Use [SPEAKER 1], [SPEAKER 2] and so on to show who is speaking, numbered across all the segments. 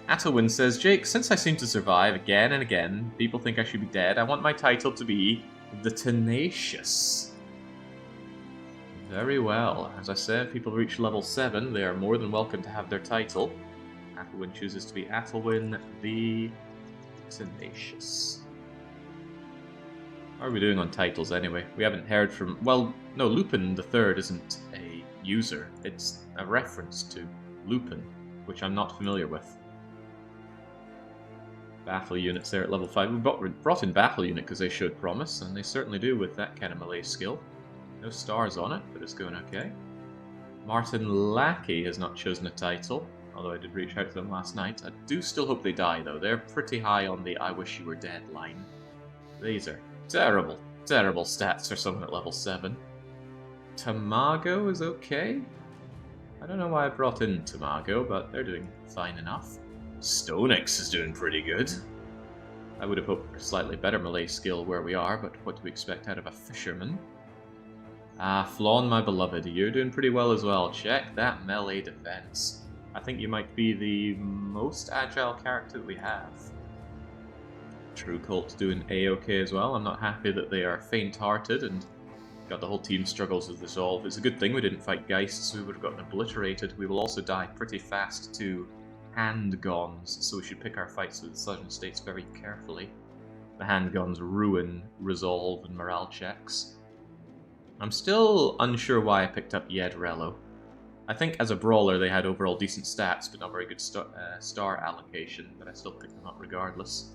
[SPEAKER 1] Attlewin says, Jake, since I seem to survive again and again, people think I should be dead. I want my title to be the Tenacious. Very well. As I said, if people reach level 7, they are more than welcome to have their title. Attlewin chooses to be Attlewin the Tenacious. How are we doing on titles anyway? We haven't heard from... Well, no, Lupin the Third isn't a user. It's a reference to Lupin, which I'm not familiar with. Battle units there at level 5. We brought in Battle Unit because they showed promise, and they certainly do with that kind of melee skill. No stars on it, but it's going okay. Martin Lackey has not chosen a title, although I did reach out to them last night. I do still hope they die, though. They're pretty high on the I wish you were dead line. These are terrible, terrible stats for someone at level 7. Tamago is okay. I don't know why I brought in Tamago, but they're doing fine enough. Stonix is doing pretty good. I would have hoped for a slightly better melee skill where we are, but what do we expect out of a fisherman? Ah, Flawn, my beloved, you're doing pretty well as well. Check that melee defense. I think you might be the most agile character that we have. True Cult's doing A-okay as well. I'm not happy that they are faint-hearted and got the whole team struggles with resolve. It's a good thing we didn't fight Geists, we would have gotten obliterated. We will also die pretty fast to handguns, so we should pick our fights with the Southern States very carefully. The handguns ruin resolve and morale checks. I'm still unsure why I picked up Yedrello. I think as a brawler they had overall decent stats, but not very good star allocation, but I still picked them up regardless.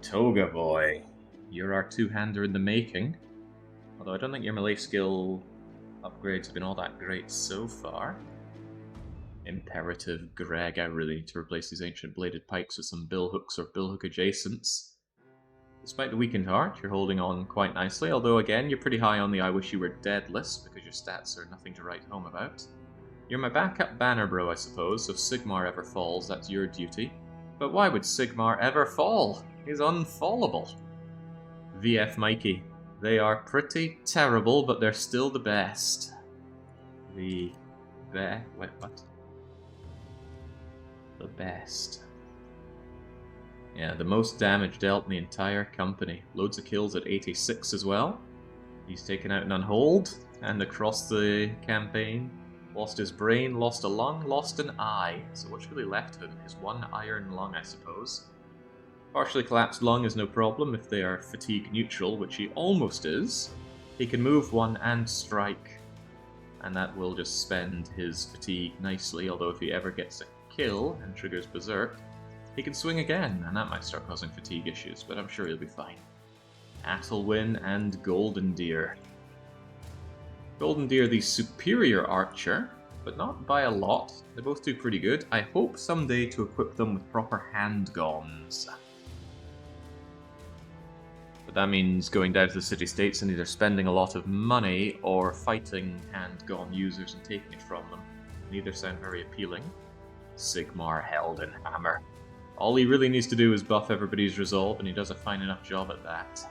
[SPEAKER 1] Toga Boy, you're our two-hander in the making. Although I don't think your melee skill upgrades have been all that great so far. Imperative Greg, I really need to replace these ancient bladed pikes with some billhooks or billhook adjacents. Despite the weakened heart, you're holding on quite nicely, although again, you're pretty high on the I wish you were dead list because your stats are nothing to write home about. You're my backup banner bro, I suppose, so if Sigmar ever falls, that's your duty. But why would Sigmar ever fall? He's unfallable. VF Mikey. They are pretty terrible, but they're still the best. Wait, what? The best. Yeah, the most damage dealt in the entire company. Loads of kills at 86 as well. He's taken out an Unhold, and across the campaign, lost his brain, lost a lung, lost an eye. So what's really left of him? His one iron lung, I suppose. Partially collapsed lung is no problem if they are fatigue neutral, which he almost is. He can move one and strike, and that will just spend his fatigue nicely, although if he ever gets a kill and triggers Berserk, he can swing again, and that might start causing fatigue issues, but I'm sure he'll be fine. Attlewin and Golden Deer. Golden Deer, the superior archer, but not by a lot. They both do pretty good. I hope someday to equip them with proper handguns. But that means going down to the city-states and either spending a lot of money or fighting handgun users and taking it from them. Neither sound very appealing. Sigmar Heldenhammer. All he really needs to do is buff everybody's resolve, and he does a fine enough job at that.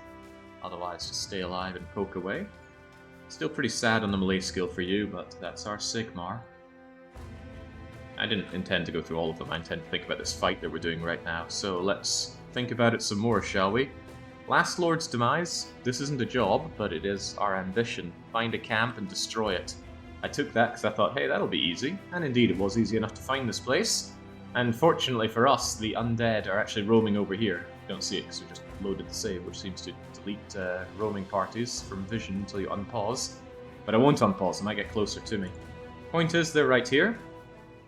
[SPEAKER 1] Otherwise, just stay alive and poke away. Still pretty sad on the melee skill for you, but that's our Sigmar. I didn't intend to go through all of them, I intend to think about this fight that we're doing right now, so let's think about it some more, shall we? Last Lord's demise. This isn't a job, but it is our ambition. Find a camp and destroy it. I took that because I thought, hey, that'll be easy. And indeed, it was easy enough to find this place. And fortunately for us, the undead are actually roaming over here. You don't see it because we just loaded the save, which seems to delete roaming parties from vision until you unpause. But I won't unpause, they might get closer to me. Point is, they're right here.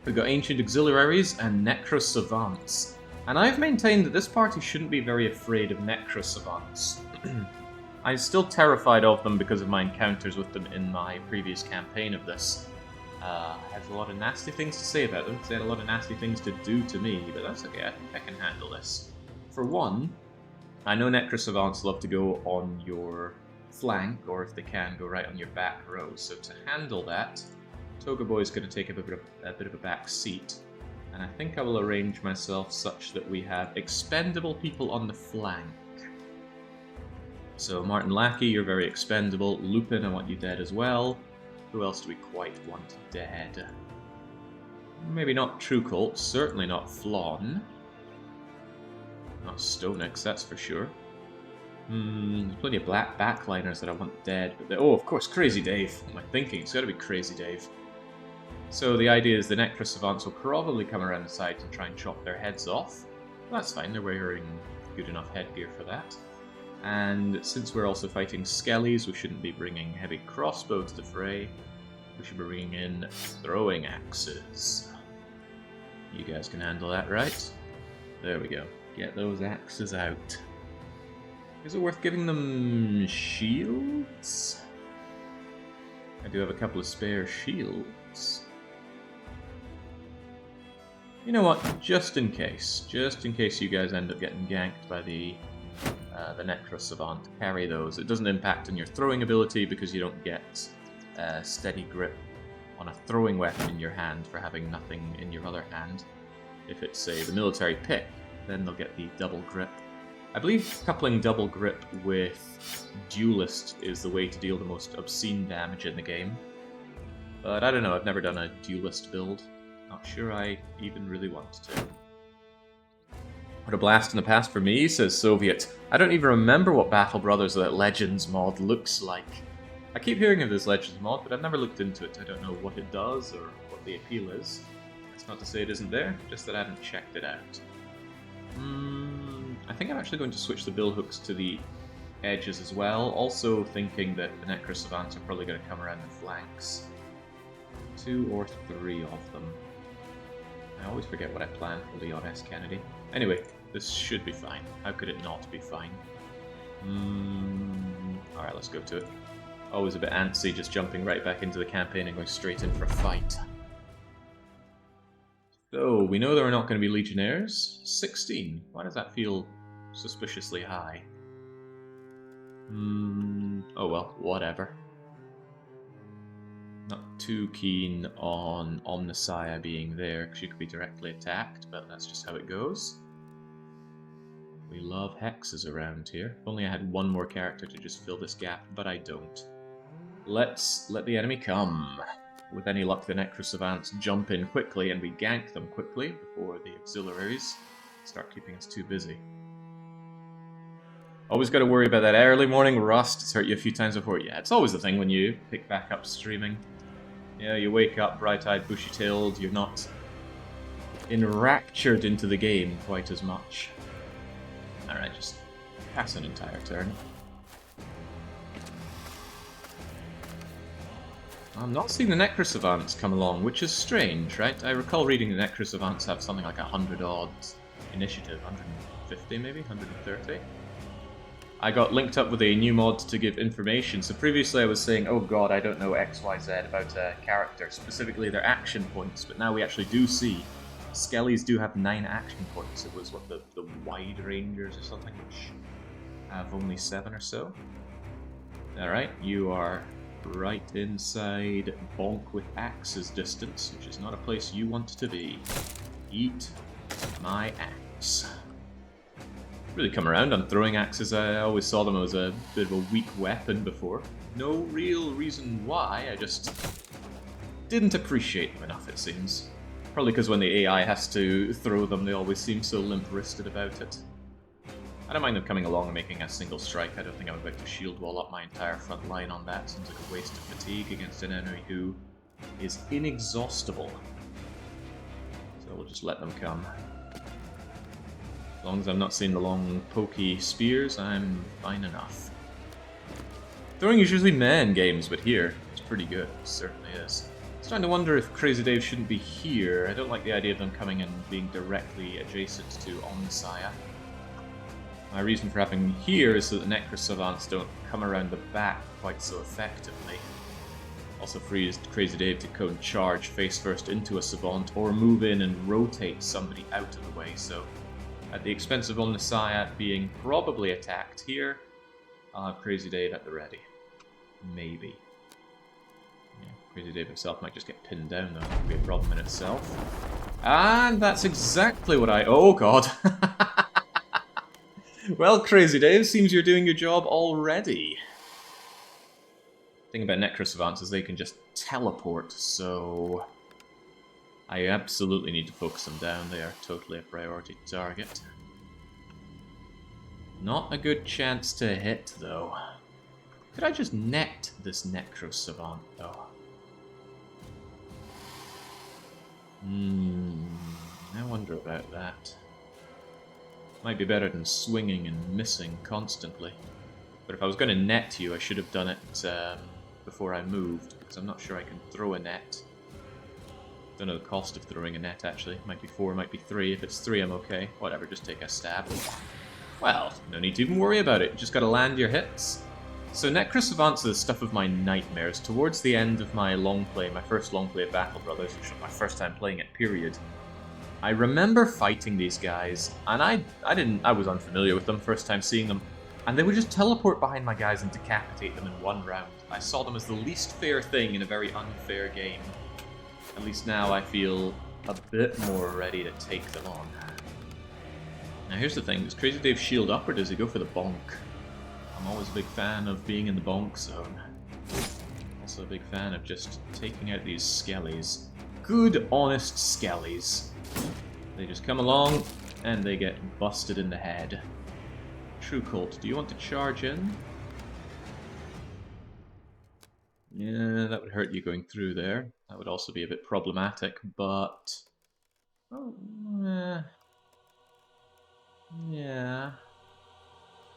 [SPEAKER 1] We've got Ancient Auxiliaries and Necro Savants. And I've maintained that this party shouldn't be very afraid of Necro Savants. I'm still terrified of them because of my encounters with them in my previous campaign of this. I have a lot of nasty things to say about them, because they had a lot of nasty things to do to me, but that's okay, I think I can handle this. For one, I know Necro Savants love to go on your flank, or if they can, go right on your back row, so to handle that, Toga Boy is going to take a bit of a back seat, and I think I will arrange myself such that we have expendable people on the flank. So Martin Lackey, you're very expendable. Lupin, I want you dead as well. Who else do we quite want dead? Maybe not True Cult, certainly not Flawn. Not Stonix, that's for sure. There's plenty of black backliners that I want dead. But oh, of course, Crazy Dave. What am I thinking? It's got to be Crazy Dave. So the idea is the Necro Savants will probably come around the sides and try and chop their heads off. That's fine, they're wearing good enough headgear for that. And since we're also fighting skellies, we shouldn't be bringing heavy crossbows to fray. We should be bringing in throwing axes. You guys can handle that, right? There we go. Get those axes out. Is it worth giving them shields? I do have a couple of spare shields. You know what? Just in case you guys end up getting ganked by the Necro Savant, carry those. It doesn't impact on your throwing ability because you don't get steady grip on a throwing weapon in your hand for having nothing in your other hand. If it's, say, the military pick, then they'll get the double grip. I believe coupling double grip with duelist is the way to deal the most obscene damage in the game. But I don't know, I've never done a duelist build. Not sure I even really want to. What a blast in the past for me, says Soviet. I don't even remember what Battle Brothers Legends mod looks like. I keep hearing of this Legends mod, but I've never looked into it. I don't know what it does or what the appeal is. That's not to say it isn't there, just that I haven't checked it out. I think I'm actually going to switch the bill hooks to the edges as well, also thinking that the Necro Savants are probably going to come around the flanks. 2 or 3 of them. I always forget what I planned for Leon S. Kennedy. Anyway, this should be fine. How could it not be fine? Alright, let's go to it. Always a bit antsy just jumping right back into the campaign and going straight in for a fight. So, we know there are not going to be Legionnaires. 16. Why does that feel suspiciously high? Oh well, whatever. Not too keen on Omnissiah being there, because you could be directly attacked, but that's just how it goes. We love hexes around here. If only I had one more character to just fill this gap, but I don't. Let's let the enemy come. With any luck, the Necro Savants jump in quickly, and we gank them quickly before the auxiliaries start keeping us too busy. Always got to worry about that early morning rust. It's hurt you a few times before. Yeah, it's always the thing when you pick back up streaming. Yeah, you wake up bright-eyed, bushy-tailed, you're not enraptured into the game quite as much. Alright, just pass an entire turn. I'm not seeing the Necro Savants come along, which is strange, right? I recall reading the Necro Savants have something like 100-odd initiative, 150 maybe, 130? I got linked up with a new mod to give information. So previously I was saying, oh god, I don't know XYZ about a character, specifically their action points, but now we actually do see Skellies do have 9 action points. It was, what, the Wide Rangers or something, which have only 7 or so. Alright, you are right inside Bonk with Axe's distance, which is not a place you want to be. Eat my axe. Really come around on throwing axes. I always saw them as a bit of a weak weapon before. No real reason why, I just didn't appreciate them enough, it seems. Probably because when the AI has to throw them, they always seem so limp-wristed about it. I don't mind them coming along and making a single strike. I don't think I'm about to shield wall up my entire front line on that. Seems like a waste of fatigue against an enemy who is inexhaustible. So we'll just let them come. As long as I'm not seeing the long, pokey spears, I'm fine enough. Throwing is usually meh in games, but here, it's pretty good. It certainly is. I was starting to wonder if Crazy Dave shouldn't be here. I don't like the idea of them coming and being directly adjacent to Omnissiah. My reason for having him here is so that the Necro Savants don't come around the back quite so effectively. Also frees Crazy Dave to cone charge face first into a Savant, or move in and rotate somebody out of the way, so at the expense of Omnissiah being probably attacked here, I'll have Crazy Dave at the ready. Maybe. Yeah, Crazy Dave himself might just get pinned down, though. That would be a problem in itself. And that's exactly what I... Oh, God! Well, Crazy Dave, seems you're doing your job already. The thing about Necro Savants is they can just teleport, so I absolutely need to focus them down. They are totally a priority target. Not a good chance to hit, though. Could I just net this Necro Savant, though? I wonder about that. Might be better than swinging and missing constantly. But if I was going to net you, I should have done it before I moved, because I'm not sure I can throw a net. Don't know the cost of throwing a net, actually. Might be 4, might be 3. If it's 3, I'm okay. Whatever, just take a stab. Well, no need to even worry about it. You just gotta land your hits. So Necro Savants are the stuff of my nightmares. Towards the end of my long play, my first long play of Battle Brothers, which was my first time playing it, period, I remember fighting these guys, and I was unfamiliar with them, first time seeing them, and they would just teleport behind my guys and decapitate them in one round. I saw them as the least fair thing in a very unfair game. At least now I feel a bit more ready to take them on. Now here's the thing, does Crazy Dave shield up or does he go for the bonk? I'm always a big fan of being in the bonk zone. Also a big fan of just taking out these skellies. Good, honest skellies. They just come along and they get busted in the head. True Cult, do you want to charge in? Yeah, that would hurt you going through there. That would also be a bit problematic, but... Oh, yeah.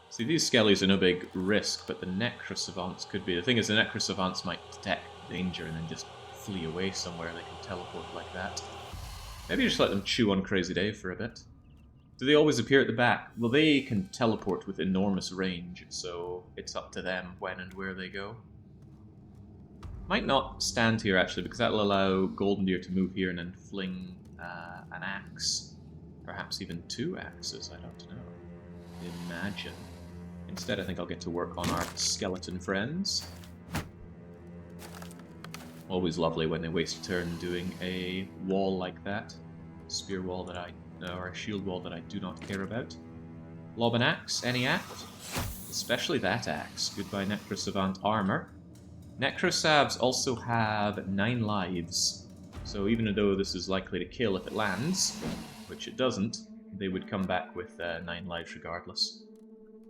[SPEAKER 1] See, these skellies are no big risk, but the Necro Savants could be. The thing is, the Necro Savants might detect danger and then just flee away somewhere. They can teleport like that. Maybe just let them chew on Crazy Dave for a bit. Do they always appear at the back? Well, they can teleport with enormous range, so it's up to them when and where they go. Might not stand here, actually, because that'll allow Golden Deer to move here and then fling an axe. Perhaps even 2 axes, I don't know. Imagine. Instead, I think I'll get to work on our skeleton friends. Always lovely when they waste a turn doing a wall like that. Spear wall that or a shield wall that I do not care about. Lob an axe, any axe? Especially that axe. Goodbye Necro Savant armor. Necro Savs also have 9 lives, so even though this is likely to kill if it lands, which it doesn't, they would come back with 9 lives regardless.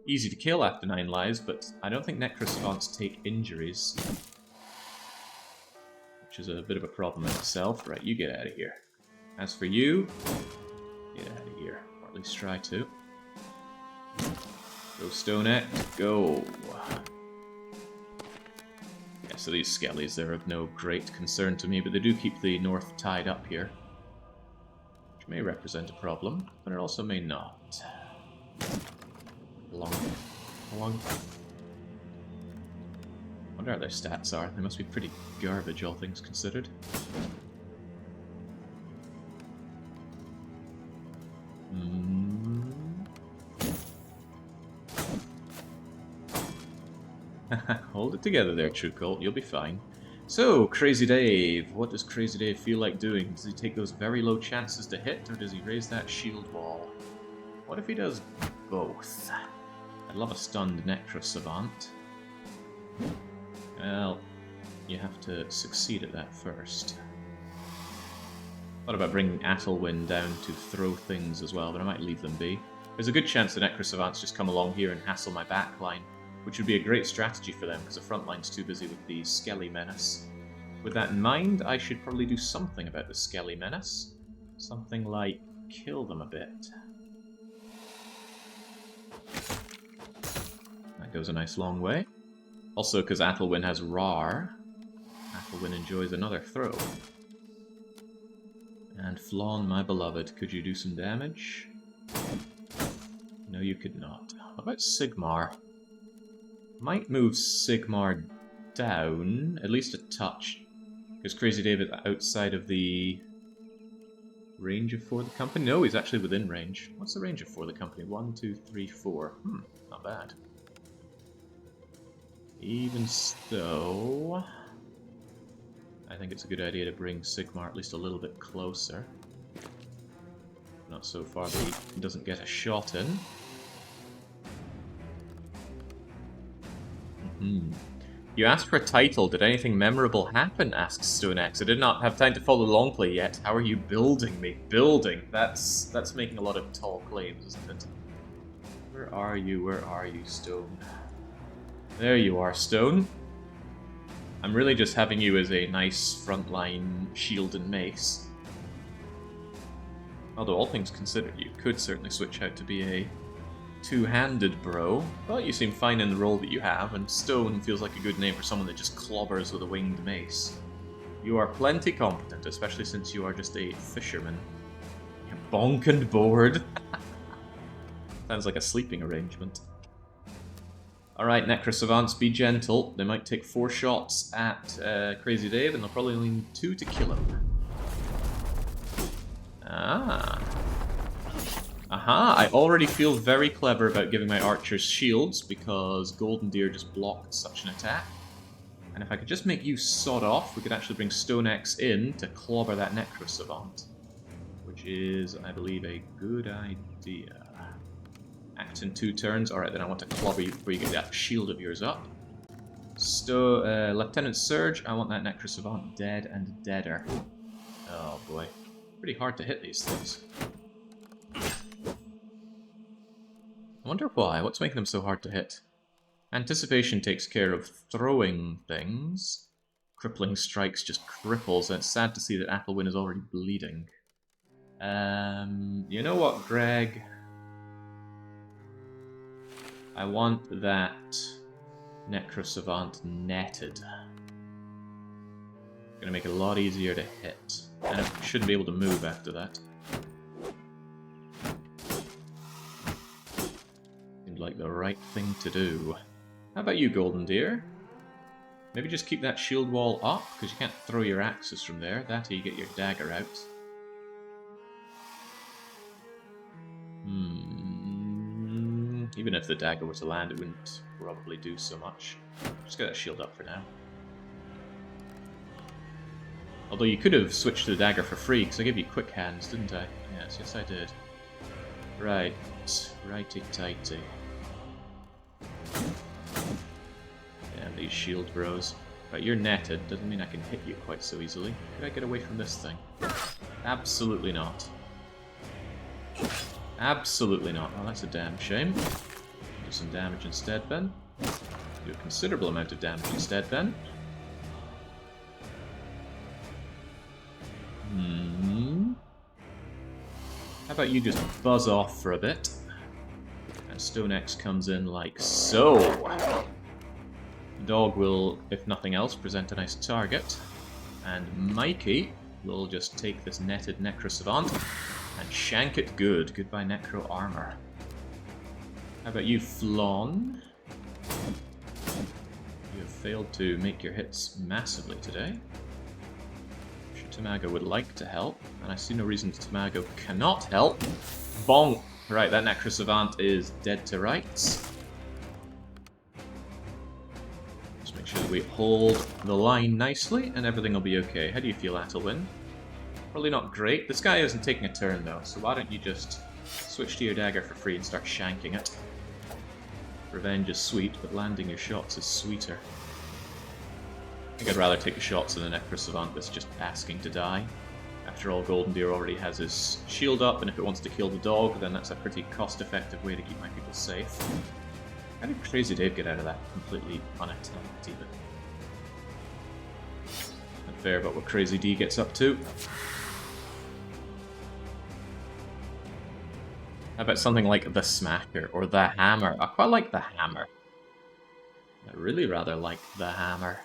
[SPEAKER 1] Easy to kill after 9 lives, but I don't think Necro Savants take injuries, which is a bit of a problem in itself. Right, you get out of here. As for you, get out of here, or at least try to. Go Stone Axe, go! Yeah, so these skellies, they're of no great concern to me, but they do keep the north tied up here. Which may represent a problem, but it also may not. Long. I wonder how their stats are. They must be pretty garbage, all things considered. Hold it together there, True Cult. You'll be fine. So, Crazy Dave. What does Crazy Dave feel like doing? Does he take those very low chances to hit, or does he raise that shield wall? What if he does both? I'd love a stunned Necro Savant. Well, you have to succeed at that first. What about bringing Athelwyn down to throw things as well, but I might leave them be. There's a good chance the Necro Savants just come along here and hassle my backline, which would be a great strategy for them, because the front line's too busy with the Skelly Menace. With that in mind, I should probably do something about the Skelly Menace. Something like kill them a bit. That goes a nice long way. Also, because Athelwyn has Rar, Athelwyn enjoys another throw. And Flawn, my beloved, could you do some damage? No, you could not. What about Sigmar? Might move Sigmar down, at least a touch, because Crazy Dave is outside of the range of 4 the company. No, he's actually within range. What's the range of 4 the company? 1, 2, 3, 4. Not bad. Even so, I think it's a good idea to bring Sigmar at least a little bit closer. Not so far that he doesn't get a shot in. You asked for a title. Did anything memorable happen? Asks StoneX. I did not have time to follow the long play yet. How are you building me? Building. That's making a lot of tall claims, isn't it? Where are you? Where are you, Stone? There you are, Stone. I'm really just having you as a nice frontline shield and mace. Although, all things considered, you could certainly switch out to be a two-handed bro. But you seem fine in the role that you have, and Stone feels like a good name for someone that just clobbers with a winged mace. You are plenty competent, especially since you are just a fisherman. You're bonk and bored. Sounds like a sleeping arrangement. Alright, Necrosavants, be gentle. They might take 4 shots at Crazy Dave, and they'll probably only need 2 to kill him. Ah. Aha, I already feel very clever about giving my archers shields, because Golden Deer just blocked such an attack. And if I could just make you sod off, we could actually bring Stone X in to clobber that Necrosavant. Which is, I believe, a good idea. Act in 2 turns. Alright, then I want to clobber you before you get that shield of yours up. Lieutenant Surge, I want that Necrosavant dead and deader. Oh boy. Pretty hard to hit these things. I wonder why. What's making them so hard to hit? Anticipation takes care of throwing things. Crippling Strikes just cripples, and it's sad to see that Athelwyn is already bleeding. You know what, Greg? I want that Necrosavant netted. Gonna make it a lot easier to hit. And it shouldn't be able to move after that. Seemed like the right thing to do. How about you, Golden Deer? Maybe just keep that shield wall up, because you can't throw your axes from there. That or you get your dagger out. Even if the dagger were to land, it wouldn't probably do so much. Just get that shield up for now. Although you could have switched to the dagger for free, because I gave you quick hands, didn't I? Yes, I did. Right. Righty-tighty. Damn these shield bros. Right, you're netted. Doesn't mean I can hit you quite so easily. Could I get away from this thing? Absolutely not. Absolutely not. Well, that's a damn shame. Do some damage instead, then. Do a considerable amount of damage instead, then. How about you just buzz off for a bit? And Stone X comes in like so. The dog will, if nothing else, present a nice target. And Mikey will just take this netted Necrosavant and shank it good. Goodbye Necro Armor. How about you, Flawn? You have failed to make your hits massively today. I'm sure Tamago would like to help, and I see no reason Tamago cannot help. Bonk! Right, that Necrosavant is dead to rights. Just make sure that we hold the line nicely, and everything will be okay. How do you feel, Athelwyn? Probably not great. This guy isn't taking a turn, though, so why don't you just switch to your dagger for free and start shanking it. Revenge is sweet, but landing your shots is sweeter. I think I'd rather take the shots than a Necrosavant that's just asking to die. After all, Golden Deer already has his shield up, and if it wants to kill the dog, then that's a pretty cost-effective way to keep my people safe. How did Crazy Dave get out of that completely unattacked, even? Unfair about what Crazy D gets up to. How about something like the Smacker or the Hammer? I quite like the Hammer. I really rather like the Hammer.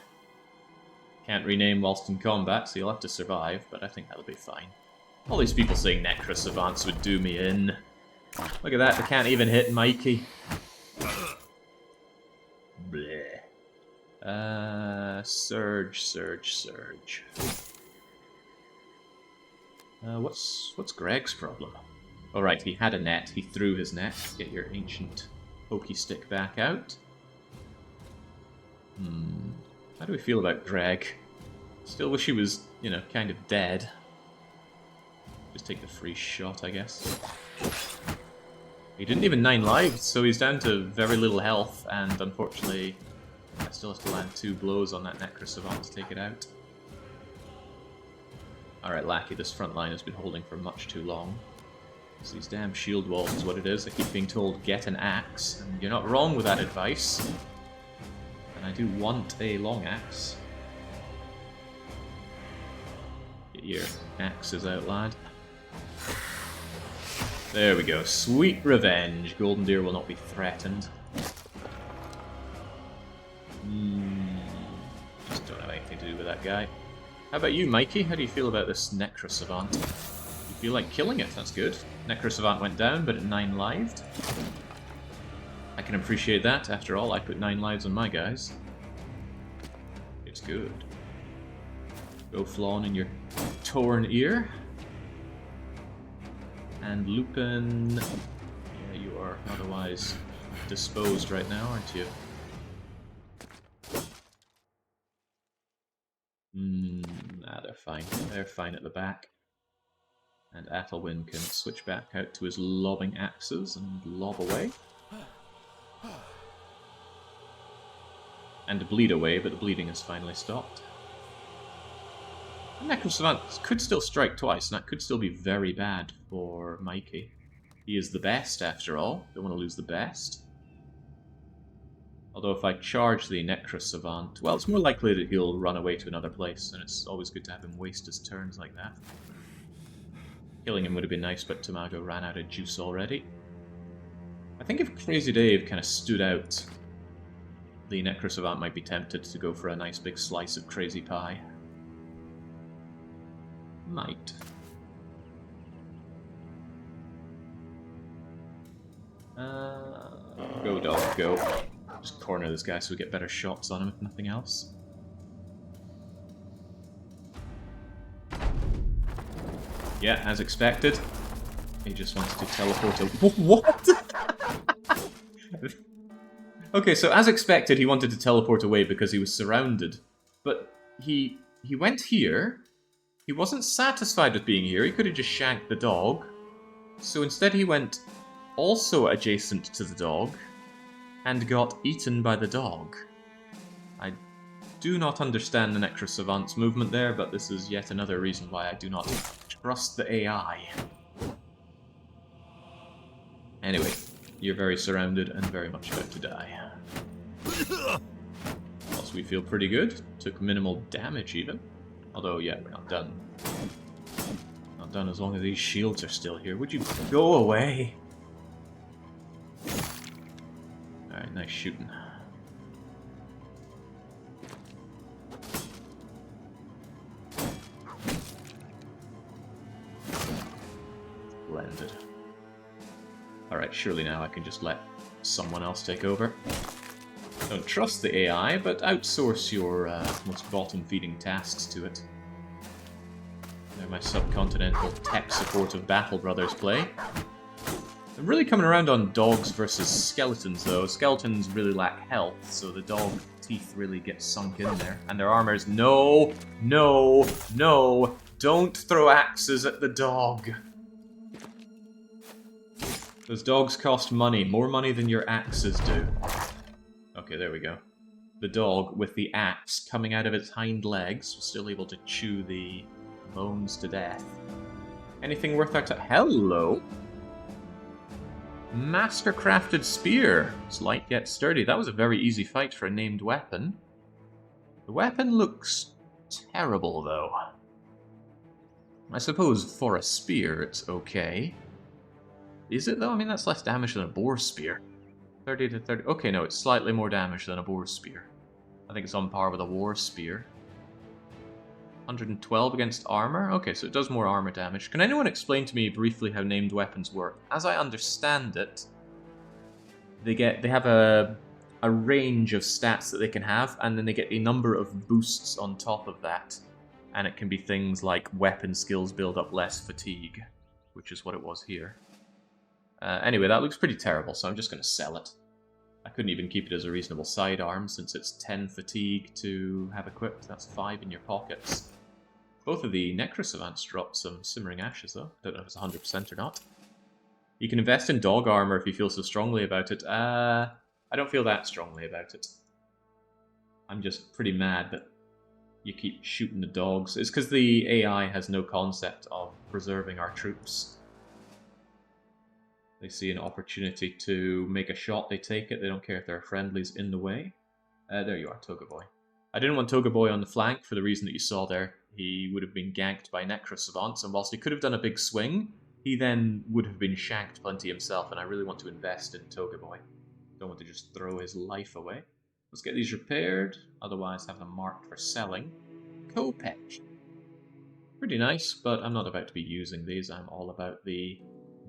[SPEAKER 1] Can't rename whilst in combat, so you'll have to survive, but I think that'll be fine. All these people saying Necrosavants would do me in. Look at that, they can't even hit Mikey. Bleh. Surge. What's Greg's problem? Oh right, he had a net, he threw his net. Get your ancient pokey stick back out. How do we feel about Greg? Still wish he was, you know, kind of dead. Just take the free shot, I guess. He didn't even 9 lives, so he's down to very little health, and unfortunately, I still have to land 2 blows on that Necrosavant to take it out. Alright, Lackey, this front line has been holding for much too long. It's these damn shield walls is what it is. I keep being told, get an axe, and you're not wrong with that advice. And I do want a long axe. Get your axes out, lad. There we go. Sweet revenge. Golden Deer will not be threatened. Just don't have anything to do with that guy. How about you, Mikey? How do you feel about this Necro Savant? You feel like killing it? That's good. Necro Savant went down, but at 9 lived. I can appreciate that. After all, I put 9 lives on my guys. It's good. Go Flawn in your torn ear. And Lupin... Yeah, you are otherwise disposed right now, aren't you? Nah, they're fine. They're fine at the back. And Athelwyn can switch back out to his lobbing axes and lob away. And bleed away, but the bleeding has finally stopped. The Necro Savant could still strike twice, and that could still be very bad for Mikey. He is the best, after all. Don't want to lose the best. Although if I charge the Necro Savant, well, it's more likely that he'll run away to another place, and it's always good to have him waste his turns like that. Killing him would have been nice, but Tamago ran out of juice already. I think if Crazy Dave kind of stood out, the Necro Savant might be tempted to go for a nice big slice of crazy pie. Might. Go dog, go. Just corner this guy so we get better shots on him, if nothing else. Yeah, as expected. He just wants to teleport away. What? Okay, so as expected, he wanted to teleport away because he was surrounded. But he went here. He wasn't satisfied with being here. He could have just shanked the dog. So instead he went also adjacent to the dog and got eaten by the dog. I do not understand the Necro Savant's movement there, but this is yet another reason why I do not trust the AI. Anyway, you're very surrounded and very much about to die. Also, we feel pretty good. Took minimal damage even. Although, yeah, we're not done. Not done as long as these shields are still here. Would you go away? Alright, nice shooting. Splendid. Alright, surely now I can just let someone else take over. Don't trust the AI, but outsource your most bottom-feeding tasks to it. They're my subcontinental tech support of Battle Brothers play. I'm really coming around on dogs versus skeletons, though. Skeletons really lack health, so the dog teeth really get sunk in there. And their armors... No! No! No! Don't throw axes at the dog! Those dogs cost money. More money than your axes do. Okay, there we go. The dog, with the axe coming out of its hind legs, was still able to chew the bones to death. Anything worth our time? Hello! Master-crafted spear. It's light yet sturdy. That was a very easy fight for a named weapon. The weapon looks terrible, though. I suppose for a spear, it's okay. Is it, though? I mean, that's less damage than a boar spear. 30 to 30... Okay, no, it's slightly more damage than a boar spear. I think it's on par with a war spear. 112 against armor? Okay, so it does more armor damage. Can anyone explain to me briefly how named weapons work? As I understand it, they have a range of stats that they can have, and then they get a number of boosts on top of that. And it can be things like weapon skills build up less fatigue, which is what it was here. Anyway, that looks pretty terrible, so I'm just going to sell it. I couldn't even keep it as a reasonable sidearm, since it's 10 fatigue to have equipped. That's 5 in your pockets. Both of the Necro Savants dropped some Simmering Ashes, though. Don't know if it's 100% or not. You can invest in dog armor if you feel so strongly about it. I don't feel that strongly about it. I'm just pretty mad that you keep shooting the dogs. It's because the AI has no concept of preserving our troops. They see an opportunity to make a shot, they take it. They don't care if there are friendlies in the way. There you are, Toga Boy. I didn't want Toga Boy on the flank for the reason that you saw there. He would have been ganked by Savants, and whilst he could have done a big swing, he then would have been shanked plenty himself, and I really want to invest in Toga Boy. Don't want to just throw his life away. Let's get these repaired, otherwise have them marked for selling. Kopech. Pretty nice, but I'm not about to be using these. I'm all about the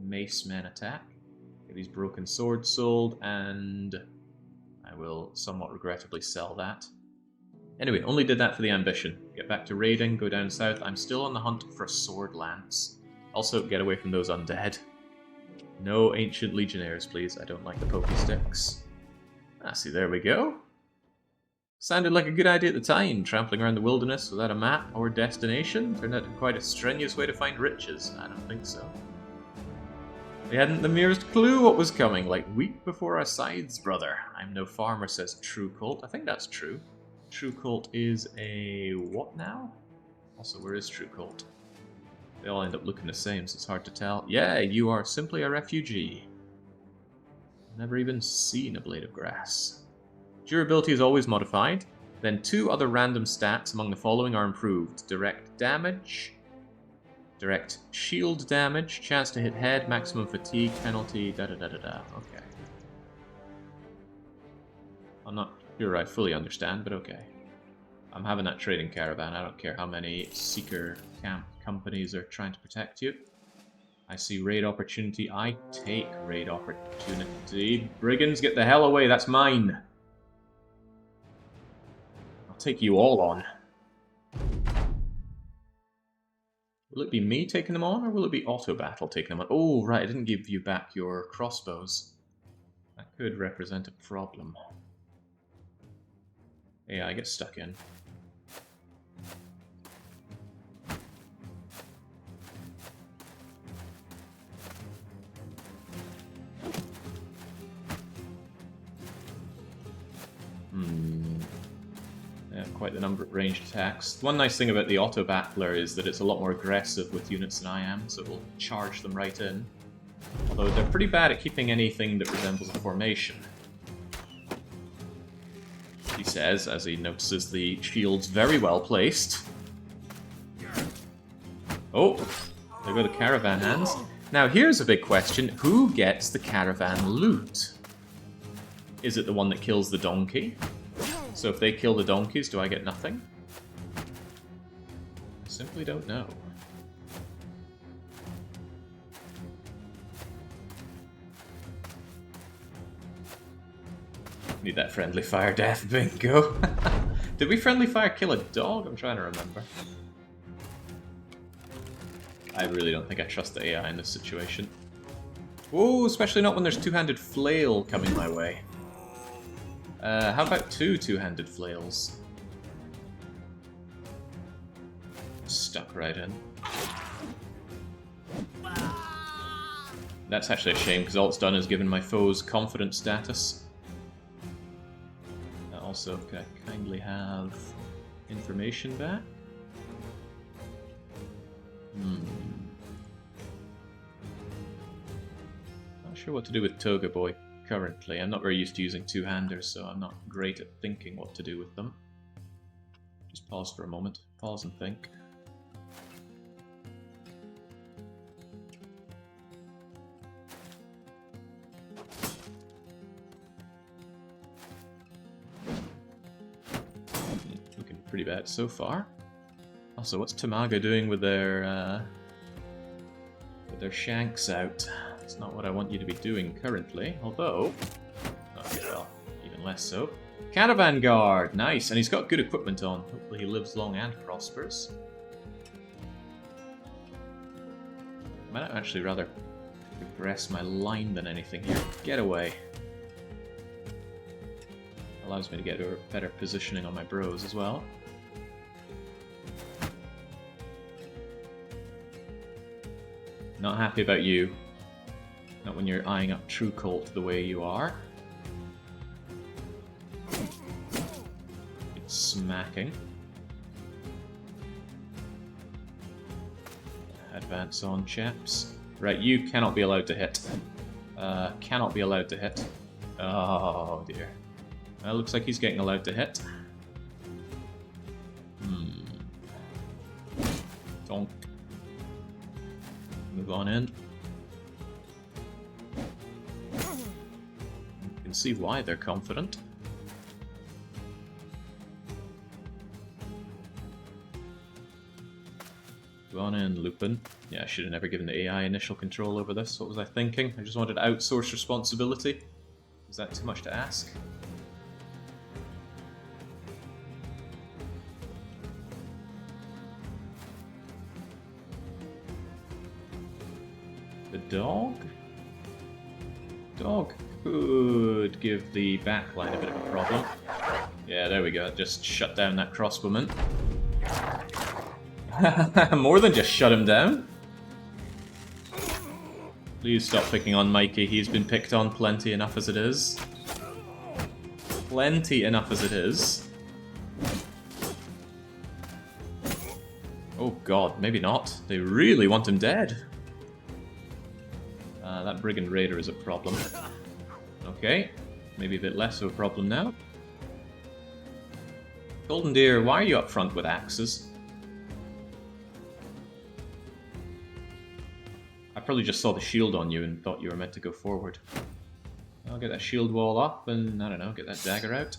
[SPEAKER 1] Mace Men attack. Get these broken swords sold, and I will somewhat regrettably sell that. Anyway, only did that for the ambition. Get back to raiding, go down south. I'm still on the hunt for a sword lance. Also, get away from those undead. No ancient legionnaires, please. I don't like the pokey sticks. Ah, see, there we go. Sounded like a good idea at the time, trampling around the wilderness without a map or destination. Turned out to be quite a strenuous way to find riches. I don't think so. They hadn't the merest clue what was coming, like week before our sides, brother. I'm no farmer, says True Cult. I think that's true. True Cult is a what now? Also, where is True Cult? They all end up looking the same, so it's hard to tell. Yeah, you are simply a refugee. Never even seen a blade of grass. Durability is always modified. Then 2 other random stats among the following are improved. Direct damage, direct shield damage, chance to hit head, maximum fatigue, penalty, da-da-da-da-da. Okay. I'm not sure I fully understand, but okay. I'm having that trading caravan. I don't care how many seeker camp companies are trying to protect you. I see raid opportunity. I take raid opportunity. Brigands, get the hell away. That's mine. I'll take you all on. Will it be me taking them on, or will it be auto battle taking them on? Oh, right. I didn't give you back your crossbows. That could represent a problem. Yeah, I get stuck in. Yeah, quite the number of ranged attacks. One nice thing about the auto battler is that it's a lot more aggressive with units than I am, so it will charge them right in. Although they're pretty bad at keeping anything that resembles a formation. He says, as he notices the shields very well placed. Oh, there go the caravan hands. Now here's a big question. Who gets the caravan loot? Is it the one that kills the donkey? So if they kill the donkeys, do I get nothing? I simply don't know. Need that friendly fire death bingo. Did we friendly fire kill a dog? I'm trying to remember. I really don't think I trust the AI in this situation. Whoa, especially not when there's two-handed flail coming my way. How about two-handed flails? Stuck right in. That's actually a shame, because all it's done is given my foes confidence status. Also, could I kindly have information back? Not sure what to do with Toga Boy currently. I'm not very used to using two-handers, so I'm not great at thinking what to do with them. Just pause for a moment. Pause and think. Looking pretty bad so far. Also, what's Tamaga doing with their shanks out? It's not what I want you to be doing currently, although... Okay, well, even less so. Caravan Guard! Nice! And he's got good equipment on. Hopefully he lives long and prospers. I might actually rather progress my line than anything here. Get away. Allows me to get a better positioning on my bros as well. Not happy about you. Not when you're eyeing up True Cult the way you are. It's smacking. Advance on, chaps. Right, you cannot be allowed to hit. Cannot be allowed to hit. Oh dear. Well, looks like he's getting allowed to hit. Donk. Move on in. You can see why they're confident. Go on in, Lupin. Yeah, I should have never given the AI initial control over this. What was I thinking? I just wanted to outsource responsibility. Is that too much to ask? The dog? Dog could give the backline a bit of a problem. Yeah, there we go. Just shut down that crossbowman. More than just shut him down. Please stop picking on Mikey. He's been picked on plenty enough as it is. Plenty enough as it is. Oh god, maybe not. They really want him dead. That Brigand Raider is a problem. Okay, maybe a bit less of a problem now. Golden Deer, why are you up front with axes? I probably just saw the shield on you and thought you were meant to go forward. I'll get that shield wall up and, I don't know, get that dagger out.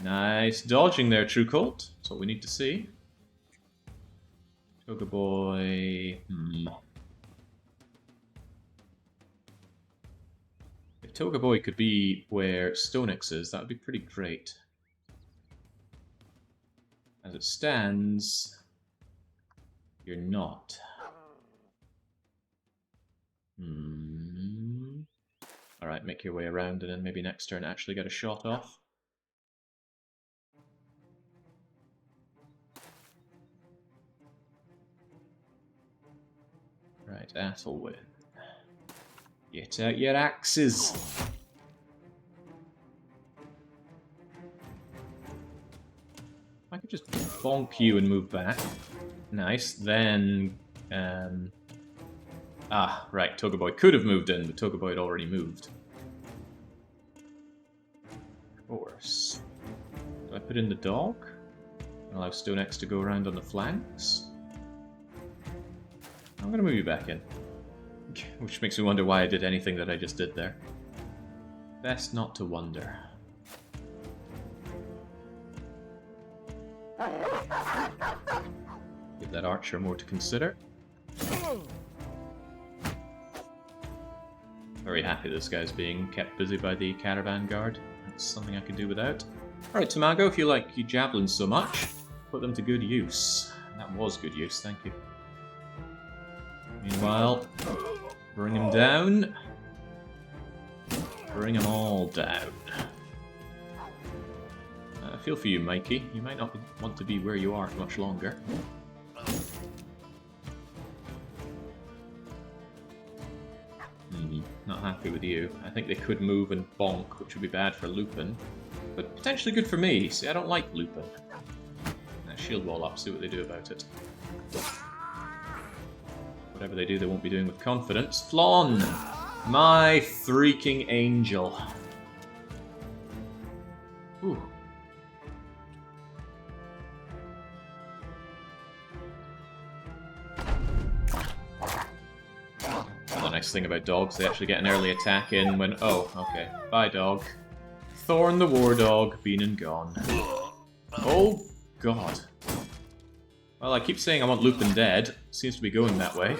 [SPEAKER 1] Nice dodging there, True Colt. That's what we need to see. Toga Boy... If Toga Boy could be where Stonix is, that would be pretty great. As it stands... You're not. Alright, make your way around and then maybe next turn actually get a shot off. Right, Athelwyn. Get out your axes! I could just bonk you and move back. Nice, then... right, Toga Boy could have moved in, but Toga Boy had already moved. Of course. Do I put in the dog? Allow Stonex to go around on the flanks? I'm gonna move you back in. Which makes me wonder why I did anything that I just did there. Best not to wonder. Give that archer more to consider. Very happy this guy's being kept busy by the Caravan guard. That's something I could do without. Alright, Tamago, if you like your javelins so much, put them to good use. That was good use, thank you. Meanwhile, bring him down. Bring them all down. I feel for you, Mikey. You might not want to be where you are for much longer. Not happy with you. I think they could move and bonk, which would be bad for Lupin. But potentially good for me. See, I don't like Lupin. Shield wall up, see what they do about it. Whatever they do, they won't be doing with confidence. Flawn! My freaking angel. Ooh. The nice thing about dogs, they actually get an early attack in when... Oh, okay. Bye, dog. Thorn the war dog, been and gone. Oh, God. Well, I keep saying I want Lupin dead. Seems to be going that way.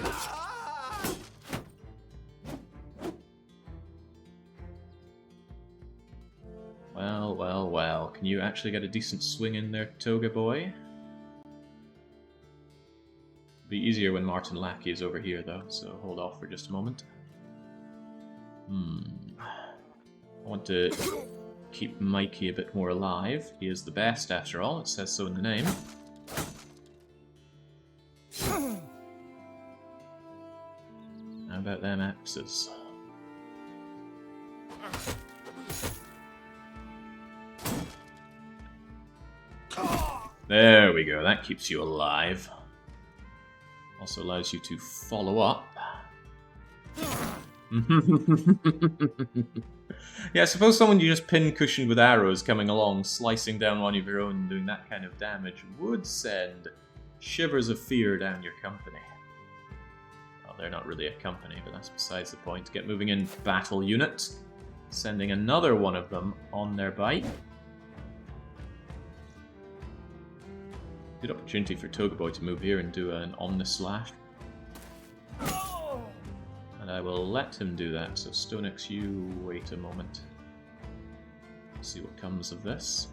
[SPEAKER 1] Well, well, well. Can you actually get a decent swing in there, Toga Boy? It'll be easier when Martin Lackey is over here, though, so hold off for just a moment. I want to keep Mikey a bit more alive. He is the best, after all. It says so in the name. How about them axes? There we go, that keeps you alive. Also allows you to follow up. Yeah, I suppose someone you just pin-cushioned with arrows coming along, slicing down one of your own and doing that kind of damage would send shivers of fear down your company. Well, they're not really a company, but that's besides the point. Get moving in, battle unit. Sending another one of them on their bike. Good opportunity for Togaboy to move here and do an Omnislash. And I will let him do that, so Stonex, you wait a moment. See what comes of this.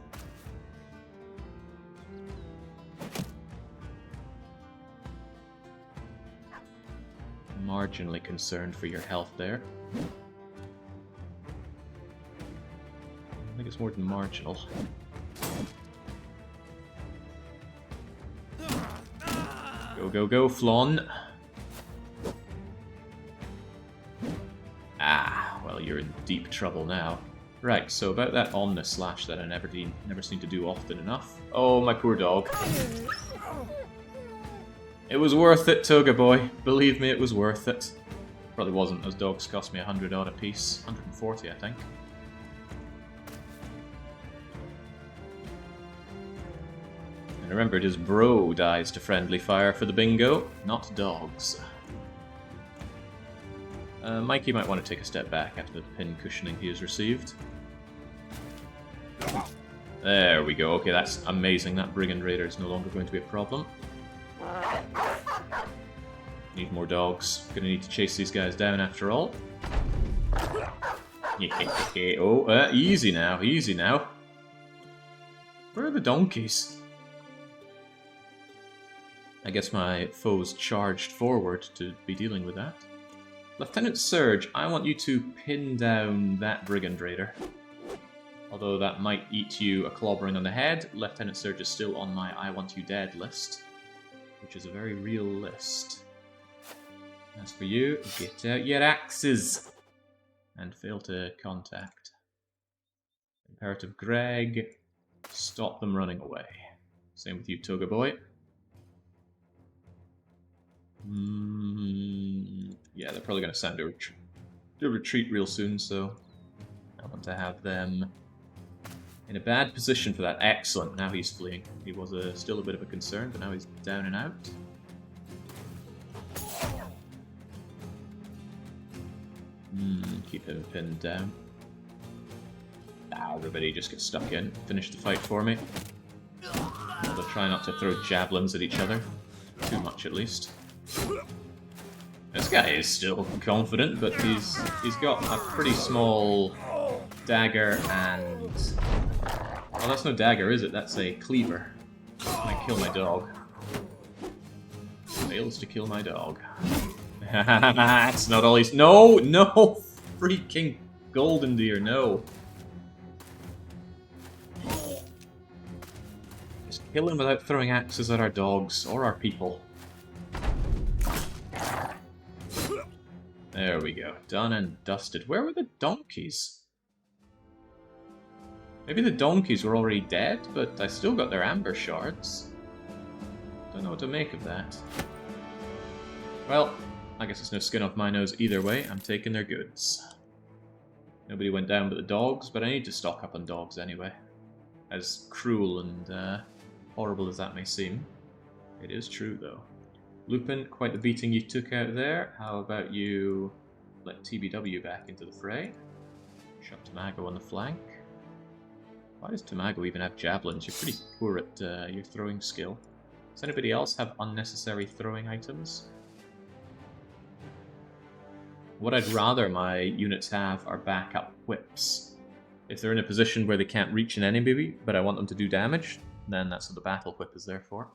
[SPEAKER 1] Marginally concerned for your health there. I think it's more than marginal. Go, go, go, Flon. Ah, well, you're in deep trouble now. Right, so about that Omnislash that I never seem to do often enough. Oh, my poor dog. It was worth it, Togaboy. Believe me, it was worth it. Probably wasn't, those dogs cost me 100 odd a piece. 140, I think. And remember, it is bro dies to friendly fire for the bingo, not dogs. Mikey might want to take a step back after the pin cushioning he has received. There we go. Okay, that's amazing. That Brigand Raider is no longer going to be a problem. Need more dogs. Gonna need to chase these guys down after all. Oh, easy now, easy now. Where are the donkeys? I guess my foes charged forward to be dealing with that. Lieutenant Surge, I want you to pin down that Brigand Raider. Although that might eat you a clobbering on the head, Lieutenant Surge is still on my I want you dead list. Which is a very real list. As for you, get out your axes! And fail to contact. Imperative Greg, stop them running away. Same with you, Togaboy. Yeah, they're probably going to send a retreat real soon, so I want to have them in a bad position for that. Excellent, now he's fleeing. He was still a bit of a concern, but now he's down and out. Keep him pinned down. Everybody just get stuck in. Finish the fight for me. Although try not to throw javelins at each other. Too much, at least. This guy is still confident, but he's got a pretty small dagger and... Oh, that's no dagger, is it? That's a cleaver. Might kill my dog. Fails to kill my dog. That's not all he's... No! No! Freaking golden deer, no! Just kill him without throwing axes at our dogs, or our people. There we go. Done and dusted. Where were the donkeys? Maybe the donkeys were already dead, but I still got their amber shards. Don't know what to make of that. Well, I guess it's no skin off my nose either way. I'm taking their goods. Nobody went down but the dogs, but I need to stock up on dogs anyway. As cruel and horrible as that may seem. It is true, though. Lupin, quite the beating you took out there. How about you let TBW back into the fray? Shove Tamago on the flank. Why does Tamago even have javelins? You're pretty poor at your throwing skill. Does anybody else have unnecessary throwing items? What I'd rather my units have are backup whips. If they're in a position where they can't reach an enemy, but I want them to do damage, then that's what the battle whip is there for.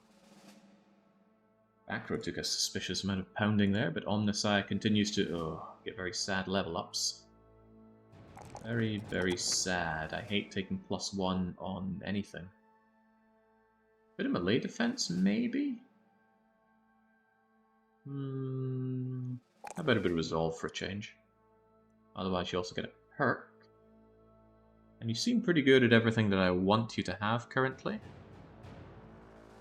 [SPEAKER 1] Backrow took a suspicious amount of pounding there, but Omnisci continues to get very sad level ups. Very, very sad. I hate taking +1 on anything. Bit of melee defense, maybe? How about a bit of resolve for a change? Otherwise you also get a perk. And you seem pretty good at everything that I want you to have currently.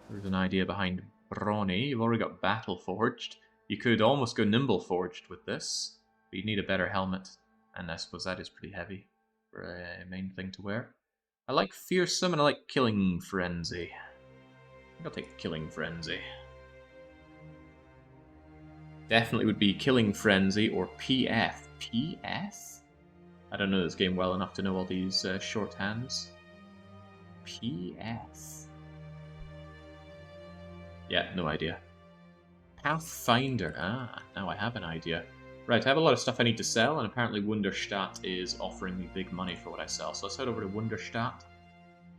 [SPEAKER 1] There's an idea behind Brawny. You've already got Battle Forged. You could almost go Nimble Forged with this. But you need a better helmet, and I suppose that is pretty heavy for a main thing to wear. I like Fearsome and I like Killing Frenzy. I think I'll take Killing Frenzy. Definitely would be Killing Frenzy or PF. PF? I don't know this game well enough to know all these shorthands. PF. Yeah, no idea. Pathfinder. Ah, now I have an idea. Right, I have a lot of stuff I need to sell, and apparently Wunderstadt is offering me big money for what I sell. So let's head over to Wunderstadt,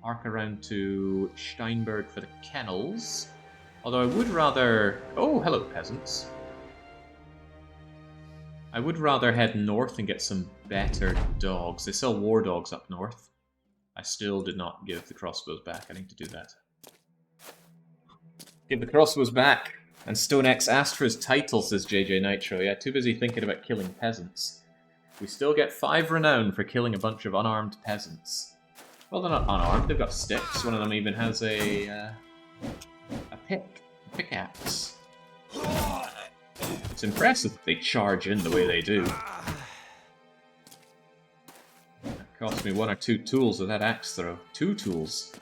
[SPEAKER 1] arc around to Steinberg for the kennels. Although I would rather... Oh, hello, peasants. I would rather head north and get some better dogs. They sell war dogs up north. I still did not give the crossbows back. I need to do that. Give the crossbows back. And Stone X asked for his title, says JJ Nitro. Yeah, too busy thinking about killing peasants. We still get 5 renown for killing a bunch of unarmed peasants. Well, they're not unarmed, they've got sticks. One of them even has a pickaxe. It's impressive that they charge in the way they do. That cost me 1 or 2 tools with that axe throw. 2 tools.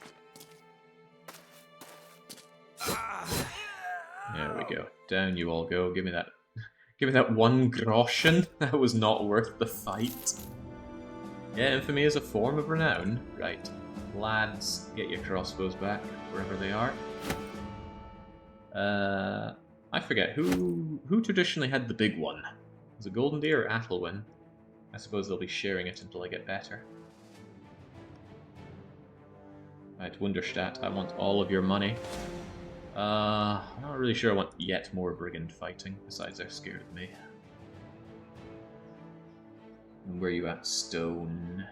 [SPEAKER 1] There we go. Down you all go. Give me that. Give me that 1 groschen. That was not worth the fight. Yeah, infamy is a form of renown. Right. Lads, get your crossbows back, wherever they are. I forget, who traditionally had the big one? Was it Golden Deer or Athelwyn? I suppose they'll be sharing it until I get better. Right, Wunderstadt, I want all of your money. I'm not really sure I want yet more Brigand fighting, besides they're scared of me. And where are you at, Stone?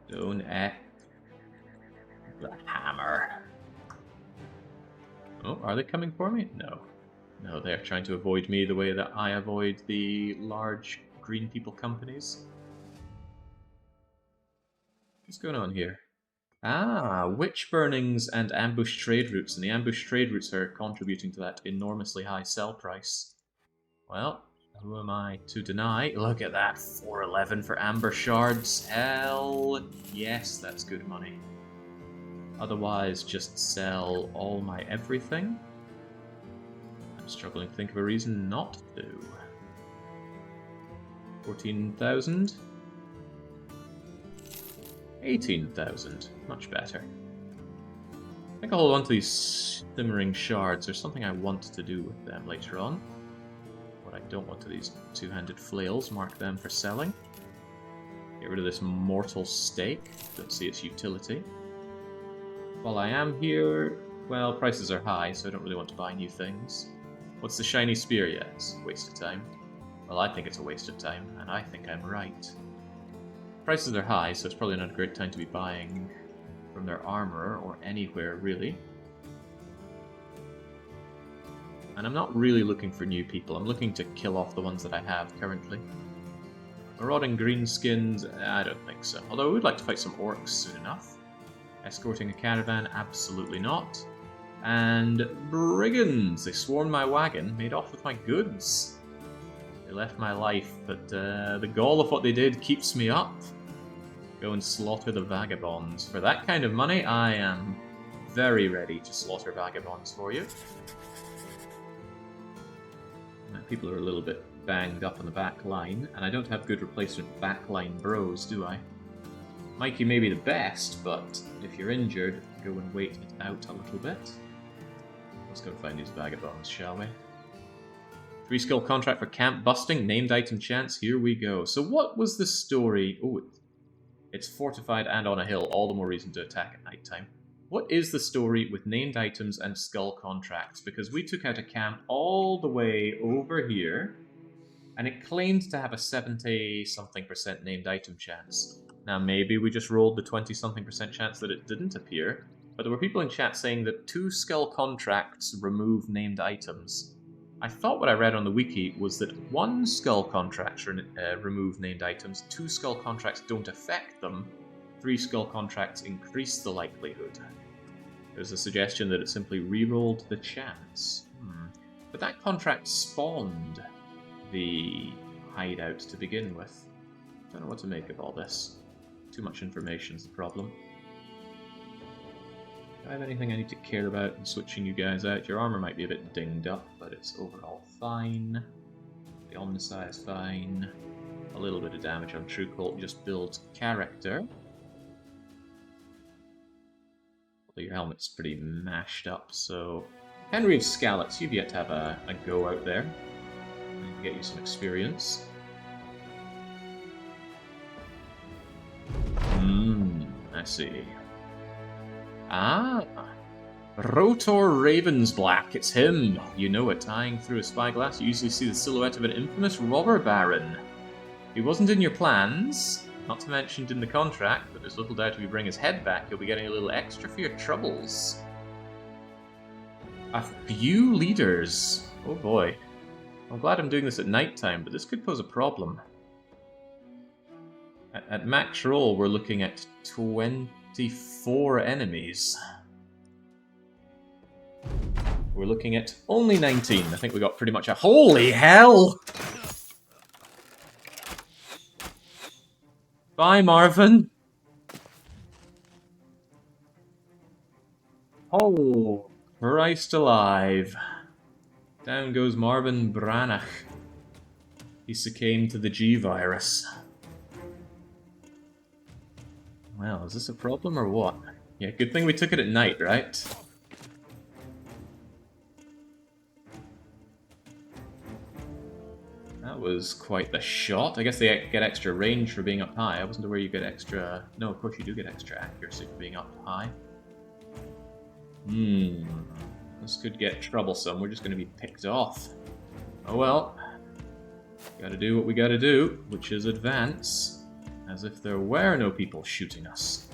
[SPEAKER 1] Stone X. The hammer. Oh, are they coming for me? No. No, they're trying to avoid me the way that I avoid the large green people companies. What's going on here? Ah, witch burnings and ambush trade routes, and the ambush trade routes are contributing to that enormously high sell price. Well, who am I to deny? Look at that, 411 for amber shards. Hell yes, that's good money. Otherwise, just sell all my everything. I'm struggling to think of a reason not to. 14,000. 18,000. Much better. I think I'll hold on to these simmering shards. There's something I want to do with them later on. What I don't want to these two-handed flails. Mark them for selling. Get rid of this mortal stake. Don't see its utility. While I am here, well, prices are high, so I don't really want to buy new things. What's the shiny spear yet? It's a waste of time. Well, I think it's a waste of time, and I think I'm right. Prices are high, so it's probably not a great time to be buying from their armorer, or anywhere, really. And I'm not really looking for new people. I'm looking to kill off the ones that I have currently. Marauding greenskins, I don't think so. Although I would like to fight some orcs soon enough. Escorting a caravan, absolutely not. And brigands! They swarmed my wagon, made off with my goods. They left my life, but the gall of what they did keeps me up. Go and slaughter the vagabonds. For that kind of money, I am very ready to slaughter vagabonds for you. Now, people are a little bit banged up on the back line, and I don't have good replacement backline bros, do I? Mikey may be the best, but if you're injured, go and wait it out a little bit. Let's go find these vagabonds, shall we? 3 skill contract for camp busting, named item chance, here we go. So what was the story? Oh, it's fortified and on a hill, all the more reason to attack at night time. What is the story with named items and skull contracts? Because we took out a camp all the way over here, and it claimed to have a 70-something% named item chance. Now, maybe we just rolled the 20-something% chance that it didn't appear, but there were people in chat saying that 2 skull contracts remove named items. I thought what I read on the wiki was that 1 skull contracts remove named items, 2 skull contracts don't affect them, 3 skull contracts increase the likelihood. There's a suggestion that it simply re-rolled the chance. But that contract spawned. the hideout to begin with. Don't know what to make of all this. Too much information is the problem. Do I have anything I need to care about in switching you guys out? Your armor might be a bit dinged up, but it's overall fine. The Omnisci is fine. A little bit of damage on True Cult just builds character. Although your helmet's pretty mashed up, so... Henry of Scallops, you've yet to have a go out there. And get you some experience. I see. Ah! Rotor Ravensblack, it's him! You know it, eyeing through a spyglass, you usually see the silhouette of an infamous robber baron. He wasn't in your plans, not to mention in the contract, but there's little doubt if you bring his head back, you'll be getting a little extra for your troubles. A few leaders. Oh boy. I'm glad I'm doing this at night time, but this could pose a problem. At max roll, we're looking at 24 enemies. We're looking at only 19. I think we got pretty much a... Holy hell! Bye, Marvin. Oh, Christ alive. Down goes Marvin Branagh. He succumbed to the G-virus. Well, is this a problem or what? Yeah, good thing we took it at night, right? That was quite the shot. I guess they get extra range for being up high. I wasn't aware you get extra... No, of course you do get extra accuracy for being up high. This could get troublesome. We're just going to be picked off. Oh well. Gotta do what we gotta do, which is advance. As if there were no people shooting us.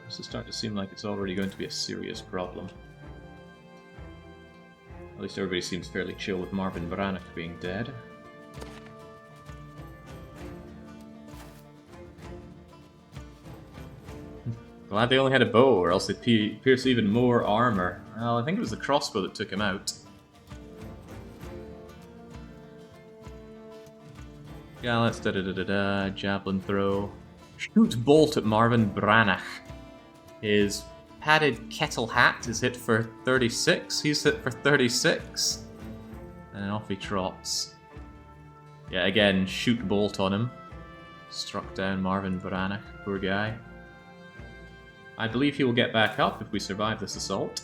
[SPEAKER 1] This is starting to seem like it's already going to be a serious problem. At least everybody seems fairly chill with Marvin Branagh being dead. Glad they only had a bow, or else they'd pierce even more armor. Well, I think it was the crossbow that took him out. Yeah, let's da-da-da-da-da, javelin throw. Shoot bolt at Marvin Branagh. His padded kettle hat is hit for 36. He's hit for 36. And off he trots. Yeah, again, shoot bolt on him. Struck down Marvin Branagh, poor guy. I believe he will get back up if we survive this assault.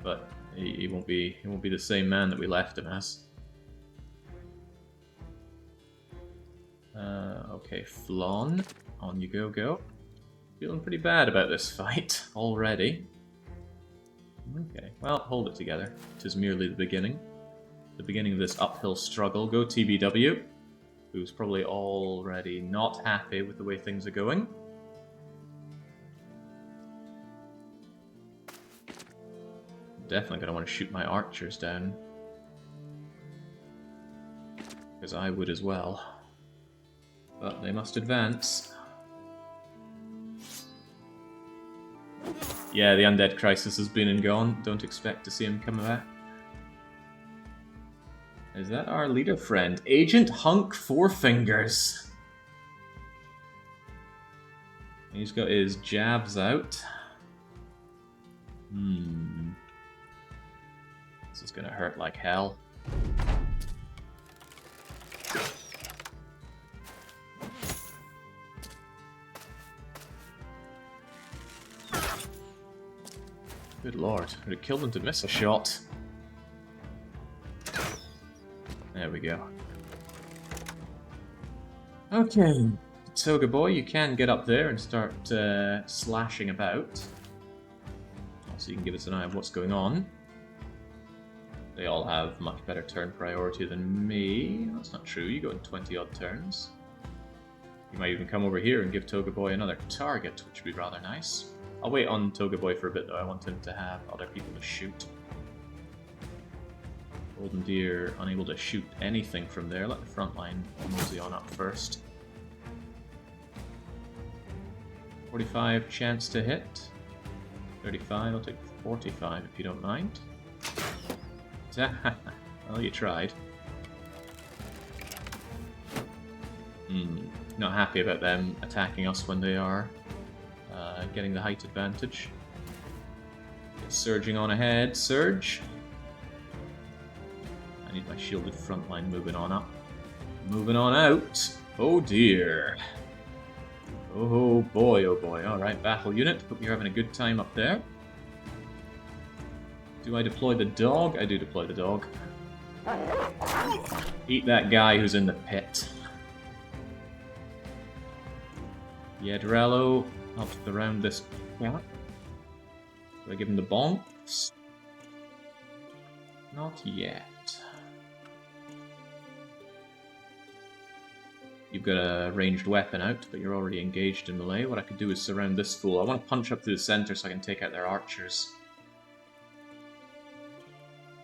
[SPEAKER 1] But he won't be the same man that we left him as. Okay, Flon, on you go. Feeling pretty bad about this fight already. Okay, well, hold it together. 'Tis merely the beginning. The beginning of this uphill struggle. Go TBW, who's probably already not happy with the way things are going. Definitely going to want to shoot my archers down. Because I would as well. But they must advance. Yeah, the undead crisis has been and gone. Don't expect to see him come back. Is that our leader friend? Agent Hunk Fourfingers. He's got his jabs out. This is gonna hurt like hell. Good lord, would have killed him to miss a shot. There we go. Okay, Toga boy, you can get up there and start slashing about. So you can give us an eye of what's going on. They all have much better turn priority than me. That's not true, you go in 20 odd turns. You might even come over here and give Toga boy another target, which would be rather nice. I'll wait on Toga boy for a bit though, I want him to have other people to shoot. Golden Deer unable to shoot anything from there. Let the front line mosey on up first. 45 chance to hit. 35, I'll take 45 if you don't mind. Well, you tried. Not happy about them attacking us when they are getting the height advantage. Surging on ahead, surge. I need my shielded front line moving on up. Moving on out. Oh dear. Oh boy, oh boy. Alright, battle unit. Hope you're having a good time up there. Do I deploy the dog? I do deploy the dog. Eat that guy who's in the pit. Yedralo helps around this cat. Do I give him the bonks? Not yet. You've got a ranged weapon out, but you're already engaged in melee. What I could do is surround this fool. I want to punch up through the center so I can take out their archers.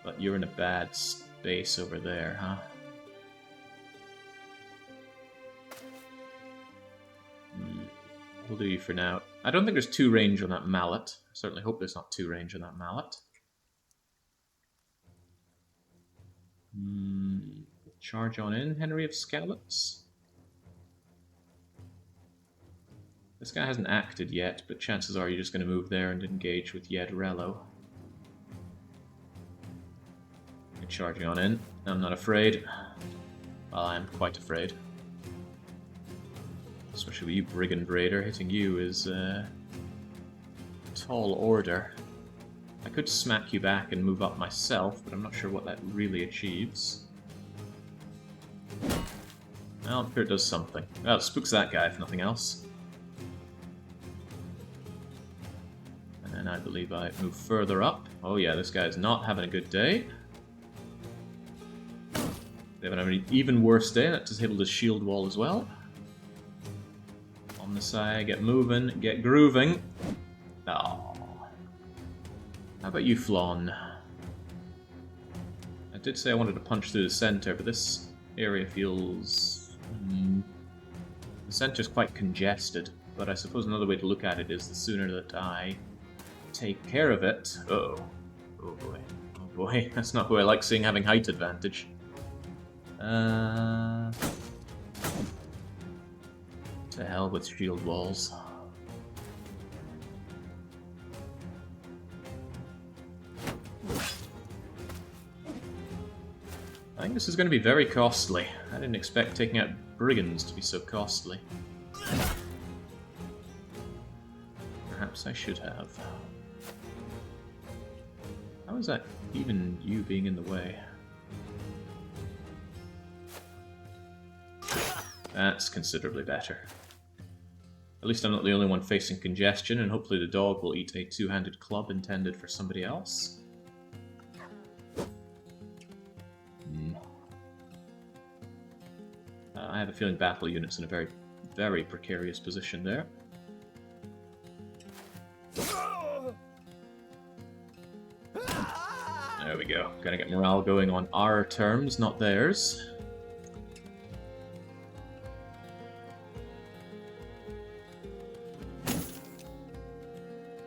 [SPEAKER 1] But you're in a bad space over there, huh? We'll do you for now. I don't think there's 2 range on that mallet. I certainly hope there's not 2 range on that mallet. Charge on in, Henry of Scallops. This guy hasn't acted yet, but chances are you're just going to move there and engage with Yedralo. You're charging on in. I'm not afraid. Well, I am quite afraid. Especially with you, Brigand Raider. Hitting you is a tall order. I could smack you back and move up myself, but I'm not sure what that really achieves. Well, I'm sure it does something. Well, it spooks that guy, if nothing else. And then I believe I move further up. Oh yeah, this guy's not having a good day. They have an even worse day. That disabled his shield wall as well. On the side, get moving, get grooving. Oh. How about you, Flawn? I did say I wanted to punch through the center, but this area feels... The center's quite congested, but I suppose another way to look at it is the sooner that I take care of it... Uh-oh. Oh boy. Oh boy. That's not who I like seeing having height advantage. To hell with shield walls. I think this is going to be very costly. I didn't expect taking out brigands to be so costly. Perhaps I should have. How is that even you being in the way? That's considerably better. At least I'm not the only one facing congestion, and hopefully the dog will eat a two-handed club intended for somebody else. I have a feeling battle unit's in a very, very precarious position there. There we go. Gotta get morale going on our terms, not theirs.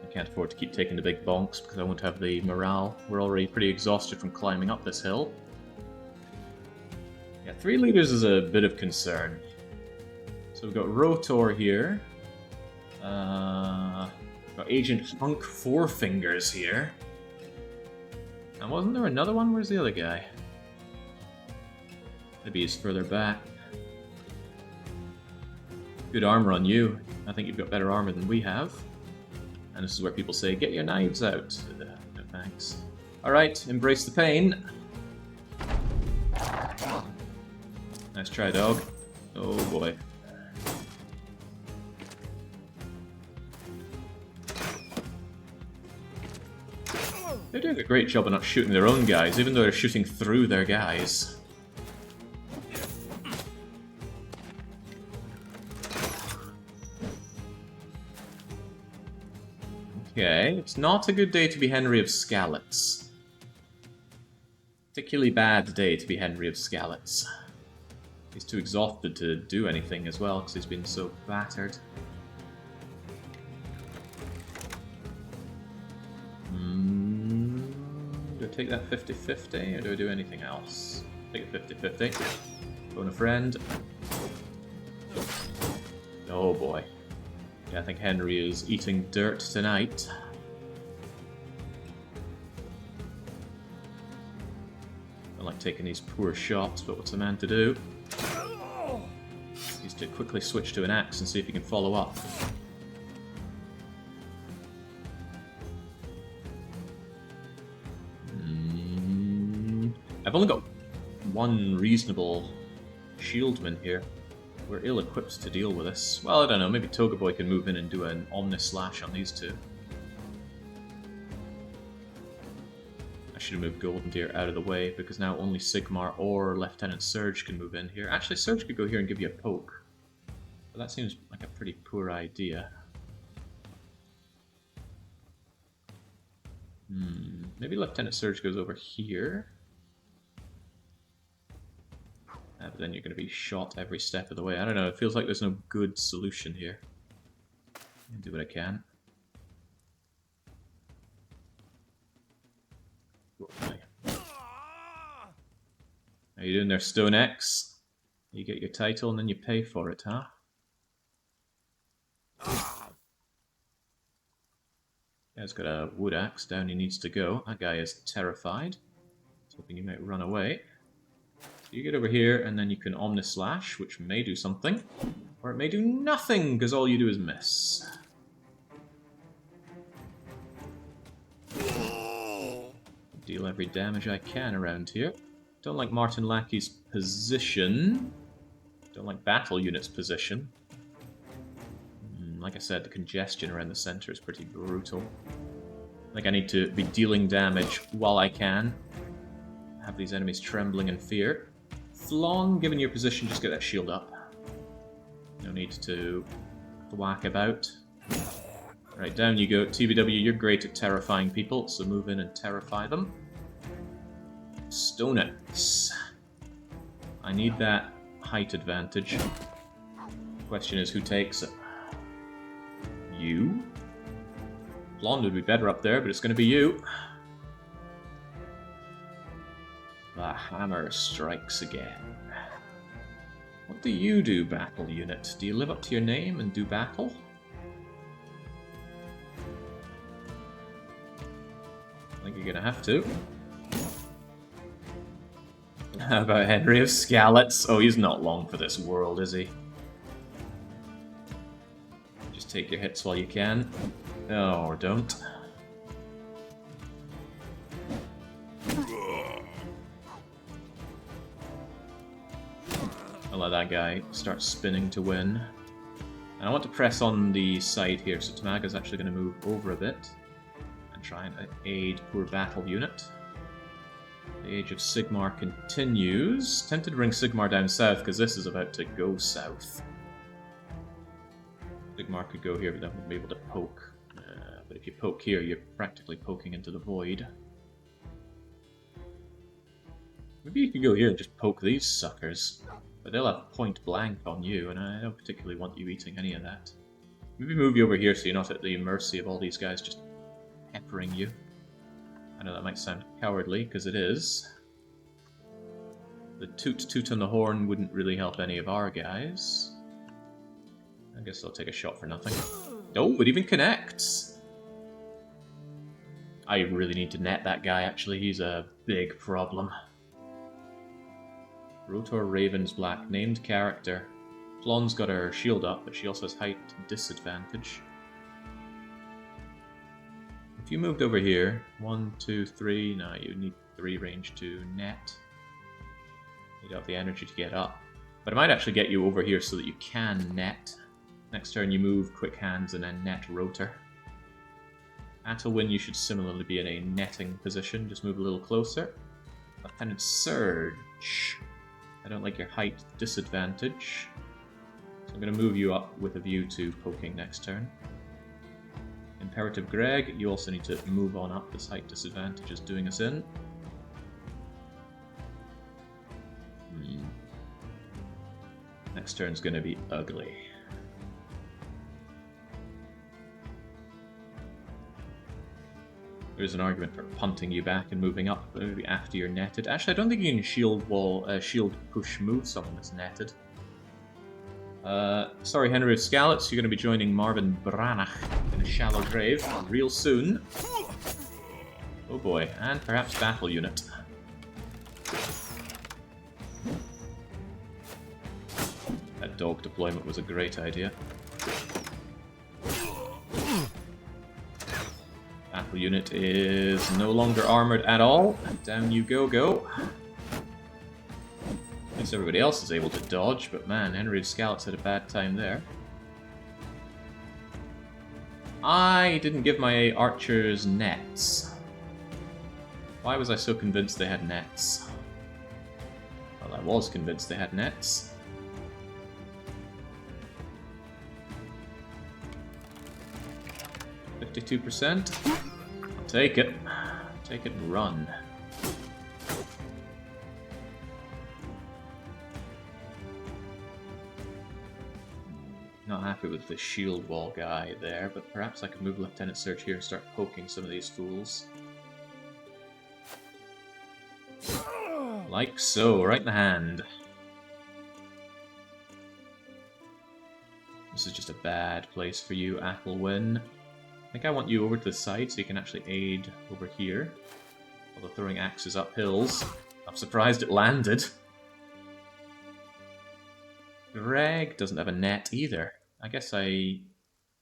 [SPEAKER 1] I can't afford to keep taking the big bonks because I won't have the morale. We're already pretty exhausted from climbing up this hill. Yeah, 3 leaders is a bit of concern. So we've got Rotor here. Got Agent Hunk Four Fingers here. And wasn't there another one? Where's the other guy? Maybe he's further back. Good armor on you. I think you've got better armor than we have. And this is where people say, get your knives out. No thanks. Alright, embrace the pain. Nice try, dog. Oh boy. They're doing a great job of not shooting their own guys, even though they're shooting through their guys. Okay, it's not a good day to be Henry of Scallops. Particularly bad day to be Henry of Skalitz. He's too exhausted to do anything as well because he's been so battered. Do I take that 50-50 or do I do anything else? Take it 50-50. Phone a friend. Oh boy. Yeah, I think Henry is eating dirt tonight. I like taking these poor shots, but what's a man to do? He's to quickly switch to an axe and see if he can follow up. I've only got one reasonable shieldman here. We're ill-equipped to deal with this. Well, I don't know, maybe Toga Boy can move in and do an Omnislash on these two. I should have moved Golden Deer out of the way, because now only Sigmar or Lieutenant Surge can move in here. Actually, Surge could go here and give you a poke. But that seems like a pretty poor idea. Maybe Lieutenant Surge goes over here. But then you're going to be shot every step of the way. I don't know, it feels like there's no good solution here. I'll do what I can. How you doing there, Stone X? You get your title and then you pay for it, huh? Guy's got a wood axe, down he needs to go. That guy is terrified. He's hoping you might run away. You get over here, and then you can Omnislash, which may do something. Or it may do nothing, because all you do is miss. Deal every damage I can around here. Don't like Martin Lackey's position. Don't like battle unit's position. Like I said, the congestion around the center is pretty brutal. I think I need to be dealing damage while I can. Have these enemies trembling in fear. Flong, given your position, just get that shield up. No need to whack about. Right, down you go. TBW, you're great at terrifying people, so move in and terrify them. Stone X. I need that height advantage. Question is, who takes it? You? Blonde would be better up there, but it's going to be you. The hammer strikes again. What do you do, battle unit? Do you live up to your name and do battle? I think you're going to have to. How about Henry of Skalitz? Oh, he's not long for this world, is he? Just take your hits while you can. Oh, or don't. I'll let that guy start spinning to win. And I want to press on the side here, so Tamaga's actually going to move over a bit and try and aid poor battle unit. The Age of Sigmar continues. Tempted to bring Sigmar down south, because this is about to go south. Sigmar could go here, but they won't be able to poke. But if you poke here, you're practically poking into the void. Maybe you could go here and just poke these suckers. But they'll have point blank on you, and I don't particularly want you eating any of that. Maybe move you over here so you're not at the mercy of all these guys just peppering you. I know that might sound cowardly, because it is. The toot on the horn wouldn't really help any of our guys. I guess I'll take a shot for nothing. Oh, it even connects! I really need to net that guy, actually. He's a big problem. Rotor Raven's Black, named character. Flon's got her shield up, but she also has height disadvantage. If you moved over here, 1, 2, 3, no, you need 3 range to net. You don't have the energy to get up. But it might actually get you over here so that you can net. Next turn you move Quick Hands and then net Rotor. Attlewin, you should similarly be in a netting position, just move a little closer. Lieutenant Surge. I don't like your height disadvantage. So I'm going to move you up with a view to poking next turn. Imperative Greg, you also need to move on up. This height disadvantage is doing us in. Next turn's gonna be ugly. There's an argument for punting you back and moving up, maybe after you're netted. Actually, I don't think you can shield push move someone that's netted. Sorry, Henry of Scallops, you're going to be joining Marvin Branach in a shallow grave real soon. Oh boy, and perhaps battle unit. That dog deployment was a great idea. Battle unit is no longer armored at all. Down you go. At least everybody else is able to dodge, but man, Henry of Scallops had a bad time there. I didn't give my archers nets. Why was I so convinced they had nets? Well, I was convinced they had nets. %. I'll take it. Take it and run. Not happy with the shield wall guy there, but perhaps I can move Lieutenant Search here and start poking some of these fools. Like so, right in the hand. This is just a bad place for you, Athelwyn. I think I want you over to the side so you can actually aid over here. Although throwing axes up hills. I'm surprised it landed. Greg doesn't have a net either. I guess I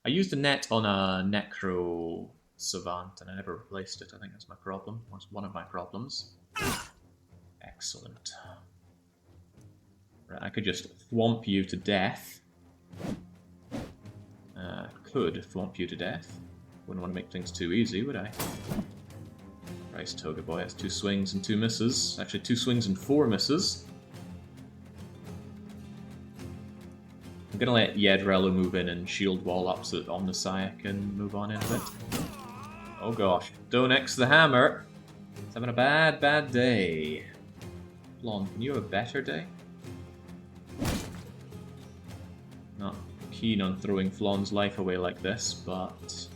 [SPEAKER 1] used a net on a Necro Savant and I never replaced it. I think that's my problem. That's one of my problems. Excellent. Right, I could just thwomp you to death. Could thwomp you to death. Wouldn't want to make things too easy, would I? Christ, Toga Boy has 2 swings and 2 misses. Actually, 2 swings and 4 misses. I'm gonna let Yedrello move in and shield wall up so that Omnissiah can move on in a bit. Oh gosh, Donex the Hammer. It's having a bad day. Flon, can you have a better day? Not keen on throwing Flon's life away like this, but...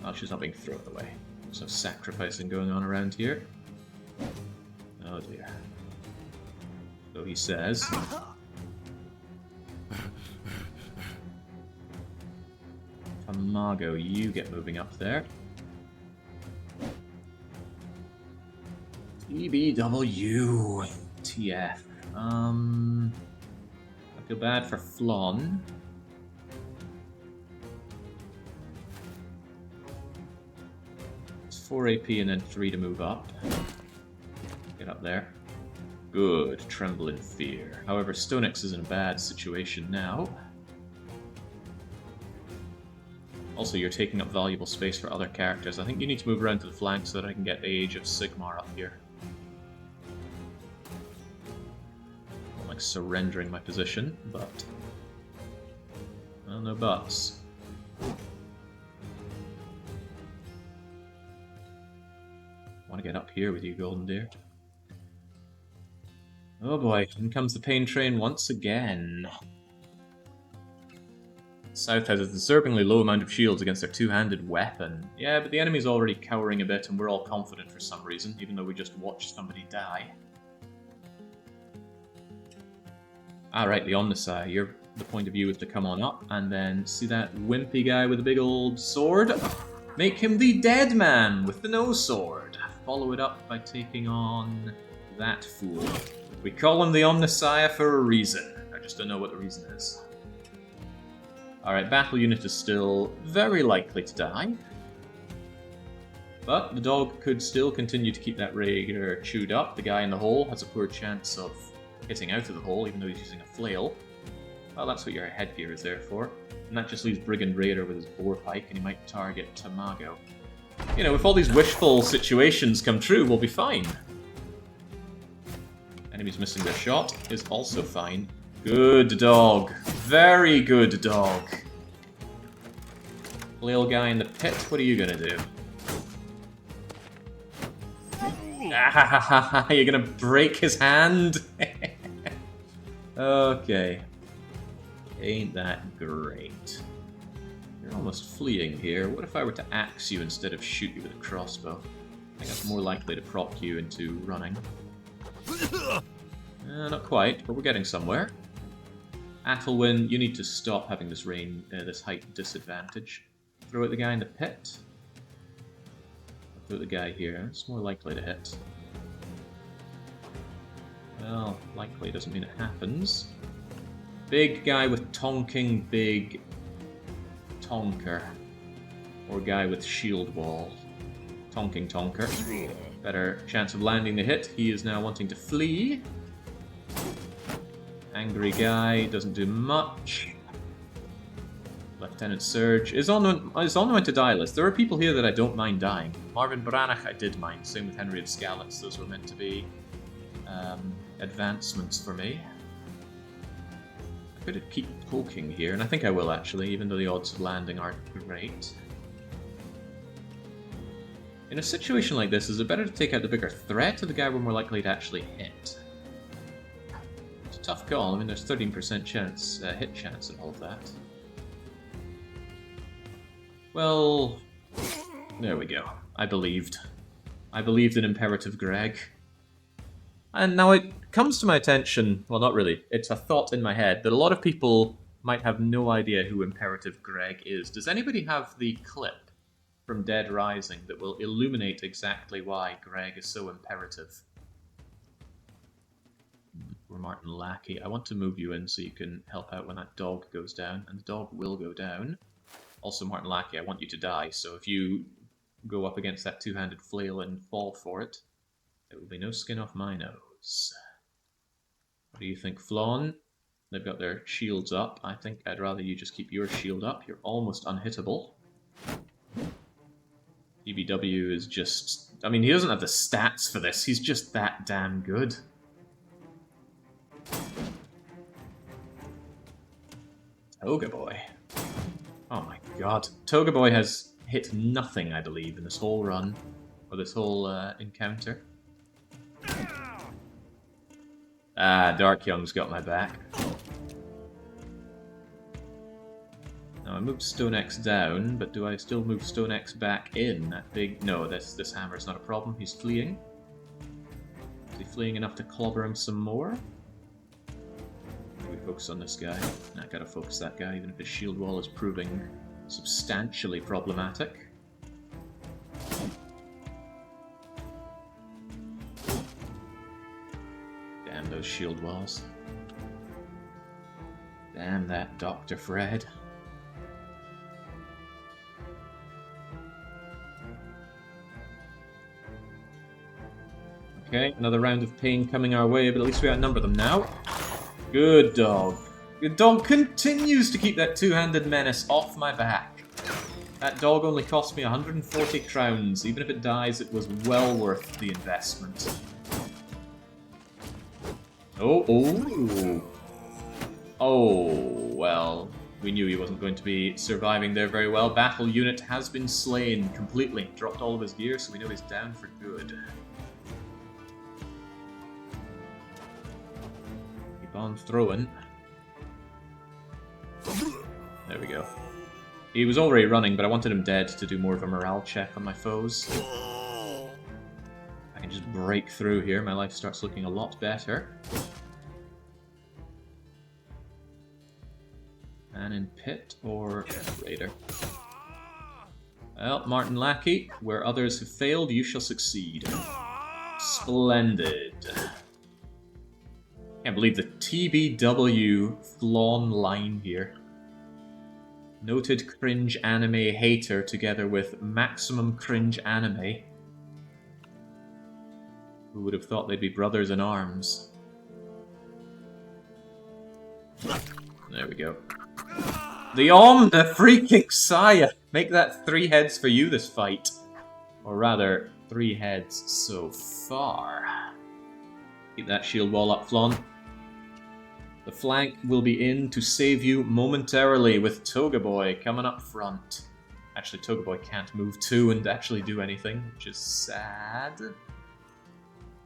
[SPEAKER 1] oh, she's not being thrown away. There's no sacrificing going on around here. Oh dear. So he says... Amago, you get moving up there. TBW. TF. I feel bad for Flon. It's 4 AP and then 3 to move up. Get up there. Good. Tremble in fear. However, Stonex is in a bad situation now. Also, you're taking up valuable space for other characters. I think you need to move around to the flank so that I can get the Age of Sigmar up here. I'm like surrendering my position, but... well, no buts. Want to get up here with you, Golden Deer. Oh boy, in comes the pain train once again. South has a disturbingly low amount of shields against their two-handed weapon. Yeah, but the enemy's already cowering a bit and we're all confident for some reason, even though we just watched somebody die. Alright, the Omnissiah, the point of view is to come on up, and then see that wimpy guy with the big old sword? Make him the dead man with the no sword. Follow it up by taking on that fool. We call him the Omnissiah for a reason. I just don't know what the reason is. Alright, battle unit is still very likely to die. But the dog could still continue to keep that raider chewed up. The guy in the hole has a poor chance of hitting out of the hole, even though he's using a flail. Well, that's what your headgear is there for. And that just leaves Brigand Raider with his boar pike, and he might target Tamago. You know, if all these wishful situations come true, we'll be fine. Enemies missing their shot is also fine. Good dog. Very good dog. Flail guy in the pit, what are you gonna do? You're gonna break his hand? Okay. Ain't that great. You're almost fleeing here. What if I were to axe you instead of shoot you with a crossbow? I think that's more likely to prompt you into running. Not quite, but we're getting somewhere. Athelwyn, you need to stop having this this height disadvantage. Throw at the guy in the pit. Throw at the guy here. It's more likely to hit. Well, likely doesn't mean it happens. Big guy with tonking big tonker. Or guy with shield wall. Tonking tonker. Better chance of landing the hit. He is now wanting to flee. Angry guy, doesn't do much. Lieutenant Surge is on the way to die list. There are people here that I don't mind dying. Marvin Branagh I did mind. Same with Henry of Skalitz. Those were meant to be advancements for me. I could keep poking here, and I think I will actually, even though the odds of landing aren't great. In a situation like this, is it better to take out the bigger threat or the guy we're more likely to actually hit? It's a tough call. I mean, there's 13% chance, hit chance and all of that. Well, there we go. I believed. I believed in Imperative Greg. And now it comes to my attention, well not really, it's a thought in my head, that a lot of people might have no idea who Imperative Greg is. Does anybody have the clip from Dead Rising that will illuminate exactly why Greg is so imperative? We're Martin Lackey. I want to move you in so you can help out when that dog goes down, and the dog will go down. Also, Martin Lackey, I want you to die, so if you go up against that two-handed flail and fall for it, there will be no skin off my nose. What do you think, Flawn? They've got their shields up. I think I'd rather you just keep your shield up. You're almost unhittable. EBW is just... I mean, he doesn't have the stats for this. He's just that damn good. Toga Boy. Oh my god. Toga Boy has hit nothing, I believe, in this whole run. Or this whole encounter. Ah, Dark Young's got my back. Now I moved Stone X down, but do I still move Stone X back in? That big... No, this hammer's not a problem. He's fleeing. Is he fleeing enough to clobber him some more? We focus on this guy. I gotta focus that guy, even if his shield wall is proving substantially problematic. Damn those shield walls. Damn that Dr. Fred. Okay, another round of pain coming our way, but at least we outnumber them now. Good dog. Good dog continues to keep that two-handed menace off my back. That dog only cost me 140 crowns. Even if it dies, it was well worth the investment. Oh, well, we knew he wasn't going to be surviving there very well. Battle unit has been slain completely. Dropped all of his gear, so we know he's down for good. Keep on throwing. There we go. He was already running, but I wanted him dead to do more of a morale check on my foes. I can just break through here. My life starts looking a lot better. Man in pit or raider? Well, Martin Lackey, where others have failed, you shall succeed. Splendid. Can't believe the TBW Flawn line here. Noted cringe anime hater together with maximum cringe anime. Who would have thought they'd be brothers in arms? There we go. The freaking Saya! Make that 3 heads for you this fight. Or rather, 3 heads so far. Keep that shield wall up, Flawn. The flank will be in to save you momentarily with Toga Boy coming up front. Actually, Toga Boy can't move too and actually do anything, which is sad.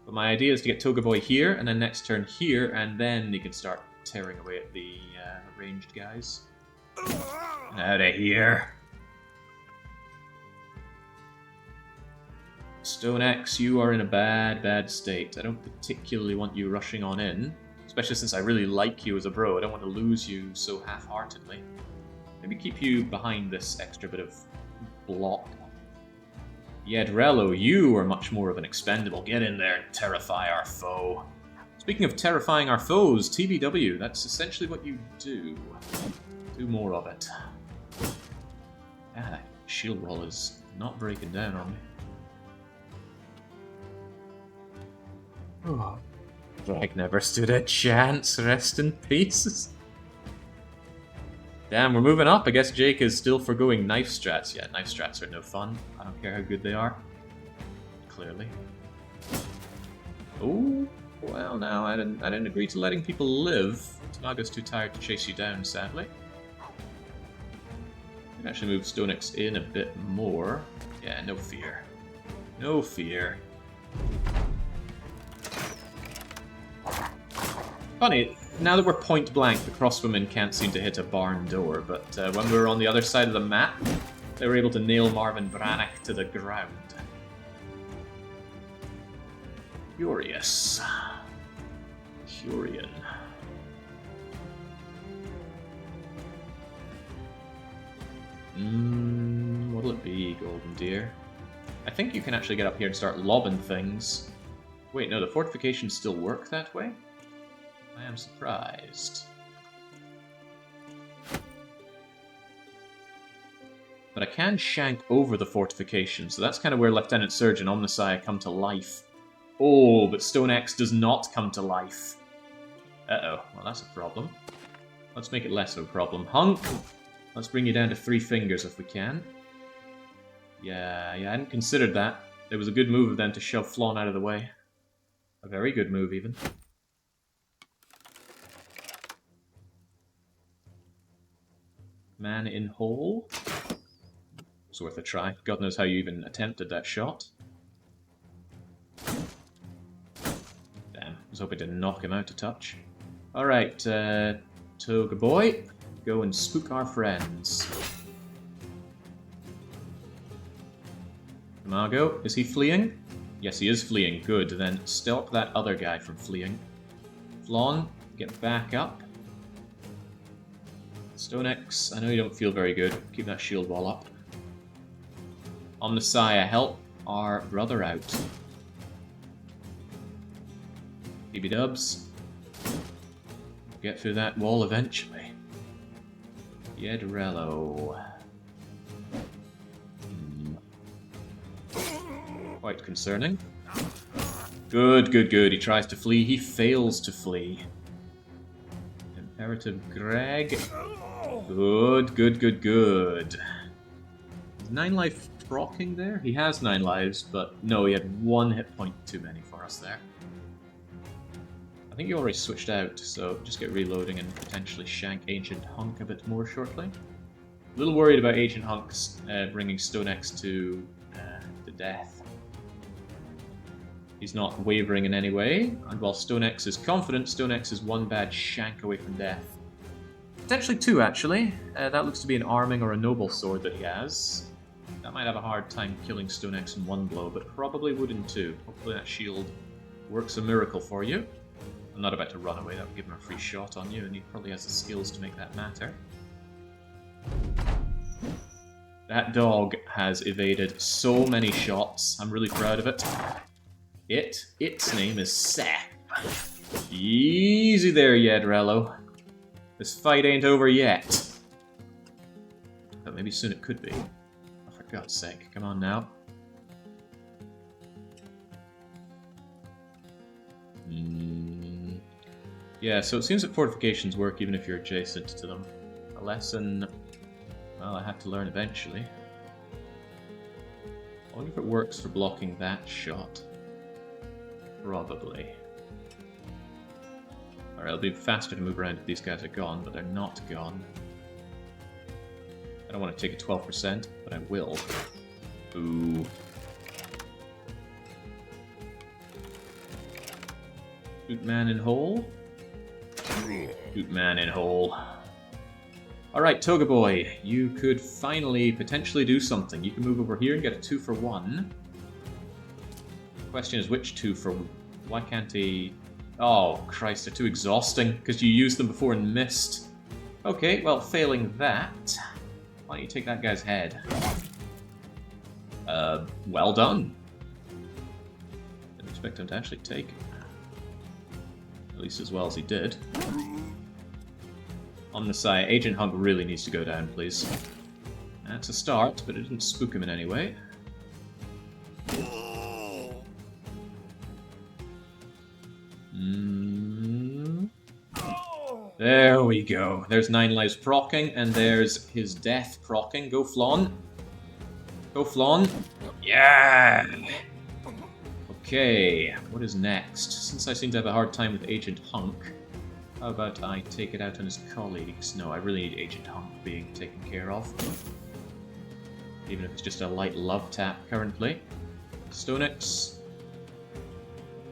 [SPEAKER 1] But my idea is to get Toga Boy here, and then next turn here, and then he can start tearing away at the ranged guys. Out of here. Stone Axe, you are in a bad state. I don't particularly want you rushing on in, especially since I really like you as a bro. I don't want to lose you so half-heartedly. Maybe keep you behind this extra bit of block. Yedrello, you are much more of an expendable. Get in there and terrify our foe. Speaking of terrifying our foes, TBW, that's essentially what you do. Do more of it. Ah, that shield wall is not breaking down on me. Oh, Drag never stood a chance. Rest in peace. Damn, we're moving up. I guess Jake is still forgoing knife strats. Yeah, knife strats are no fun. I don't care how good they are. Clearly. Oh, well, no, I didn't agree to letting people live. Tanaga's too tired to chase you down, sadly. I can actually move Stonex in a bit more. Yeah, no fear. No fear. Funny, now that we're point blank, the crossbowmen can't seem to hit a barn door, but when we were on the other side of the map, they were able to nail Marvin Branagh to the ground. Curious. Curian. What'll it be, Golden Deer? I think you can actually get up here and start lobbing things. Wait, no, the fortifications still work that way? I am surprised. But I can shank over the fortification, so that's kind of where Lieutenant Surgeon Omnisci come to life. Oh, but Stone Axe does not come to life. Uh-oh, well that's a problem. Let's make it less of a problem. Hunk! Let's bring you down to 3 fingers if we can. Yeah, I hadn't considered that. It was a good move of them to shove Flawn out of the way. A very good move, even. Man in hole. It's worth a try. God knows how you even attempted that shot. Damn, I was hoping to knock him out a touch. Alright, Toga boy, go and spook our friends. Margo, is he fleeing? Yes, he is fleeing. Good, then stop that other guy from fleeing. Flawn, get back up. Stonex, I know you don't feel very good. Keep that shield wall up. Omnisci, help our brother out. BB Dubs. Get through that wall eventually. Yedrello. Quite concerning. Good. He tries to flee. He fails to flee. Imperative Greg. Good. Is 9 life proccing there? He has 9 lives, but no, he had 1 hit point too many for us there. I think you already switched out, so just get reloading and potentially shank Ancient Hunk a bit more shortly. A little worried about Ancient Hunk's bringing Stonex to death. He's not wavering in any way, and while Stonex is confident, Stonex is 1 bad shank away from death. Potentially 2, actually. That looks to be an arming or a noble sword that he has. That might have a hard time killing Stonex in 1 blow, but probably would in 2. Hopefully that shield works a miracle for you. I'm not about to run away, that would give him a free shot on you, and he probably has the skills to make that matter. That dog has evaded so many shots. I'm really proud of it. Its name is Seth. Easy there, Yedrello. This fight ain't over yet. But maybe soon it could be. Oh, for God's sake, come on now. Yeah, so it seems that fortifications work even if you're adjacent to them. A lesson, well, I have to learn eventually. I wonder if it works for blocking that shot. Probably. Alright, it'll be faster to move around if these guys are gone, but they're not gone. I don't want to take a 12%, but I will. Ooh. Boot man in hole. Shoot man in hole. Alright, Toga Boy, you could finally potentially do something. You can move over here and get a 2 for 1. Question is which 2 for 1? Why can't he... Oh, Christ, they're too exhausting, because you used them before and missed. Okay, well, failing that, why don't you take that guy's head? Well done. Didn't expect him to actually take it. At least as well as he did. On the side, Agent Hunk really needs to go down, please. That's a start, but it didn't spook him in any way. There we go. There's 9 lives proccing, and there's his death proccing. Go Flawn. Go Flawn. Yeah! Okay, what is next? Since I seem to have a hard time with Agent Hunk, how about I take it out on his colleagues? No, I really need Agent Hunk being taken care of. Even if it's just a light love tap currently. Stonex.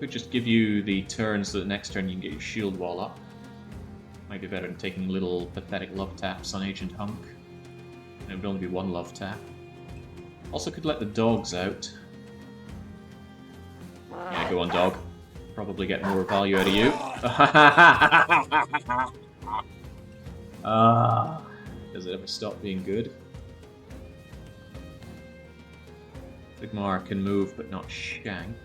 [SPEAKER 1] Could just give you the turn so that next turn you can get your shield wall up. Might be better than taking little pathetic love taps on Agent Hunk. And it would only be 1 love tap. Also could let the dogs out. Yeah, go on dog. Probably get more value out of you. Does it ever stop being good? Sigmar can move but not shank.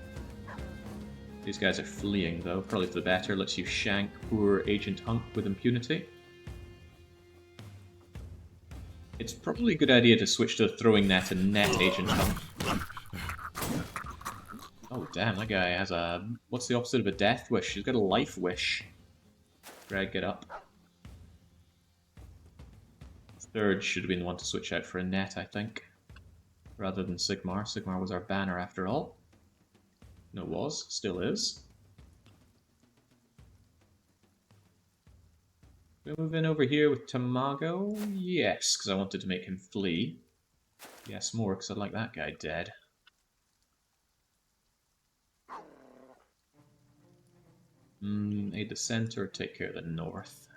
[SPEAKER 1] These guys are fleeing though, probably for the better. Lets you shank poor Agent Hunk with impunity. It's probably a good idea to switch to a throwing net and net Agent Hunk. Oh damn, that guy has a... What's the opposite of a death wish? He's got a life wish. Greg, get up. Third should have been the one to switch out for a net, I think. Rather than Sigmar. Sigmar was our banner after all. No, was. Still is. We move in over here with Tamago? Yes, because I wanted to make him flee. Yes, more, because I'd like that guy dead. Aid the center, take care of the north.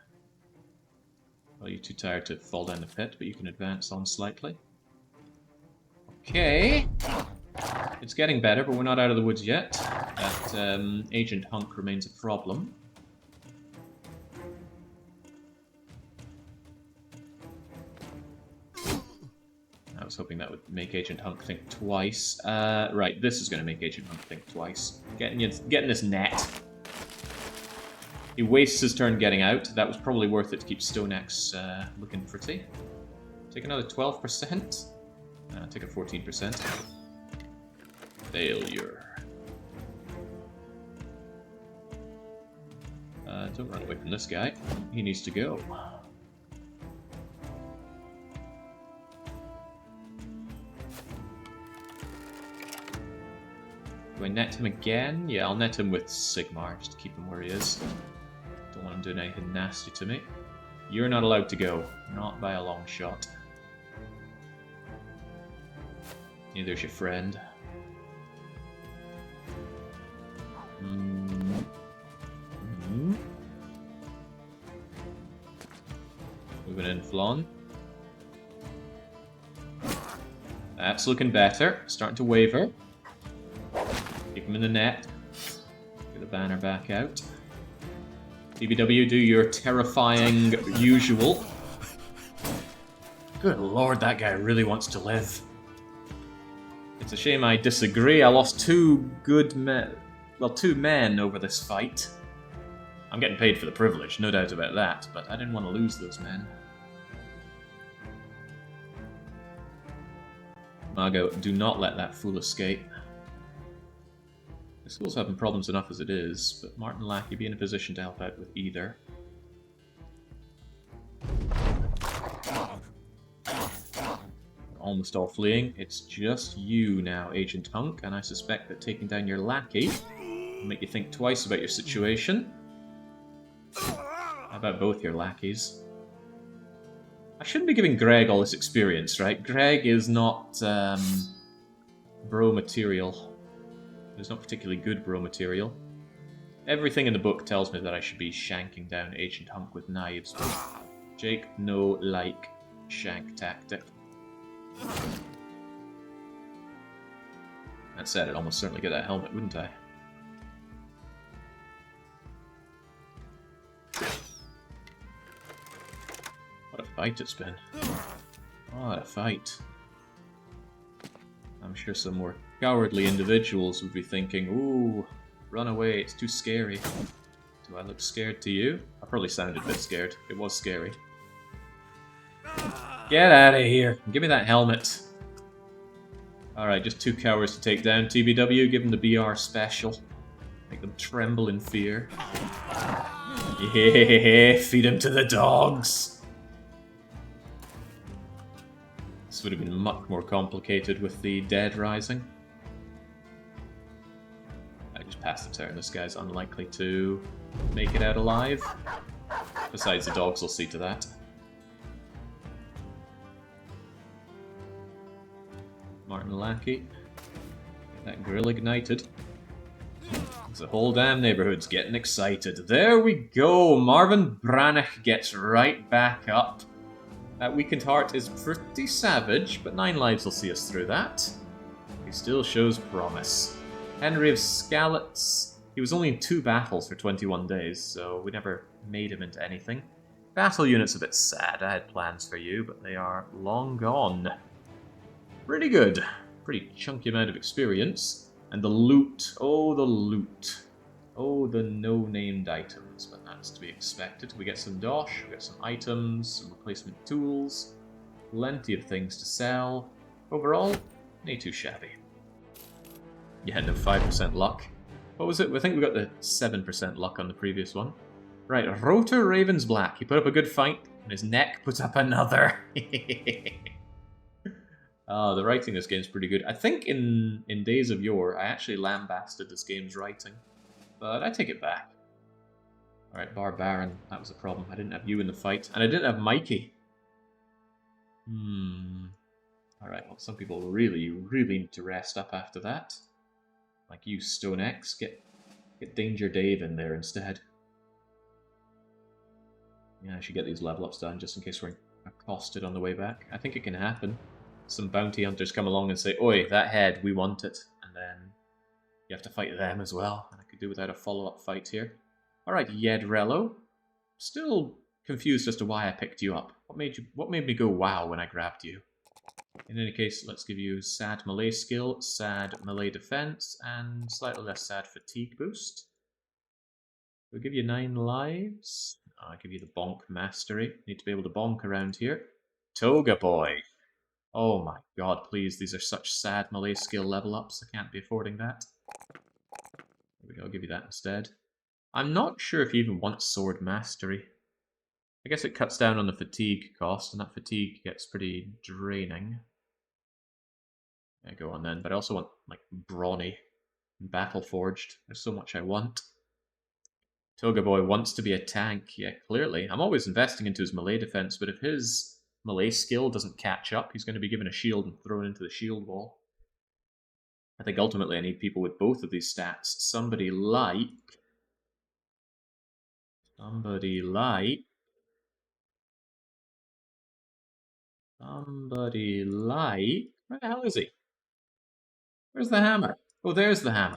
[SPEAKER 1] Well, you're too tired to fall down the pit, but you can advance on slightly. Okay. It's getting better, but we're not out of the woods yet. That Agent Hunk remains a problem. I was hoping that would make Agent Hunk think twice. Right, this is going to make Agent Hunk think twice. Getting this net. He wastes his turn getting out. That was probably worth it to keep Stonex looking pretty. Take another 12%. Take a 14%. Failure. Don't run away from this guy. He needs to go. Do I net him again? Yeah, I'll net him with Sigmar, just to keep him where he is. Don't want him doing anything nasty to me. You're not allowed to go. Not by a long shot. Neither's your friend. Moving in Flawn. That's looking better. Starting to waver. Keep him in the net. Get the banner back out. DBW, do your terrifying usual. Good lord, that guy really wants to live. It's a shame I disagree. I lost 2 good men. Well, 2 men over this fight. I'm getting paid for the privilege, no doubt about that, but I didn't want to lose those men. Margot, do not let that fool escape. The school's having problems enough as it is, but Martin Lackey be in a position to help out with either. Almost all fleeing. It's just you now, Agent Hunk, and I suspect that taking down your lackey will make you think twice about your situation. How about both your lackeys? I shouldn't be giving Greg all this experience, right? Greg is not bro material. It's not particularly good bro material. Everything in the book tells me that I should be shanking down Agent Hunk with knives, but Jake no like shank tactic. That said, I'd almost certainly get that helmet, wouldn't I? What a fight it's been. What a fight. I'm sure some more cowardly individuals would be thinking, ooh, run away, it's too scary. Do I look scared to you? I probably sounded a bit scared. It was scary. Get out of here. Give me that helmet. Alright, just 2 cowards to take down. TBW, give them the BR special. Make them tremble in fear. Yeah, feed them to the dogs. This would have been much more complicated with the dead rising. I just passed the turn. This guy's unlikely to make it out alive. Besides, the dogs will see to that. Martin Lackey. Get that grill ignited. The whole damn neighborhood's getting excited. There we go! Marvin Branagh gets right back up. That weakened heart is pretty savage, but 9 lives will see us through that. He still shows promise. Henry of Skalitz. He was only in 2 battles for 21 days, so we never made him into anything. Battle unit's a bit sad. I had plans for you, but they are long gone. Pretty good. Pretty chunky amount of experience. And the loot. Oh, the loot. Oh, the no-named items. But that's to be expected. We get some dosh, we get some items, some replacement tools. Plenty of things to sell. Overall, not too shabby. Yeah, no 5% luck. What was it? I think we got the 7% luck on the previous one. Right, Rotor Ravens Black. He put up a good fight, and his neck put up another. The writing in this game is pretty good. I think in Days of Yore, I actually lambasted this game's writing. But I take it back. Alright, Barbarian. That was a problem. I didn't have you in the fight. And I didn't have Mikey. Alright, well, some people really, really need to rest up after that. Like you, Stone X. Get Danger Dave in there instead. Yeah, I should get these level ups done just in case we're accosted on the way back. I think it can happen. Some bounty hunters come along and say, oi, that head, we want it. And then you have to fight them as well. And I could do without a follow-up fight here. Alright, Yedrello. Still confused as to why I picked you up. What made me go wow when I grabbed you? In any case, let's give you sad melee skill, sad melee defense, and slightly less sad fatigue boost. We'll give you 9 lives. I'll give you the bonk mastery. Need to be able to bonk around here. Toga boy. Oh my god, please, these are such sad melee skill level ups, I can't be affording that. There we go, I'll give you that instead. I'm not sure if you even want sword mastery. I guess it cuts down on the fatigue cost, and that fatigue gets pretty draining. Yeah, go on then, but I also want, like, brawny and battle forged. There's so much I want. Toga boy wants to be a tank, yeah, clearly. I'm always investing into his melee defense, but if his melee skill doesn't catch up, he's going to be given a shield and thrown into the shield wall. I think ultimately I need people with both of these stats. Somebody like... Where the hell is he? Where's the hammer? Oh, there's the hammer.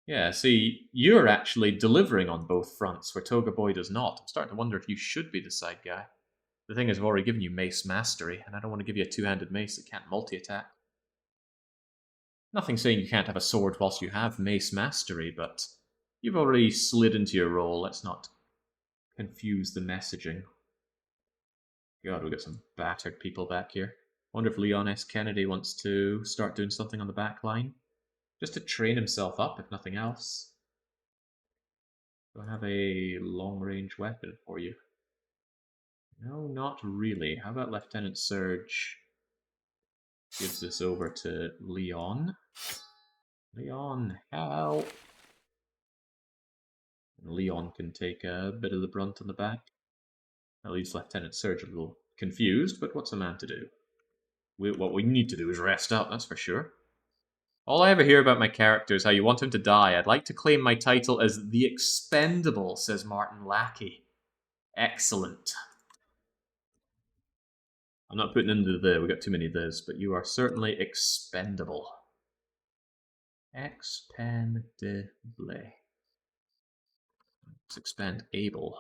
[SPEAKER 1] Yeah, see, you're actually delivering on both fronts, where Toga Boy does not. I'm starting to wonder if you should be the side guy. The thing is, I've already given you mace mastery, and I don't want to give you a 2-handed mace that can't multi-attack. Nothing saying you can't have a sword whilst you have mace mastery, but you've already slid into your role. Let's not confuse the messaging. God, we've got some battered people back here. Wonder if Leon S. Kennedy wants to start doing something on the back line. Just to train himself up, if nothing else. Do I have a long-range weapon for you? No, not really. How about Lieutenant Surge? Gives this over to Leon. Leon, help! And Leon can take a bit of the brunt on the back. At least Lieutenant Surge a little confused, but what's a man to do? What we need to do is rest up, that's for sure. All I ever hear about my character is how you want him to die. I'd like to claim my title as the Expendable, says Martin Lackey. Excellent. I'm not putting in the, we got too many thes, but you are certainly expendable. Expendable. Let's expend able.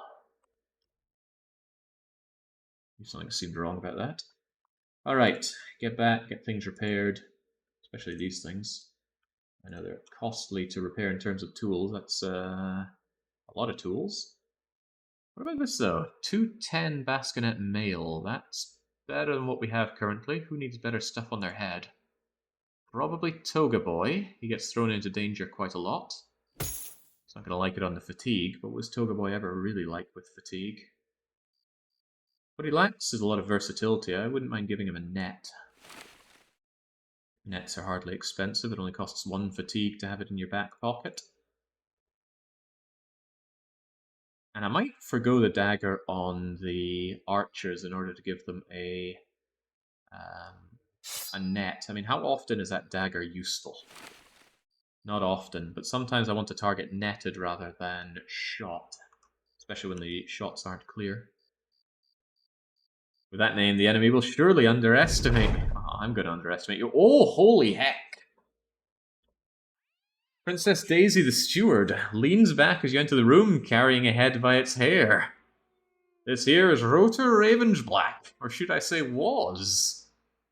[SPEAKER 1] Something seemed wrong about that. Alright, get back, get things repaired. Especially these things. I know they're costly to repair in terms of tools. That's a lot of tools. What about this though? 210 Baskonet mail. That's better than what we have currently. Who needs better stuff on their head? Probably Toga Boy. He gets thrown into danger quite a lot. He's not going to like it on the fatigue, but what was Toga Boy ever really like with fatigue? What he lacks is a lot of versatility. I wouldn't mind giving him a net. Nets are hardly expensive. It only costs 1 fatigue to have it in your back pocket. And I might forgo the dagger on the archers in order to give them a net. I mean, how often is that dagger useful? Not often, but sometimes I want to target netted rather than shot, especially when the shots aren't clear. With that name, the enemy will surely underestimate me. Oh, I'm going to underestimate you. Oh, holy heck! Princess Daisy the steward leans back as you enter the room, carrying a head by its hair. This here is Rotor Ravensblack, or should I say was.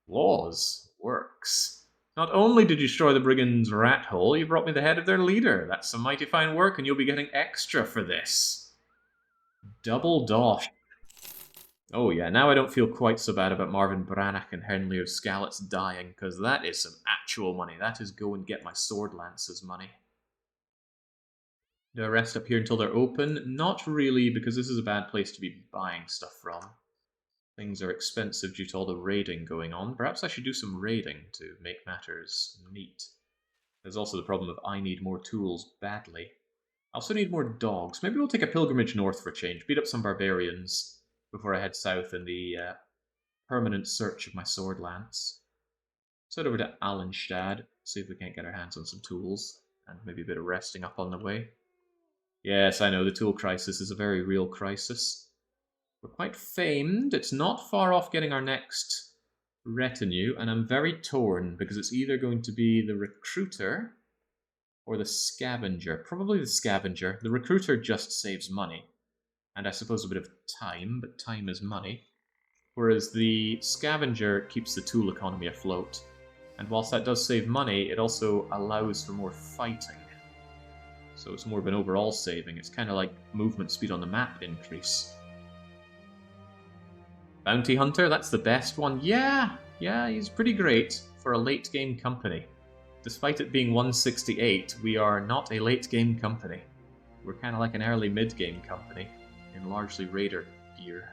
[SPEAKER 1] Was. Works. Not only did you destroy the Brigand's rat hole, you brought me the head of their leader. That's some mighty fine work, and you'll be getting extra for this. Double dosh. Oh yeah, now I don't feel quite so bad about Marvin Branagh and Henry of Scallots dying, because that is some actual money. That is go and get my sword lances money. Do I rest up here until they're open? Not really, because this is a bad place to be buying stuff from. Things are expensive due to all the raiding going on. Perhaps I should do some raiding to make matters neat. There's also the problem of I need more tools badly. I also need more dogs. Maybe we'll take a pilgrimage north for a change, beat up some barbarians before I head south in the permanent search of my sword lance. Let's head over to Allenstad, see if we can't get our hands on some tools, and maybe a bit of resting up on the way. Yes, I know, the tool crisis is a very real crisis. We're quite famed. It's not far off getting our next retinue, and I'm very torn, because it's either going to be the recruiter or the scavenger. Probably the scavenger. The recruiter just saves money, and I suppose a bit of time, but time is money. Whereas the scavenger keeps the tool economy afloat. And whilst that does save money, it also allows for more fighting. So it's more of an overall saving. It's kind of like movement speed on the map increase. Bounty Hunter, that's the best one. Yeah, he's pretty great for a late game company. Despite it being 168, we are not a late game company. We're kind of like an early mid game company in largely raider gear.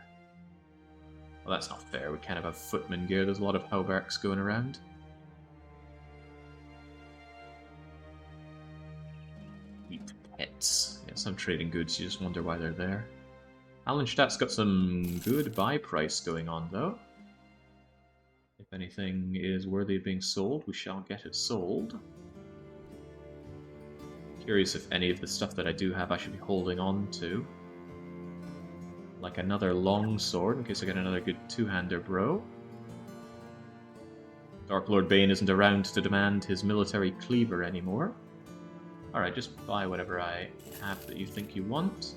[SPEAKER 1] Well, that's not fair. We kind of have footman gear. There's a lot of hauberks going around. Wheat pets. Yeah, some trading goods. You just wonder why they're there. Allenstadt's got some good buy price going on, though. If anything is worthy of being sold, we shall get it sold. Curious if any of the stuff that I do have I should be holding on to. Like another long sword, in case I get another good two-hander bro. Dark Lord Bane isn't around to demand his military cleaver anymore. Alright, just buy whatever I have that you think you want.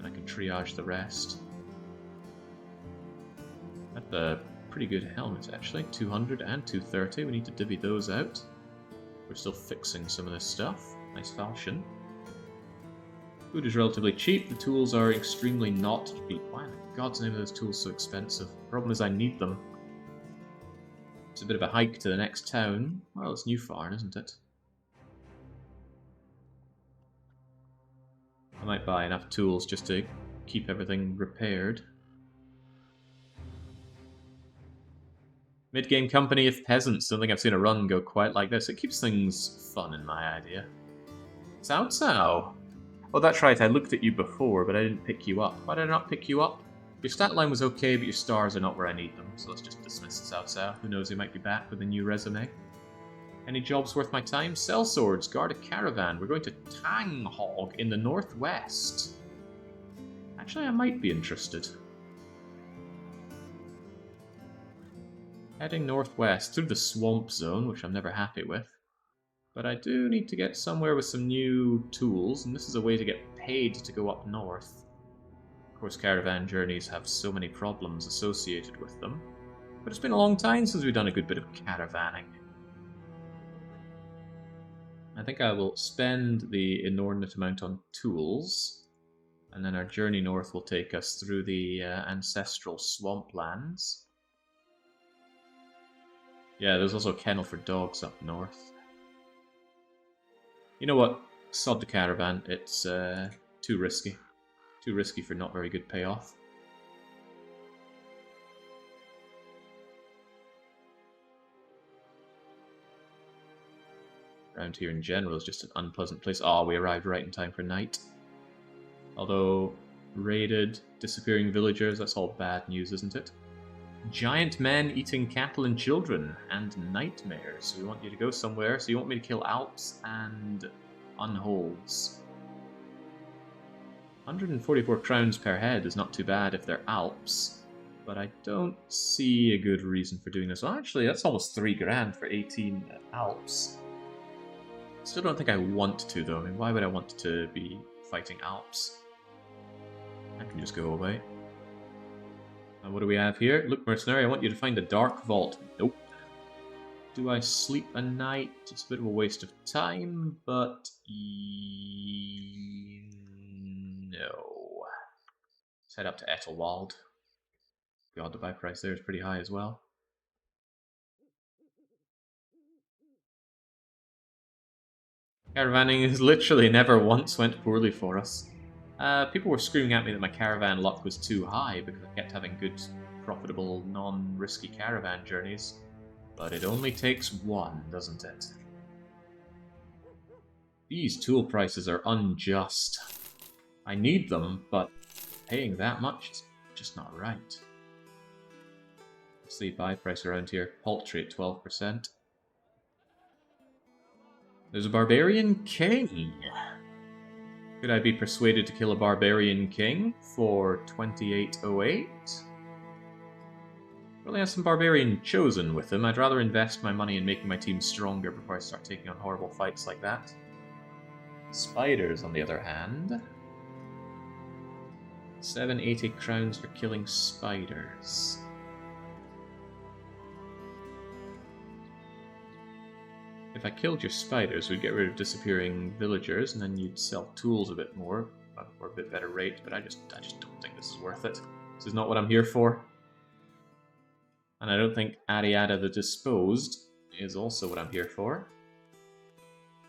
[SPEAKER 1] I can triage the rest. That's a pretty good helmet, actually. 200 and 230. We need to divvy those out. We're still fixing some of this stuff. Nice falchion. Food is relatively cheap. The tools are extremely not cheap. Why in God's name are those tools so expensive? The problem is I need them. It's a bit of a hike to the next town. Well, it's New Farn, isn't it? I might buy enough tools just to keep everything repaired. Mid-game company of peasants. Don't think I've seen a run go quite like this. It keeps things fun in my idea. Cao Cao! Oh, that's right, I looked at you before, but I didn't pick you up. Why did I not pick you up? Your stat line was okay, but your stars are not where I need them, so let's just dismiss Cao Cao. Who knows, he might be back with a new resume. Any jobs worth my time? Sell swords, guard a caravan. We're going to Tanghog in the northwest. Actually, I might be interested. Heading northwest through the swamp zone, which I'm never happy with. But I do need to get somewhere with some new tools, and this is a way to get paid to go up north. Of course, caravan journeys have so many problems associated with them. But it's been a long time since we've done a good bit of caravanning. I think I will spend the inordinate amount on tools, and then our journey north will take us through the ancestral swamplands. Yeah, there's also a kennel for dogs up north. You know what? Sod the caravan. It's too risky. Too risky for not very good payoff. Around here in general is just an unpleasant place. Oh, we arrived right in time for night. Although, raided, disappearing villagers, that's all bad news, isn't it? Giant men eating cattle and children, and nightmares. We want you to go somewhere, so you want me to kill Alps and Unholds. 144 crowns per head is not too bad if they're Alps, but I don't see a good reason for doing this. Well, actually, that's almost 3 grand for 18 Alps. Still don't think I want to, though. I mean, why would I want to be fighting Alps? I can just go away. And what do we have here? Look, mercenary, I want you to find the Dark Vault. Nope. Do I sleep a night? It's a bit of a waste of time, but... no. Let's head up to Ethelwald. God, the buy price there is pretty high as well. Caravanning has literally never once went poorly for us. People were screaming at me that my caravan luck was too high because I kept having good, profitable, non-risky caravan journeys. But it only takes one, doesn't it? These tool prices are unjust. I need them, but paying that much is just not right. What's the buy price around here? Paltry at 12%. There's a Barbarian King. Could I be persuaded to kill a Barbarian King for 2808? Really have some Barbarian Chosen with him. I'd rather invest my money in making my team stronger before I start taking on horrible fights like that. Spiders, on the other hand. 780 crowns for killing spiders. If I killed your spiders, we'd get rid of disappearing villagers, and then you'd sell tools a bit more, or a bit better rate, but I just don't think this is worth it. This is not what I'm here for. And I don't think Ariada the Disposed is also what I'm here for.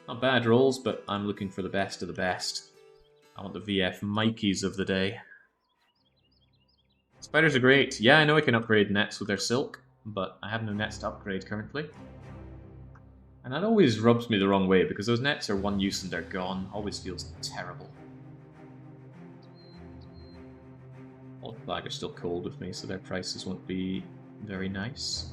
[SPEAKER 1] Not bad rolls, but I'm looking for the best of the best. I want the VF Mikeys of the day. Spiders are great. Yeah, I know I can upgrade nets with their silk, but I have no nets to upgrade currently. And that always rubs me the wrong way, because those nets are one use and they're gone. Always feels terrible. Old Flag are still cold with me, so their prices won't be very nice.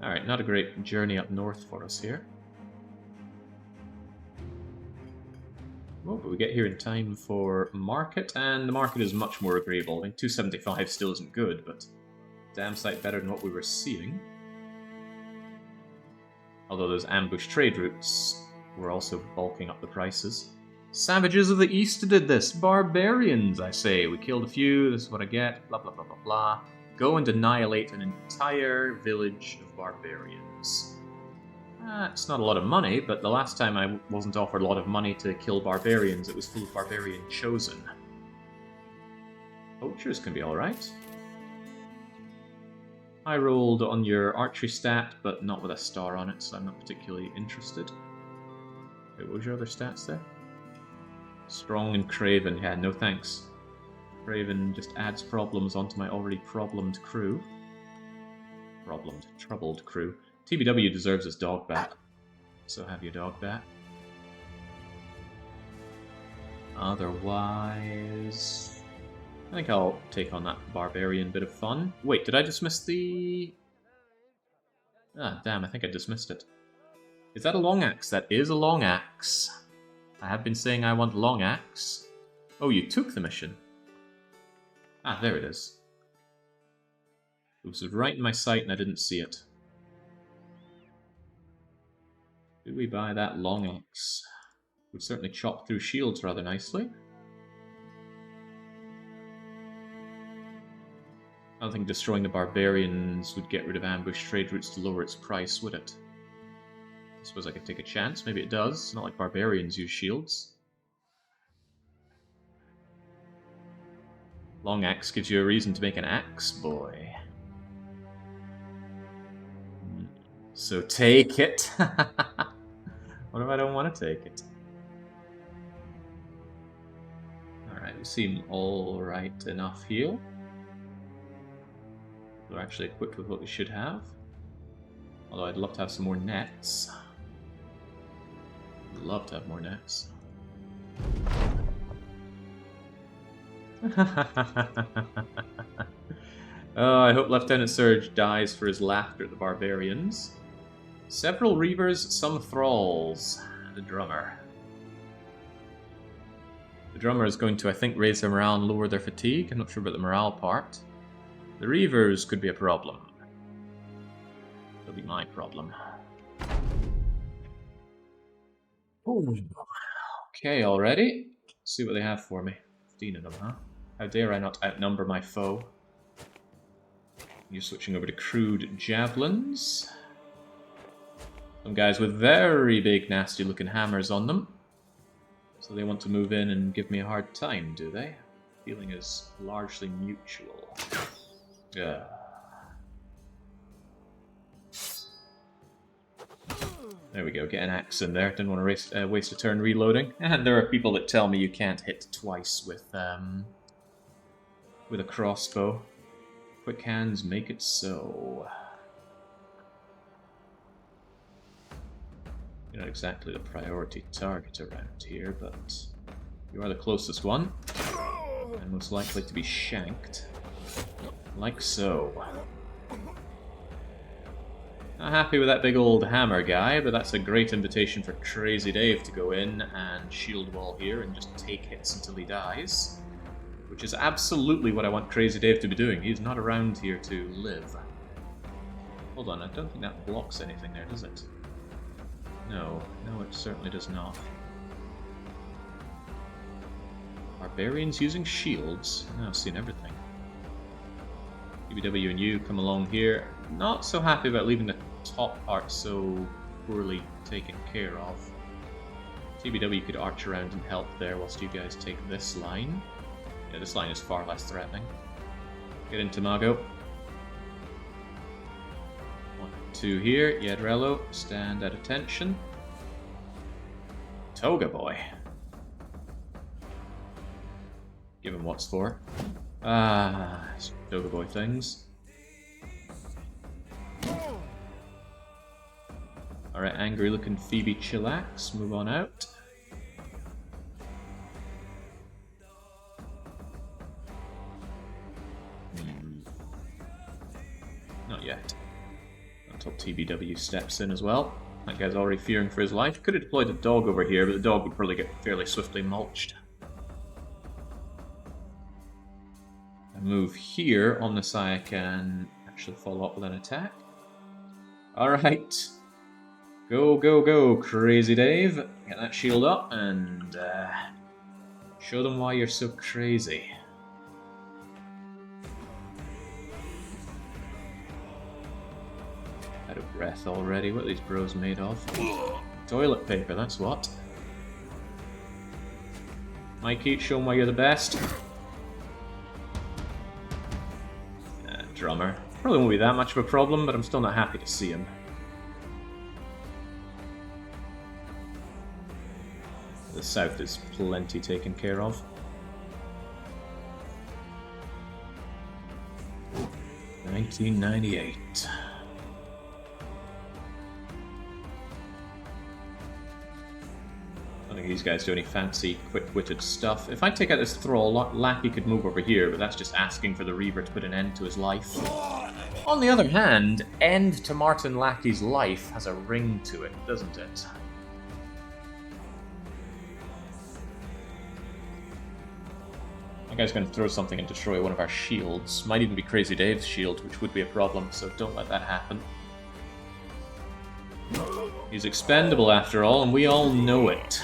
[SPEAKER 1] Alright, not a great journey up north for us here. Oh, but we get here in time for market, and the market is much more agreeable. I mean, 275 still isn't good, but damn sight better than what we were seeing. Although those ambush trade routes were also bulking up the prices. Savages of the East did this. Barbarians, I say. We killed a few, this is what I get, blah blah blah blah blah. Go and annihilate an entire village of barbarians. It's not a lot of money, but the last time I wasn't offered a lot of money to kill barbarians, it was full of Barbarian Chosen. Poachers can be alright. I rolled on your archery stat, but not with a star on it, so I'm not particularly interested. Wait, what was your other stats there? Strong and Craven. Yeah, no thanks. Craven just adds problems onto my already problemed crew. Troubled crew. TBW deserves his dog back, so have your dog back. Otherwise... I think I'll take on that Barbarian bit of fun. Wait, did I dismiss the... Ah, damn, I think I dismissed it. Is that a long axe? That is a long axe. I have been saying I want long axe. Oh, you took the mission. Ah, there it is. It was right in my sight and I didn't see it. Did we buy that long axe? Would certainly chop through shields rather nicely. I don't think destroying the Barbarians would get rid of ambush trade routes to lower its price, would it? I suppose I could take a chance. Maybe it does. It's not like Barbarians use shields. Long axe gives you a reason to make an axe, boy. So take it. What if I don't want to take it? Alright, we seem alright enough here. We're actually equipped with what we should have. Although I'd love to have some more nets. I'd love to have more nets. Oh, I hope Lieutenant Surge dies for his laughter at the Barbarians. Several Reavers, some Thralls, and a Drummer. The Drummer is going to, I think, raise their morale and lower their fatigue. I'm not sure about the morale part. The Reavers could be a problem. It'll be my problem. Okay, already. Let's see what they have for me. 15 of them, huh? How dare I not outnumber my foe? You're switching over to crude javelins. Some guys with very big, nasty-looking hammers on them. So they want to move in and give me a hard time, do they? Feeling is largely mutual. Yeah. There we go, get an axe in there. Didn't want to waste a turn reloading. And there are people that tell me you can't hit twice with a crossbow. Quick hands make it so. You're not exactly the priority target around here, but you are the closest one. And most likely to be shanked. Like so. Not happy with that big old hammer guy, but that's a great invitation for Crazy Dave to go in and shield wall here and just take hits until he dies. Which is absolutely what I want Crazy Dave to be doing. He's not around here to live. Hold on, I don't think that blocks anything there, does it? No, it certainly does not. Barbarians using shields? Oh, I've seen everything. UBW and you come along here. Not so happy about leaving the top part so poorly taken care of. TBW could arch around and help there whilst you guys take this line. Yeah, this line is far less threatening. Get into Mago. 1, 2 here. Yedrello, stand at attention. Toga boy. Give him what's for. Ah, Toga boy things. Alright, angry looking Phoebe Chillax, move on out. Not yet. Until TBW steps in as well. That guy's already fearing for his life. Could have deployed a dog over here, but the dog would probably get fairly swiftly mulched. I move here. On the side I can actually follow up with an attack. Alright. Go, go, go, Crazy Dave. Get that shield up and show them why you're so crazy. Out of breath already. What are these bros made of? Toilet paper, that's what. Mikey, show them why you're the best. Drummer. Probably won't be that much of a problem, but I'm still not happy to see him. The south is plenty taken care of. $19.98. think these guys do any fancy, quick-witted stuff. If I take out this thrall, Lackey could move over here, but that's just asking for the Reaver to put an end to his life. On the other hand, end to Martin Lackey's life has a ring to it, doesn't it? That guy's going to throw something and destroy one of our shields. Might even be Crazy Dave's shield, which would be a problem, so don't let that happen. He's expendable after all, and we all know it.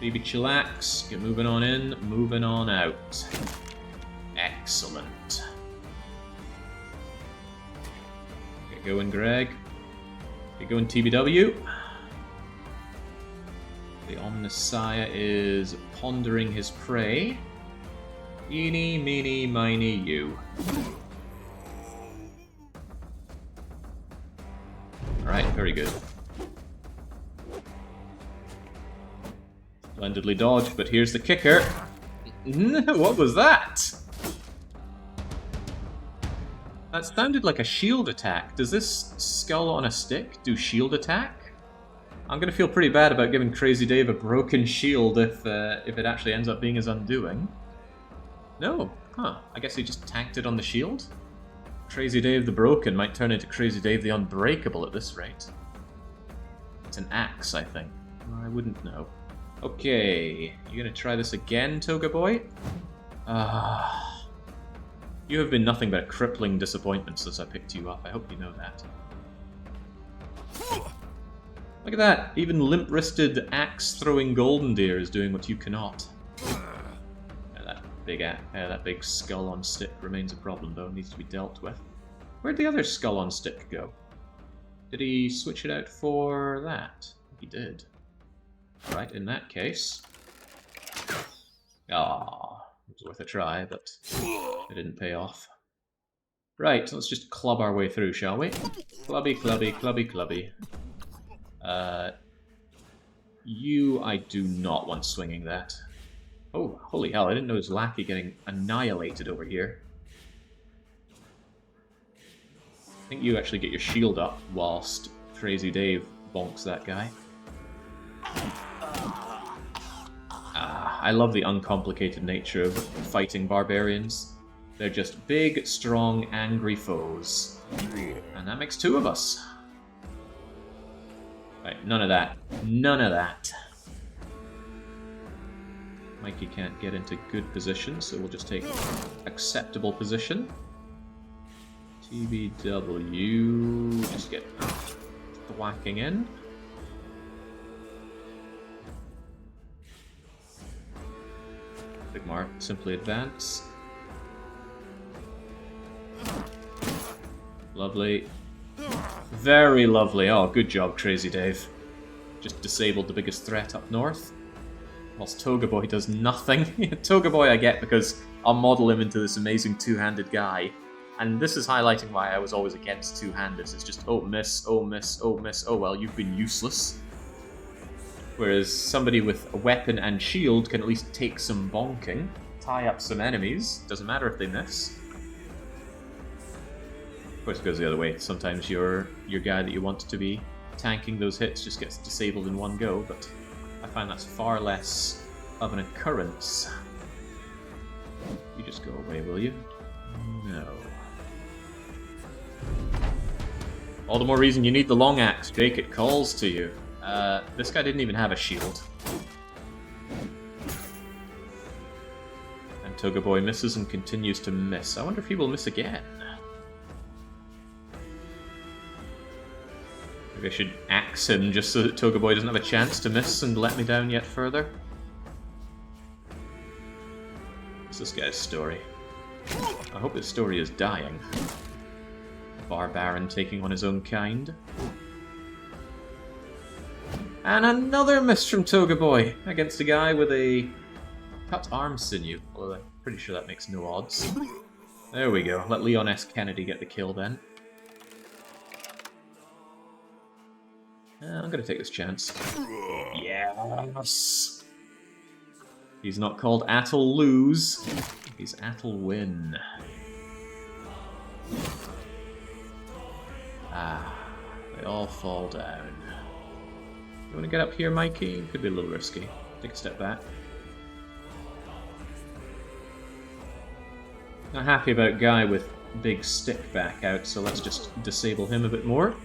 [SPEAKER 1] Baby chillax, get moving on in, moving on out. Excellent. Get going, Greg. Get going, TBW. The Omnissiah is pondering his prey. Eeny, meeny, miny, you. Alright, very good. Splendidly dodged, but here's the kicker. What was that? That sounded like a shield attack. Does this skull on a stick do shield attack? I'm gonna feel pretty bad about giving Crazy Dave a broken shield if it actually ends up being his undoing. No. Huh. I guess he just tanked it on the shield? Crazy Dave the Broken might turn into Crazy Dave the Unbreakable at this rate. It's an axe, I think. I wouldn't know. Okay, you gonna try this again, Toga Boy? You have been nothing but a crippling disappointment since I picked you up. I hope you know that. Look at that! Even limp-wristed, axe-throwing Golden Deer is doing what you cannot. That big skull on stick remains a problem, though. It needs to be dealt with. Where'd the other skull on stick go? Did he switch it out for that? He did. Right, in that case... Ah, it was worth a try, but it didn't pay off. Right, let's just club our way through, shall we? Clubby, clubby, clubby, clubby. You, I do not want swinging that. Oh, holy hell, I didn't know his lackey getting annihilated over here. I think you actually get your shield up whilst Crazy Dave bonks that guy. I love the uncomplicated nature of fighting barbarians. They're just big, strong, angry foes. And that makes two of us. Right, none of that. None of that. Mikey can't get into good position, so we'll just take acceptable position. TBW, just get thwacking in. Sigmar, simply advance. Lovely. Very lovely. Oh, good job, Crazy Dave. Just disabled the biggest threat up north. Whilst Toga Boy does nothing. Toga Boy I get because I'll model him into this amazing two-handed guy. And this is highlighting why I was always against two-handers. It's just, oh miss, oh miss, oh miss, oh well, you've been useless. Whereas somebody with a weapon and shield can at least take some bonking, tie up some enemies, doesn't matter if they miss. Of course it goes the other way. Sometimes your guy that you want to be tanking those hits just gets disabled in one go, but I find that's far less of an occurrence. You just go away, will you? No. All the more reason you need the long axe, Jake. It calls to you. This guy didn't even have a shield. And Toga Boy misses and continues to miss. I wonder if he will miss again. Maybe I should axe him just so that Toga Boy doesn't have a chance to miss and let me down yet further. What's this guy's story? I hope his story is dying. Barbarian taking on his own kind. And another miss from Toga Boy against a guy with a cut arm sinew. Although I'm pretty sure that makes no odds. There we go. Let Leon S. Kennedy get the kill then. I'm gonna take this chance. Yes! He's not called Attle Lose. He's Attle Win. Ah, they all fall down. You want to get up here, Mikey? Could be a little risky. Take a step back. Not happy about guy with big stick back out, so let's just disable him a bit more.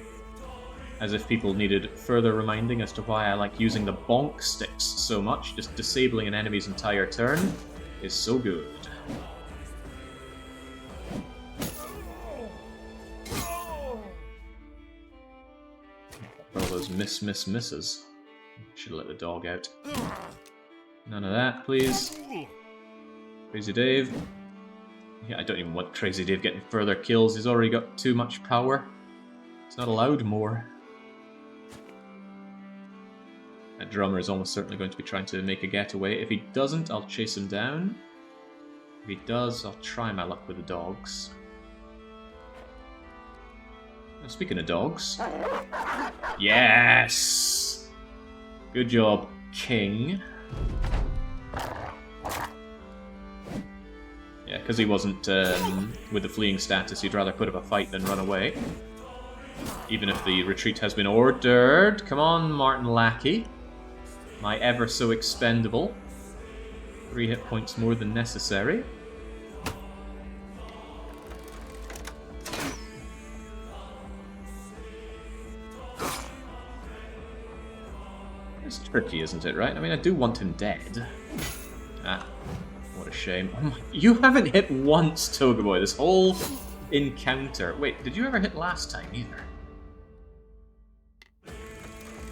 [SPEAKER 1] As if people needed further reminding as to why I like using the bonk sticks so much. Just disabling an enemy's entire turn is so good. All those misses. Should have let the dog out. None of that, please. Crazy Dave. Yeah, I don't even want Crazy Dave getting further kills. He's already got too much power. He's not allowed more. That drummer is almost certainly going to be trying to make a getaway. If he doesn't, I'll chase him down. If he does, I'll try my luck with the dogs. Now, speaking of dogs... Yes! Good job, King. Yeah, because he wasn't with the fleeing status, he'd rather put up a fight than run away. Even if the retreat has been ordered. Come on, Martin Lackey. My ever so expendable. 3 hit points more than necessary. It's tricky, isn't it, right? I mean, I do want him dead. Ah. What a shame. Oh my, you haven't hit once, Togaboy, this whole encounter. Wait, did you ever hit last time either?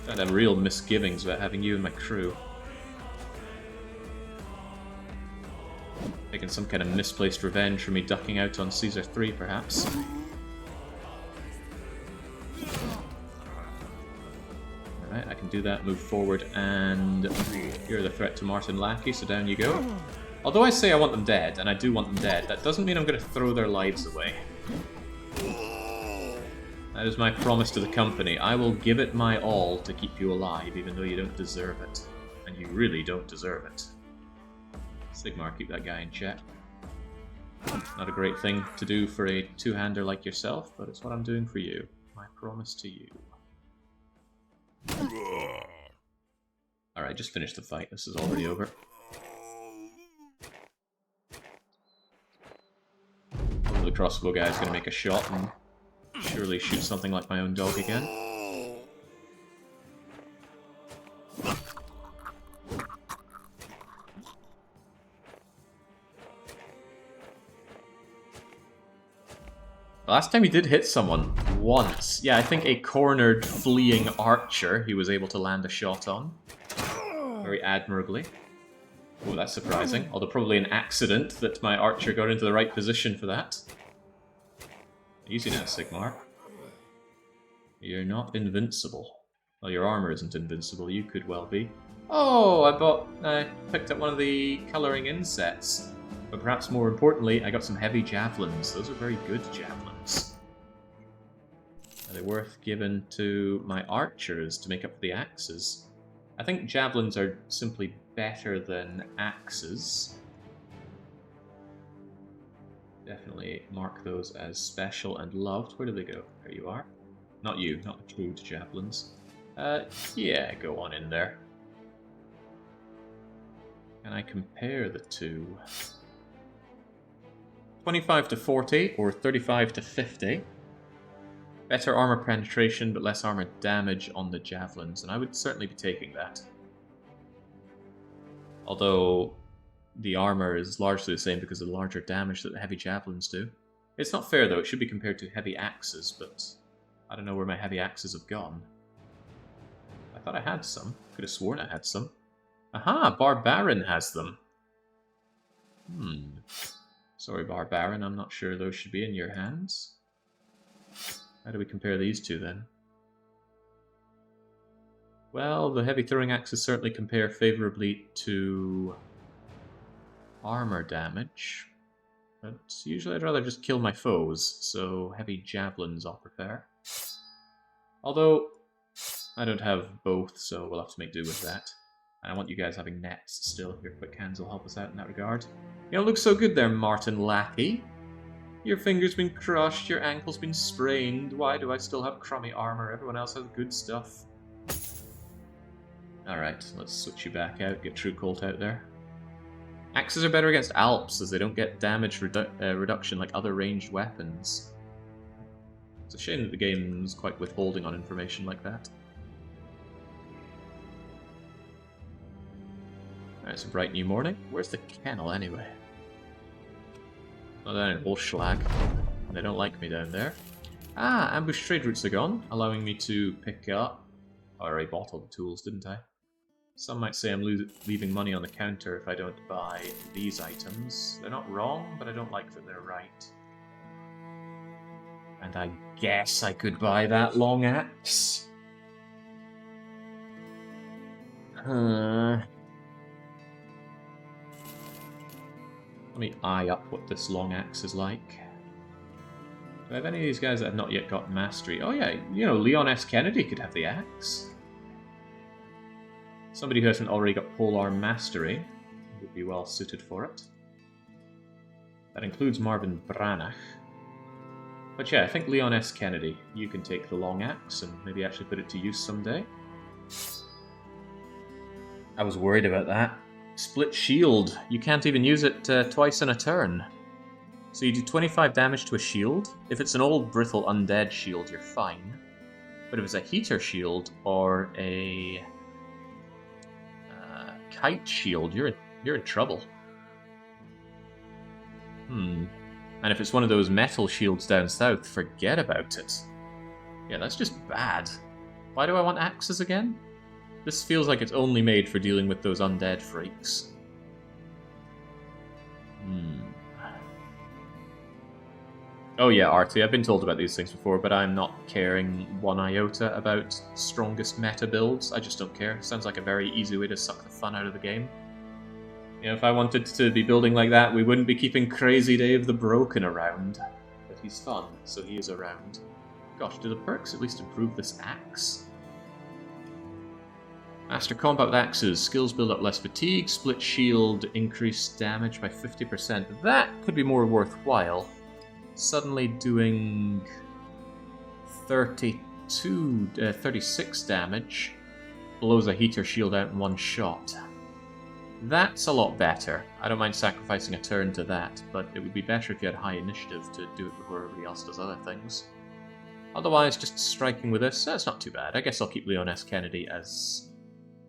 [SPEAKER 1] I'd have real misgivings about having you in my crew. Taking some kind of misplaced revenge for me ducking out on Caesar 3, perhaps. Alright, I can do that, move forward, and you're the threat to Martin Lackey, so down you go. Although I say I want them dead, and I do want them dead, that doesn't mean I'm going to throw their lives away. That is my promise to the company. I will give it my all to keep you alive, even though you don't deserve it. And you really don't deserve it. Sigmar, keep that guy in check. Not a great thing to do for a two-hander like yourself, but it's what I'm doing for you. My promise to you. Alright, just finish the fight. This is already over. The crossbow guy is going to make a shot and surely shoot something like my own dog again. Last time he did hit someone once. Yeah, I think a cornered fleeing archer he was able to land a shot on. Very admirably. Oh, that's surprising. Although probably an accident that my archer got into the right position for that. Easy now, Sigmar. You're not invincible. Well, your armor isn't invincible. You could well be. Oh, I picked up one of the colouring in sets. But perhaps more importantly, I got some heavy javelins. Those are very good javelins. Are they worth giving to my archers to make up for the axes? I think javelins are simply better than axes. Definitely mark those as special and loved. Where do they go? There you are. Not you, not the crude javelins. Yeah, go on in there. Can I compare the two? 25 to 40 or 35 to 50. Better armor penetration but less armor damage on the javelins, and I would certainly be taking that. Although the armor is largely the same because of the larger damage that the heavy javelins do. It's not fair though, it should be compared to heavy axes, but I don't know where my heavy axes have gone. I thought I had some. Could have sworn I had some. Aha! Barbarian has them. Sorry, Barbarian, I'm not sure those should be in your hands. How do we compare these two then? Well, the heavy throwing axes certainly compare favourably to armor damage. But usually I'd rather just kill my foes, so heavy javelins I'll prefer. Although, I don't have both, so we'll have to make do with that. And I want you guys having nets still. Your quick hands will help us out in that regard. You don't look so good there, Martin Lackey. Your finger's been crushed, your ankle's been sprained. Why do I still have crummy armor? Everyone else has good stuff. Alright, let's switch you back out, get True Colt out there. Axes are better against Alps, as they don't get damage reduction like other ranged weapons. It's a shame that the game's quite withholding on information like that. Alright, it's a bright new morning. Where's the kennel, anyway? Oh, down in Olschlag. They don't like me down there. Ah, ambush trade routes are gone, allowing me to pick up... Oh, I already bought all the tools, didn't I? Some might say I'm leaving money on the counter if I don't buy these items. They're not wrong, but I don't like that they're right. And I guess I could buy that long axe. Let me eye up what this long axe is like. Do I have any of these guys that have not yet got mastery? Oh yeah, you know, Leon S. Kennedy could have the axe. Somebody who hasn't already got polearm mastery would be well suited for it. That includes Marvin Branagh. But yeah, I think Leon S. Kennedy, you can take the long axe and maybe actually put it to use someday. I was worried about that. Split shield. You can't even use it twice in a turn. So you do 25 damage to a shield. If it's an old brittle undead shield, you're fine. But if it's a heater shield or a kite shield, you're in trouble. And if it's one of those metal shields down south, forget about it. Yeah, that's just bad. Why do I want axes again? This feels like it's only made for dealing with those undead freaks. Oh yeah, Artie, I've been told about these things before, but I'm not caring one iota about strongest meta builds. I just don't care. Sounds like a very easy way to suck the fun out of the game. You know, if I wanted to be building like that, we wouldn't be keeping Crazy Dave the Broken around. But he's fun, so he is around. Gosh, do the perks at least improve this axe? Master combat with axes. Skills build up less fatigue. Split shield, increased damage by 50%. That could be more worthwhile. Suddenly doing 36 damage blows a heater shield out in one shot. That's a lot better. I don't mind sacrificing a turn to that, but it would be better if you had high initiative to do it before everybody else does other things. Otherwise, just striking with this, that's not too bad. I guess I'll keep Leon S. Kennedy as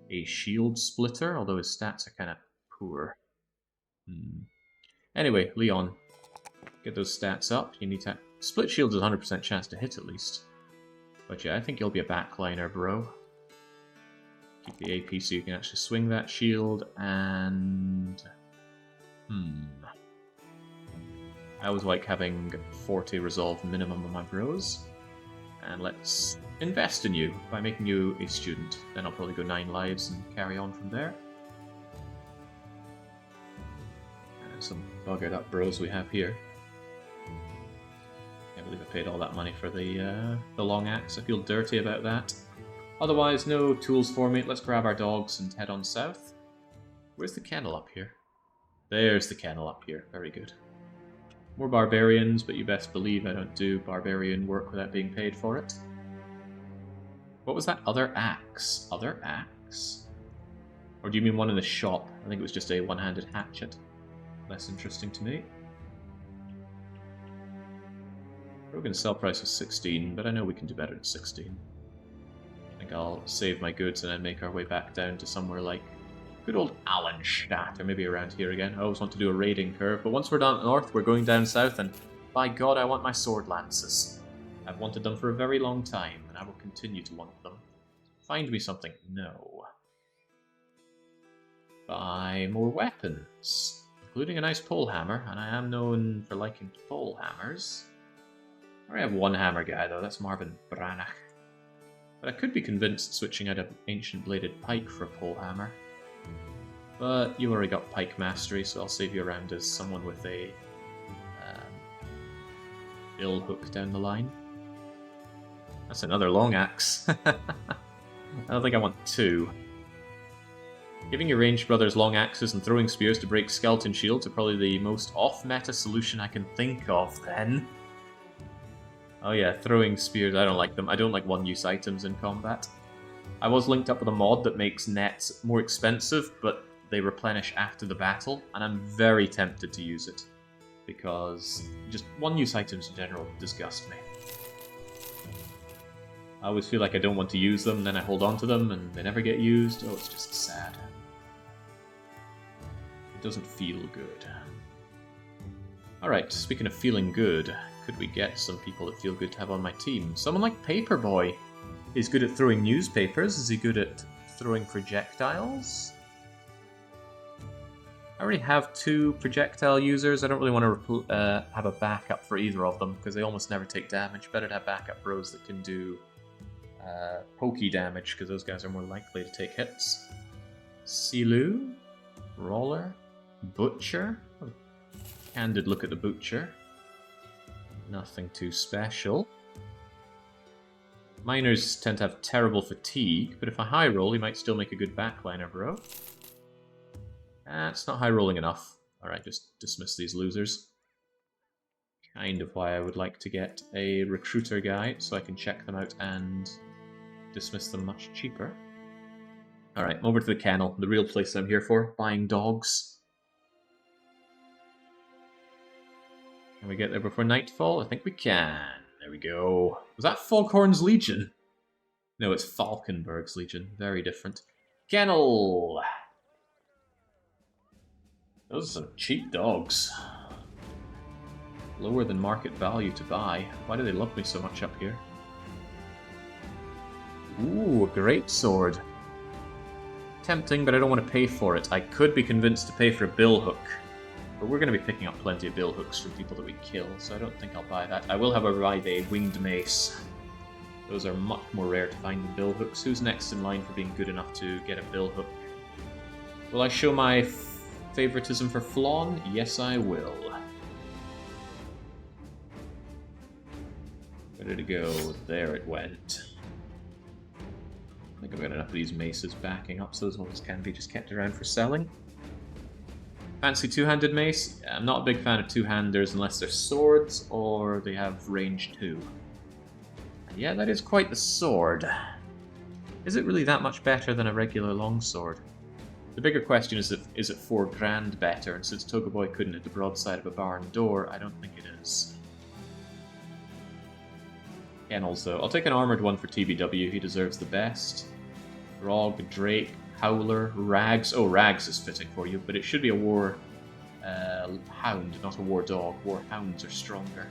[SPEAKER 1] a shield splitter, although his stats are kind of poor. Anyway, Leon. Get those stats up. You need to... Split shield is a 100% chance to hit at least. But yeah, I think you'll be a backliner, bro. Keep the AP so you can actually swing that shield, and... I always like having 40 resolve minimum on my bros. And let's invest in you by making you a student. Then I'll probably go 9 lives and carry on from there. And some buggered up bros we have here. I believe I paid all that money for the long axe. I feel dirty about that. Otherwise, no tools for me. Let's grab our dogs and head on south. Where's the kennel up here? There's the kennel up here. Very good. More barbarians, but you best believe I don't do barbarian work without being paid for it. What was that other axe? Other axe? Or do you mean one in the shop? I think it was just a one-handed hatchet. Less interesting to me. Broken sell price was 16, but I know we can do better than 16. I think I'll save my goods and then make our way back down to somewhere like good old Allenstadt, or maybe around here again. I always want to do a raiding curve, but once we're down north, we're going down south, and by God, I want my sword lances. I've wanted them for a very long time, and I will continue to want them. Find me something. No. Buy more weapons, including a nice pole hammer, and I am known for liking pole hammers. I already have one hammer guy though, that's Marvin Branagh. But I could be convinced switching out an ancient bladed pike for a pole hammer. But you already got pike mastery, so I'll save you around as someone with a bill hook down the line. That's another long axe. I don't think I want 2. Giving your ranged brothers long axes and throwing spears to break skeleton shields are probably the most off-meta solution I can think of then. Oh yeah, throwing spears, I don't like them. I don't like one-use items in combat. I was linked up with a mod that makes nets more expensive, but they replenish after the battle, and I'm very tempted to use it. Because just one-use items in general disgust me. I always feel like I don't want to use them, then I hold on to them, and they never get used. Oh, it's just sad. It doesn't feel good. Alright, speaking of feeling good, could we get some people that feel good to have on my team? Someone like Paperboy. He's good at throwing newspapers. Is he good at throwing projectiles? I already have 2 projectile users. I don't really want to have a backup for either of them, because they almost never take damage. Better to have backup bros that can do pokey damage, because those guys are more likely to take hits. Silu, Roller, Butcher. Oh, candid look at the Butcher. Nothing too special. Miners tend to have terrible fatigue, but if I high roll, he might still make a good backliner, bro. It's not high rolling enough. Alright, just dismiss these losers. Kind of why I would like to get a recruiter guy, so I can check them out and dismiss them much cheaper. Alright, over to the kennel, the real place I'm here for, buying dogs. Can we get there before nightfall? I think we can. There we go. Was that Foghorn's Legion? No, it's Falkenberg's Legion. Very different. Kennel! Those are some cheap dogs. Lower than market value to buy. Why do they love me so much up here? Ooh, a great sword. Tempting, but I don't want to pay for it. I could be convinced to pay for a billhook. But we're going to be picking up plenty of billhooks from people that we kill, so I don't think I'll buy that. I will have a winged mace. Those are much more rare to find than billhooks. Who's next in line for being good enough to get a billhook? Will I show my favoritism for Flawn? Yes, I will. Where did it go? There it went. I think I've got enough of these maces backing up, so those ones can be just kept around for selling. Fancy two-handed mace? I'm not a big fan of two-handers unless they're swords or they have range 2. And yeah, that is quite the sword. Is it really that much better than a regular longsword? The bigger question is it 4 grand better? And since Togaboy couldn't hit the broadside of a barn door, I don't think it is. Kennels, though. I'll take an armored one for TBW. He deserves the best. Grog, Drake, Howler, Rags. Oh, Rags is fitting for you, but it should be a war hound, not a war dog. War hounds are stronger.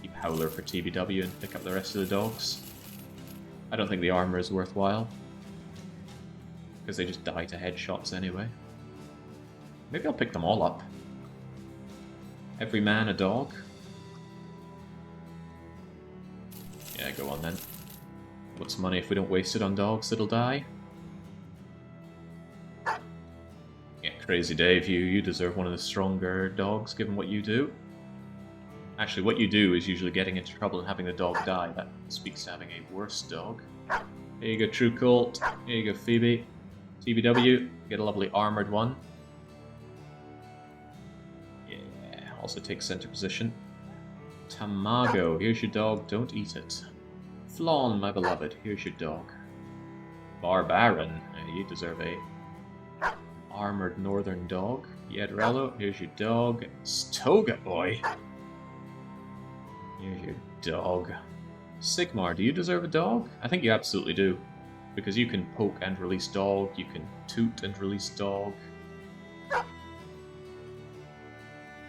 [SPEAKER 1] Keep Howler for TBW and pick up the rest of the dogs. I don't think the armor is worthwhile, because they just die to headshots anyway. Maybe I'll pick them all up. Every man a dog. Yeah, go on then. What's money if we don't waste it on dogs that'll die? Yeah, Crazy Dave, you deserve one of the stronger dogs, given what you do. Actually, what you do is usually getting into trouble and having the dog die. That speaks to having a worse dog. Here you go, True Colt. Here you go, Phoebe. TBW, get a lovely armored one. Yeah, also take center position. Tamago, here's your dog, don't eat it. Flawn, my beloved, here's your dog. Barbarian, you deserve a armored northern dog. Yedrello, here's your dog. Stoga boy, here's your dog. Sigmar, do you deserve a dog? I think you absolutely do. Because you can poke and release dog, you can toot and release dog.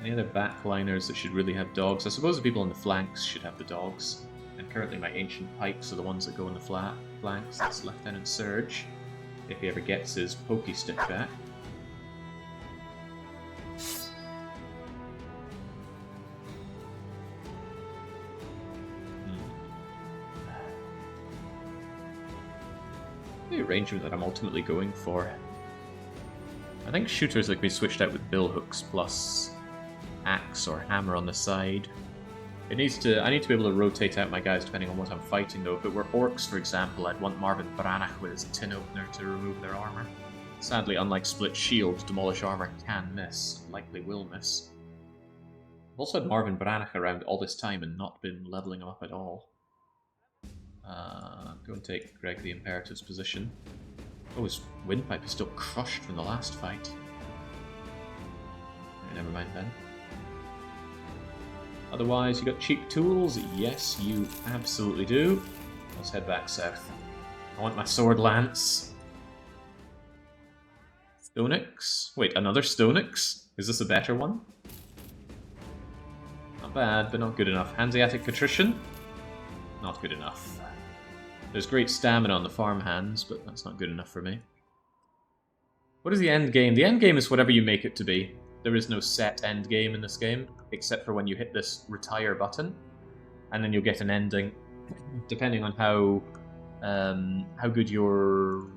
[SPEAKER 1] Any other backliners that should really have dogs? I suppose the people on the flanks should have the dogs. And currently my ancient pikes are the ones that go in the flanks. That's Lieutenant Surge, if he ever gets his pokey stick back. The arrangement that I'm ultimately going for. I think shooters that can be switched out with billhooks plus axe or hammer on the side. I need to be able to rotate out my guys depending on what I'm fighting, though. If it were orcs, for example, I'd want Marvin Branach with his tin opener to remove their armor. Sadly, unlike Split Shield, Demolish Armor can miss, likely will miss. I've also had Marvin Branach around all this time and not been leveling him up at all. go and take Greg the Imperative's position. Oh, his windpipe is still crushed from the last fight. Never mind then. Otherwise, you got cheap tools? Yes, you absolutely do. Let's head back south. I want my sword lance. Stonix? Wait, another Stonix? Is this a better one? Not bad, but not good enough. Hanseatic Patrician? Not good enough. There's great stamina on the farm hands, but that's not good enough for me. What is the end game? The end game is whatever you make it to be. There is no set end game in this game, except for when you hit this retire button, and then you'll get an ending, depending on how good your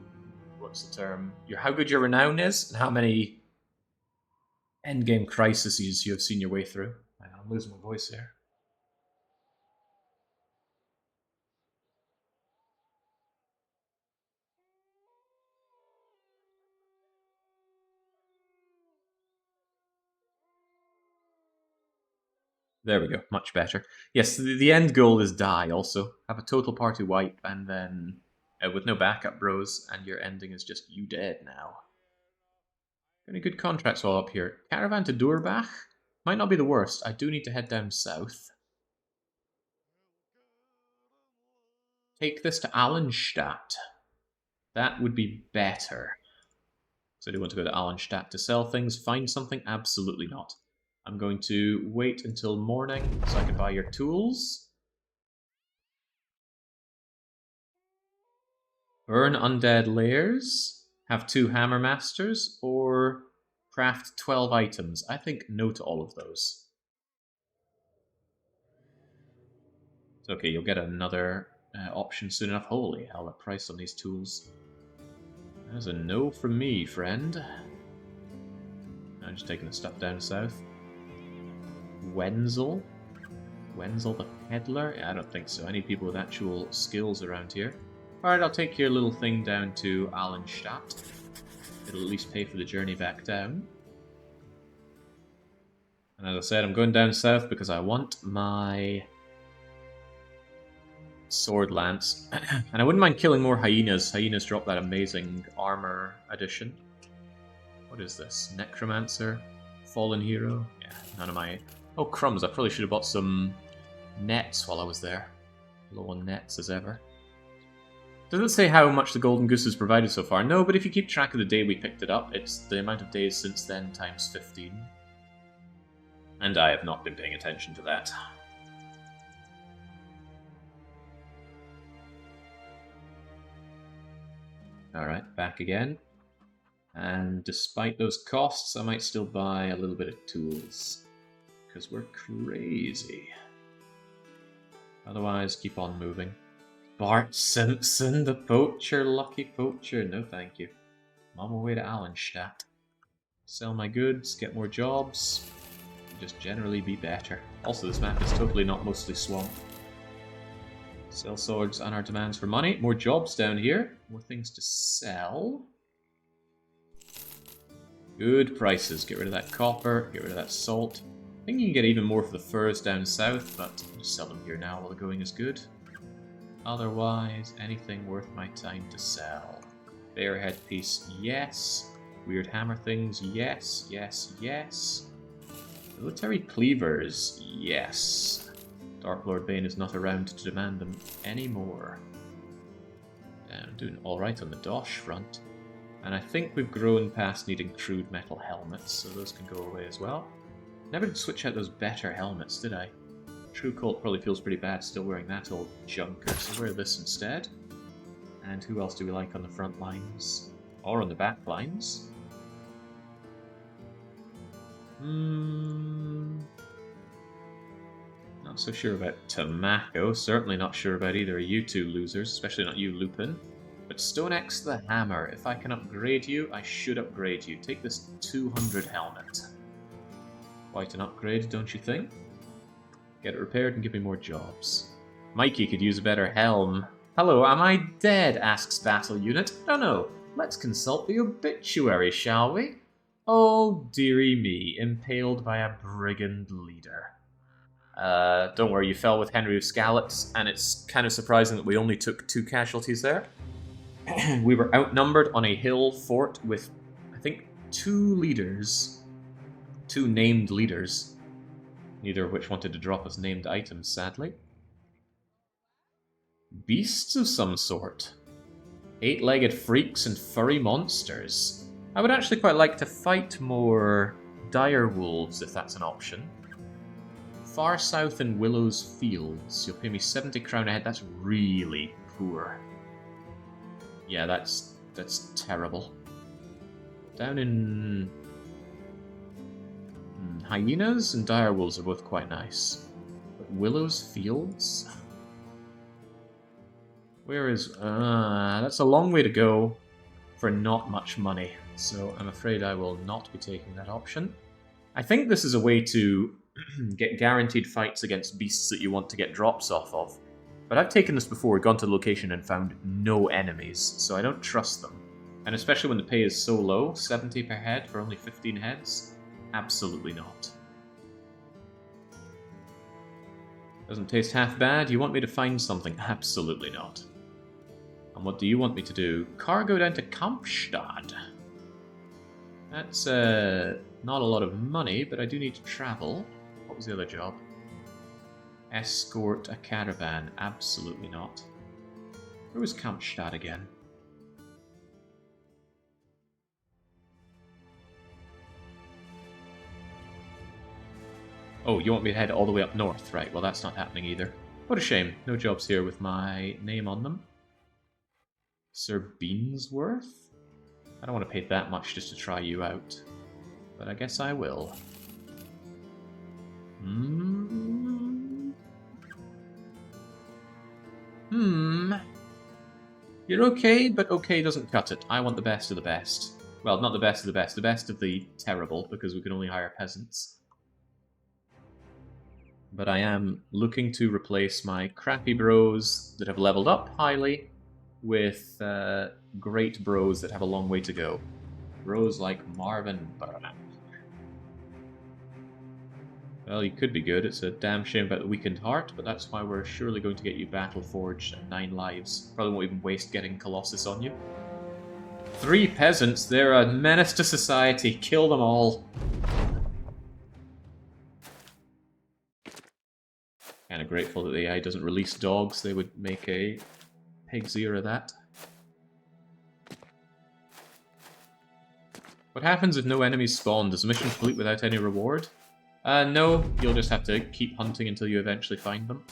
[SPEAKER 1] how good your renown is, and how many end game crises you have seen your way through. I'm losing my voice here. There we go, much better. Yes, the end goal is die also. Have a total party wipe, and then with no backup bros, and your ending is just you dead now. Any good contracts all up here? Caravan to Durbach? Might not be the worst. I do need to head down south. Take this to Allenstadt. That would be better. So I do want to go to Allenstadt to sell things. Find something? Absolutely not. I'm going to wait until morning so I can buy your tools. Burn undead layers. Have 2 hammer masters. Or craft 12 items. I think no to all of those. It's okay, you'll get another option soon enough. Holy hell, the price on these tools. That's a no from me, friend. I'm just taking the stuff down south. Wenzel? Wenzel the peddler? I don't think so. I need people with actual skills around here. Alright, I'll take your little thing down to Allenstadt. It'll at least pay for the journey back down. And as I said, I'm going down south because I want my sword lance. And I wouldn't mind killing more hyenas. Hyenas drop that amazing armor addition. What is this? Necromancer? Fallen hero? Yeah, none of my... Oh, crumbs. I probably should have bought some nets while I was there. Low on nets as ever. Doesn't say how much the Golden Goose has provided so far. No, but if you keep track of the day we picked it up, it's the amount of days since then times 15. And I have not been paying attention to that. Alright, back again. And despite those costs, I might still buy a little bit of tools. Because we're crazy. Otherwise, keep on moving. Bart Simpson, the poacher, lucky poacher. No thank you. I'm on my way to Allenstadt. Sell my goods, get more jobs, and just generally be better. Also, this map is totally not mostly swamp. Sell swords on our demands for money. More jobs down here. More things to sell. Good prices. Get rid of that copper, get rid of that salt. I think you can get even more for the furs down south, but I'll just sell them here now while the going is good. Otherwise, anything worth my time to sell. Bear headpiece, yes. Weird hammer things, yes, yes, yes. Military cleavers, yes. Dark Lord Bane is not around to demand them anymore. I'm doing alright on the Dosh front. And I think we've grown past needing crude metal helmets, so those can go away as well. Never did switch out those better helmets, did I? True Cult probably feels pretty bad still wearing that old junker, so wear this instead. And who else do we like on the front lines? Or on the back lines? Not so sure about Tomako, certainly not sure about either of you two losers, especially not you, Lupin. But Stone X the Hammer, if I can upgrade you, I should upgrade you. Take this 200 helmet. Quite an upgrade, don't you think? Get it repaired and give me more jobs. Mikey could use a better helm. Hello, am I dead? Asks Battle Unit. No, let's consult the obituary, shall we? Oh, dearie me, impaled by a brigand leader. Don't worry, you fell with Henry of Scallops, and it's kind of surprising that we only took 2 casualties there. We were outnumbered on a hill fort with, I think, 2 leaders. 2 named leaders. Neither of which wanted to drop us named items, sadly. Beasts of some sort. 8-legged freaks and furry monsters. I would actually quite like to fight more dire wolves, if that's an option. Far south in Willow's Fields. You'll pay me 70 crown a head. That's really poor. Yeah, that's terrible. Down in... hyenas and direwolves are both quite nice. But Willow's Fields? Where is... that's a long way to go for not much money. So I'm afraid I will not be taking that option. I think this is a way to get guaranteed fights against beasts that you want to get drops off of. But I've taken this before, gone to the location and found no enemies, so I don't trust them. And especially when the pay is so low, 70 per head for only 15 heads? Absolutely not. Doesn't taste half bad. You want me to find something? Absolutely not. And what do you want me to do? Cargo down to Kampstad. That's not a lot of money, but I do need to travel. What was the other job? Escort a caravan. Absolutely not. Where was Kampstad again? Oh, you want me to head all the way up north? Right, well that's not happening either. What a shame. No jobs here with my name on them. Sir Beansworth? I don't want to pay that much just to try you out. But I guess I will. You're okay, but okay doesn't cut it. I want the best of the best. Well, not the best of the best of the terrible, because we can only hire peasants. But I am looking to replace my crappy bros that have leveled up highly with great bros that have a long way to go. Bros like Marvin Brigand. Well, you could be good. It's a damn shame about the weakened heart, but that's why we're surely going to get you battle forged and 9 lives. Probably won't even waste getting Colossus on you. 3 peasants. They're a menace to society. Kill them all. Kind of grateful that the AI doesn't release dogs. They would make a pig's ear of that. What happens if no enemies spawn? Does the mission complete without any reward? No, you'll just have to keep hunting until you eventually find them.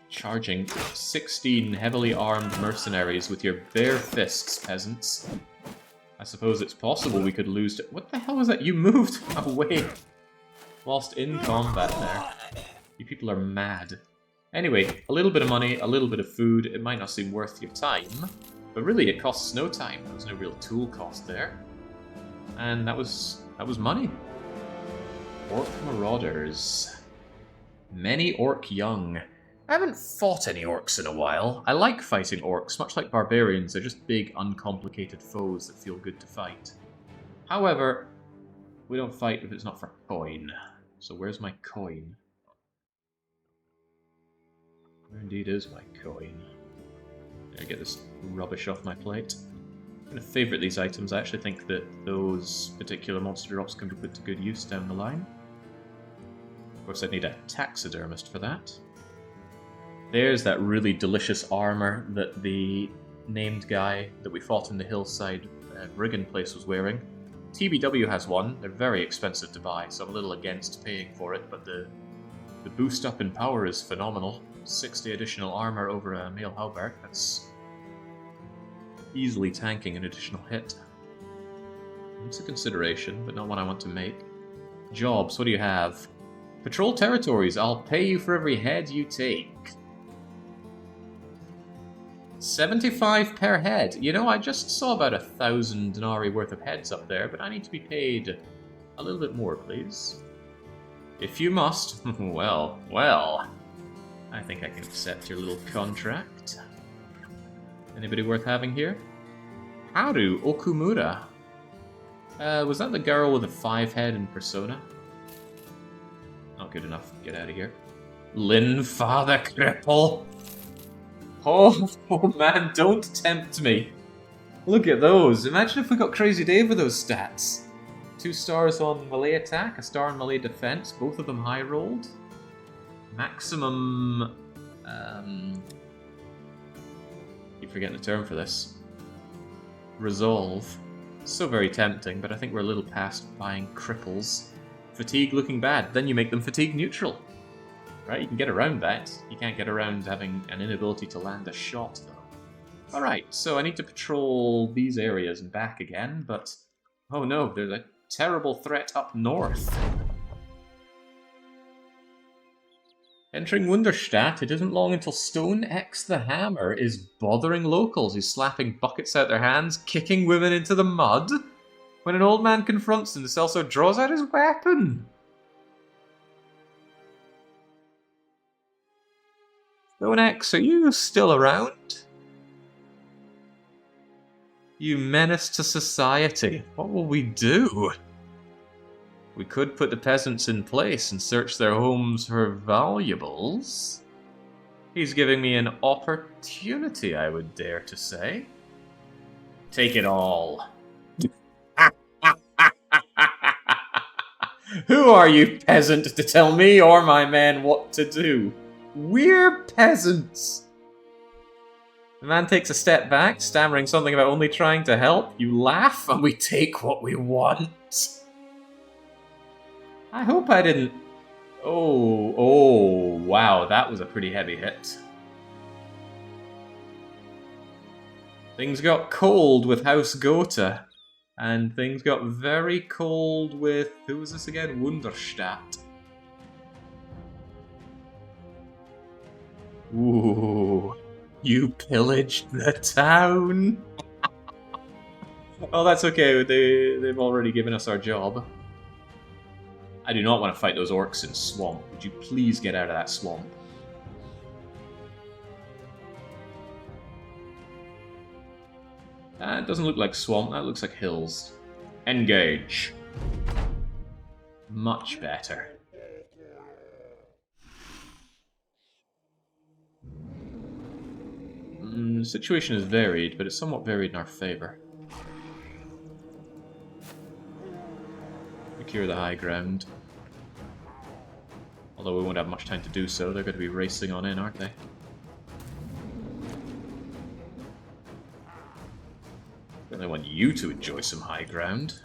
[SPEAKER 1] Charging 16 heavily armed mercenaries with your bare fists, peasants. I suppose it's possible we could lose to... What the hell was that? You moved away whilst in combat there. You people are mad. Anyway, a little bit of money, a little bit of food. It might not seem worth your time, but really it costs no time. There was no real tool cost there. And that was money. Orc Marauders. Many orc young. I haven't fought any orcs in a while. I like fighting orcs, much like barbarians. They're just big, uncomplicated foes that feel good to fight. However, we don't fight if it's not for coin. So where's my coin? Where indeed is my coin? There, get this rubbish off my plate. I'm going to favourite these items. I actually think that those particular monster drops can be put to good use down the line. Of course, I'd need a taxidermist for that. There's that really delicious armour that the named guy that we fought in the hillside Brigand place was wearing. TBW has one. They're very expensive to buy, so I'm a little against paying for it, but the boost up in power is phenomenal. 60 additional armour over a male halberd. That's easily tanking an additional hit. It's a consideration, but not one I want to make. Jobs, what do you have? Patrol territories, I'll pay you for every head you take. 75 per head. You know, I just saw about 1,000 denarii worth of heads up there, but I need to be paid a little bit more, please. If you must. Well. I think I can accept your little contract. Anybody worth having here? Haru Okumura. Was that the girl with the 5 head in Persona? not good enough. Get out of here. Linfa the cripple! Oh man, don't tempt me. Look at those. Imagine if we got Crazy Dave with those stats. 2 stars on melee attack, a star on melee defense, both of them high rolled. Maximum... keep forgetting the term for this. Resolve. So very tempting, but I think we're a little past buying cripples. Fatigue looking bad, then you make them fatigue neutral. Right, you can get around that. You can't get around having an inability to land a shot, though. Alright, so I need to patrol these areas and back again, but... oh no, there's a terrible threat up north. Entering Wunderstadt, it isn't long until Stone X the Hammer is bothering locals. He's slapping buckets out their hands, kicking women into the mud. When an old man confronts him, this also draws out his weapon. Stone X, are you still around? You menace to society. What will we do? We could put the peasants in place and search their homes for valuables. He's giving me an opportunity, I would dare to say. Take it all. Who are you, peasant, to tell me or my men what to do? We're peasants! The man takes a step back, stammering something about only trying to help. You laugh, and we take what we want. I hope I didn't... Oh, wow, that was a pretty heavy hit. Things got cold with House Gotha, and things got very cold with... who was this again? Wunderstadt. Ooh, you pillaged the town! Oh, that's okay, they've already given us our job. I do not want to fight those orcs in swamp. Would you please get out of that swamp? That doesn't look like swamp, that looks like hills. Engage. Much better. The situation is varied, but it's somewhat varied in our favour. Secure the high ground. Although we won't have much time to do so, they're going to be racing on in, aren't they? I want you to enjoy some high ground.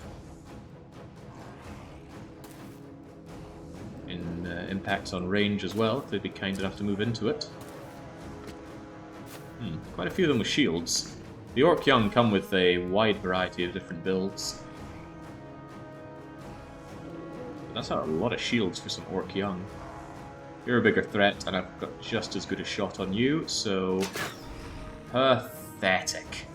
[SPEAKER 1] In impacts on range as well, if they'd be kind enough to move into it. Quite a few of them with shields. The Orc Young come with a wide variety of different builds. But that's a lot of shields for some Orc Young. You're a bigger threat, and I've got just as good a shot on you, so... pathetic.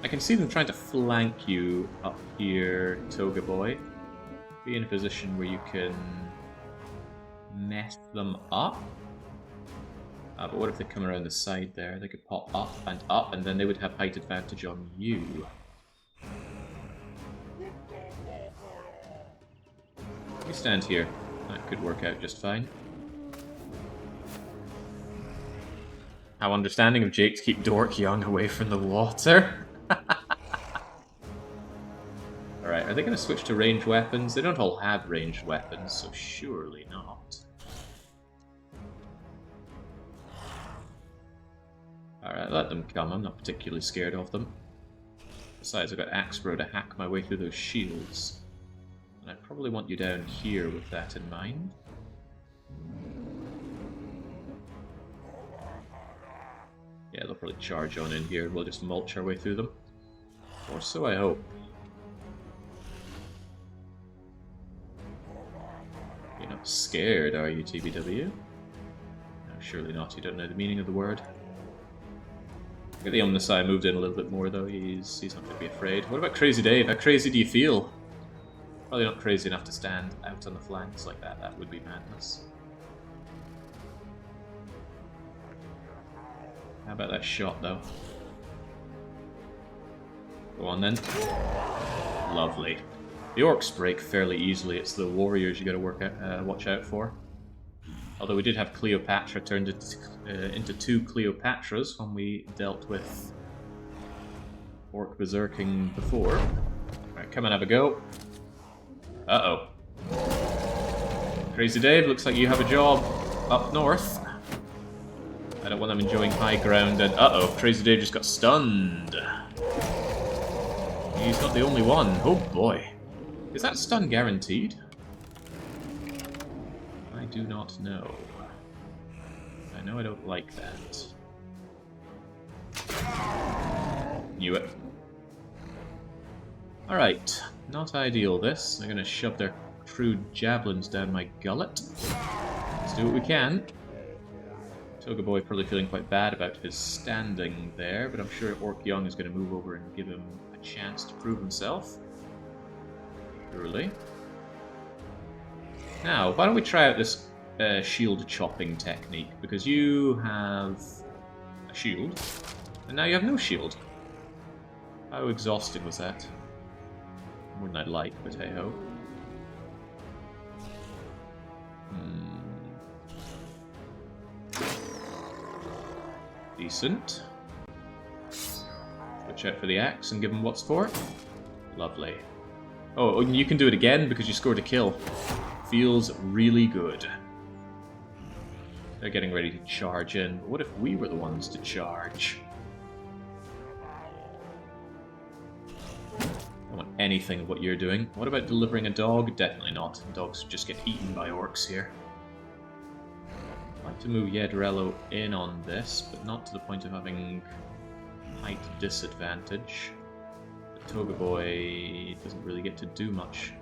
[SPEAKER 1] I can see them trying to flank you up here, Toga Boy. Be in a position where you can mess them up. But what if they come around the side there? They could pop up, and then they would have height advantage on you. We stand here. That could work out just fine. How understanding of Jake to keep Dork Young away from the water. Alright, are they going to switch to ranged weapons? They don't all have ranged weapons, so surely not. Alright, let them come. I'm not particularly scared of them. Besides, I've got Axebro to hack my way through those shields. And I probably want you down here with that in mind. Yeah, they'll probably charge on in here and we'll just mulch our way through them. Or so I hope. You're not scared, are you, TBW? No, surely not. You don't know the meaning of the word. Get the Omnisci moved in a little bit more, though. He's not going to be afraid. What about Crazy Dave? How crazy do you feel? Probably not crazy enough to stand out on the flanks like that. That would be madness. How about that shot, though? Go on then. Lovely. The orcs break fairly easily. It's the warriors you got to watch out for. Although we did have Cleopatra turned into 2 Cleopatras when we dealt with orc berserking before. Alright, come and have a go. Uh-oh. Crazy Dave, looks like you have a job up north. I don't want them enjoying high ground and... Uh-oh, Crazy Dave just got stunned. He's not the only one. Oh boy. Is that stun guaranteed? I do not know. I know I don't like that. Knew it. Alright. Not ideal this. They're gonna shove their crude javelins down my gullet. Let's do what we can. Toga Boy probably feeling quite bad about his standing there, but I'm sure Orc Young is going to move over and give him a chance to prove himself. Surely. Now, why don't we try out this shield chopping technique? Because you have a shield, and now you have no shield. How exhausting was that? More than I'd like, but hey-ho. Decent. Watch out for the axe and give him what's for. Lovely. Oh, you can do it again because you scored a kill. Feels really good. They're getting ready to charge in. But what if we were the ones to charge? I don't want anything of what you're doing. What about delivering a dog? Definitely not. Dogs just get eaten by orcs here. I'd like to move Yedrello in on this, but not to the point of having height disadvantage. The Toga Boy doesn't really get to do much.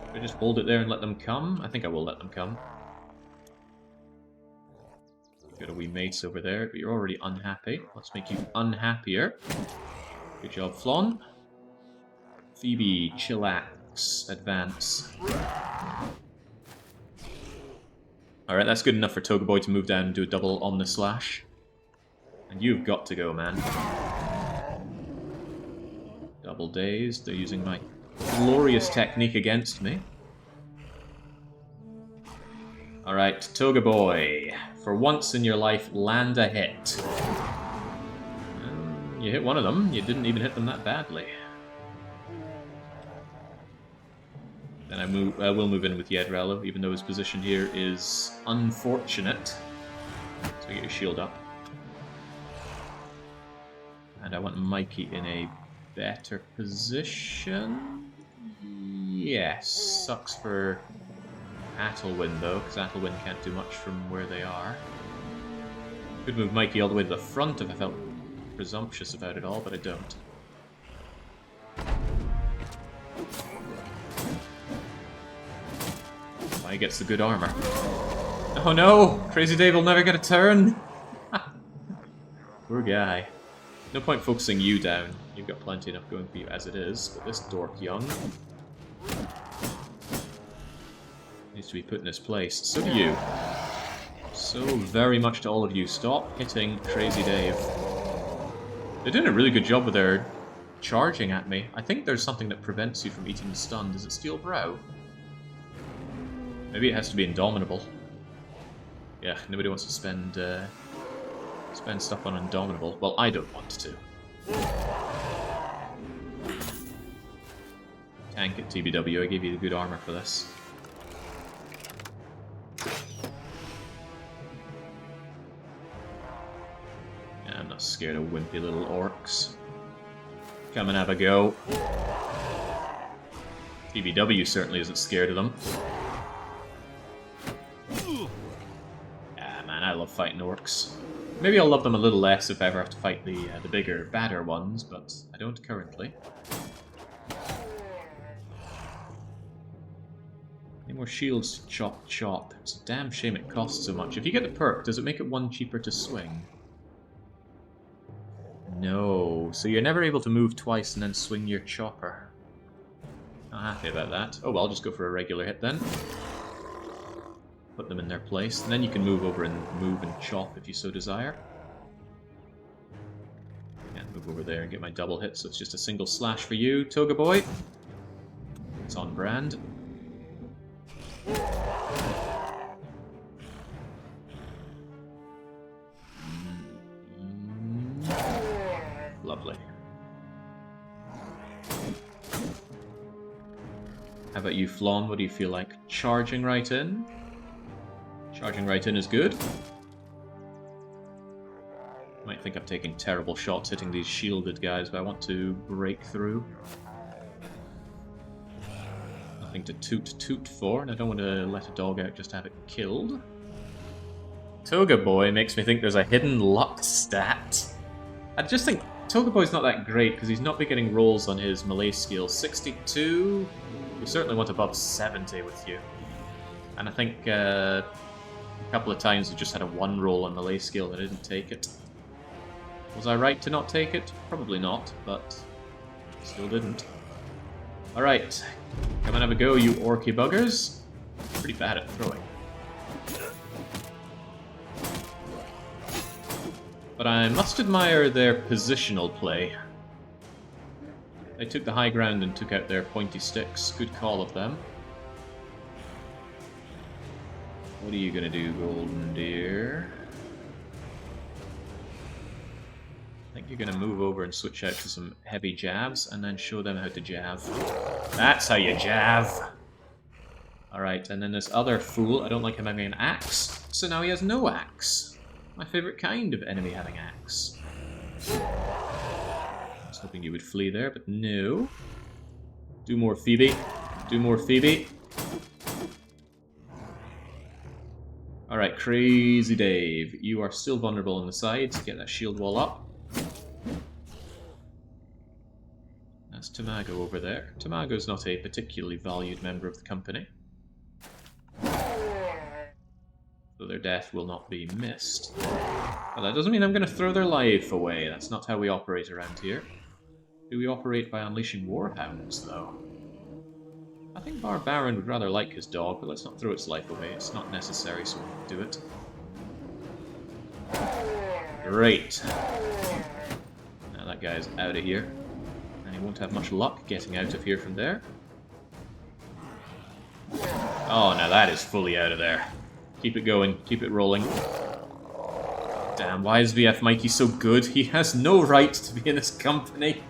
[SPEAKER 1] Should I just hold it there and let them come? I think I will let them come. Got a wee mace over there, but you're already unhappy. Let's make you unhappier. Good job, Flon. Phoebe, chillax, advance. Alright, that's good enough for Toga Boy to move down and do a double Omnislash. And you've got to go, man. Double dazed. They're using my glorious technique against me. Alright, Toga Boy. For once in your life, land a hit. You hit one of them. You didn't even hit them that badly. Then I will move in with Yedrello, even though his position here is unfortunate. So get your shield up. And I want Mikey in a better position. Yes, sucks for Athelwyn though, because Athelwyn can't do much from where they are. Could move Mikey all the way to the front if I felt presumptuous about it all, but I don't. He gets the good armor. Oh no! Crazy Dave will never get a turn! Poor guy. No point focusing you down. You've got plenty enough going for you as it is, but this Dork Young needs to be put in his place. So do you. So very much to all of you. Stop hitting Crazy Dave. They're doing a really good job with their charging at me. I think there's something that prevents you from eating the stun. Does it Steel Brow? Maybe it has to be Indomitable. Yeah, nobody wants to spend stuff on Indomitable. Well, I don't want to. Tank it, TBW. I gave you the good armor for this. Yeah, I'm not scared of wimpy little orcs. Come and have a go. TBW certainly isn't scared of them. I love fighting orcs. Maybe I'll love them a little less if I ever have to fight the bigger, badder ones, but I don't currently. Any more shields to chop? It's a damn shame it costs so much. If you get the perk, does it make it one cheaper to swing? No. So you're never able to move twice and then swing your chopper. Not happy about that. Oh well, just go for a regular hit then. Put them in their place, and then you can move over and move and chop if you so desire. Can't move move over there and get my double hit, so it's just a single slash for you, Toga Boy. It's on brand. Lovely. How about you, Flan? What do you feel like? Charging right in? Charging right in is good. Might think I'm taking terrible shots hitting these shielded guys, but I want to break through. Nothing to toot for, and I don't want to let a dog out just to have it killed. Toga Boy makes me think there's a hidden luck stat. I just think Toga Boy's not that great because he's not been getting rolls on his melee skill. 62? You certainly want above 70 with you. And I think a couple of times we just had a 1 roll on melee skill and I didn't take it. Was I right to not take it? Probably not, but still didn't. Alright, come and have a go, you orky buggers. Pretty bad at throwing. But I must admire their positional play. They took the high ground and took out their pointy sticks. Good call of them. What are you gonna do, Golden Deer? I think you're gonna move over and switch out to some heavy jabs and then show them how to jab. That's how you jab! Alright, and then this other fool, I don't like him having an axe, so now he has no axe. My favourite kind of enemy having axe. I was hoping you would flee there, but no. Do more, Phoebe. Do more, Phoebe. Alright, Crazy Dave. You are still vulnerable on the sides. Get that shield wall up. That's Tamago over there. Tamago's not a particularly valued member of the company. So their death will not be missed. But that doesn't mean I'm going to throw their life away. That's not how we operate around here. Do we operate by unleashing warhounds, though? I think Barbarian would rather like his dog, but let's not throw its life away. It's not necessary, so we won't do it. Great. Now that guy's out of here. And he won't have much luck getting out of here from there. Oh, now that is fully out of there. Keep it going. Keep it rolling. Damn, why is VF Mikey so good? He has no right to be in this company.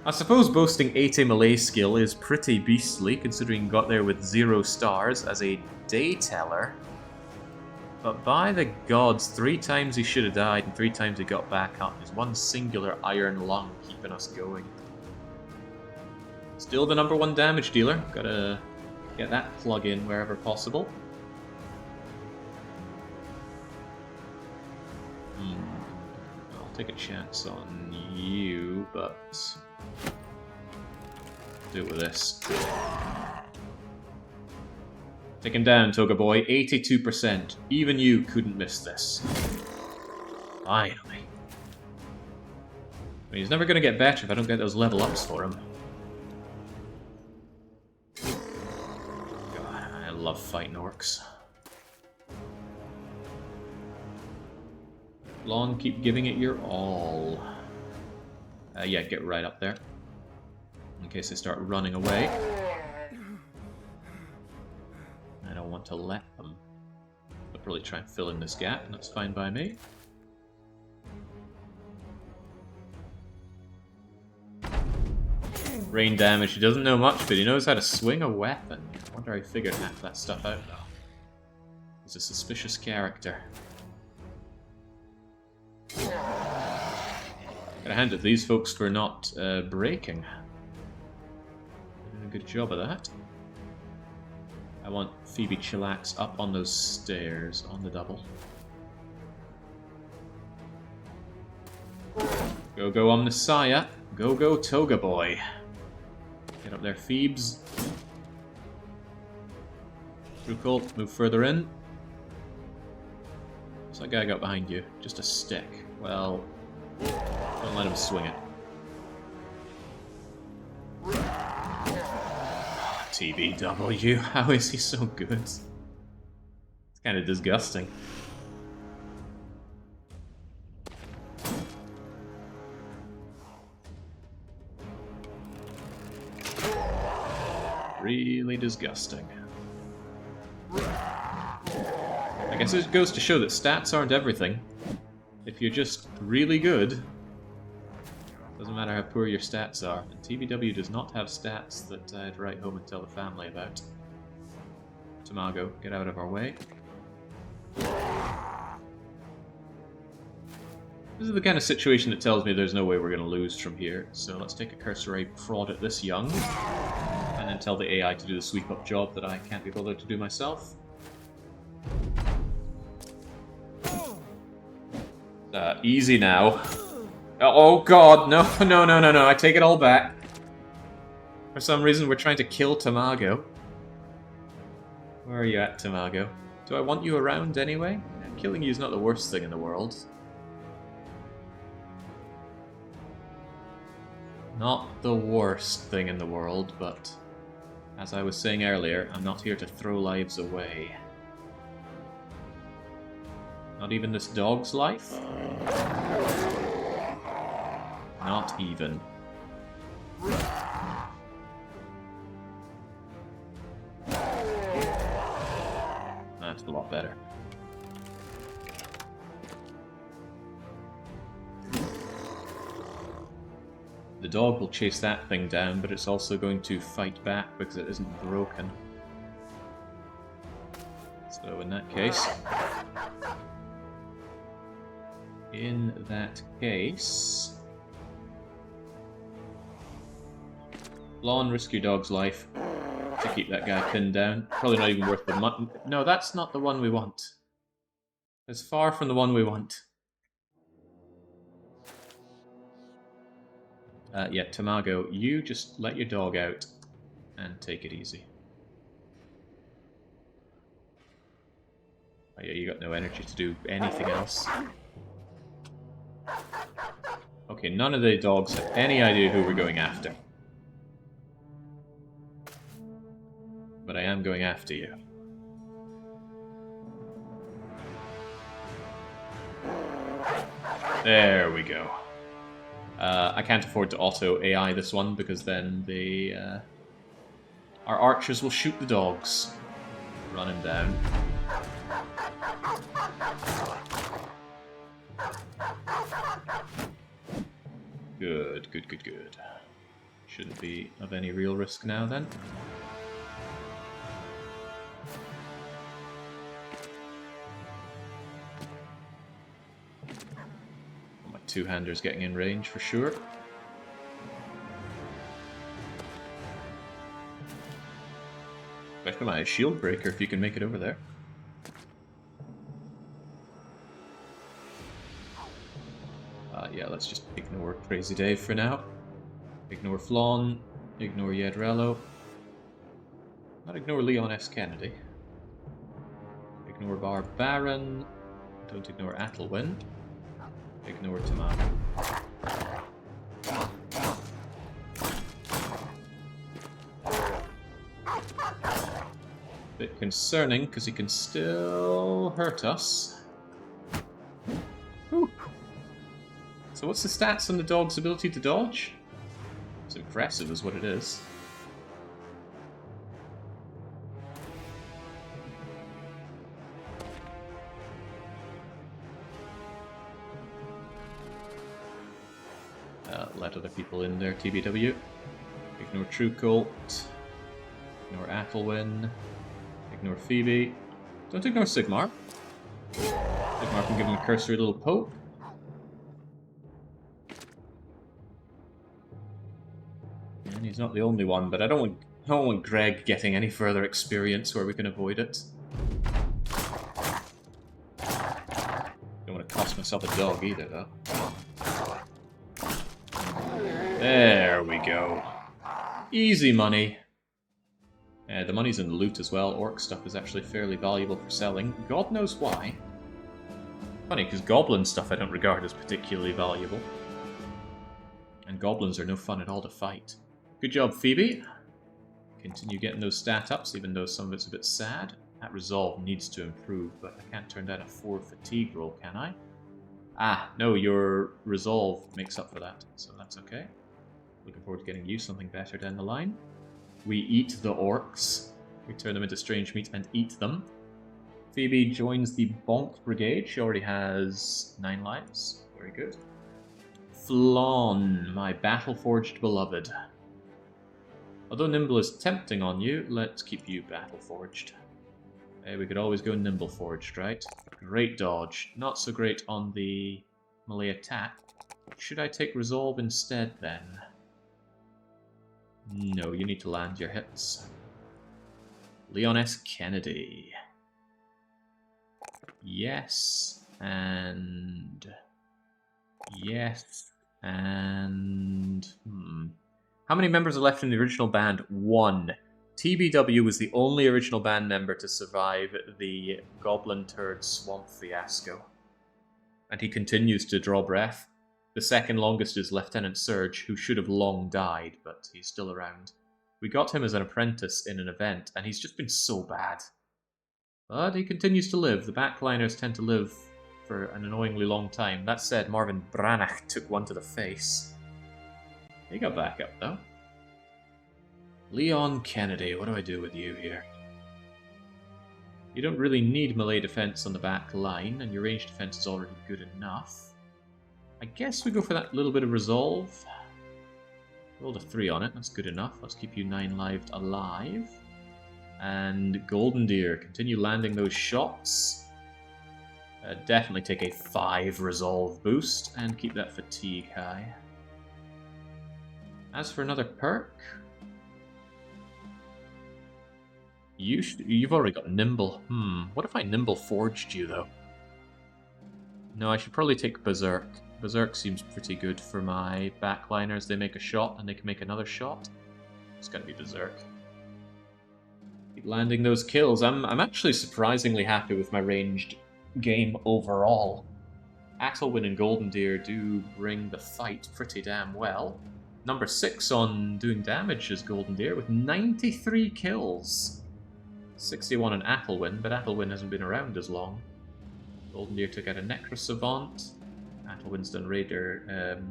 [SPEAKER 1] I suppose boasting 80 melee skill is pretty beastly, considering he got there with 0 stars as a dayteller. But by the gods, 3 times he should have died and 3 times he got back up. There's one singular iron lung keeping us going. Still the #1 damage dealer. Gotta get that plug in wherever possible. I'll take a chance on you, but do it with this. Take him down, Toga Boy. 82%. Even you couldn't miss this. Finally. I mean, he's never going to get better if I don't get those level ups for him. God, I love fighting orcs. Lawn, keep giving it your all. Yeah, get right up there. In case they start running away. I don't want to let them. I'll probably try and fill in this gap, and that's fine by me. Rain damage, he doesn't know much, but he knows how to swing a weapon. I wonder how he figured half that stuff out, though. He's a suspicious character. Gotta hand it to these folks for not breaking. Doing a good job of that. I want Phoebe Chillax up on those stairs on the double. Go, go, Omnissiah. Go, go, Toga Boy. Get up there, Phoebes. Rucol, move further in. What's that guy got behind you? Just a stick. Well, don't let him swing it. TBW, how is he so good? It's kind of disgusting. really disgusting. I guess it goes to show that stats aren't everything. If you're just really good, doesn't matter how poor your stats are. And TBW does not have stats that I'd write home and tell the family about. Tamago, get out of our way. This is the kind of situation that tells me there's no way we're going to lose from here. So let's take a cursory prod at this young, and then tell the AI to do the sweep-up job that I can't be bothered to do myself. Easy now. Oh god, no, no, I take it all back. For some reason we're trying to kill Tamago. Where are you at, Tamago? Do I want you around anyway? Killing you is not the worst thing in the world. Not the worst thing in the world, but as I was saying earlier, I'm not here to throw lives away. Not even this dog's life? Not even. That's a lot better. The dog will chase that thing down, but it's also going to fight back because it isn't broken. So in that case... Lawn, risk your dog's life to keep that guy pinned down. Probably not even worth the money. No, that's not the one we want. It's far from the one we want. Yeah, Tamago, you just let your dog out and take it easy. Oh yeah, you got no energy to do anything else. Okay, none of the dogs have any idea who we're going after. But I am going after you. There we go. I can't afford to auto AI this one because then the our archers will shoot the dogs. Run him down. Good, good, good, good. Shouldn't be of any real risk now then. My two-hander's getting in range for sure. Especially my shield breaker if you can make it over there. Yeah, let's just ignore Crazy Dave for now. Ignore Flawn. Ignore Yedrello. Not ignore Leon S. Kennedy. Ignore Barbarian. Don't ignore Athelwyn. Ignore Tamago. Bit concerning because he can still hurt us. Whew. So what's the stats on the dog's ability to dodge? It's impressive is what it is. Let other people in there, TBW. Ignore True Colt. Ignore Athelwyn. Ignore Phoebe. Don't ignore Sigmar. Sigmar can give him a cursory little poke. And he's not the only one, but I don't want Greg getting any further experience where we can avoid it. Don't want to cost myself a dog either, though. There we go. Easy money. The money's in the loot as well. Orc stuff is actually fairly valuable for selling. God knows why. Funny, because goblin stuff I don't regard as particularly valuable. And goblins are no fun at all to fight. Good job, Phoebe. Continue getting those stat ups, even though some of it's a bit sad. That resolve needs to improve, but I can't turn down a 4 fatigue roll, can I? Ah, no, your resolve makes up for that, so that's okay. Looking forward to getting you something better down the line. We eat the orcs. We turn them into strange meat and eat them. Phoebe joins the Bonk Brigade. She already has 9 lives. Very good. Flawn, my battle-forged beloved. Although Nimble is tempting on you, let's keep you battle-forged. Hey, we could always go Nimble-forged, right? Great dodge. Not so great on the melee attack. Should I take Resolve instead, then? No, you need to land your hits. Leon S. Kennedy. Yes, and... yes, and... How many members are left in the original band? 1. TBW was the only original band member to survive the Goblin Turd Swamp fiasco. And he continues to draw breath. The second longest is Lieutenant Surge, who should have long died, but he's still around. We got him as an apprentice in an event, and he's just been so bad. But he continues to live. The backliners tend to live for an annoyingly long time. That said, Marvin Branagh took one to the face. He got back up, though. Leon Kennedy, what do I do with you here? You don't really need melee defense on the back line, and your range defense is already good enough. I guess we go for that little bit of resolve. Rolled a 3 on it, that's good enough. Let's keep you 9-lived alive. And Golden Deer, continue landing those shots. Definitely take a 5 resolve boost, and keep that fatigue high. As for another perk... You've already got Nimble. What if I Nimble Forged you, though? No, I should probably take Berserk. Berserk seems pretty good for my backliners. They make a shot, and they can make another shot. It's gotta be Berserk. Keep landing those kills. I'm actually surprisingly happy with my ranged game overall. Axelwyn and Golden Deer do bring the fight pretty damn well. Number 6 on doing damage is Golden Deer with 93 kills. 61 on Athelwyn, but Athelwyn hasn't been around as long. Golden Deer took out a Necro Savant. Athelwyn's done Raider,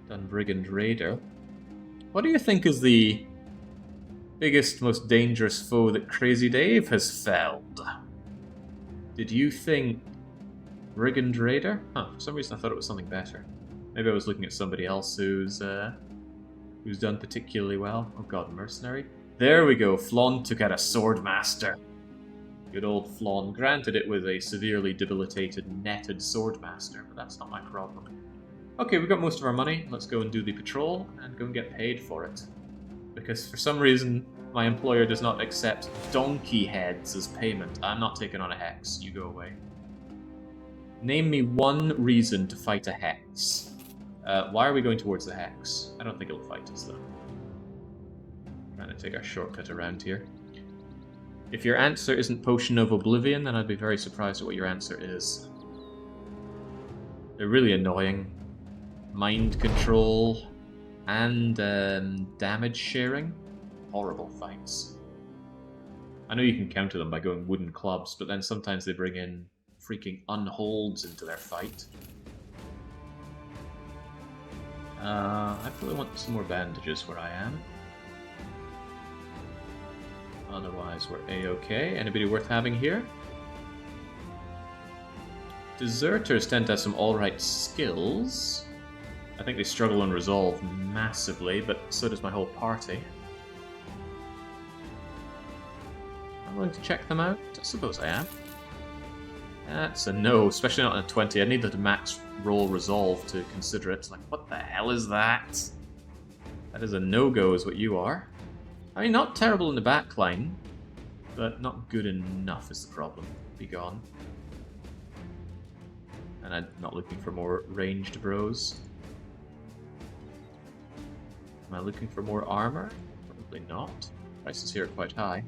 [SPEAKER 1] done Brigand Raider. What do you think is the biggest, most dangerous foe that Crazy Dave has felled? Did you think Brigand Raider? For some reason I thought it was something better. Maybe I was looking at somebody else who's done particularly well. Oh god, Mercenary. There we go, Flawn took out a Swordmaster. Good old Flawn. Granted, it was a severely debilitated, netted Swordmaster, but that's not my problem. Okay, we've got most of our money. Let's go and do the patrol, and go and get paid for it. Because for some reason, my employer does not accept donkey heads as payment. I'm not taking on a Hex. You go away. Name me one reason to fight a Hex. Why are we going towards the Hex? I don't think it'll fight us, though. Trying to take our shortcut around here. If your answer isn't Potion of Oblivion, then I'd be very surprised at what your answer is. They're really annoying. Mind control and damage sharing. Horrible fights. I know you can counter them by going wooden clubs, but then sometimes they bring in freaking unholds into their fight. I probably want some more bandages where I am. Otherwise, we're A-okay. Anybody worth having here? Deserters tend to have some alright skills. I think they struggle on Resolve massively, but so does my whole party. I'm willing to check them out? I suppose I am. That's a no, especially not on a 20. I need the max roll Resolve to consider it. Like, what the hell is that? That is a no-go is what you are. I mean, not terrible in the backline, but not good enough is the problem. Be gone. And I'm not looking for more ranged bros. Am I looking for more armor? Probably not. Prices here are quite high.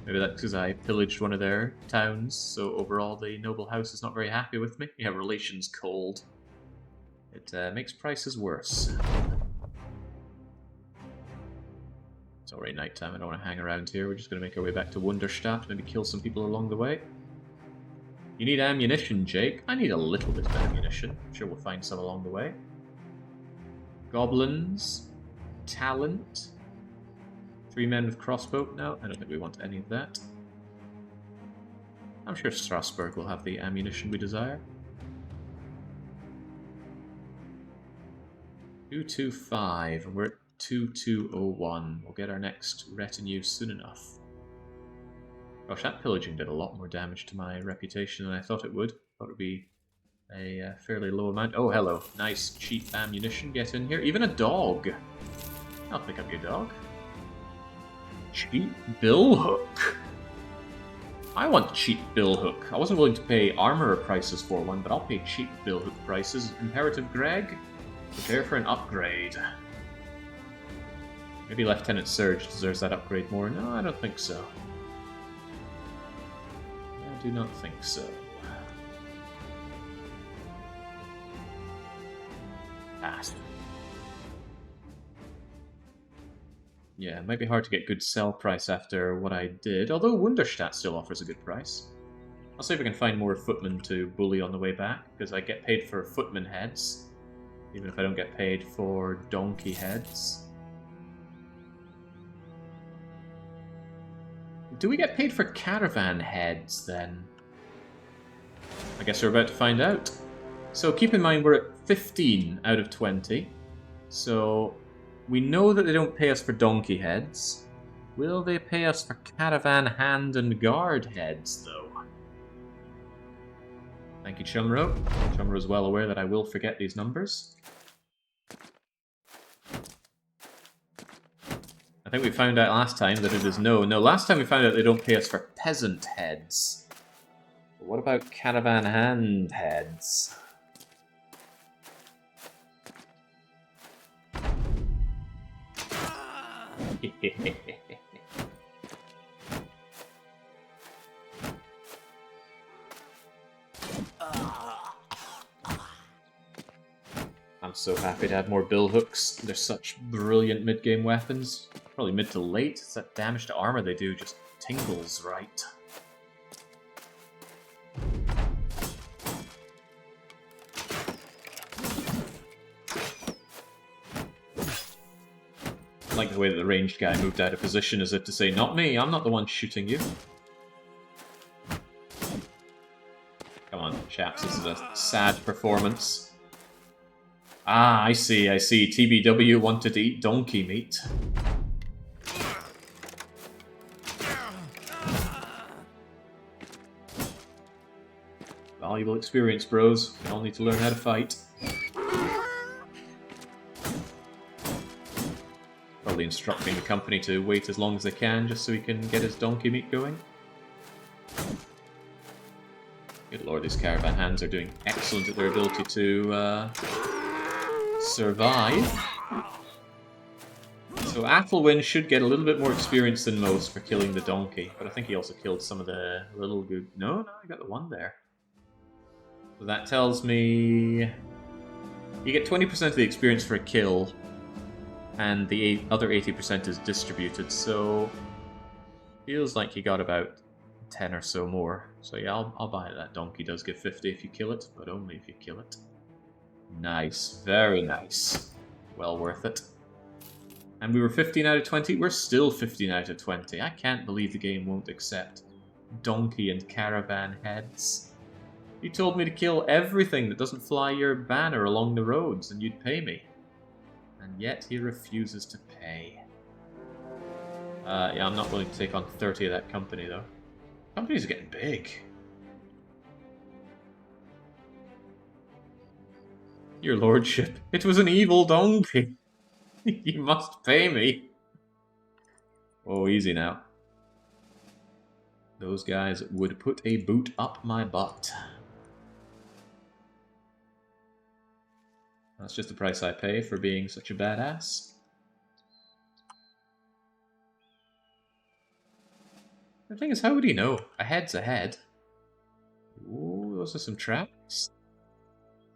[SPEAKER 1] Maybe that's because I pillaged one of their towns, so overall the noble house is not very happy with me. Yeah, relations cold. It makes prices worse. It's already nighttime, I don't want to hang around here. We're just going to make our way back to Wunderstadt, maybe kill some people along the way. You need ammunition, Jake. I need a little bit of ammunition. I'm sure we'll find some along the way. Goblins. Talent. 3 men with crossbow? No, I don't think we want any of that. I'm sure Strasbourg will have the ammunition we desire. 225, and we're at 2201. We'll get our next retinue soon enough. Gosh, that pillaging did a lot more damage to my reputation than I thought it would. Thought it would be a fairly low amount. Oh, hello. Nice, cheap ammunition. Get in here. Even a dog. I'll pick up your dog. Cheap billhook. I want cheap billhook. I wasn't willing to pay armorer prices for one, but I'll pay cheap billhook prices. Imperative Greg, prepare for an upgrade. Maybe Lieutenant Surge deserves that upgrade more. No, I don't think so. I do not think so. Pass. Yeah, it might be hard to get good sell price after what I did, although Wunderstadt still offers a good price. I'll see if I can find more footmen to bully on the way back, because I get paid for footman heads, even if I don't get paid for donkey heads. Do we get paid for caravan heads, then? I guess we're about to find out. So keep in mind we're at 15 out of 20, so we know that they don't pay us for donkey heads. Will they pay us for caravan hand and guard heads, though? Thank you, Chumro. Chumro is well aware that I will forget these numbers. I think we found out last time that it is no. No, last time we found out they don't pay us for peasant heads. But what about caravan hand heads? I'm so happy to have more billhooks. They're such brilliant mid-game weapons. Probably mid to late. It's that damage to armor they do just tingles right. I like the way that the ranged guy moved out of position as if to say, not me, I'm not the one shooting you. Come on, chaps, this is a sad performance. Ah, I see, I see. TBW wanted to eat donkey meat. Valuable experience, bros. We all need to learn how to fight. Probably instructing the company to wait as long as they can just so he can get his donkey meat going. Good lord, these caravan hands are doing excellent at their ability to survive. So Athelwyn should get a little bit more experience than most for killing the donkey, but I think he also killed some of the little good... No, he got the one there. So that tells me... You get 20% of the experience for a kill, and the other 80% is distributed, so... Feels like he got about 10 or so more. So yeah, I'll buy it. That donkey does give 50 if you kill it, but only if you kill it. Nice. Very nice. Well worth it. And we were 15 out of 20. We're still 15 out of 20. I can't believe the game won't accept donkey and caravan heads. You told me to kill everything that doesn't fly your banner along the roads and you'd pay me. And yet he refuses to pay. Yeah, I'm not willing to take on 30 of that company, though. Companies are getting big. Your lordship, it was an evil donkey. You must pay me. Oh, easy now. Those guys would put a boot up my butt. That's just the price I pay for being such a badass. The thing is, how would he know? A head's a head. Ooh, those are some traps.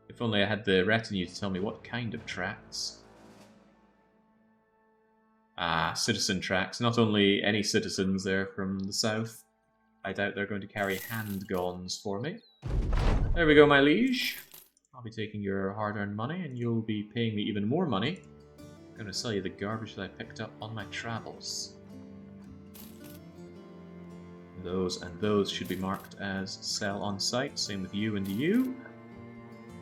[SPEAKER 1] If only I had the retinue to tell me what kind of tracks. Ah, citizen tracks. Not only any citizens, they're from the south. I doubt they're going to carry handguns for me. There we go, my liege. I'll be taking your hard-earned money, and you'll be paying me even more money. I'm going to sell you the garbage that I picked up on my travels. Those and those should be marked as sell on site. Same with you and you.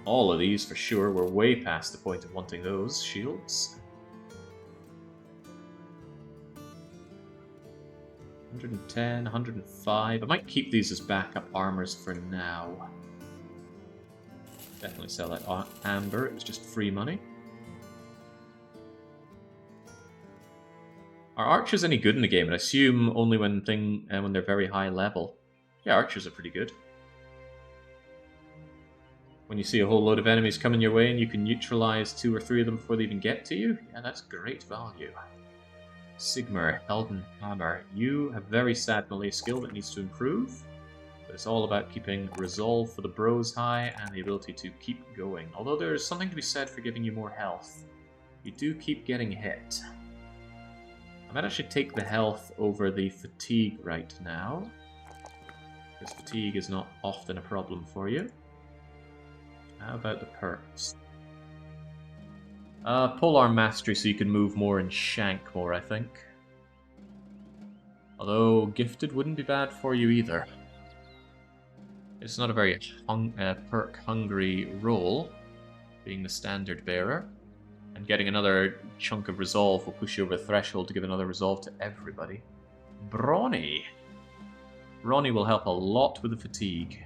[SPEAKER 1] All of these for sure. We're way past the point of wanting those shields. 110, 105. I might keep these as backup armors for now. Definitely sell that amber. It was just free money. Are archers any good in the game? I assume only when they're very high level. Yeah, archers are pretty good. When you see a whole load of enemies coming your way and you can neutralize 2 or 3 of them before they even get to you, yeah, that's great value. Sigmar, Elden Hammer. You have very sad melee skill that needs to improve, but it's all about keeping resolve for the bros high and the ability to keep going. Although there's something to be said for giving you more health. You do keep getting hit. I might actually take the health over the fatigue right now, because fatigue is not often a problem for you. How about the perks? Polearm Mastery so you can move more and shank more, I think. Although Gifted wouldn't be bad for you either. It's not a very perk-hungry role, being the standard bearer. And getting another chunk of resolve will push you over the threshold to give another resolve to everybody. Brawny! Brawny will help a lot with the fatigue.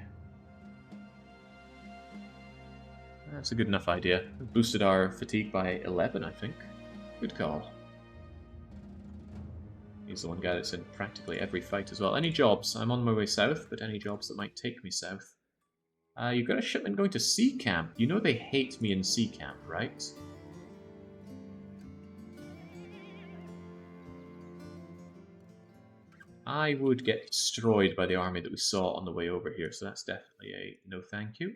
[SPEAKER 1] That's a good enough idea. We've boosted our fatigue by 11, I think. Good call. He's the one guy that's in practically every fight as well. Any jobs? I'm on my way south, but any jobs that might take me south? You've got a shipment going to Sea Camp. You know they hate me in Sea Camp, right? I would get destroyed by the army that we saw on the way over here, so that's definitely a no thank you.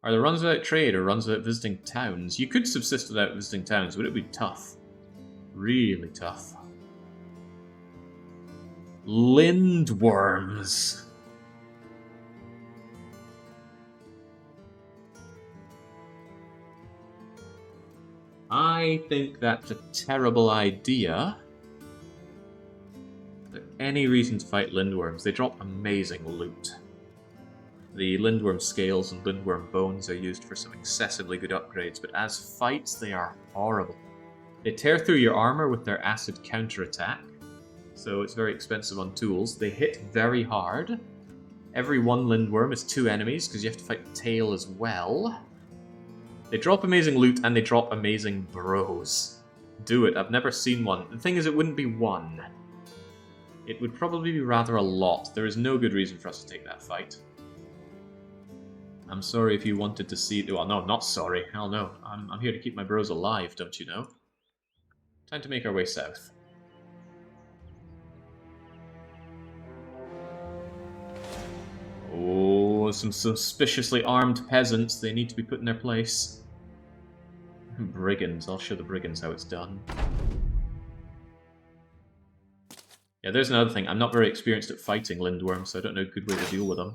[SPEAKER 1] Are there runs without trade or runs without visiting towns? You could subsist without visiting towns, but it would be tough. Really tough. Lindworms. I think that's a terrible idea. For any reason to fight lindworms, they drop amazing loot. The lindworm scales and lindworm bones are used for some excessively good upgrades, but as fights, they are horrible. They tear through your armor with their acid counterattack, so it's very expensive on tools. They hit very hard. Every one lindworm is 2 enemies, because you have to fight the tail as well. They drop amazing loot, and they drop amazing bros. Do it. I've never seen one. The thing is, it wouldn't be 1. It would probably be rather a lot. There is no good reason for us to take that fight. I'm sorry if you wanted to see... Well, no, not sorry. Hell no. I'm here to keep my bros alive, don't you know? Time to make our way south. Oh, some suspiciously armed peasants. They need to be put in their place. Brigands. I'll show the brigands how it's done. Yeah, there's another thing. I'm not very experienced at fighting lindworms, so I don't know a good way to deal with them.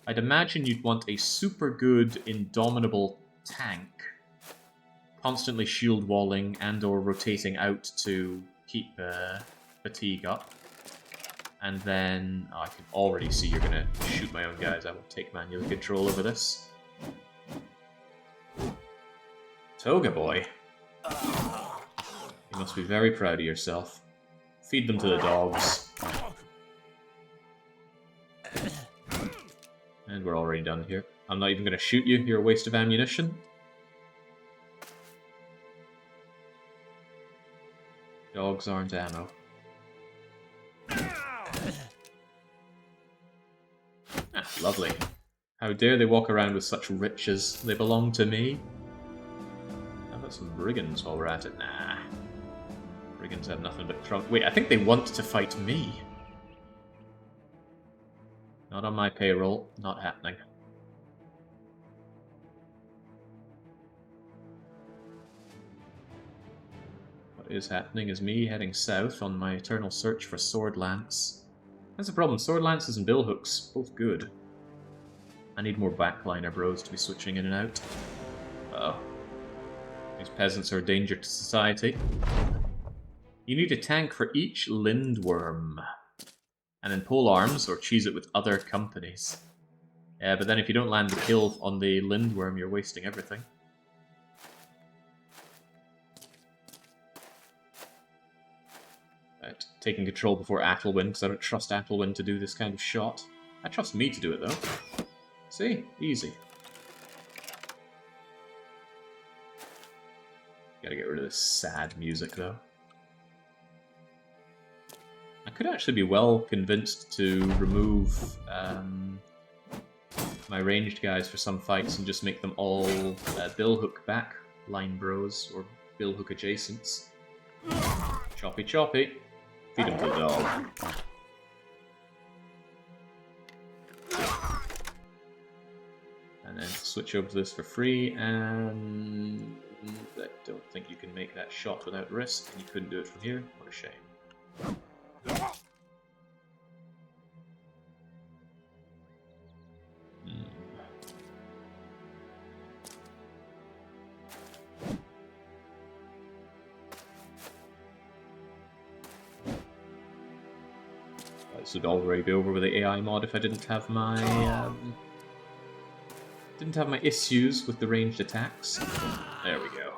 [SPEAKER 1] I'd imagine you'd want a super good, indomitable tank, constantly shield walling and or rotating out to keep fatigue up. And then, I can already see you're going to shoot my own guys. I will take manual control over this. Toga boy. You must be very proud of yourself. Feed them to the dogs. And we're already done here. I'm not even going to shoot you. You're a waste of ammunition. Dogs aren't ammo. Ah, lovely. How dare they walk around with such riches? They belong to me. How about some brigands while we're at it? Nah. Brigands have nothing but trunk. Wait, I think they want to fight me. Not on my payroll. Not happening. What is happening is me heading south on my eternal search for sword lance. That's the problem. Sword lances and billhooks, both good. I need more backliner bros to be switching in and out. Uh-oh. These peasants are a danger to society. You need a tank for each lindworm. And then pole arms, or cheese it with other companies. Yeah, but then if you don't land the kill on the Lindworm, you're wasting everything. Right, taking control before Athelwyn, because I don't trust Athelwyn to do this kind of shot. I trust me to do it, though. See? Easy. Gotta get rid of this sad music, though. I could actually be well convinced to remove my ranged guys for some fights and just make them all billhook back line bros, or billhook adjacents. Choppy choppy. Feed him to the dog. And then switch over to this for free, and I don't think you can make that shot without risk, and you couldn't do it from here. What a shame. This would already be over with the AI mod if I didn't have my issues with the ranged attacks. There we go.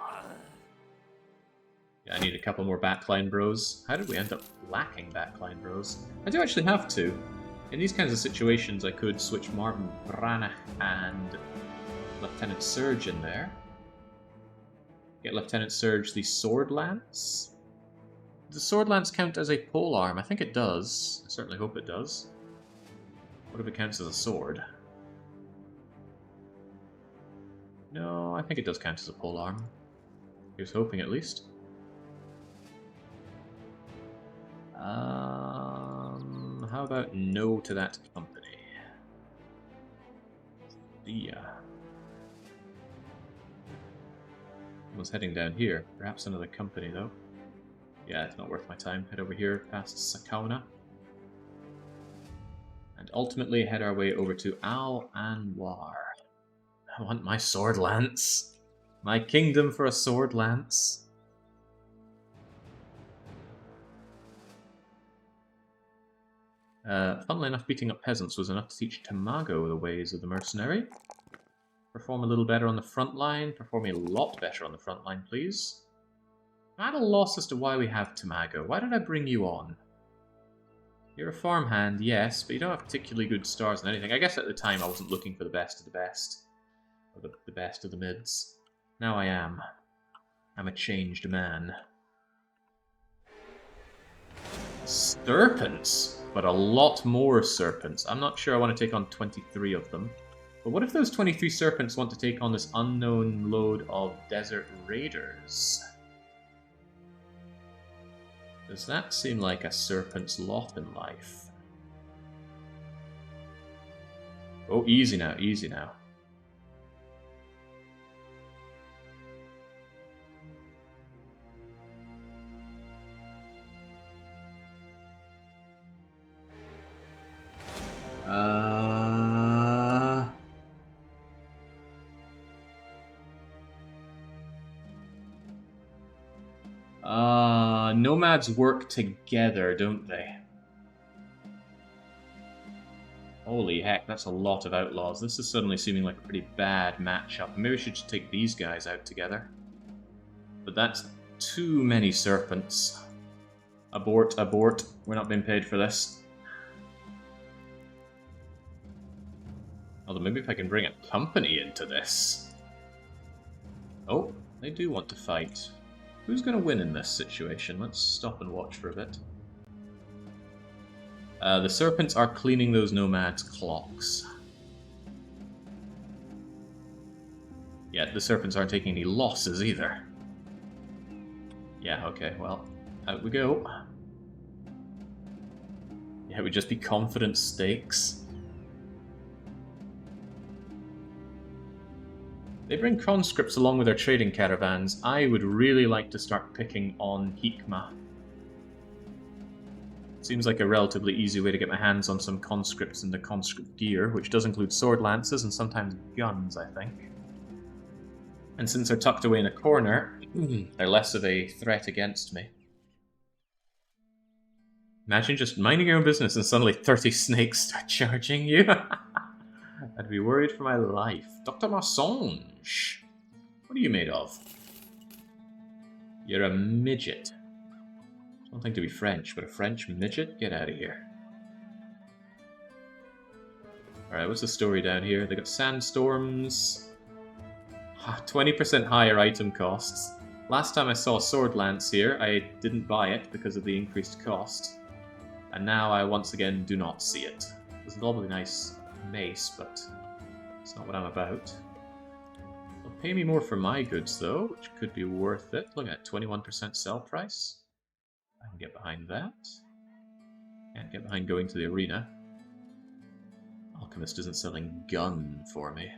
[SPEAKER 1] Yeah, I need a couple more backline bros. How did we end up lacking backline bros? I do actually have to. In these kinds of situations, I could switch Martin Branagh and Lieutenant Surge in there. Get Lieutenant Surge the Sword Lance. Does Sword Lance count as a polearm? I think it does. I certainly hope it does. What if it counts as a sword? No, I think it does count as a polearm. Here's hoping, at least. How about no to that company? Yeah. I was heading down here. Perhaps another company, though. Yeah, it's not worth my time. Head over here past Sakauna. And ultimately head our way over to Al Anwar. I want my sword lance. My kingdom for a sword lance. Funnily enough, beating up peasants was enough to teach Tamago the ways of the mercenary. Perform a little better on the front line. Perform a lot better on the front line, please. I'm at a loss as to why we have Tamago. Why did I bring you on? You're a farmhand, yes, but you don't have particularly good stars in anything. I guess at the time I wasn't looking for the best of the best. Or the best of the mids. Now I am. I'm a changed man. Serpents! But a lot more serpents. I'm not sure I want to take on 23 of them. But what if those 23 serpents want to take on this unknown load of desert raiders? Does that seem like a serpent's lot in life? Oh, easy now, easy now. Nomads work together, don't they? Holy heck, that's a lot of outlaws. This is suddenly seeming like a pretty bad matchup. Maybe we should just take these guys out together. But that's too many serpents. Abort, abort. We're not being paid for this. Although maybe if I can bring a company into this. Oh, they do want to fight. Who's going to win in this situation? Let's stop and watch for a bit. The serpents are cleaning those nomads' clocks. Yeah, the serpents aren't taking any losses either. Yeah, okay, well, out we go. Yeah, it would just be confidence stakes. They bring conscripts along with their trading caravans. I would really like to start picking on Hikmah. Seems like a relatively easy way to get my hands on some conscripts and the conscript gear, which does include sword lances and sometimes guns, I think. And since they're tucked away in a corner, they're less of a threat against me. Imagine just minding your own business and suddenly 30 snakes start charging you. I'd be worried for my life. Dr. Massange! What are you made of? You're a midget. One thing to be French, but a French midget? Get out of here. Alright, what's the story down here? They got sandstorms. 20% higher item costs. Last time I saw a sword lance here, I didn't buy it because of the increased cost. And now I once again do not see it. It's a lovely nice mace, but it's not what I'm about. They'll pay me more for my goods though, which could be worth it. Look at 21% sell price. I can get behind that. Can't get behind going to the arena. Alchemist isn't selling gun for me.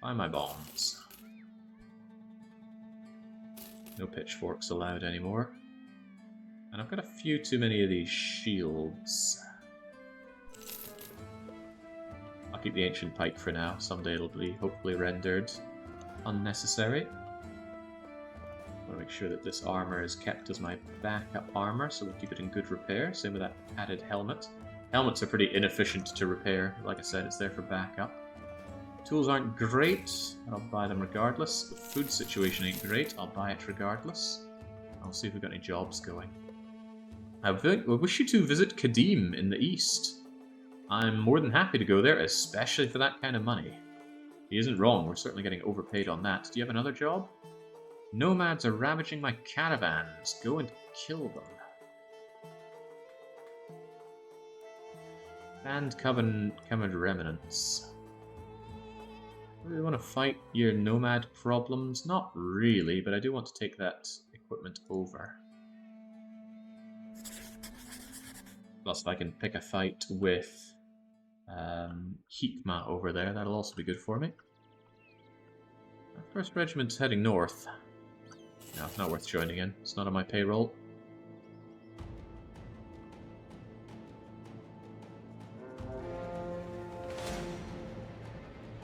[SPEAKER 1] Buy my bombs. No pitchforks allowed anymore. And I've got a few too many of these shields. I'll keep the ancient pike for now. Someday it'll be hopefully rendered unnecessary. I want to make sure that this armor is kept as my backup armor, so we'll keep it in good repair. Same with that padded helmet. Helmets are pretty inefficient to repair. Like I said, it's there for backup. Tools aren't great, but I'll buy them regardless. The food situation ain't great, I'll buy it regardless. I'll see if we've got any jobs going. I wish you to visit Kadim in the east. I'm more than happy to go there, especially for that kind of money. He isn't wrong, we're certainly getting overpaid on that. Do you have another job? Nomads are ravaging my caravans. Go and kill them. Band Covenant Remnants. Really want to fight your nomad problems? Not really, but I do want to take that equipment over. Plus, if I can pick a fight with Hikma over there, that'll also be good for me. Our first regiment's heading north. No, it's not worth joining in. It's not on my payroll.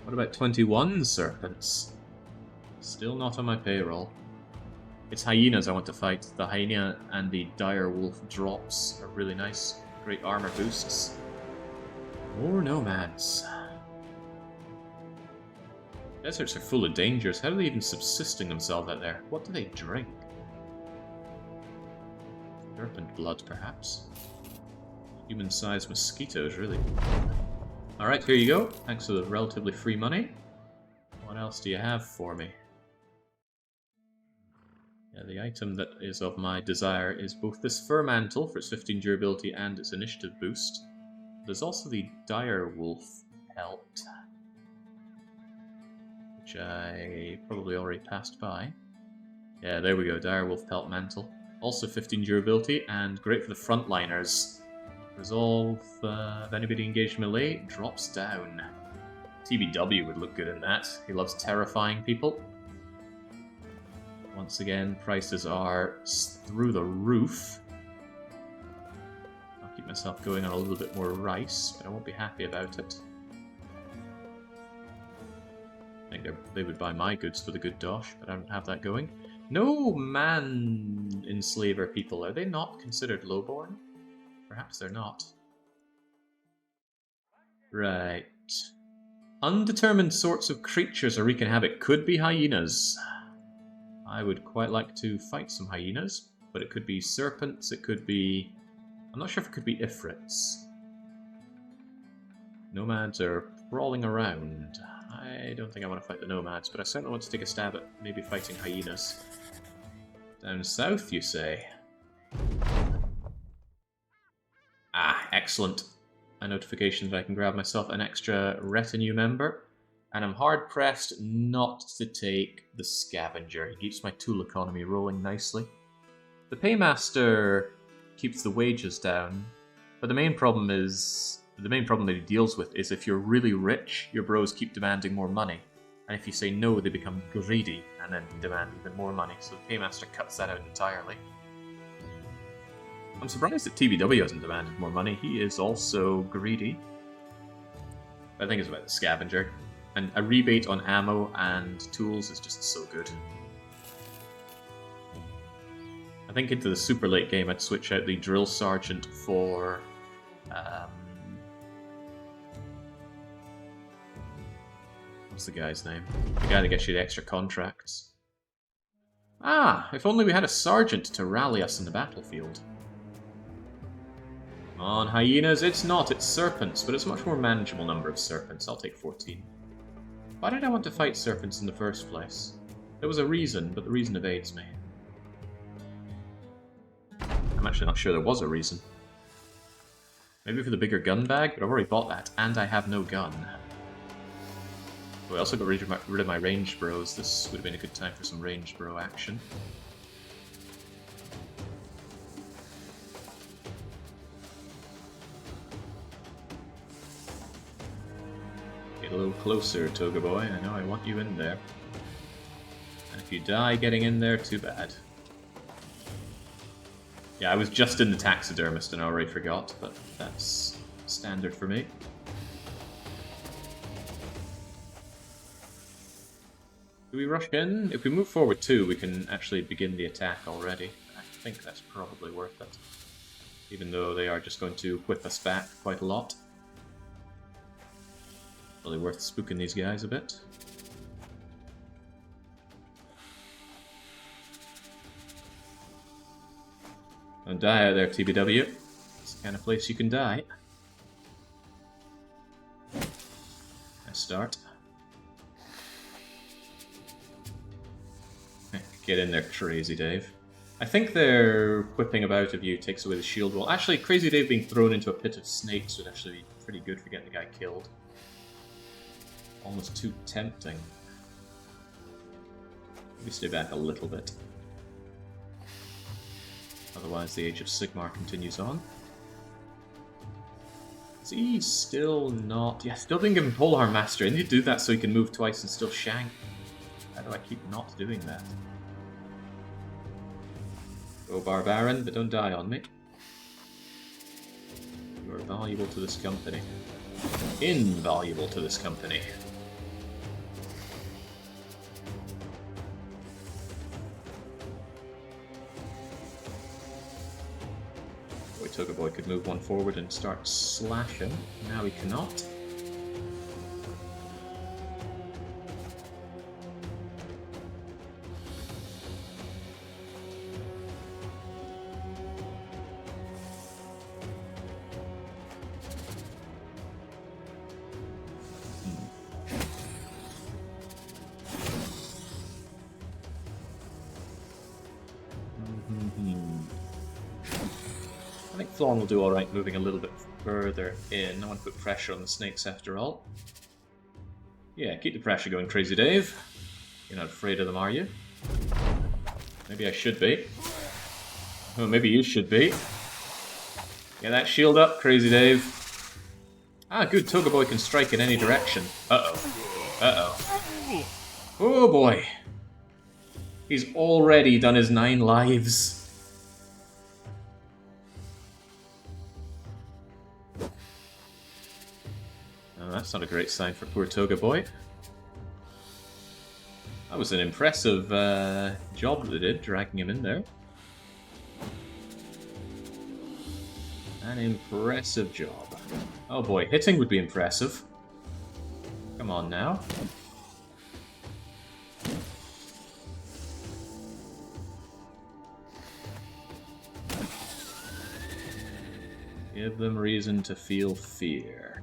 [SPEAKER 1] What about 21 serpents? Still not on my payroll. It's hyenas I want to fight. The hyena and the dire wolf drops are really nice. Great armor boosts. More nomads. Deserts are full of dangers. How are they even subsisting themselves out there? What do they drink? Serpent blood, perhaps. Human-sized mosquitoes, really. Alright, here you go. Thanks for the relatively free money. What else do you have for me? Yeah, the item that is of my desire is both this fur mantle for its 15 durability and its initiative boost. There's also the dire wolf pelt, which I probably already passed by. Yeah, there we go, dire wolf pelt mantle. Also 15 durability and great for the frontliners. Resolve if anybody engaged melee drops down. TBW would look good in that. He loves terrifying people. Once again, prices are through the roof. I'll keep myself going on a little bit more rice, but I won't be happy about it. I think they would buy my goods for the good dosh, but I don't have that going. No man enslaver people, are they not considered lowborn? Perhaps they're not. Right. Undetermined sorts of creatures are wreaking havoc. Could be hyenas. I would quite like to fight some hyenas, but it could be serpents, it could be... I'm not sure if it could be ifrits. Nomads are crawling around. I don't think I want to fight the nomads, but I certainly want to take a stab at maybe fighting hyenas. Down south, you say? Ah, excellent. A notification that I can grab myself an extra retinue member. And I'm hard-pressed not to take the scavenger. He keeps my tool economy rolling nicely. The paymaster keeps the wages down, but the main problem that he deals with is if you're really rich, your bros keep demanding more money. And if you say no, they become greedy and then demand even more money. So the paymaster cuts that out entirely. I'm surprised that TBW hasn't demanded more money. He is also greedy. But I think it's about the scavenger. And a rebate on ammo and tools is just so good. I think into the super late game I'd switch out the drill sergeant for what's the guy's name? The guy that gets you the extra contracts. Ah, if only we had a sergeant to rally us in the battlefield. On hyenas, it's not, it's serpents, but it's a much more manageable number of serpents. I'll take 14. Why did I want to fight serpents in the first place? There was a reason, but the reason evades me. I'm actually not sure there was a reason. Maybe for the bigger gun bag, but I've already bought that, and I have no gun. Oh, I also got rid of my ranged bros. This would have been a good time for some ranged bro action. Get a little closer, Toga boy. I know I want you in there. And if you die getting in there, too bad. Yeah, I was just in the taxidermist and I already forgot, but that's standard for me. Do we rush in? If we move forward too, we can actually begin the attack already. I think that's probably worth it. Even though they are just going to whip us back quite a lot. Probably worth spooking these guys a bit. Don't die out there, TBW. It's the kind of place you can die. Nice start. Get in there, Crazy Dave. I think their whipping about of you takes away the shield wall. Actually, Crazy Dave being thrown into a pit of snakes would actually be pretty good for getting the guy killed. Almost too tempting. Maybe stay back a little bit. Otherwise, the Age of Sigmar continues on. Is he still not... Yeah, still didn't give him Polearm Master. I need to do that so he can move twice and still shank. How do I keep not doing that? Go Barbarian, but don't die on me. You are valuable to this company. Invaluable to this company. Toga boy could move one forward and start slashing. Now he cannot. I think Flawn will do alright moving a little bit further in. I want to put pressure on the snakes after all. Yeah, keep the pressure going, Crazy Dave. You're not afraid of them, are you? Maybe I should be. Oh, maybe you should be. Get that shield up, Crazy Dave. Ah, good. Toga boy can strike in any direction. Uh-oh. Uh-oh. Oh, boy. He's already done his 9 lives. Oh, that's not a great sign for poor Toga boy. That was an impressive job that they did, dragging him in there. An impressive job. Oh boy, hitting would be impressive. Come on now. Give them reason to feel fear.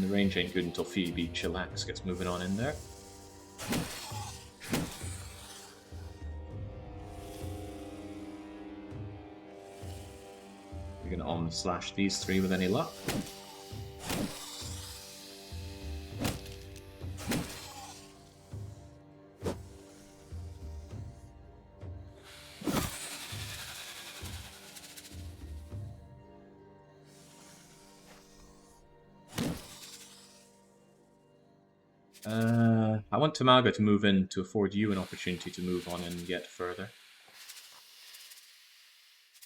[SPEAKER 1] The range ain't good until Phoebe Chillax gets moving on in there. We're gonna on-slash these 3 with any luck. I want Tamaga to move in to afford you an opportunity to move on and get further.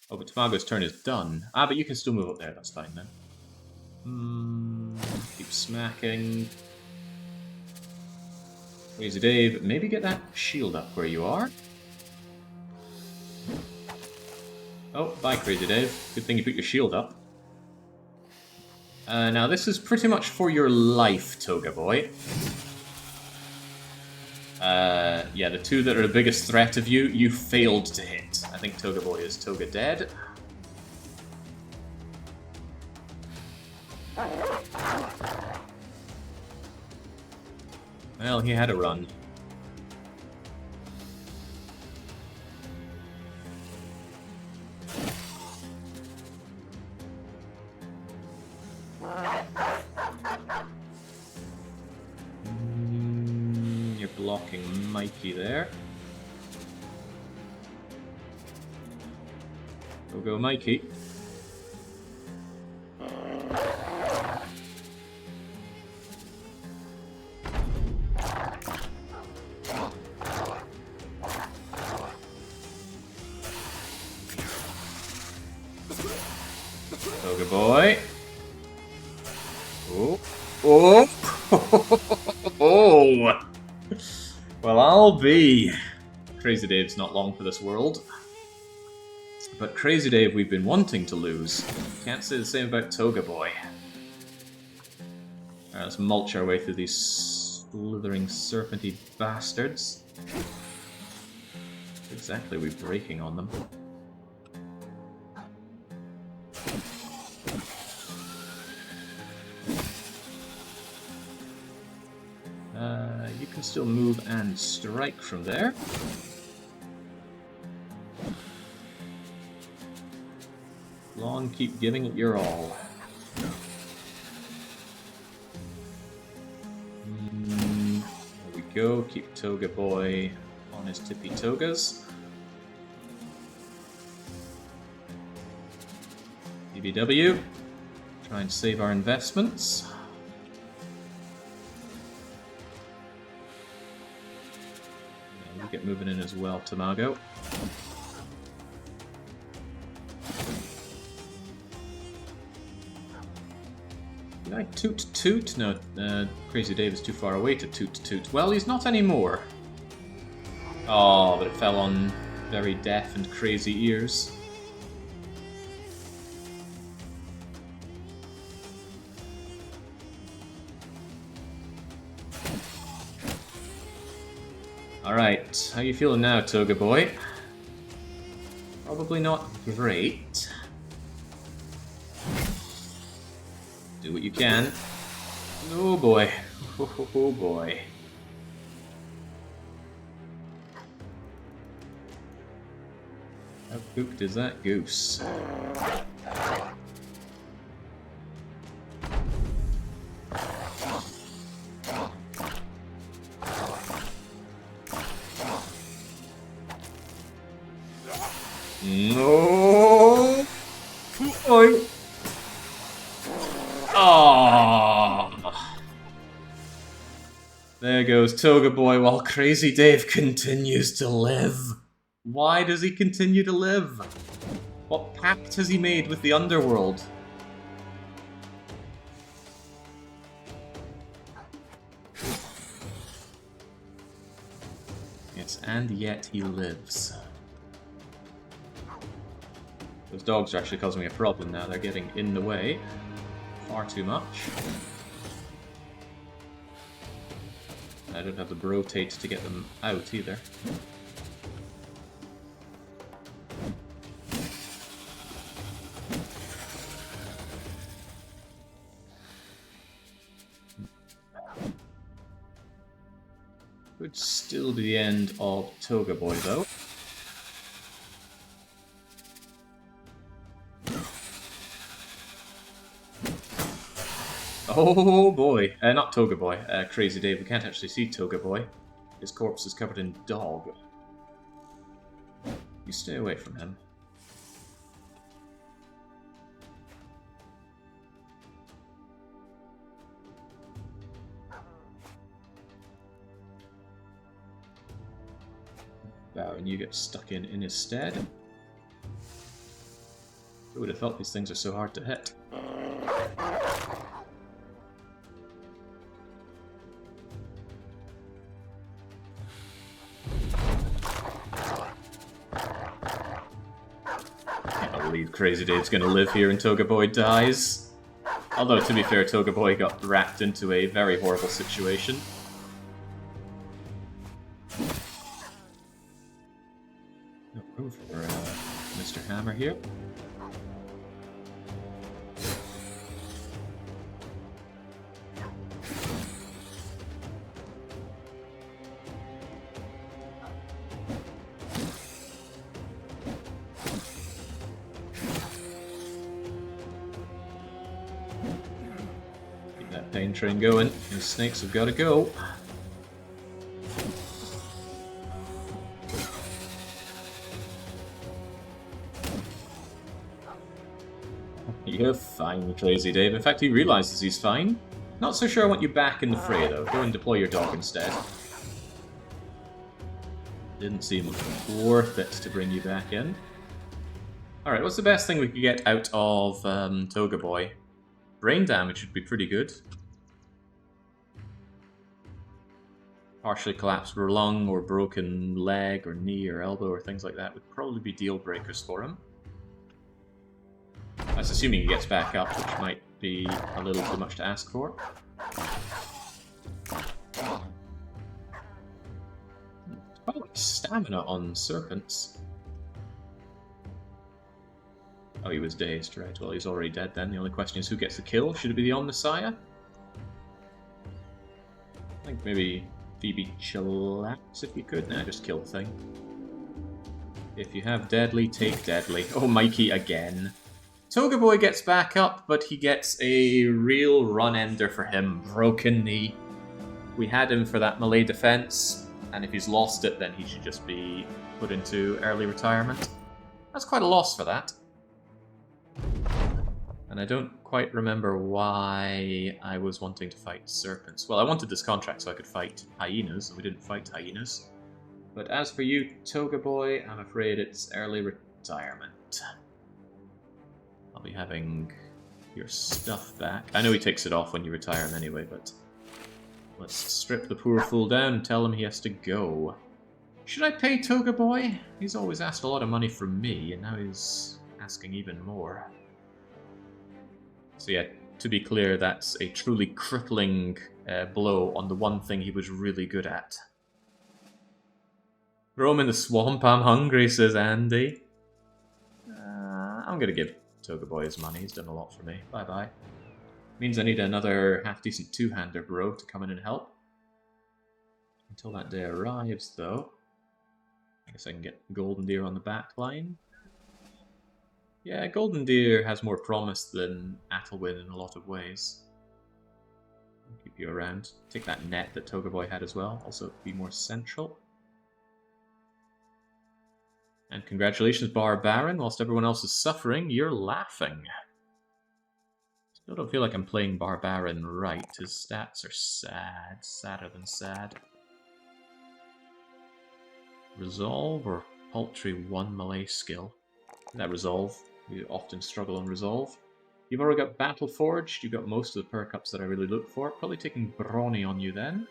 [SPEAKER 1] Oh, but Tamaga's turn is done. Ah, but you can still move up there, that's fine then. Keep smacking. Crazy Dave, maybe get that shield up where you are. Oh, bye Crazy Dave. Good thing you put your shield up. Now this is pretty much for your life, Toga Boy. Yeah, the two that are the biggest threat of you, you failed to hit. I think Toga Boy is Toga dead. Well, he had a run. You're blocking Mikey there. Go Mikey. Toga Boy. Oh. Oh. Oh. Well, I'll be. Crazy Dave's not long for this world. But Crazy Dave we've been wanting to lose. Can't say the same about Toga Boy. Alright, let's mulch our way through these slithering serpenty bastards. Exactly, we're breaking on them. You can still move and strike from there. Long, keep giving it your all. There we go, keep Toga Boy on his tippy togas. BBW, try and save our investments. Yeah, you get moving in as well, Tamago. Did I toot toot? No, Crazy Dave is too far away to toot toot. Well, he's not anymore. Oh, but it fell on very deaf and crazy ears. Alright, how you feeling now, Toga Boy? Probably not great. Do what you can. Oh boy. Oh boy. How pooped is that goose? No. Oh. Oh. There goes Toga Boy while Crazy Dave continues to live. Why does he continue to live? What pact has he made with the underworld? Yes, and yet he lives. Those dogs are actually causing me a problem now. They're getting in the way. Far too much. I don't have the rotate to get them out either. Would still be the end of Toga Boy though. Oh boy, not Toga Boy, Crazy Dave. We can't actually see Toga Boy. His corpse is covered in dog. You stay away from him. And you get stuck in his stead. Who would have thought these things are so hard to hit? believe Crazy Dave's gonna live here and Toga Boy dies. Although, to be fair, Toga Boy got wrapped into a very horrible situation. No room for Mr. Hammer here. Pain train going. These snakes have got to go. You're fine, Crazy Dave. In fact, he realizes he's fine. Not so sure I want you back in the fray, though. Go and deploy your dog instead. Didn't seem worth it to bring you back in. Alright, what's the best thing we could get out of Toga Boy? Brain damage would be pretty good. Partially collapsed lung or broken leg or knee or elbow or things like that would probably be deal breakers for him. That's assuming he gets back up, which might be a little too much to ask for. Quite like stamina on serpents. Oh, he was dazed, right. Well, he's already dead then. The only question is who gets the kill? Should it be the Omnissiah? I think maybe Phoebe chillax if you could. Nah, just kill the thing. If you have deadly, take deadly. Oh, Mikey again. Toga Boy gets back up, but he gets a real run-ender for him. Broken knee. We had him for that melee defense, and if he's lost it, then he should just be put into early retirement. That's quite a loss for that. And I don't quite remember why I was wanting to fight serpents. Well, I wanted this contract so I could fight hyenas, and we didn't fight hyenas. But as for you, Toga Boy, I'm afraid it's early retirement. I'll be having your stuff back. I know he takes it off when you retire him anyway, but let's strip the poor fool down and tell him he has to go. Should I pay Toga Boy? He's always asked a lot of money from me, and now he's asking even more. So yeah, to be clear, that's a truly crippling blow on the one thing he was really good at. Roam in the swamp, I'm hungry, says Andy. I'm gonna give Toga Boy his money, he's done a lot for me. Bye-bye. Means I need another half-decent two-hander bro to come in and help. Until that day arrives, though. I guess I can get Golden Deer on the back line. Yeah, Golden Deer has more promise than Athelwyn in a lot of ways. I'll keep you around. Take that net that Toga Boy had as well, also be more central. And congratulations, Barbarian. Whilst everyone else is suffering, you're laughing. Still don't feel like I'm playing Barbarian right. His stats are sad. Sadder than sad. Resolve or paltry 1 melee skill? That Resolve. You often struggle on Resolve. You've already got Battle Forged. You've got most of the perk ups that I really look for. Probably taking Brawny on you then.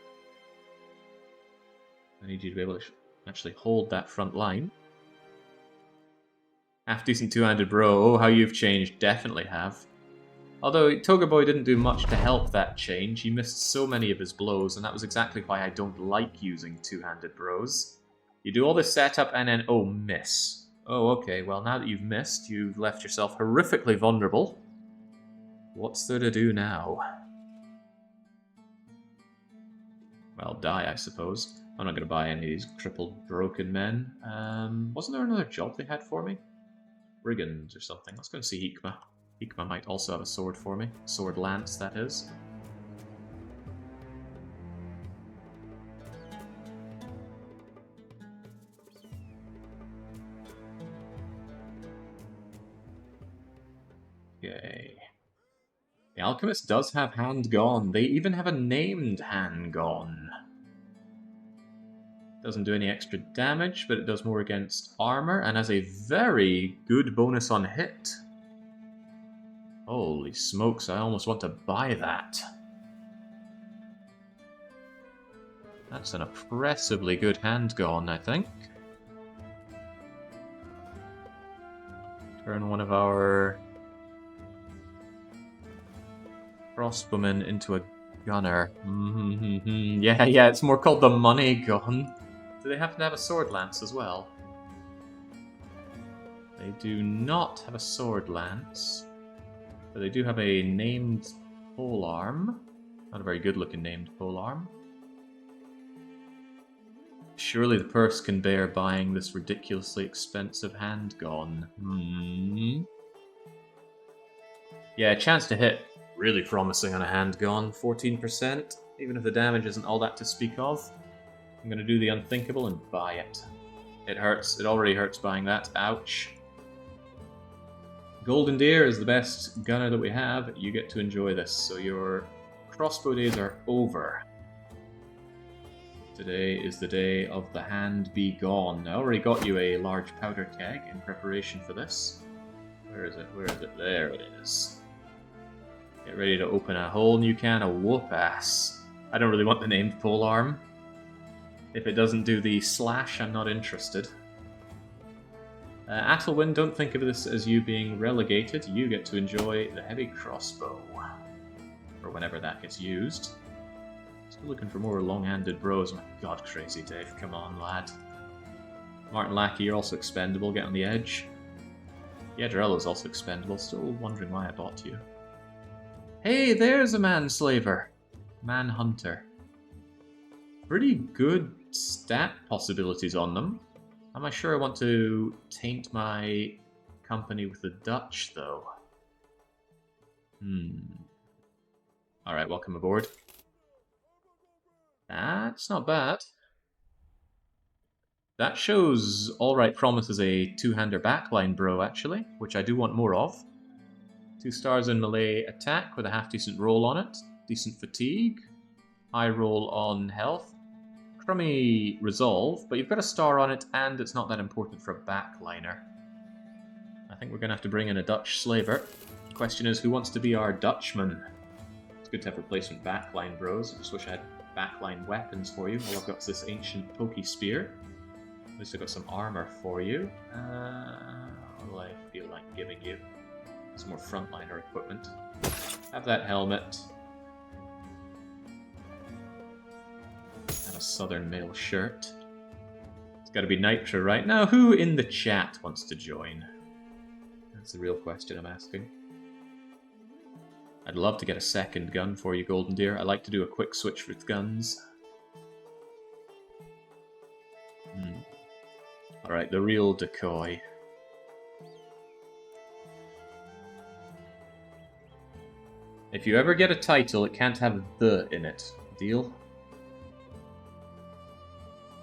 [SPEAKER 1] I need you to be able to actually hold that front line. Half-decent two-handed bro. Oh, how you've changed. Definitely have. Although Toga Boy didn't do much to help that change. He missed so many of his blows, and that was exactly why I don't like using two-handed bros. You do all this setup and then, oh, miss. Oh, okay, well, now that you've missed, you've left yourself horrifically vulnerable. What's there to do now? Well, die, I suppose. I'm not going to buy any of these crippled, broken men. Wasn't there another job they had for me? Brigand or something. Let's go and see Hikma. Hikma might also have a sword for me. Sword lance, that is. Okay. The Alchemist does have Hand Gone. They even have a named Hand Gone. Doesn't do any extra damage, but it does more against armor, and has a very good bonus on hit. Holy smokes, I almost want to buy that. That's an oppressively good Hand Gone, I think. Turn one of our crossbowmen into a gunner. Yeah, it's more called the money gun. Do they happen to have a sword lance as well? They do not have a sword lance, but they do have a named polearm. Not a very good looking named polearm. Surely the purse can bear buying this ridiculously expensive handgun. Yeah, chance to hit. Really promising on a handgun. 14%. Even if the damage isn't all that to speak of. I'm going to do the unthinkable and buy it. It hurts. It already hurts buying that. Ouch. Golden Deer is the best gunner that we have. You get to enjoy this. So your crossbow days are over. Today is the day of the hand be gone. I already got you a large powder keg in preparation for this. Where is it? Where is it? There it is. Get ready to open a whole new can of whoop ass. I don't really want the named polearm. If it doesn't do the slash, I'm not interested. Athelwyn, don't think of this as you being relegated. You get to enjoy the heavy crossbow. Or whenever that gets used. Still looking for more long-handed bros. My god, Crazy Dave, come on, lad. Martin Lackey, you're also expendable. Get on the edge. Yadrello's also expendable. Still wondering why I bought you. Hey, there's a manslaver. Manhunter. Pretty good stat possibilities on them. Am I sure I want to taint my company with the Dutch, though? Alright, welcome aboard. That's not bad. That shows alright promise as a two-hander backline bro, actually, which I do want more of. 2 stars in melee attack with a half-decent roll on it. Decent fatigue. High roll on health. Crummy resolve, but you've got a star on it, and it's not that important for a backliner. I think we're going to have to bring in a Dutch slaver. Question is, who wants to be our Dutchman? It's good to have replacement backline bros. I just wish I had backline weapons for you. All I've got is this ancient pokey spear. At least I've got some armor for you. What do I feel like giving you? Some more frontliner equipment. Have that helmet. And a southern mail shirt. It's got to be Nitro right now. Who in the chat wants to join? That's the real question I'm asking. I'd love to get a second gun for you, Golden Deer. I like to do a quick switch with guns. Alright, the real decoy. If you ever get a title, it can't have the in it. Deal?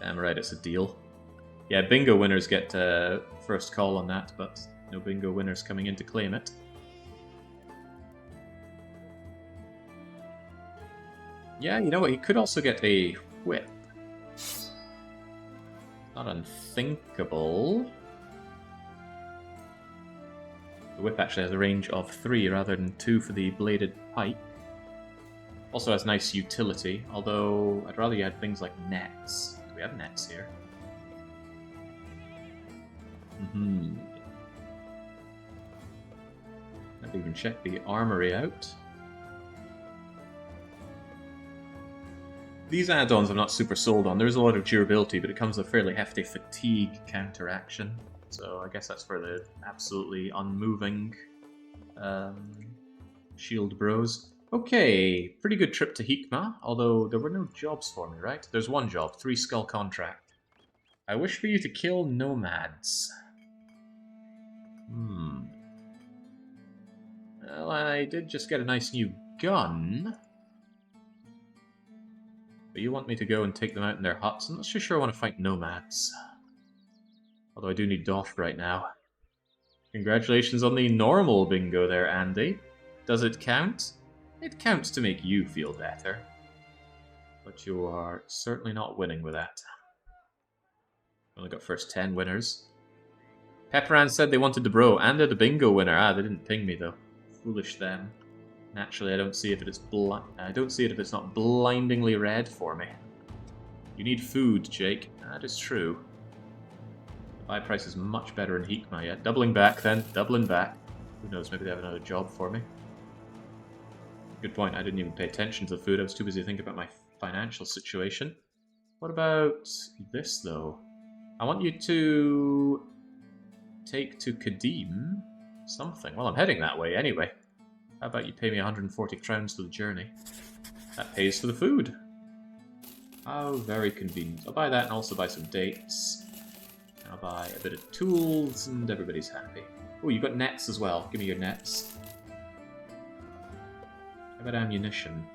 [SPEAKER 1] Damn right, it's a deal. Yeah, bingo winners get first call on that, but no bingo winners coming in to claim it. Yeah, you know what? You could also get a whip. Not unthinkable. The whip actually has a range of 3 rather than 2 for the bladed pike. Also has nice utility, although I'd rather you had things like nets. Do we have nets here? I've even checked the armory out. These add-ons I'm not super sold on. There's a lot of durability, but it comes with a fairly hefty fatigue counteraction. So I guess that's for the absolutely unmoving shield bros. Okay, pretty good trip to Hikma, although there were no jobs for me, right? There's one job, 3 skull contract. I wish for you to kill nomads. Well, I did just get a nice new gun. But you want me to go and take them out in their huts? I'm not so sure I want to fight nomads. Although I do need doff right now. Congratulations on the normal bingo there, Andy. Does it count? It counts to make you feel better. But you are certainly not winning with that. Only got first 10 winners. Pepperan said they wanted the bro, and they're the bingo winner. Ah, they didn't ping me though. Foolish them. Naturally, I don't see it if it's not blindingly red for me. You need food, Jake. That is true. If Supply price is much better in Hikma yet. Doubling back then, doubling back. Who knows, maybe they have another job for me. Good point, I didn't even pay attention to the food. I was too busy thinking about my financial situation. What about this, though? I want you to take to Kadim something. Well, I'm heading that way anyway. How about you pay me 140 crowns for the journey? That pays for the food. How very convenient. I'll buy that and also buy some dates. I'll buy a bit of tools and everybody's happy. Oh, you got nets as well. Give me your nets. How about ammunition?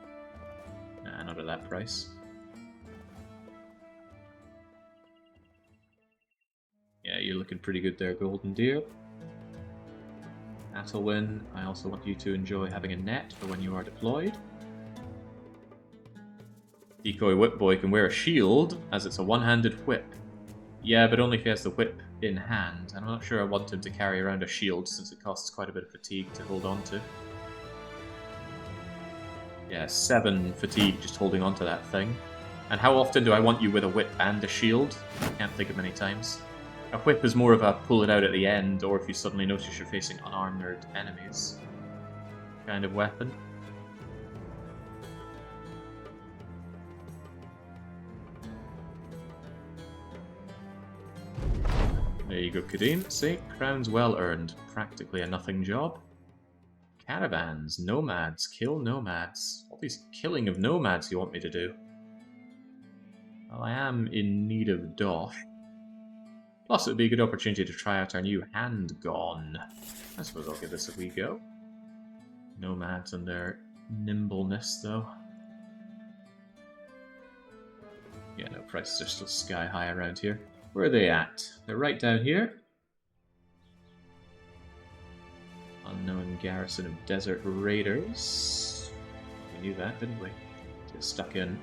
[SPEAKER 1] Nah, not at that price. Yeah, you're looking pretty good there, Golden Deer. That'll win. I also want you to enjoy having a net for when you are deployed. Decoy Whip Boy can wear a shield, as it's a one-handed whip. Yeah, but only if he has the whip in hand. And I'm not sure I want him to carry around a shield, since it costs quite a bit of fatigue to hold on to. Yeah, 7 fatigue just holding on to that thing. And how often do I want you with a whip and a shield? I can't think of many times. A whip is more of a pull it out at the end, or if you suddenly notice you're facing unarmored enemies kind of weapon. There you go, Kadim. See? Crowns well earned. Practically a nothing job. Caravans, nomads, kill nomads. All these killing of nomads you want me to do. Well, I am in need of dosh. Plus, it would be a good opportunity to try out our new handgun. I suppose I'll give this a wee go. Nomads and their nimbleness, though. Yeah, no, prices are still sky high around here. Where are they at? They're right down here. Unknown garrison of desert raiders. We knew that, didn't we? Get stuck in.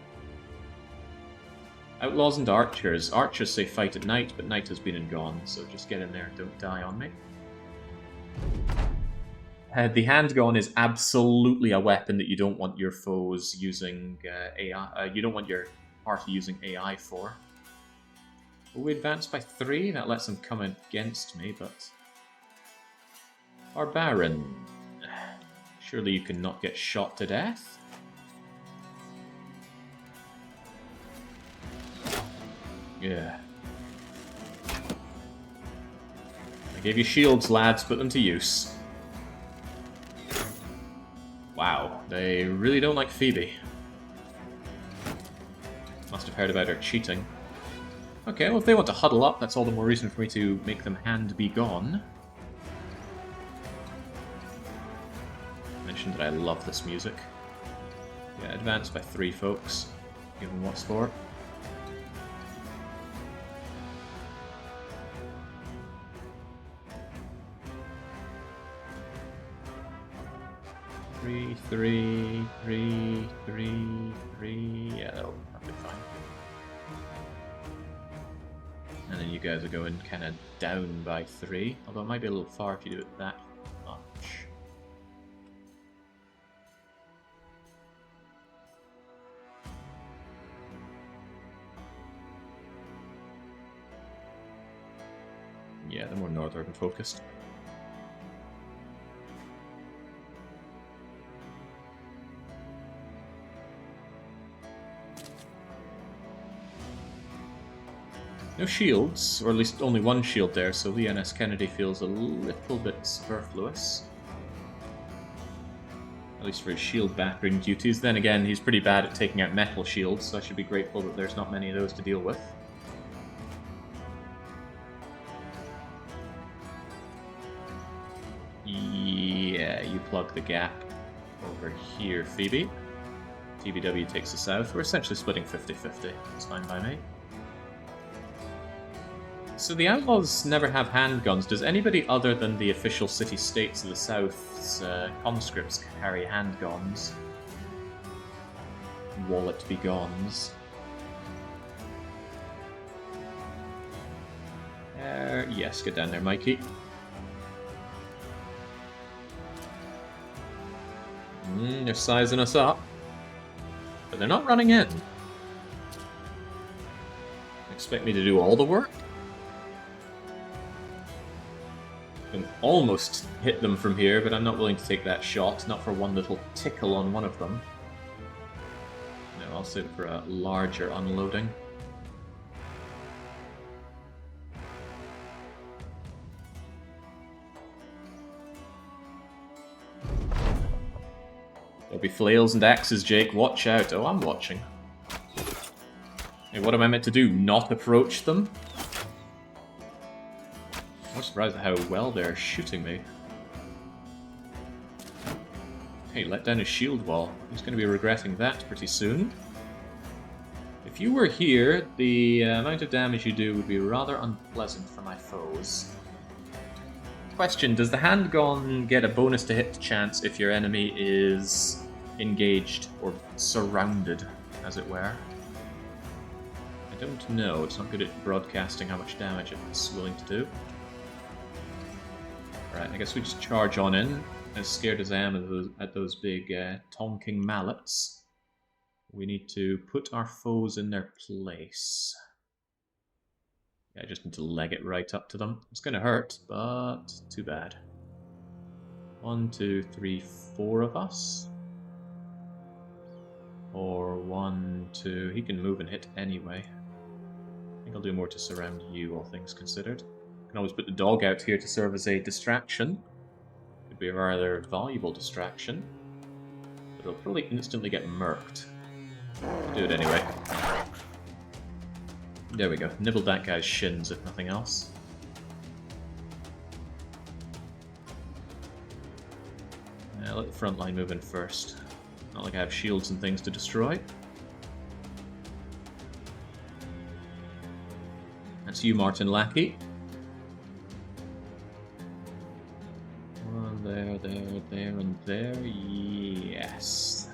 [SPEAKER 1] Outlaws and archers. Archers say fight at night, but night has been and gone, so just get in there and don't die on me. The handgun is absolutely a weapon that you don't want your foes using AI. You don't want your party using AI for. Will we advance by 3? That lets them come against me, but... Barbarian. Surely you can not get shot to death? Yeah. I gave you shields, lads. Put them to use. Wow, they really don't like Phoebe. Must have heard about her cheating. Okay, well if they want to huddle up, that's all the more reason for me to make them hand be gone. I mentioned that I love this music. Yeah, advance by 3 folks. Give them what's for. Three. Yeah, that'll be fine. And then you guys are going kind of down by 3, although it might be a little far if you do it that much. Yeah, they're more northern focused. No shields, or at least only one shield there, so Leon S. Kennedy feels a little bit superfluous. At least for his shield battering duties. Then again, he's pretty bad at taking out metal shields, so I should be grateful that there's not many of those to deal with. Yeah, you plug the gap over here, Phoebe. TBW takes the south. We're essentially splitting 50-50. It's fine by me. So the Outlaws never have handguns. Does anybody other than the official city-states of the South's conscripts carry handguns? Wallet begons. Yes, get down there, Mikey. They're sizing us up. But they're not running in. Expect me to do all the work? Can almost hit them from here, but I'm not willing to take that shot. Not for one little tickle on one of them. No, I'll save it for a larger unloading. There'll be flails and axes, Jake. Watch out. Oh, I'm watching. Hey, what am I meant to do? Not approach them? I'm surprised at how well they're shooting me. Hey, let down his shield wall. He's going to be regretting that pretty soon. If you were here, the amount of damage you do would be rather unpleasant for my foes. Question, does the handgun get a bonus to hit chance if your enemy is engaged or surrounded, as it were? I don't know. It's not good at broadcasting how much damage it's willing to do. Right, I guess we just charge on in. As scared as I am at those big tonking mallets, we need to put our foes in their place. Yeah, I just need to leg it right up to them. It's going to hurt, but too bad. 1, 2, 3, 4 of us. Or 1, 2... He can move and hit anyway. I think I'll do more to surround you, all things considered. Can always put the dog out here to serve as a distraction. Could be a rather valuable distraction. But it'll probably instantly get murked. Do it anyway. There we go. Nibbled that guy's shins, if nothing else. Let the front line move in first. Not like I have shields and things to destroy. That's you, Martin Lackey. There, and there. Yes.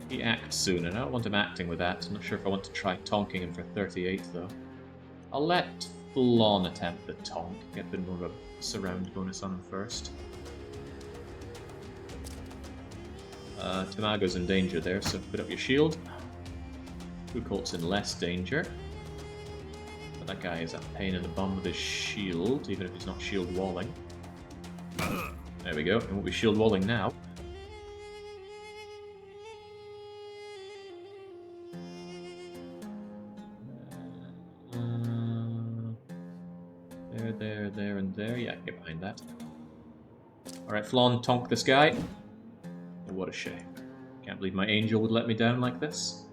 [SPEAKER 1] He acts soon, and I don't want him acting with that. I'm not sure if I want to try tonking him for 38, though. I'll let Flon attempt the tonk, get a bit more of a surround bonus on him first. Tamago's in danger there, so put up your shield. Colt's in less danger. But that guy is a pain in the bum with his shield, even if he's not shield walling. There we go, he won't be shield walling now. There, and there. Yeah, get behind that. Alright, Flon, tonk this guy. Oh, what a shame. Can't believe my angel would let me down like this.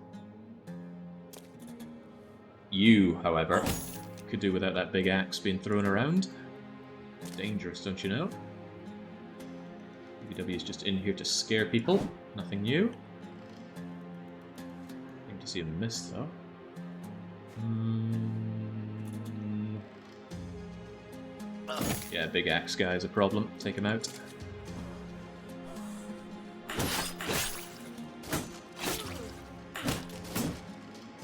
[SPEAKER 1] You, however, could do without that big axe being thrown around. Dangerous, don't you know? BBW is just in here to scare people. Nothing new. Aim to see him miss, though. Yeah, big axe guy is a problem. Take him out.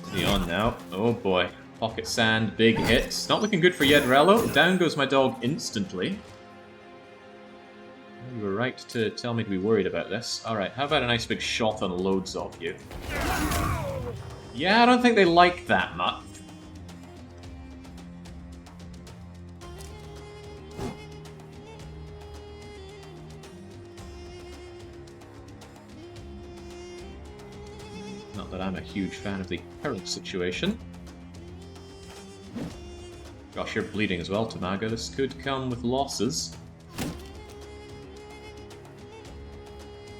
[SPEAKER 1] Is he on now? Oh boy. Pocket sand, big hits. Not looking good for Yedrello. Down goes my dog instantly. You were right to tell me to be worried about this. Alright, how about a nice big shot on loads of you? Yeah, I don't think they like that much. Not that I'm a huge fan of the current situation. Gosh, you're bleeding as well, Tamago. This could come with losses.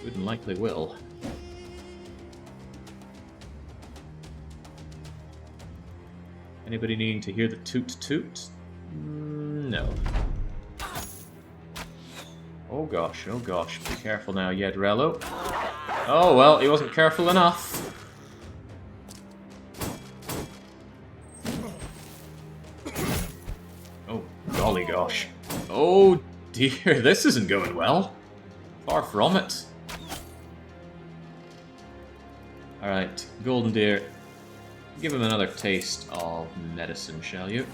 [SPEAKER 1] Good and likely will. Anybody needing to hear the toot toot? No. Oh gosh, be careful now, Yedrello. Oh well, he wasn't careful enough. Oh, golly gosh. Oh dear, this isn't going well. Far from it. Alright, Golden Deer. Give him another taste of medicine, shall you?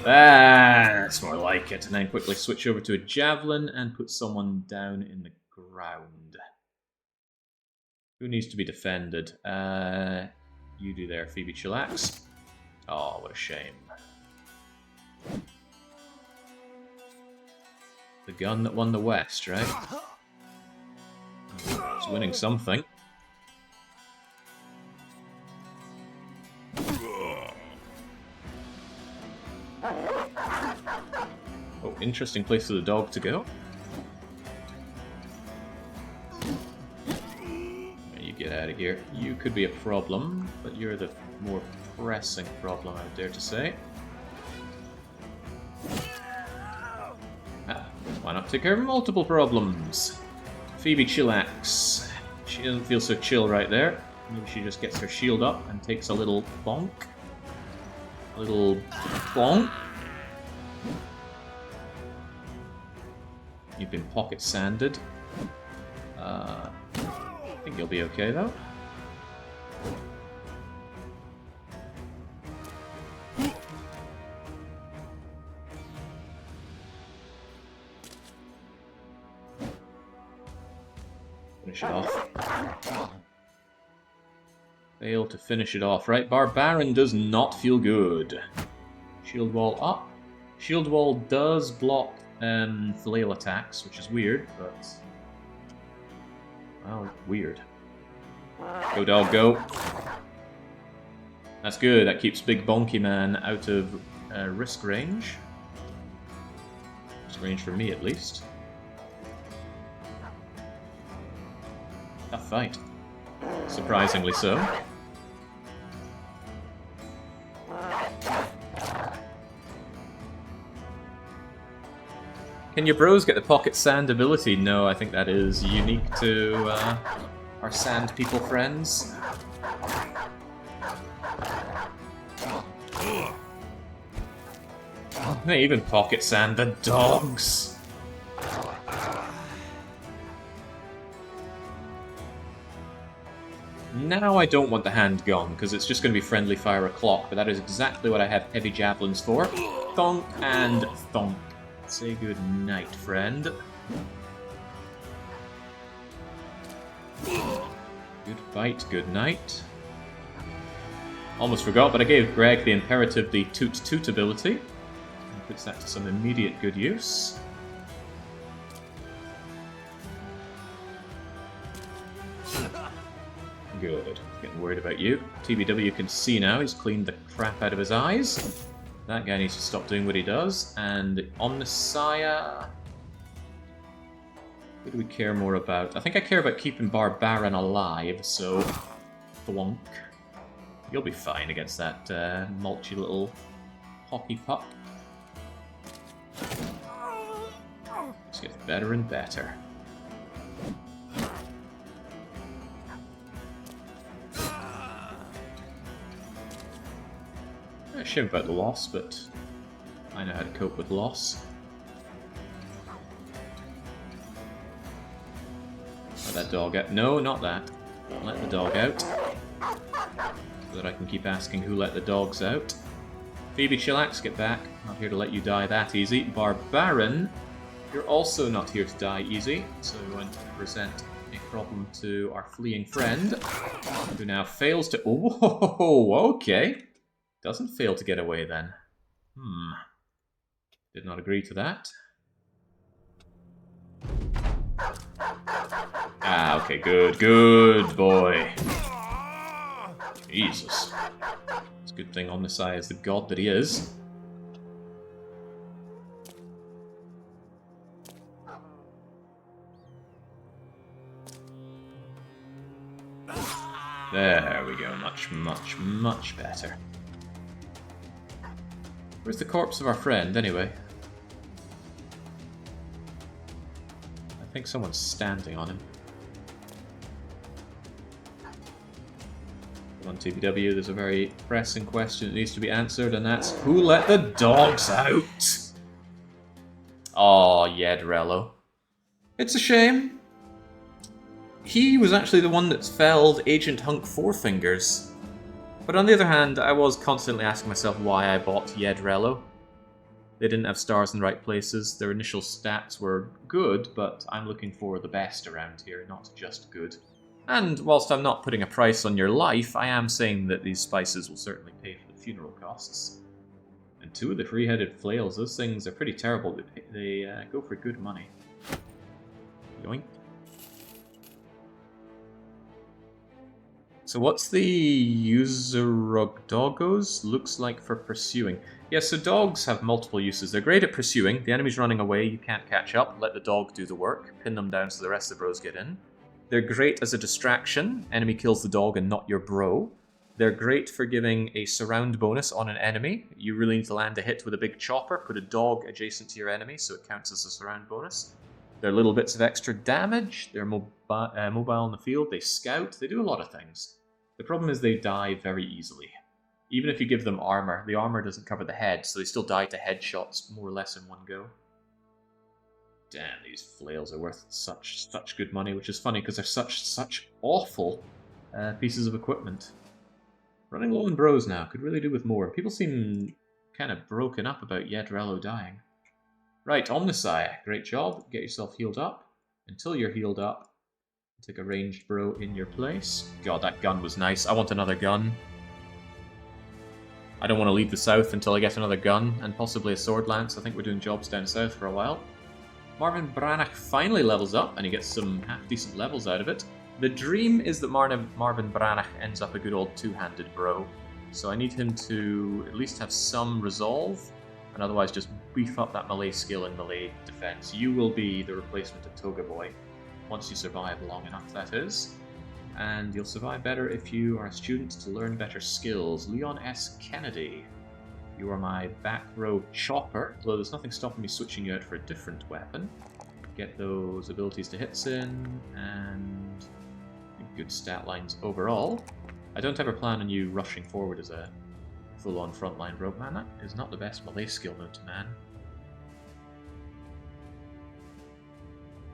[SPEAKER 1] That's more like it. And then quickly switch over to a javelin and put someone down in the ground. Who needs to be defended? You do there, Phoebe Chillax. Oh, what a shame. The gun that won the West, right? It's winning something. Oh, interesting place for the dog to go. You get out of here. You could be a problem, but you're the more pressing problem, I would dare to say. Why not take care of multiple problems? Phoebe chillax. She doesn't feel so chill right there. Maybe she just gets her shield up and takes a little bonk. A little bonk. You've been pocket sanded. I think you'll be okay though. Finish it off. Fail to finish it off. Right, Barbarian does not feel good. Shield wall up. Shield wall does block flail attacks, which is weird, but... well, weird. Go dog, go. That's good, that keeps Big Bonky Man out of risk range. Risk range for me, at least. Tough fight. Surprisingly so. Can your bros get the pocket sand ability? No, I think that is unique to our sand people friends. They even pocket sand the dogs. Now I don't want the handgun, because it's just going to be friendly fire o'clock, but that is exactly what I have heavy javelins for. Thonk and thonk. Say good night, friend. Good fight, good night. Almost forgot, but I gave Greg the imperative the toot toot ability. And puts that to some immediate good use. Good. Getting worried about you. TBW can see now, he's cleaned the crap out of his eyes. That guy needs to stop doing what he does. And Omnissiah... who do we care more about? I think I care about keeping Barbarian alive, so... thwonk. You'll be fine against that mulchy little hockey puck. Just gets better and better. A shame about the loss, but I know how to cope with loss. Let that dog out. No, not that. Don't let the dog out. So that I can keep asking who let the dogs out. Phoebe Chillax, get back. Not here to let you die that easy. Barbarian, you're also not here to die easy, so we want to present a problem to our fleeing friend, who now fails to... oh, okay. Doesn't fail to get away then. Did not agree to that. Ah, okay, good boy. Jesus. It's a good thing Omnissiah is the god that he is. There we go, much better. Where's the corpse of our friend, anyway? I think someone's standing on him. Come on, TBW, there's a very pressing question that needs to be answered, and that's who let the dogs out? Aw, Yedrello. It's a shame. He was actually the one that felled Agent Hunk Fourfingers. But on the other hand, I was constantly asking myself why I bought Yedrello. They didn't have stars in the right places. Their initial stats were good, but I'm looking for the best around here, not just good. And whilst I'm not putting a price on your life, I am saying that these spices will certainly pay for the funeral costs. And 2 of the 3-headed flails, those things are pretty terrible. They go for good money. Yoink. So what's the Usurogdogos looks like for pursuing? Yeah, so dogs have multiple uses. They're great at pursuing. The enemy's running away, you can't catch up. Let the dog do the work. Pin them down so the rest of the bros get in. They're great as a distraction. Enemy kills the dog and not your bro. They're great for giving a surround bonus on an enemy. You really need to land a hit with a big chopper. Put a dog adjacent to your enemy so it counts as a surround bonus. They're little bits of extra damage. They're mobile in the field. They scout. They do a lot of things. The problem is they die very easily. Even if you give them armor, the armor doesn't cover the head, so they still die to headshots more or less in one go. Damn, these flails are worth such good money, which is funny because they're such awful pieces of equipment. Running low on bros now, could really do with more. People seem kind of broken up about Yedrello dying. Right, Omnisci, great job. Get yourself healed up. Until you're healed up, take a ranged bro in your place. God, that gun was nice. I want another gun. I don't want to leave the south until I get another gun, and possibly a sword lance. I think we're doing jobs down south for a while. Marvin Branach finally levels up, and he gets some half-decent levels out of it. The dream is that Marvin Branach ends up a good old two-handed bro, so I need him to at least have some resolve, and otherwise just beef up that melee skill and melee defense. You will be the replacement of Toga Boy, once you survive long enough, that is. And you'll survive better if you are a student to learn better skills. Leon S. Kennedy, you are my back row chopper, although there's nothing stopping me switching you out for a different weapon. Get those abilities to hits in, and good stat lines overall. I don't ever plan on you rushing forward as a full-on frontline rogue man. That is not the best melee skill known to man.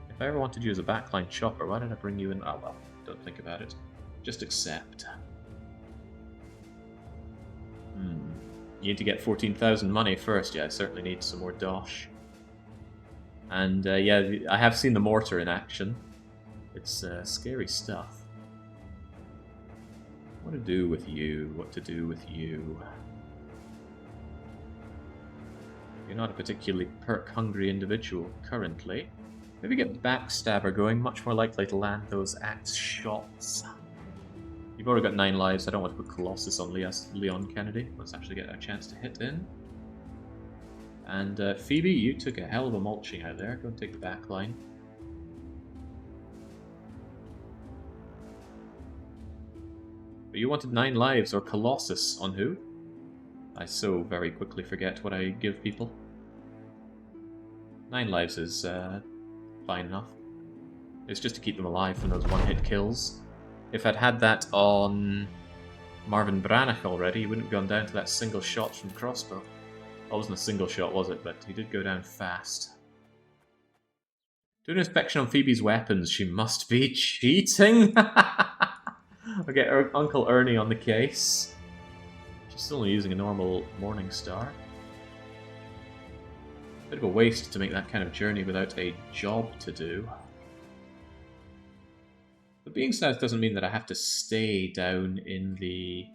[SPEAKER 1] If I ever wanted you as a backline chopper, why did I bring you in? Oh well, don't think about it. Just accept. You need to get 14,000 money first. Yeah, I certainly need some more dosh. And yeah, I have seen the mortar in action. It's scary stuff. What to do with you? What to do with you? You're not a particularly perk-hungry individual currently. Maybe get Backstabber going, much more likely to land those axe shots. You've already got 9 lives, I don't want to put Colossus on Leon Kennedy. Let's actually get a chance to hit in. And Phoebe, you took a hell of a mulching out there. Go and take the back line. But you wanted 9 lives, or Colossus on who? I so very quickly forget what I give people. 9 lives is fine enough. It's just to keep them alive from those one-hit kills. If I'd had that on Marvin Branach already, he wouldn't have gone down to that single shot from the crossbow. It wasn't a single shot, was it? But he did go down fast. Do an inspection on Phoebe's weapons. She must be cheating! I'll get Uncle Ernie on the case. She's still only using a normal Morning Star. Bit of a waste to make that kind of journey without a job to do. But being south doesn't mean that I have to stay down in the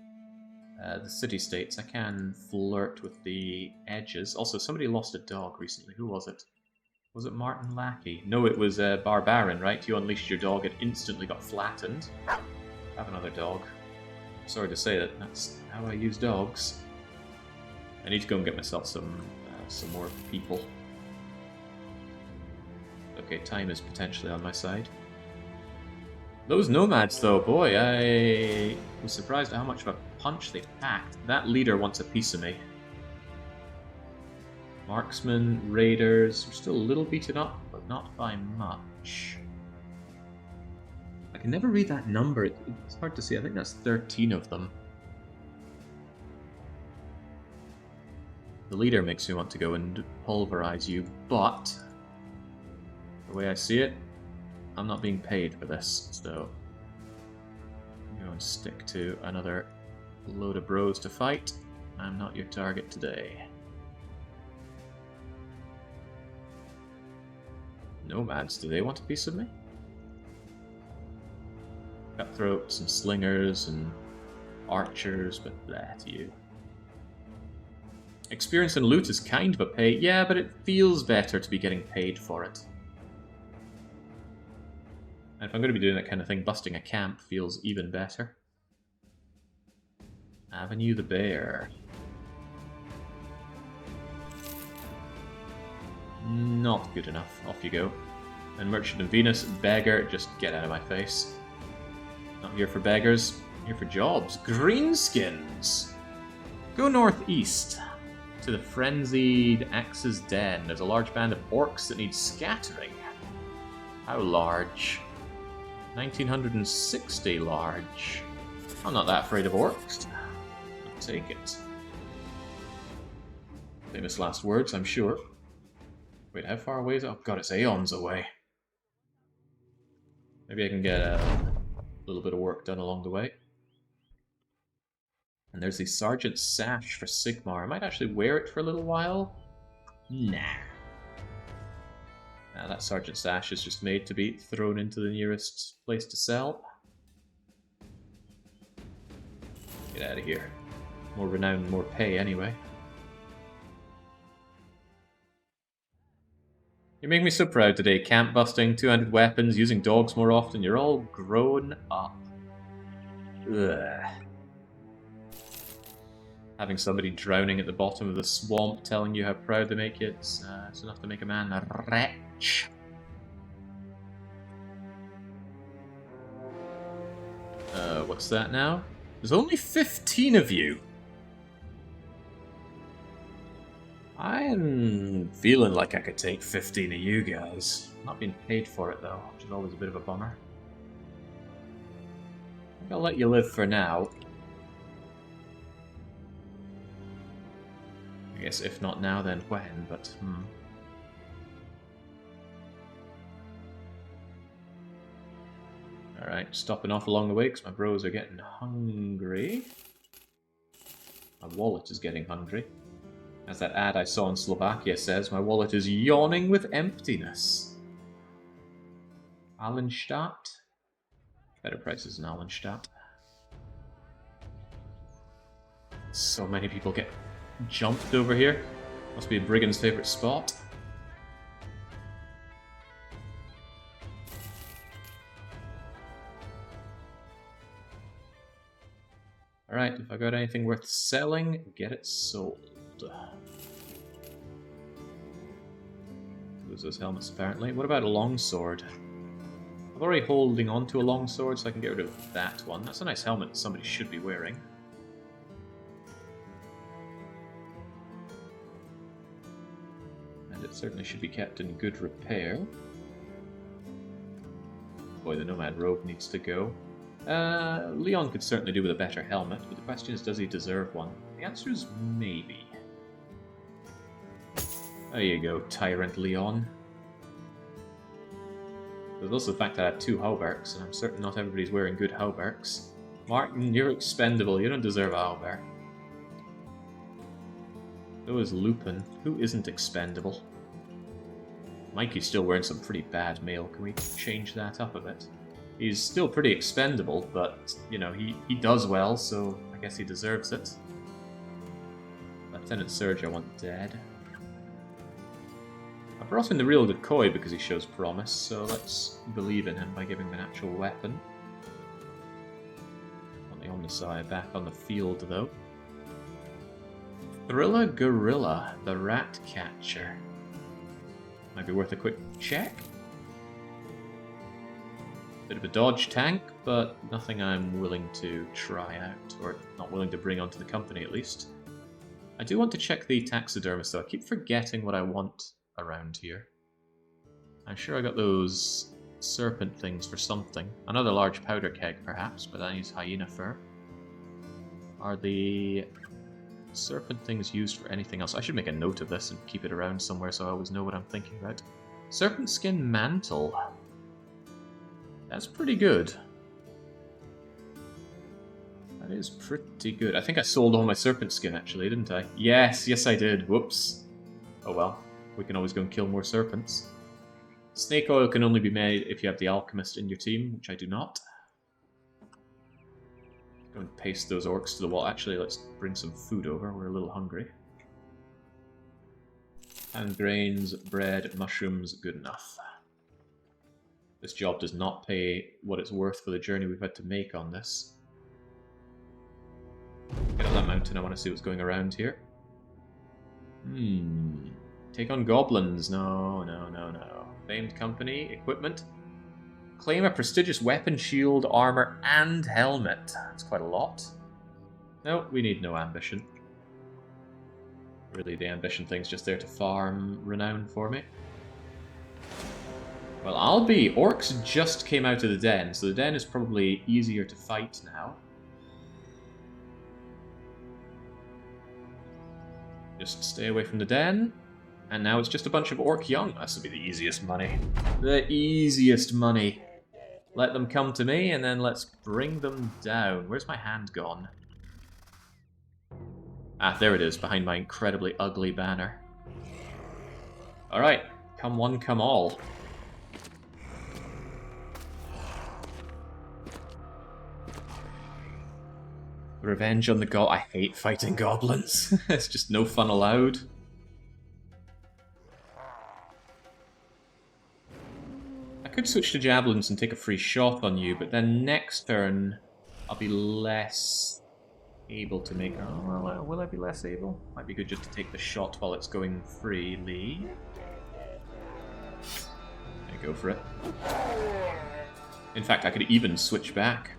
[SPEAKER 1] city-states. I can flirt with the edges. Also, somebody lost a dog recently. Who was it? Was it Martin Lackey? No, it was Barbarian, right? You unleashed your dog, it instantly got flattened. I have another dog. Sorry to say that that's how I use dogs. I need to go and get myself some more people. Okay, time is potentially on my side. Those nomads, though, boy, I was surprised at how much of a punch they packed. That leader wants a piece of me. Marksmen, raiders, we're still a little beaten up, but not by much. I can never read that number, it's hard to see. I think that's 13 of them. The leader makes me want to go and pulverize you, but the way I see it, I'm not being paid for this, so I'm going to stick to another load of bros to fight. I'm not your target today. Nomads, do they want a piece of me? Cutthroats and slingers and archers, but bleh to you. Experience and loot is kind of a pay. Yeah, but it feels better to be getting paid for it. And if I'm going to be doing that kind of thing, busting a camp feels even better. Avenue the Bear. Not good enough. Off you go. And Merchant of Venus, Beggar, just get out of my face. Not here for beggars, here for jobs. Greenskins! Go northeast to the frenzied Axe's Den. There's a large band of orcs that need scattering. How large? 1960 large. I'm not that afraid of orcs. I'll take it. Famous last words, I'm sure. Wait, how far away is it? Oh god, it's aeons away. Maybe I can get a little bit of work done along the way. And there's the Sergeant Sash for Sigmar. I might actually wear it for a little while. Nah. Now that Sergeant Sash is just made to be thrown into the nearest place to sell. Get out of here. More renown, more pay anyway. You make me so proud today. Camp busting, two-handed weapons, using dogs more often. You're all grown up. Ugh. Having somebody drowning at the bottom of the swamp telling you how proud they make you, it's enough to make a man a wretch. What's that now? There's only 15 of you. I'm feeling like I could take 15 of you guys. Not being paid for it though, which is always a bit of a bummer. I think I'll let you live for now. I guess if not now, then when, but Alright, stopping off along the way because my bros are getting hungry. My wallet is getting hungry. As that ad I saw in Slovakia says, my wallet is yawning with emptiness. Allenstadt? Better prices in Allenstadt. So many people get jumped over here. Must be Brigand's favourite spot. Alright, if I got anything worth selling, get it sold. Lose those helmets apparently. What about a longsword? I'm already holding on to a longsword, so I can get rid of that one. That's a nice helmet somebody should be wearing. And it certainly should be kept in good repair. Boy, the Nomad robe needs to go. Leon could certainly do with a better helmet, but the question is, does he deserve one? The answer is maybe. There you go, Tyrant Leon. There's also the fact that I have 2 hauberks, and I'm certain not everybody's wearing good hauberks. Martin, you're expendable, you don't deserve a hauberk. So is Lupin, who isn't expendable. Mikey's still wearing some pretty bad mail, can we change that up a bit? He's still pretty expendable, but, you know, he does well, so I guess he deserves it. Lieutenant Surge I want dead. I brought in the real Decoy because he shows promise, so let's believe in him by giving him an actual weapon. On the Omnisci, back on the field though. Thriller Gorilla, the Rat Catcher. Might be worth a quick check. Bit of a dodge tank, but nothing I'm willing to try out, or not willing to bring onto the company at least. I do want to check the taxidermist though. I keep forgetting what I want around here. I'm sure I got those serpent things for something. Another large powder keg perhaps, but that needs hyena fur. Are the serpent things used for anything else? I should make a note of this and keep it around somewhere so I always know what I'm thinking about. Serpent skin mantle. That's pretty good. That is pretty good. I think I sold all my serpent skin actually, didn't I? Yes, I did. Whoops. Oh well. We can always go and kill more serpents. Snake oil can only be made if you have the alchemist in your team, which I do not. Go and paste those orcs to the wall. Actually, let's bring some food over. We're a little hungry. And grains, bread, mushrooms, good enough. This job does not pay what it's worth for the journey we've had to make on this. Get on that mountain, I want to see what's going around here. Take on goblins. No, no, no, no. Famed company, equipment. Claim a prestigious weapon, shield, armor, and helmet. That's quite a lot. No, we need no ambition. Really, the ambition thing's just there to farm renown for me. Well, I'll be. Orcs just came out of the den, so the den is probably easier to fight now. Just stay away from the den. And now it's just a bunch of orc young. This will be the easiest money. The easiest money. Let them come to me, and then let's bring them down. Where's my hand gone? Ah, there it is, behind my incredibly ugly banner. Alright, come one, come all. Revenge on the I hate fighting goblins. It's just no fun allowed. I could switch to javelins and take a free shot on you, but then next turn I'll be less able to make... Oh, well, will I be less able? Might be good just to take the shot while it's going freely. I go for it. In fact, I could even switch back.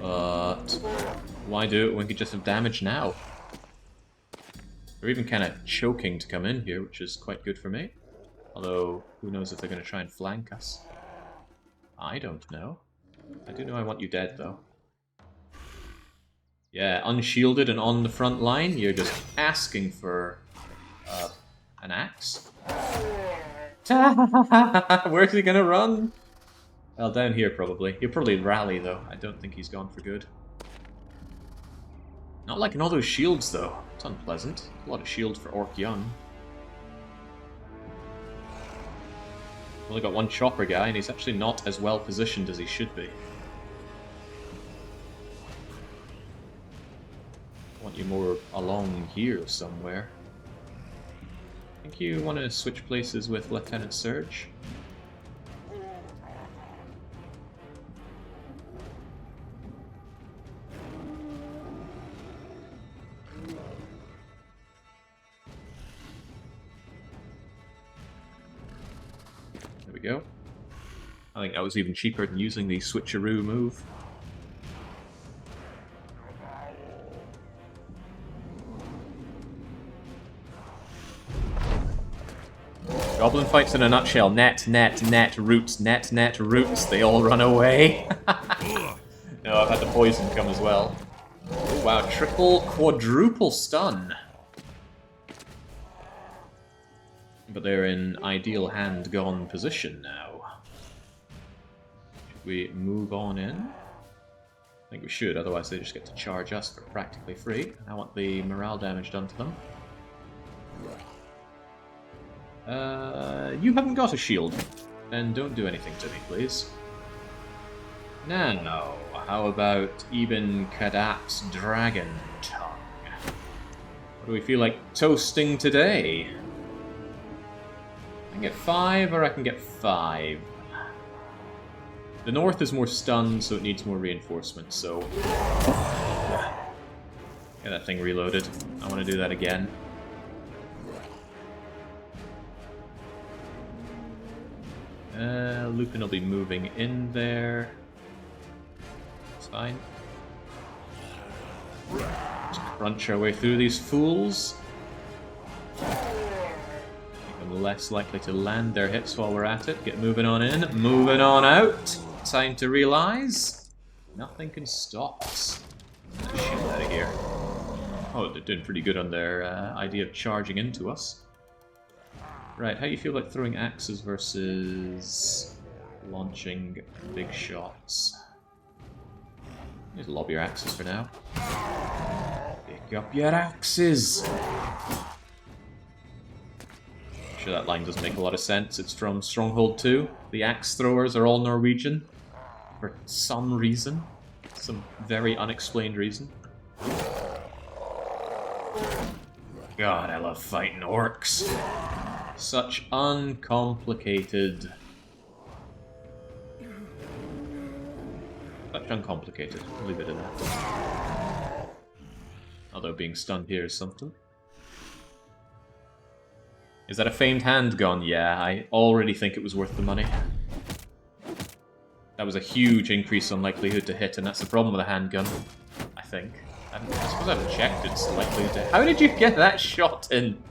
[SPEAKER 1] But why do it when we could just have damage now? They're even kind of choking to come in here, which is quite good for me. Although, who knows if they're going to try and flank us. I don't know. I do know I want you dead, though. Yeah, unshielded and on the front line, you're just asking for an axe. Where's he going to run? Well, down here, probably. He'll probably rally, though. I don't think he's gone for good. Not liking all those shields, though. It's unpleasant. A lot of shield for Orc Young. Only got one chopper guy, and he's actually not as well positioned as he should be. I want you more along here somewhere. I think you want to switch places with Lieutenant Surge. Go. I think that was even cheaper than using the switcheroo move. Goblin fights in a nutshell. Net, net, net, roots, net, net, roots. They all run away. No, I've had the poison come as well. Oh, wow, triple, quadruple stun. But they're in ideal hand-gone position now. Should we move on in? I think we should, otherwise they just get to charge us for practically free. I want the morale damage done to them. You haven't got a shield. Then don't do anything to me, please. Now, how about Ibn Kadap's Dragon Tongue? What do we feel like toasting today? I can get 5, or I can get 5. The north is more stunned, so it needs more reinforcement, so... Get that thing reloaded. I want to do that again. Lupin will be moving in there. It's fine. Just crunch our way through these fools. Less likely to land their hits while we're at it. Get moving on in, moving on out. Time to realize nothing can stop us. Let's shoot out of here. Oh, they're doing pretty good on their idea of charging into us. Right, how do you feel about throwing axes versus launching big shots? Just lob your axes for now. Pick up your axes! Sure, that line doesn't make a lot of sense. It's from Stronghold 2. The axe throwers are all Norwegian. For some reason. Some very unexplained reason. God, I love fighting orcs. Such uncomplicated... Such uncomplicated. I'll leave it at that. Although being stunned here is something. Is that a famed handgun? Yeah, I already think it was worth the money. That was a huge increase on likelihood to hit, and that's the problem with a handgun, I think. I suppose I haven't checked its likelihood to... How did you get that shot in?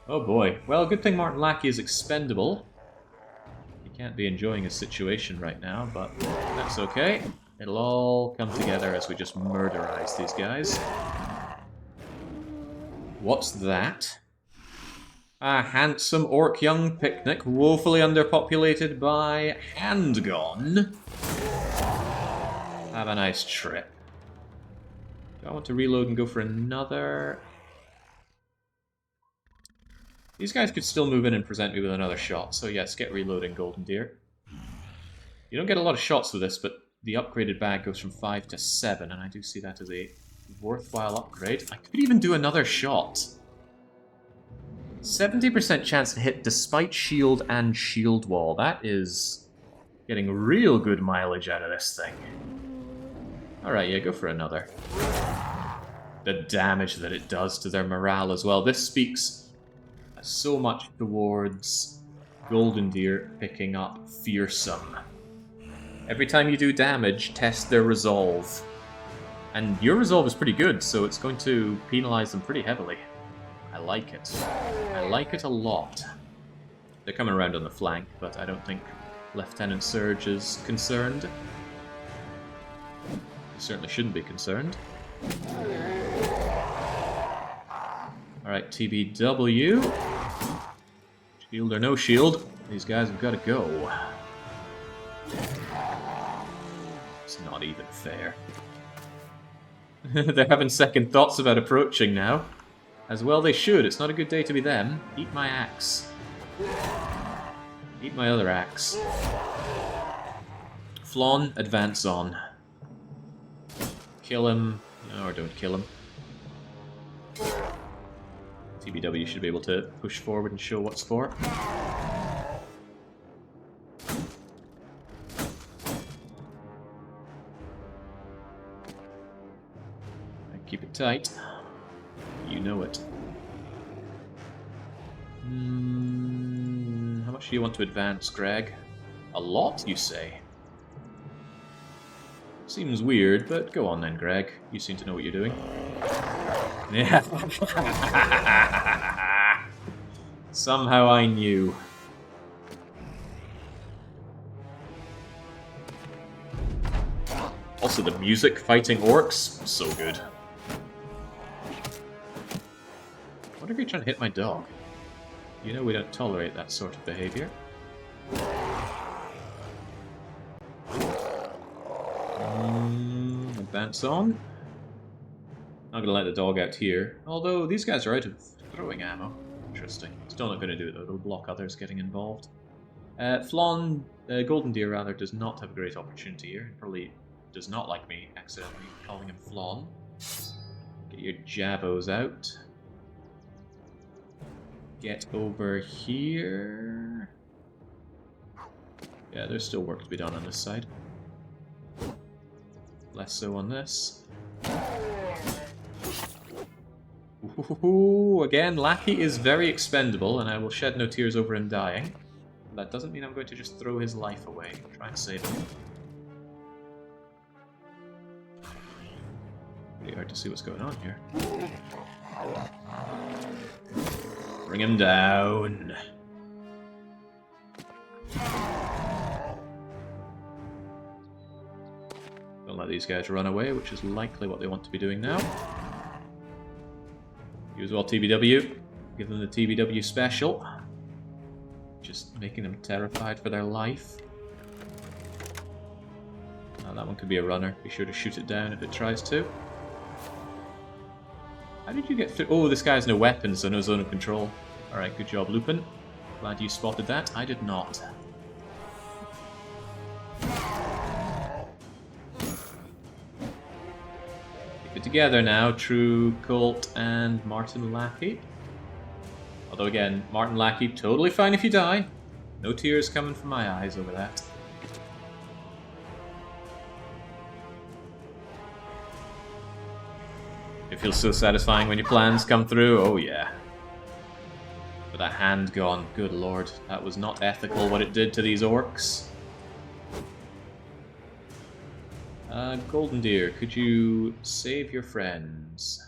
[SPEAKER 1] Oh boy. Well, good thing Martin Lackey is expendable. He can't be enjoying his situation right now, but that's okay. It'll all come together as we just murderize these guys. What's that? A handsome orc young picnic, woefully underpopulated by handgun. Have a nice trip. Do I want to reload and go for another? These guys could still move in and present me with another shot, so yes, get reloading, Golden Deer. You don't get a lot of shots with this, but the upgraded bag goes from 5 to 7, and I do see that as a worthwhile upgrade. I could even do another shot. 70% chance to hit despite shield and shield wall. That is getting real good mileage out of this thing. Alright, yeah, go for another. The damage that it does to their morale as well. This speaks so much towards Golden Deer picking up Fearsome. Every time you do damage, test their resolve. And your resolve is pretty good, so it's going to penalize them pretty heavily. I like it. I like it a lot. They're coming around on the flank, but I don't think Lieutenant Surge is concerned. He certainly shouldn't be concerned. Alright, TBW. Shield or no shield, these guys have got to go. It's not even fair. They're having second thoughts about approaching now. As well they should. It's not a good day to be them. Eat my axe. Eat my other axe. Flawn, advance on. Kill him. No, or don't kill him. TBW should be able to push forward and show what's for. Keep it tight. You know it. How much do you want to advance, Greg? A lot, you say? Seems weird, but go on then, Greg. You seem to know what you're doing. Yeah. Somehow I knew. Also, the music fighting orcs, so good. What if you're trying to hit my dog? You know we don't tolerate that sort of behavior. Advance on. Not gonna let the dog out here. Although these guys are out of throwing ammo. Interesting. Still not gonna do it though. It'll block others getting involved. Golden Deer rather, does not have a great opportunity here. He probably does not like me accidentally calling him Flawn. Get your Javos out. Get over here. Yeah, there's still work to be done on this side. Less so on this. Ooh, again, Lackey is very expendable, and I will shed no tears over him dying. That doesn't mean I'm going to just throw his life away. Try and save him. Pretty hard to see what's going on here. Bring him down. Don't let these guys run away, which is likely what they want to be doing now. You as well, TBW. Give them the TBW special. Just making them terrified for their life. Oh, that one could be a runner. Be sure to shoot it down if it tries to. How did you get through? Oh, this guy has no weapons, so no zone of control. Alright, good job, Lupin. Glad you spotted that. I did not. You could together now, True Colt and Martin Lackey. Although again, Martin Lackey, totally fine if you die. No tears coming from my eyes over that. It feels so satisfying when your plans come through, oh yeah. But that hand gone, good lord, that was not ethical what it did to these orcs. Golden Deer, could you save your friends?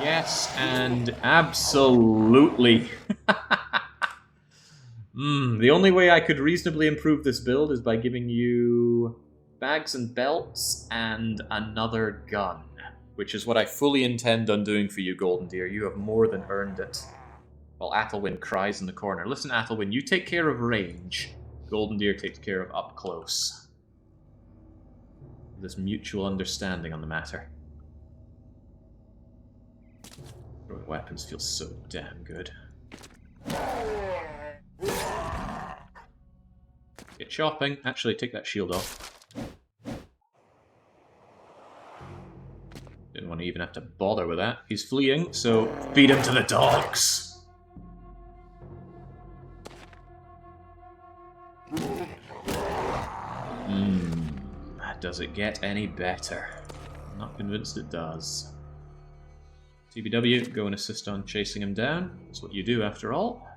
[SPEAKER 1] Yes, and absolutely. The only way I could reasonably improve this build is by giving you bags and belts and another gun, which is what I fully intend on doing for you, Golden Deer. You have more than earned it. While Athelwyn cries in the corner. Listen, Athelwyn, you take care of range. Golden Deer takes care of up close. This mutual understanding on the matter. Throwing weapons feels so damn good. Get chopping. Actually, take that shield off. Didn't want to even have to bother with that. He's fleeing, so feed him to the dogs! Does it get any better? I'm not convinced it does. TBW, go and assist on chasing him down. That's what you do after all.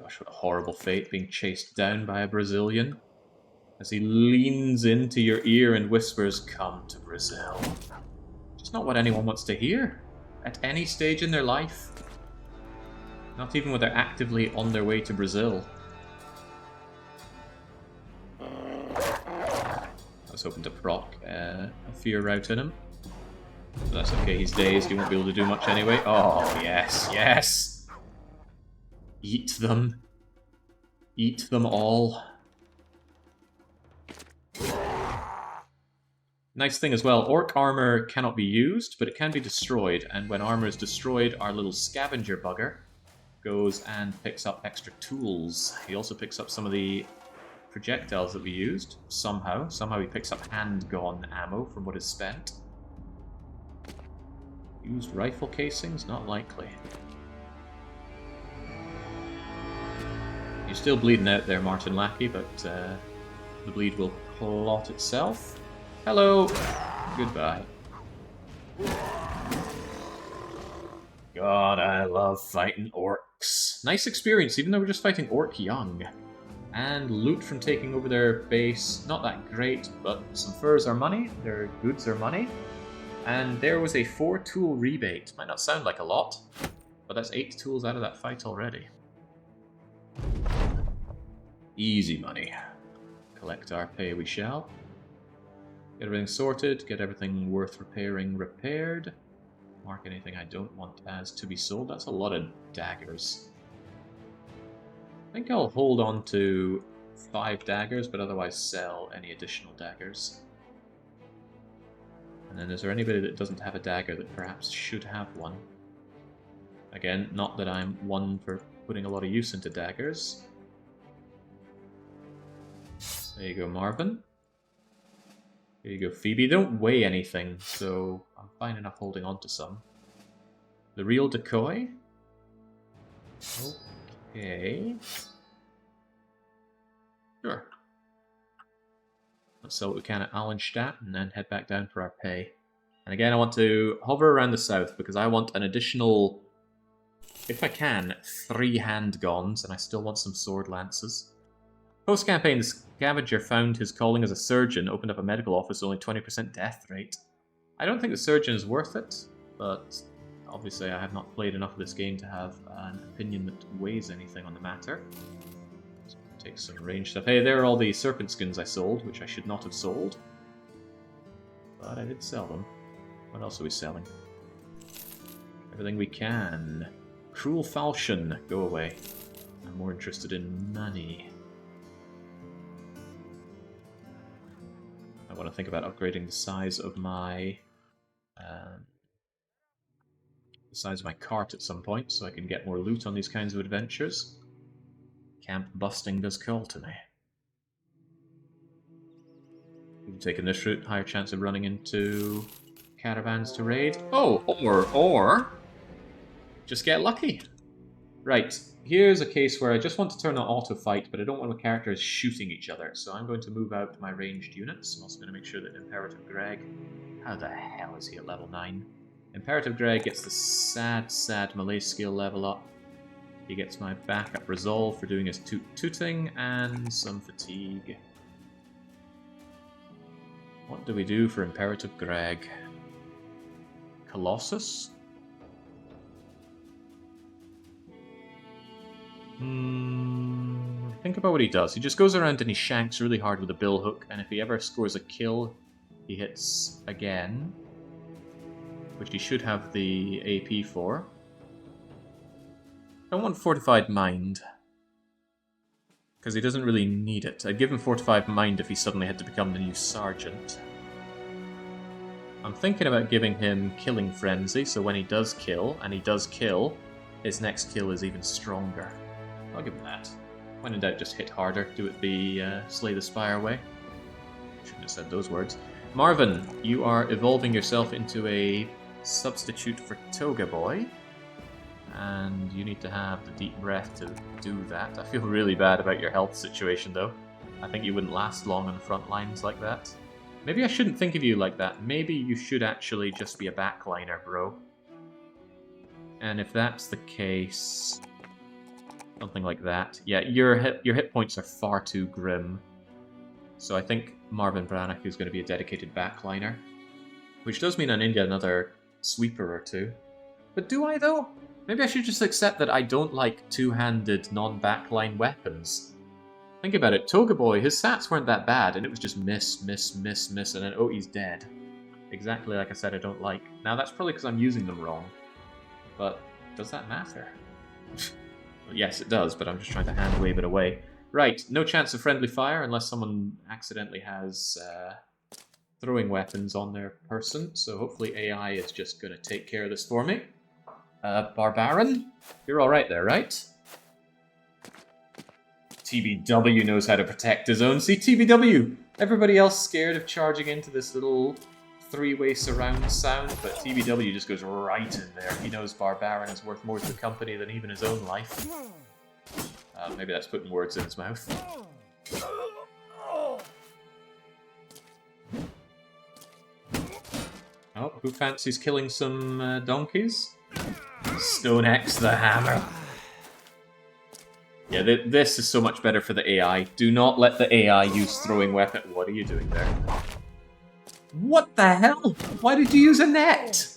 [SPEAKER 1] Gosh, what a horrible fate, being chased down by a Brazilian. As he leans into your ear and whispers, "Come to Brazil." Just not what anyone wants to hear. At any stage in their life. Not even when they're actively on their way to Brazil. I was hoping to proc a fear route in him. But that's okay, he's dazed, he won't be able to do much anyway. Oh, yes, yes! Eat them. Eat them all. Nice thing as well, orc armor cannot be used, but it can be destroyed, and when armor is destroyed, our little scavenger bugger goes and picks up extra tools. He also picks up some of the projectiles that we used, somehow. Somehow he picks up hand-gone ammo from what is spent. Used rifle casings? Not likely. You're still bleeding out there, Martin Lackey, but the bleed will clot itself. Hello! Goodbye. God, I love fighting orcs. Nice experience, even though we're just fighting orc young. And loot from taking over their base, not that great, but some furs are money, their goods are money. And there was a 4-tool rebate. Might not sound like a lot, but that's 8 tools out of that fight already. Easy money. Collect our pay we shall. Get everything sorted, get everything worth repairing repaired. Mark anything I don't want as to be sold. That's a lot of daggers. I think I'll hold on to 5 daggers, but otherwise sell any additional daggers. And then is there anybody that doesn't have a dagger that perhaps should have one? Again, not that I'm one for putting a lot of use into daggers. There you go, Marvin. Here you go, Phoebe. They don't weigh anything, so I'm fine enough holding on to some. The real decoy? Okay. Sure. Let's sell what we can at Allenstadt and then head back down for our pay. And again, I want to hover around the south because I want an additional, if I can, 3 handguns, and I still want some sword lances. Post-campaign, the scavenger found his calling as a surgeon, opened up a medical office, only 20% death rate. I don't think the surgeon is worth it, but obviously I have not played enough of this game to have an opinion that weighs anything on the matter. So take some range stuff. Hey, there are all the serpent skins I sold, which I should not have sold. But I did sell them. What else are we selling? Everything we can. Cruel falchion, go away. I'm more interested in money. I want to think about upgrading the size of my cart at some point, so I can get more loot on these kinds of adventures. Camp busting does call to me. Taking this route, higher chance of running into caravans to raid. Oh, or just get lucky. Right, here's a case where I just want to turn on auto fight, but I don't want my characters shooting each other, so I'm going to move out my ranged units. I'm also going to make sure that Imperative Greg... How the hell is he at level 9? Imperative Greg gets the sad melee skill level up. He gets my backup resolve for doing his tooting and some fatigue. What do we do for Imperative Greg? Colossus? Think about what he does. He just goes around and he shanks really hard with a bill hook, and if he ever scores a kill, he hits again, which he should have the AP for. I don't want Fortified Mind, because he doesn't really need it. I'd give him Fortified Mind if he suddenly had to become the new Sergeant. I'm thinking about giving him Killing Frenzy, so when he does kill, and he does kill, his next kill is even stronger. I'll give him that. When in doubt, just hit harder. Do it the Slay the Spire way. Shouldn't have said those words. Marvin, you are evolving yourself into a substitute for Toga Boy. And you need to have the deep breath to do that. I feel really bad about your health situation, though. I think you wouldn't last long on the front lines like that. Maybe I shouldn't think of you like that. Maybe you should actually just be a backliner, bro. And if that's the case... something like that. Yeah, your hit points are far too grim. So I think Marvin Brannock is going to be a dedicated backliner. Which does mean I need another sweeper or two. But do I, though? Maybe I should just accept that I don't like two-handed, non-backline weapons. Think about it, Toga Boy, his stats weren't that bad, and it was just miss, miss, miss, miss, and then oh, he's dead. Exactly like I said I don't like. Now that's probably because I'm using them wrong. But does that matter? Well, yes, it does, but I'm just trying to hand wave it away. Right, no chance of friendly fire unless someone accidentally has throwing weapons on their person, so hopefully AI is just going to take care of this for me. Barbarian? You're alright there, right? TBW knows how to protect his own. See, TBW! Everybody else scared of charging into this little three-way surround sound, but TBW just goes right in there. He knows Barbarian is worth more to the company than even his own life. Maybe that's putting words in his mouth. Oh, who fancies killing some donkeys? Stone X the Hammer. Yeah, this is so much better for the AI. Do not let the AI use throwing weapon. What are you doing there? What the hell? Why did you use a net?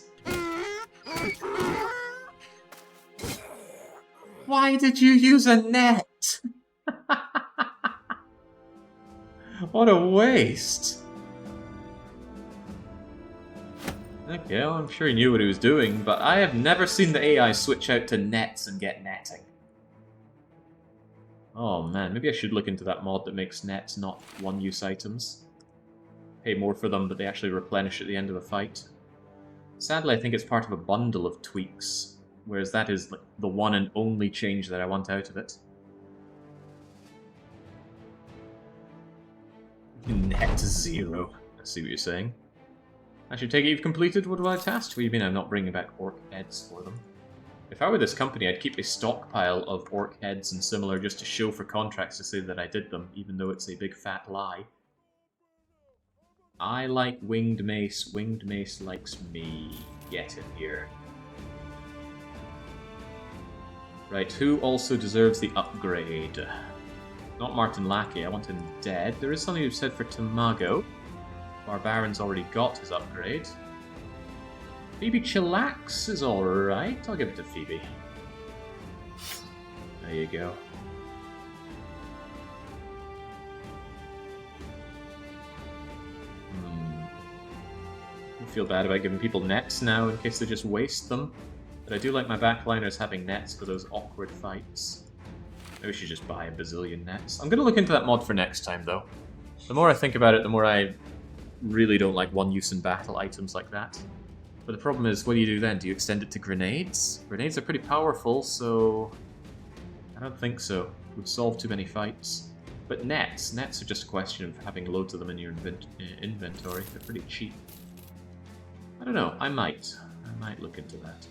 [SPEAKER 1] Why did you use a net? What a waste. Okay, well, I'm sure he knew what he was doing, but I have never seen the AI switch out to nets and get netting. Oh man, maybe I should look into that mod that makes nets not one-use items. Pay more for them, but they actually replenish at the end of a fight. Sadly, I think it's part of a bundle of tweaks, whereas that is like the one and only change that I want out of it. Net zero. I see what you're saying. I should take it you've completed what I tasked. What do you mean I'm not bringing back orc heads for them? If I were this company, I'd keep a stockpile of orc heads and similar just to show for contracts to say that I did them, even though it's a big fat lie. I like Winged Mace. Winged Mace likes me. Get in here. Right, who also deserves the upgrade? Not Martin Lackey, I want him dead. There is something you've said for Tamago. Barbarian's already got his upgrade. Phoebe Chillax is alright. I'll give it to Phoebe. There you go. I feel bad about giving people nets now in case they just waste them. But I do like my backliners having nets for those awkward fights. Maybe we should just buy a bazillion nets. I'm going to look into that mod for next time, though. The more I think about it, the more I really don't like one-use in battle items like that. But the problem is, what do you do then? Do you extend it to grenades? Grenades are pretty powerful, so I don't think so. It would solve too many fights. But nets are just a question of having loads of them in your inventory. They're pretty cheap. I don't know, I might look into that.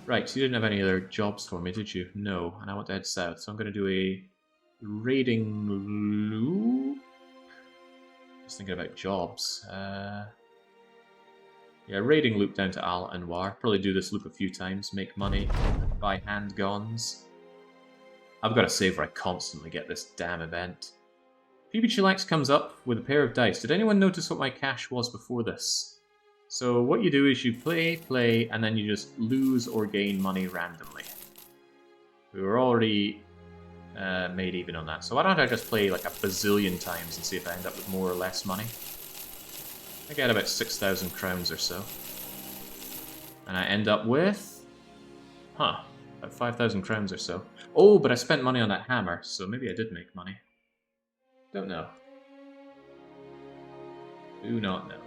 [SPEAKER 1] Right, so you didn't have any other jobs for me, did you? No, and I want to head south, so I'm going to do a raiding loop. Just thinking about jobs. Yeah, raiding loop down to Al Anwar. Probably do this loop a few times, make money, buy handguns. I've got to save where I constantly get this damn event. PB Chillax comes up with a pair of dice. Did anyone notice what my cash was before this? So what you do is you play, and then you just lose or gain money randomly. We were already made even on that. So why don't I just play like a bazillion times and see if I end up with more or less money? I get about 6,000 crowns or so. And I end up with... Huh, about 5,000 crowns or so. Oh, but I spent money on that hammer, so maybe I did make money. Don't know. Do not know.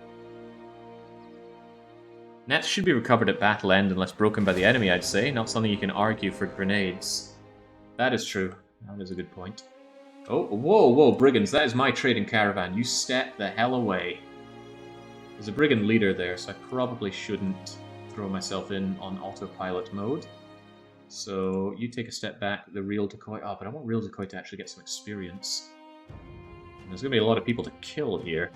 [SPEAKER 1] Nets should be recovered at battle end unless broken by the enemy, I'd say. Not something you can argue for grenades. That is true. That is a good point. Oh, whoa, brigands. That is my trading caravan. You step the hell away. There's a brigand leader there, so I probably shouldn't throw myself in on autopilot mode. So you take a step back. The real decoy... Oh, but I want real decoy to actually get some experience. And there's going to be a lot of people to kill here.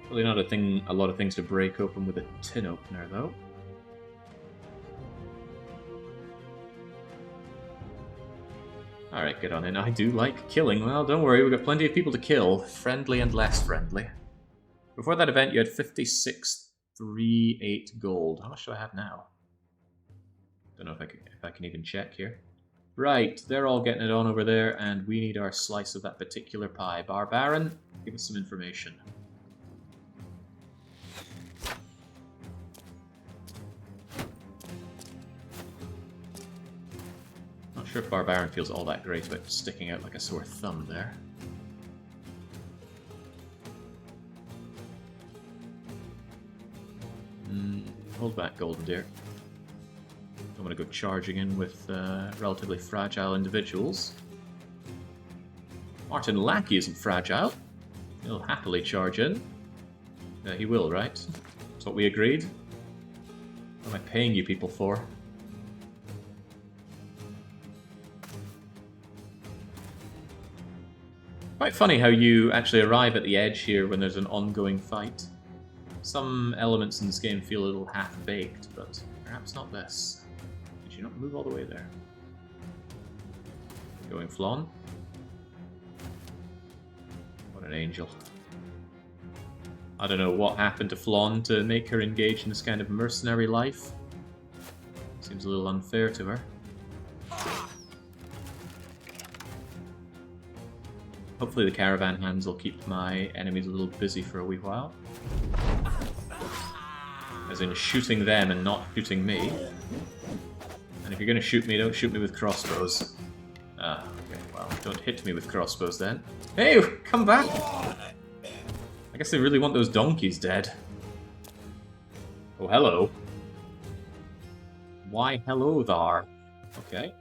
[SPEAKER 1] Probably not a lot of things to break open with a tin opener, though. Alright, get on in. I do like killing. Well, don't worry, we've got plenty of people to kill. Friendly and less friendly. Before that event, you had 5638 gold. How much do I have now? Don't know if I can even check here. Right, they're all getting it on over there, and we need our slice of that particular pie. Barbarian, give us some information. Not sure if Barbarian feels all that great about sticking out like a sore thumb there. Hold back, Golden Deer. Don't want to go charging in with relatively fragile individuals. Martin Lackey isn't fragile. He'll happily charge in. He will, right? That's what we agreed. What am I paying you people for? Quite funny how you actually arrive at the edge here when there's an ongoing fight. Some elements in this game feel a little half-baked, but perhaps not this. Did you not move all the way there? Going Flawn. What an angel. I don't know what happened to Flawn to make her engage in this kind of mercenary life. Seems a little unfair to her. Hopefully the caravan hands will keep my enemies a little busy for a wee while. As in shooting them and not shooting me. And if you're going to shoot me, don't shoot me with crossbows. Ah, okay, well, don't hit me with crossbows then. Hey, come back! I guess they really want those donkeys dead. Oh, hello. Why, hello there. Okay.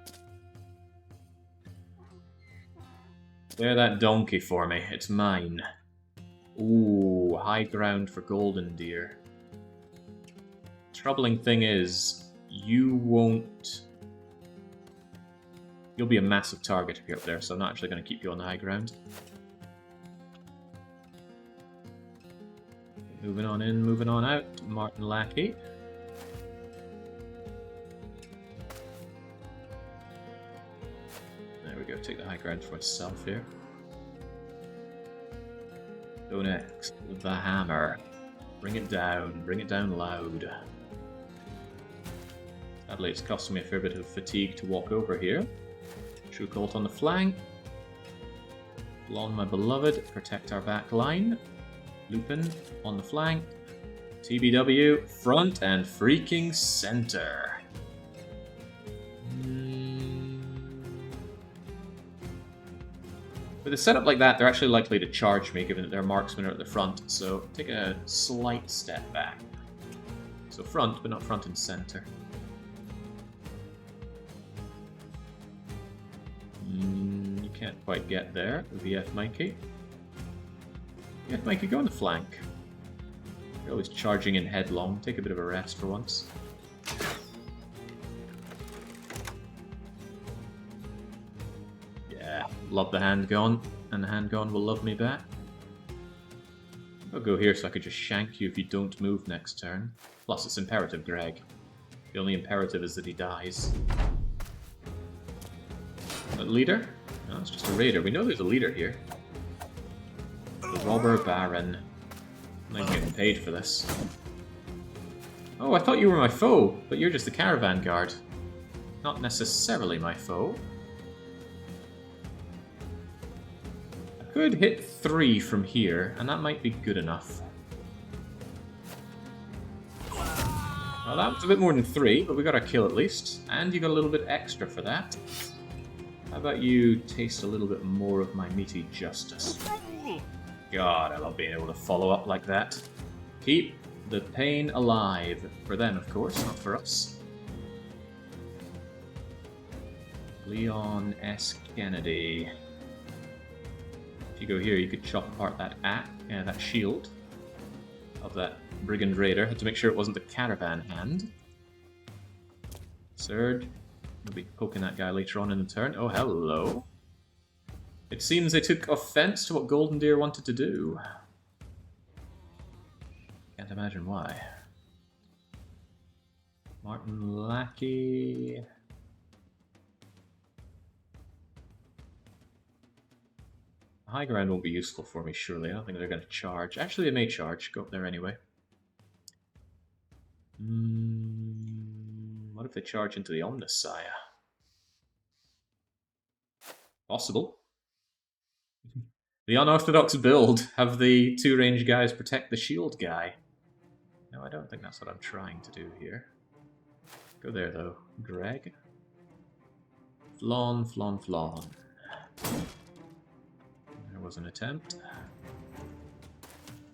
[SPEAKER 1] Clear that donkey for me. It's mine. Ooh, high ground for Golden Deer. Troubling thing is, you won't... You'll be a massive target if you're up there, so I'm not actually going to keep you on the high ground. Moving on in, moving on out. Martin Lackey. There we go, take the high ground for myself here. Go next, with the hammer. Bring it down loud. Sadly, it's costing me a fair bit of fatigue to walk over here. True Colt on the flank. Blonde, my beloved, protect our back line. Lupin on the flank. TBW, front and freaking center. With a setup like that, they're actually likely to charge me, given that their marksmen are at the front, so take a slight step back. So front, but not front and center. You can't quite get there, VF Mikey. VF Mikey, go on the flank. You're always charging in headlong, take a bit of a rest for once. Love the handgun, and the handgun will love me back. I'll go here so I could just shank you if you don't move next turn. Plus, it's imperative, Greg. The only imperative is that he dies. A leader? No, it's just a raider. We know there's a leader here. The robber baron. I'm not even getting paid for this. Oh, I thought you were my foe, but you're just the caravan guard. Not necessarily my foe. Could hit 3 from here, and that might be good enough. Well, that was a bit more than 3, but we got a kill at least. And you got a little bit extra for that. How about you taste a little bit more of my meaty justice? God, I love being able to follow up like that. Keep the pain alive. For them, of course, not for us. Leon S. Kennedy. If you go here, you could chop apart that shield of that Brigand Raider. Had to make sure it wasn't the Caravan hand. Surge. We'll be poking that guy later on in the turn. Oh, hello. It seems they took offense to what Golden Deer wanted to do. Can't imagine why. Martin Lackey. High ground won't be useful for me, surely. I don't think they're going to charge. Actually, they may charge. Go up there anyway. What if they charge into the Omnissiah? Possible. The unorthodox build. Have the 2-range guys protect the shield guy. No, I don't think that's what I'm trying to do here. Go there, though. Greg. Flawn, flawn, flawn. There was an attempt.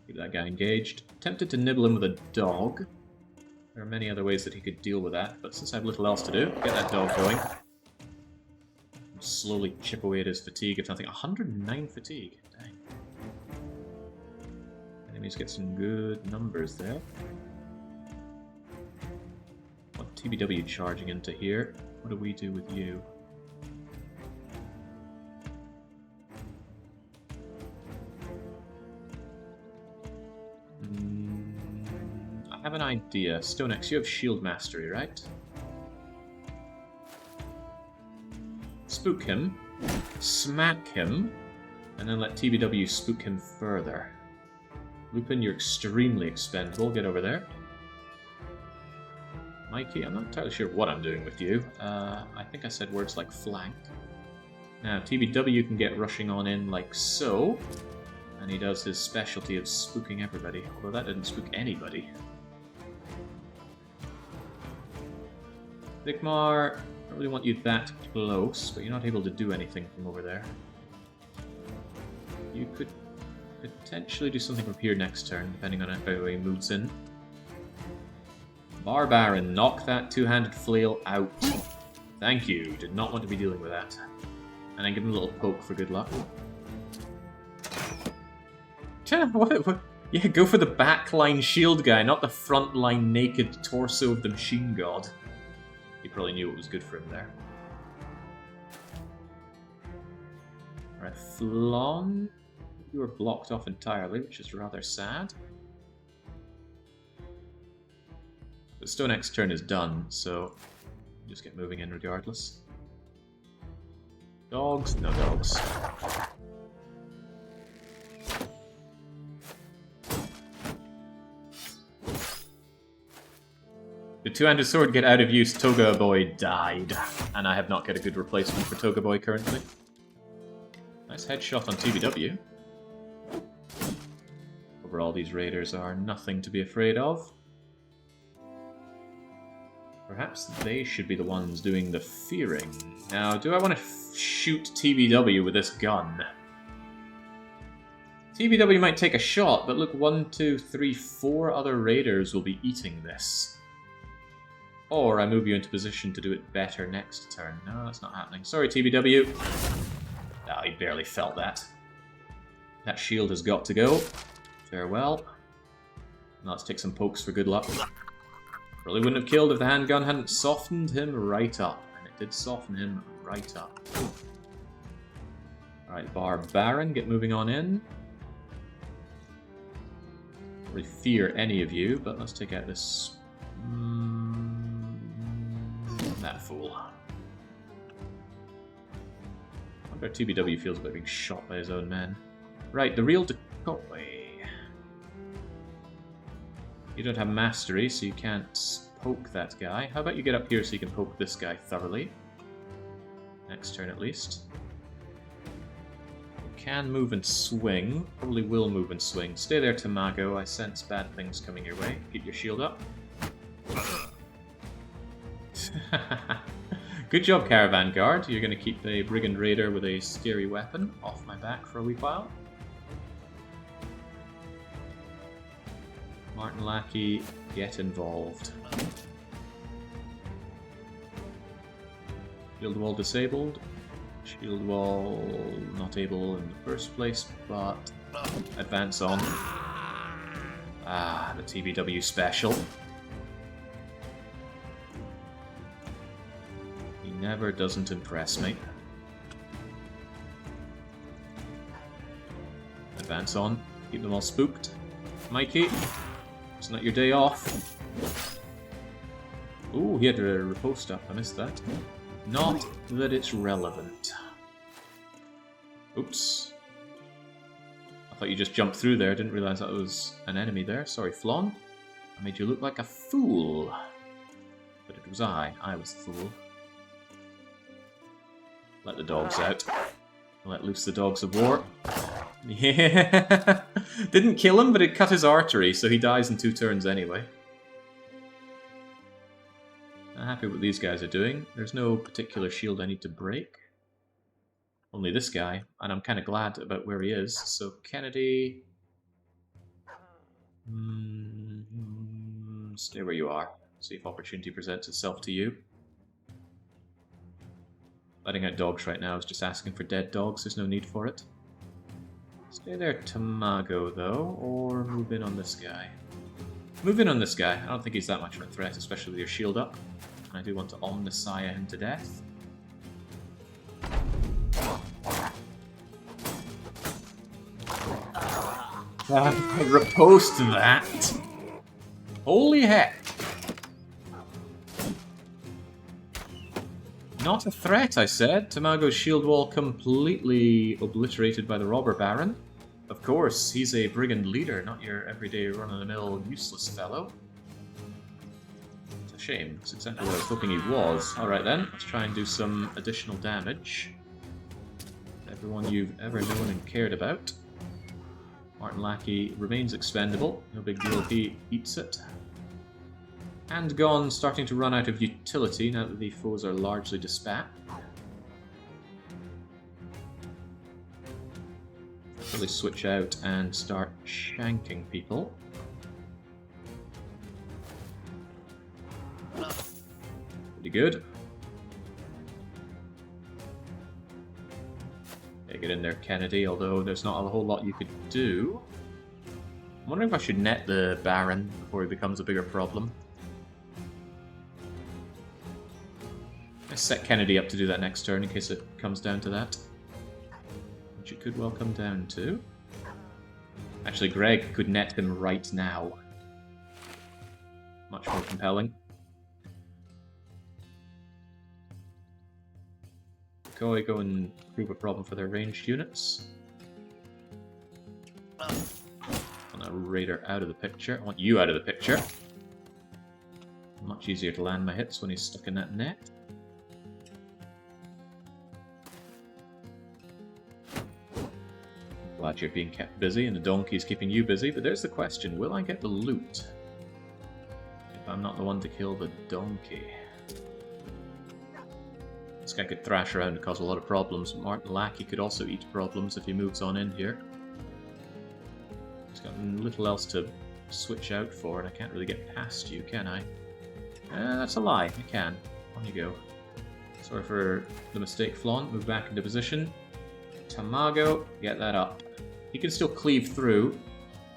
[SPEAKER 1] Keep that guy engaged. Tempted to nibble him with a dog. There are many other ways that he could deal with that, but since I have little else to do, get that dog going. Slowly chip away at his fatigue, if nothing. 109 fatigue. Dang. Enemies get some good numbers there. What TBW charging into here? What do we do with you? I have an idea. Stonex, you have shield mastery, right? Spook him, smack him, and then let TBW spook him further. Lupin, you're extremely expendable. Get over there. Mikey, I'm not entirely sure what I'm doing with you. I think I said words like flank. Now, TBW can get rushing on in like so, and he does his specialty of spooking everybody, although that didn't spook anybody. Sigmar, I don't really want you that close, but you're not able to do anything from over there. You could potentially do something from here next turn, depending on how he moves in. Barbarian, knock that two-handed flail out. Thank you, did not want to be dealing with that. And then give him a little poke for good luck. What? Yeah, go for the backline shield guy, not the frontline naked torso of the machine god. He probably knew what was good for him there. Alright, Flon. You were blocked off entirely, which is rather sad. But Stonex turn is done, so just get moving in regardless. Dogs? No dogs. The two-handed sword get out of use, Toga Boy died. And I have not got a good replacement for Toga Boy currently. Nice headshot on TBW. Overall, these raiders are nothing to be afraid of. Perhaps they should be the ones doing the fearing. Now, do I want to shoot TBW with this gun? TBW might take a shot, but look, 1, 2, 3, 4 other raiders will be eating this. Or I move you into position to do it better next turn. No, that's not happening. Sorry, TBW. Ah, he barely felt that. That shield has got to go. Farewell. Now let's take some pokes for good luck. Probably wouldn't have killed if the handgun hadn't softened him right up. And it did soften him right up. Alright, Barbarian, get moving on in. Don't really fear any of you, but let's take out this... that fool. I wonder if TBW feels about being shot by his own men. Right, the real decoy. You don't have mastery, so you can't poke that guy. How about you get up here so you can poke this guy thoroughly? Next turn at least. You can move and swing. Probably will move and swing. Stay there, Tamago. I sense bad things coming your way. Keep your shield up. Good job, Caravan Guard. You're going to keep the Brigand Raider with a scary weapon off my back for a wee while. Martin Lackey, get involved. Shield wall disabled. Shield wall not able in the first place, but advance on. Ah, the TBW special. He never doesn't impress me. Advance on. Keep them all spooked. Mikey. It's not your day off. Ooh, he had a riposte up. I missed that. Not that it's relevant. Oops. I thought you just jumped through there. I didn't realize that was an enemy there. Sorry, Flan. I made you look like a fool. But it was I. I was the fool. Let the dogs out. Let loose the dogs of war. Yeah. Didn't kill him, but it cut his artery, so he dies in 2 turns anyway. I'm happy with what these guys are doing. There's no particular shield I need to break. Only this guy, and I'm kind of glad about where he is. So Kennedy... stay where you are. See if opportunity presents itself to you. Letting out dogs right now is just asking for dead dogs. There's no need for it. Stay there, Tamago, though, or move in on this guy. Move in on this guy. I don't think he's that much of a threat, especially with your shield up. And I do want to Omnissiah him to death. I riposte that. Holy heck. Not a threat, I said. Tamago's shield wall completely obliterated by the Robber Baron. Of course, he's a brigand leader, not your everyday run-of-the-mill useless fellow. It's a shame. It's exactly what I was hoping he was. Alright then, let's try and do some additional damage. Everyone you've ever known and cared about. Martin Lackey remains expendable. No big deal if he eats it. And gone, starting to run out of utility now that the foes are largely dispatched. Really switch out and start shanking people. Pretty good. Okay, get in there, Kennedy, although there's not a whole lot you could do. I'm wondering if I should net the Baron before he becomes a bigger problem. I set Kennedy up to do that next turn in case it comes down to that. Which it could well come down to. Actually, Greg could net him right now. Much more compelling. Go and prove a problem for their ranged units. I want a raider out of the picture. I want you out of the picture. Much easier to land my hits when he's stuck in that net. Glad you're being kept busy and the donkey's keeping you busy, but there's the question, will I get the loot if I'm not the one to kill the donkey? This guy could thrash around and cause a lot of problems. Martin Lackey could also eat problems if he moves on in here. He's got little else to switch out for, and I can't really get past you, can I? That's a lie. I can. On you go. Sorry for the mistake, Flaunt. Move back into position. Tamago, get that up. He can still cleave through.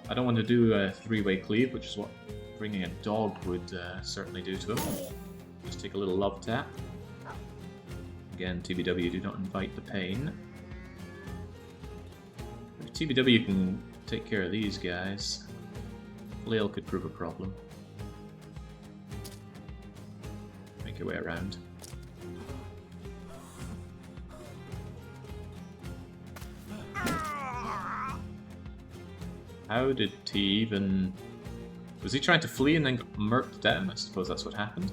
[SPEAKER 1] I don't want to do a three-way cleave, which is what bringing a dog would certainly do to him. Just take a little love tap. Again, TBW, do not invite the pain. If TBW can take care of these guys, flail could prove a problem. Make your way around. How did he even... Was he trying to flee and then got murked down? I suppose that's what happened.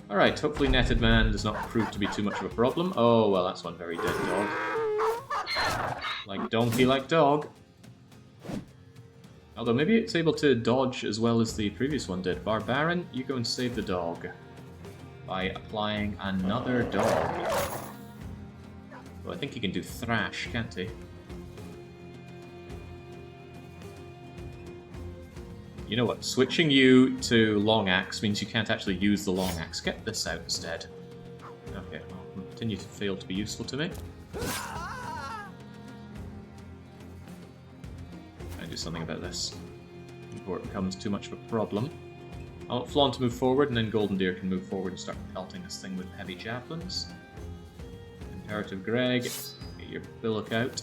[SPEAKER 1] Alright, hopefully netted man does not prove to be too much of a problem. Oh, well, that's one very dead dog. Like donkey, like dog. Although maybe it's able to dodge as well as the previous one did. Barbarian, you go and save the dog by applying another dog. Well, I think he can do thrash, can't he? You know what? Switching you to long axe means you can't actually use the long axe. Get this out instead. Okay, I'll continue to fail to be useful to me. I do something about this before it becomes too much of a problem. I want Flaunt to move forward, and then Golden Deer can move forward and start pelting this thing with heavy javelins. Imperative Greg, get your billock out.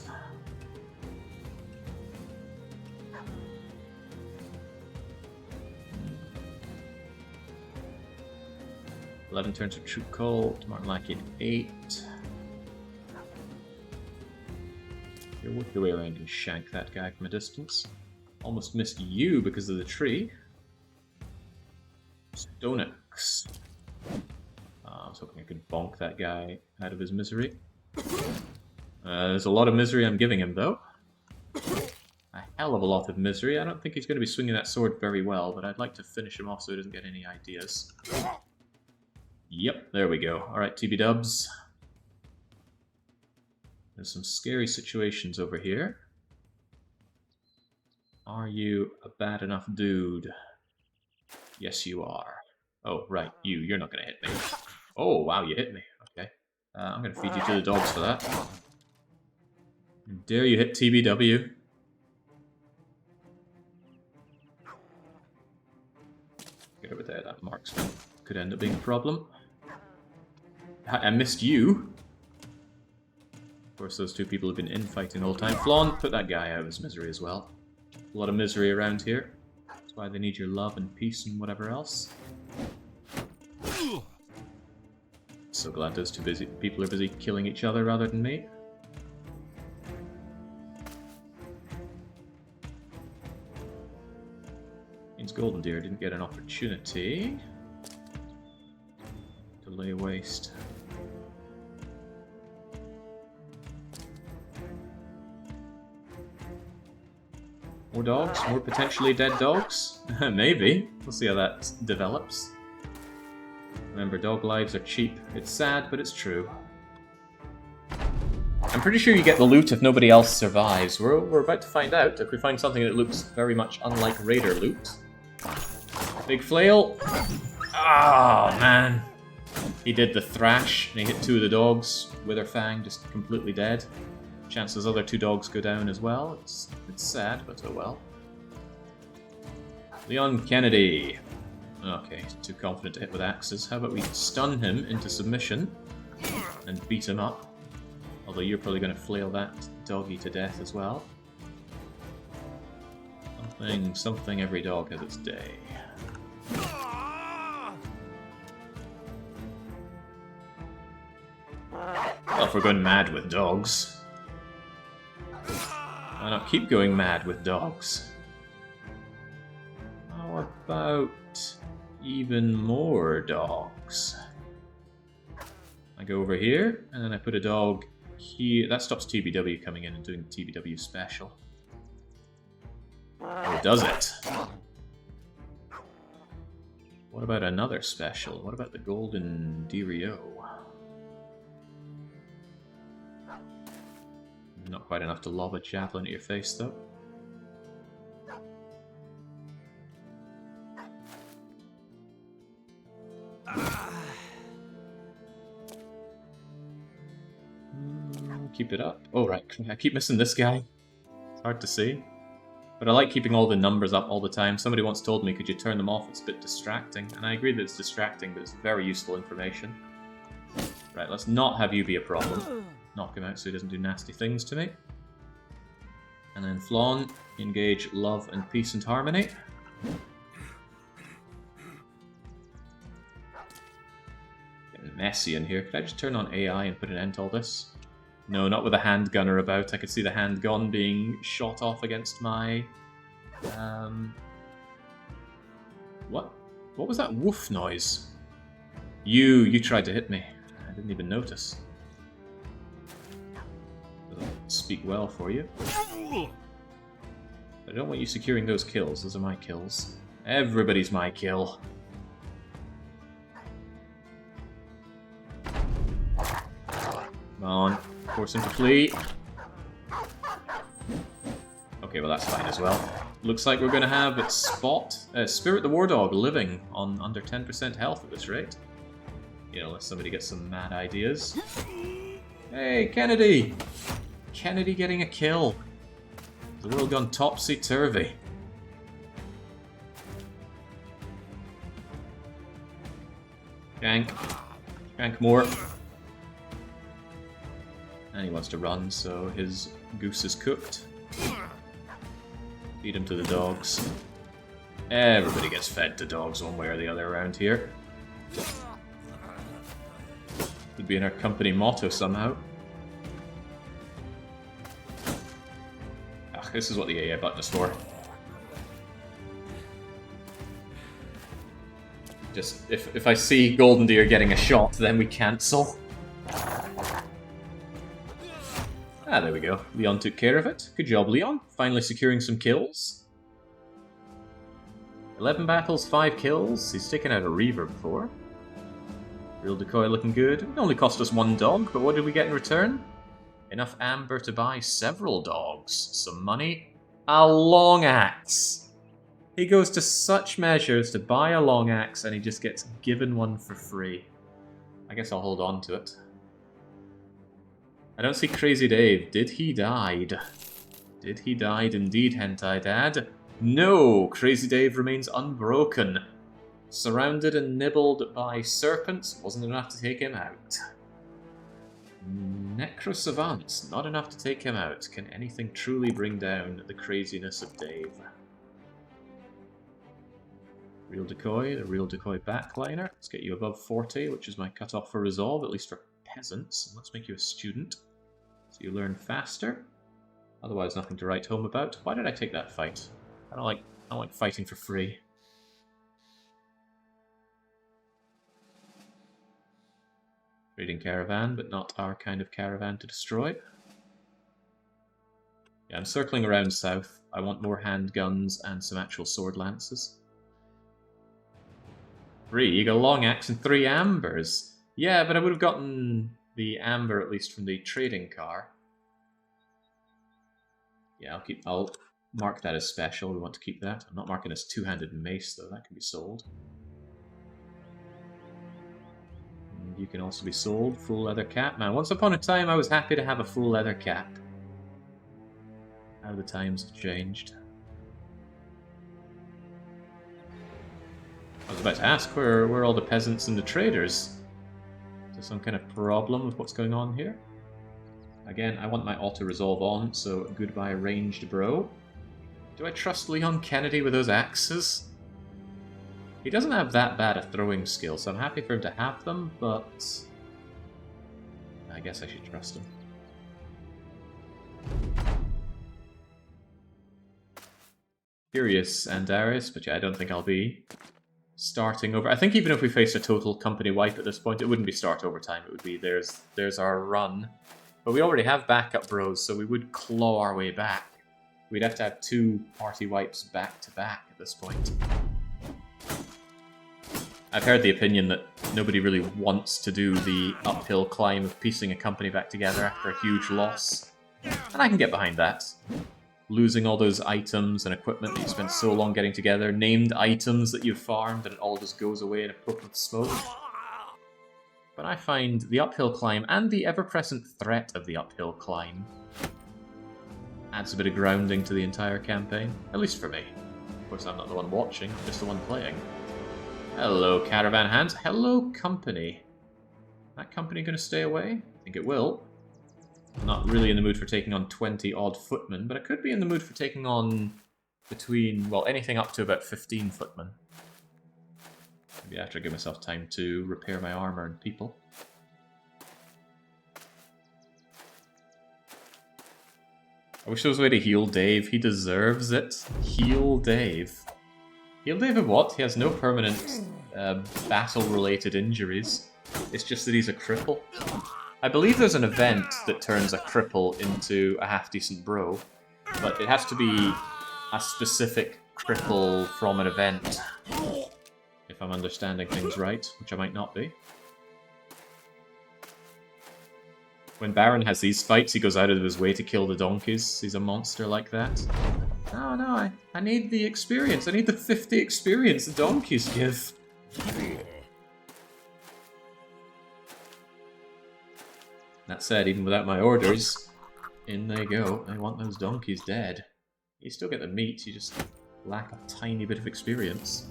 [SPEAKER 1] 11 turns of True Call, Martin Lackey at 8. You work your way around and shank that guy from a distance. Almost missed you because of the tree. Stonix. I was hoping I could bonk that guy out of his misery. There's a lot of misery I'm giving him, though. A hell of a lot of misery. I don't think he's going to be swinging that sword very well, but I'd like to finish him off so he doesn't get any ideas. Yep, there we go. Alright, TB Dubs. There's some scary situations over here. Are you a bad enough dude? Yes, you are. Oh, right, you're not going to hit me. Oh, wow, you hit me. Okay. I'm going to feed you to the dogs for that. Dare you hit TBW? Get over there, that marksman could end up being a problem. I missed you. Of course, those two people have been infighting the whole time. Flaunt, put that guy out of his misery as well. A lot of misery around here. That's why they need your love and peace and whatever else. So glad those two people are busy killing each other rather than me. Means Golden Deer didn't get an opportunity to lay waste. More dogs? More potentially dead dogs? Maybe. We'll see how that develops. Remember, dog lives are cheap. It's sad, but it's true. I'm pretty sure you get the loot if nobody else survives. We're about to find out if we find something that looks very much unlike Raider loot. Big flail. Oh, man. He did the thrash, and he hit two of the dogs. Witherfang just completely dead. Chances other two dogs go down as well. It's sad, but oh well. Leon Kennedy. Okay, too confident to hit with axes. How about we stun him into submission and beat him up? Although you're probably going to flail that doggy to death as well. Something every dog has its day. Well, if we're going mad with dogs, why not keep going mad with dogs? How about even more dogs? I go over here, and then I put a dog here. That stops TBW coming in and doing the TBW special. Oh, does it? What about another special? What about the Golden Deerio? Not quite enough to lob a javelin at your face, though. keep it up. Oh, right. I keep missing this guy. It's hard to see. But I like keeping all the numbers up all the time. Somebody once told me, could you turn them off? It's a bit distracting. And I agree that it's distracting, but it's very useful information. Right, let's not have you be a problem. Knock him out so he doesn't do nasty things to me. And then Flawn, engage love and peace and harmony. Getting messy in here. Could I just turn on AI and put an end to all this? No, not with a handgunner about. I could see the handgun being shot off against my... What? What was that woof noise? You tried to hit me. I didn't even notice. Doesn't speak well for you. I don't want you securing those kills. Those are my kills. Everybody's my kill. Come on. Force him to flee. Okay, well that's fine as well. Looks like we're going to have Spirit the War Dog living on under 10% health at this rate. You know, unless somebody gets some mad ideas. Hey, Kennedy! Kennedy getting a kill. The world gone topsy-turvy. Shank. Shank more. And he wants to run, so his goose is cooked. Feed him to the dogs. Everybody gets fed to dogs one way or the other around here. Could be in our company motto somehow. Ah, this is what the AA button is for. Just, if I see Golden Deer getting a shot, then we cancel. Ah, there we go. Leon took care of it. Good job, Leon. Finally securing some kills. 11 battles, 5 kills. He's taken out a Reaver before. Real Decoy looking good. It only cost us 1 dog, but what did we get in return? Enough amber to buy several dogs. Some money. A long axe. He goes to such measures to buy a long axe and he just gets given one for free. I guess I'll hold on to it. I don't see Crazy Dave. Did he died? Did he died indeed, Hentai Dad? No! Crazy Dave remains unbroken. Surrounded and nibbled by serpents, wasn't enough to take him out. Savants, not enough to take him out. Can anything truly bring down the craziness of Dave? Real Decoy, the Real Decoy backliner. Let's get you above 40, which is my cutoff for resolve, at least for peasants. Let's make you a student, so you learn faster. Otherwise, nothing to write home about. Why did I take that fight? I don't like fighting for free. Raiding caravan, but not our kind of caravan to destroy. Yeah, I'm circling around south. I want more handguns and some actual sword lances. 3, you got a long axe and 3 ambers. Yeah, but I would have gotten the amber at least from the trading car. Yeah, I'll mark that as special. We want to keep that. I'm not marking as two-handed mace though. That can be sold. And you can also be sold. Full leather cap. Man, once upon a time I was happy to have a full leather cap. How the times have changed. I was about to ask, where are all the peasants and the traders? Is there some kind of problem with what's going on here? Again, I want my auto-resolve on, so goodbye ranged bro. Do I trust Leon Kennedy with those axes? He doesn't have that bad a throwing skill, so I'm happy for him to have them, but I guess I should trust him. Curious, Andarius, but yeah, I don't think I'll be starting over. I think even if we faced a total company wipe at this point, it wouldn't be start over time. It would be there's our run. But we already have backup bros, so we would claw our way back. We'd have to have 2 party wipes back to back at this point. I've heard the opinion that nobody really wants to do the uphill climb of piecing a company back together after a huge loss. And I can get behind that. Losing all those items and equipment that you spent so long getting together, named items that you've farmed, and it all just goes away in a puff of smoke. But I find the uphill climb and the ever-present threat of the uphill climb adds a bit of grounding to the entire campaign, at least for me. Of course, I'm not the one watching, I'm just the one playing. Hello, Caravan hands. Hello, company. That company going to stay away? I think it will. I'm not really in the mood for taking on 20-odd footmen, but I could be in the mood for taking on between, well, anything up to about 15 footmen. Maybe after I give myself time to repair my armor and people. I wish there was a way to heal Dave. He deserves it. Heal Dave. Heal Dave of what? He has no permanent battle-related injuries. It's just that he's a cripple. I believe there's an event that turns a cripple into a half-decent bro, but it has to be a specific cripple from an event, if I'm understanding things right, which I might not be. When Baron has these fights, he goes out of his way to kill the donkeys. He's a monster like that. No, I need the experience. I need the 50 experience the donkeys give. That said, even without my orders, in they go. I want those donkeys dead. You still get the meat, you just lack a tiny bit of experience.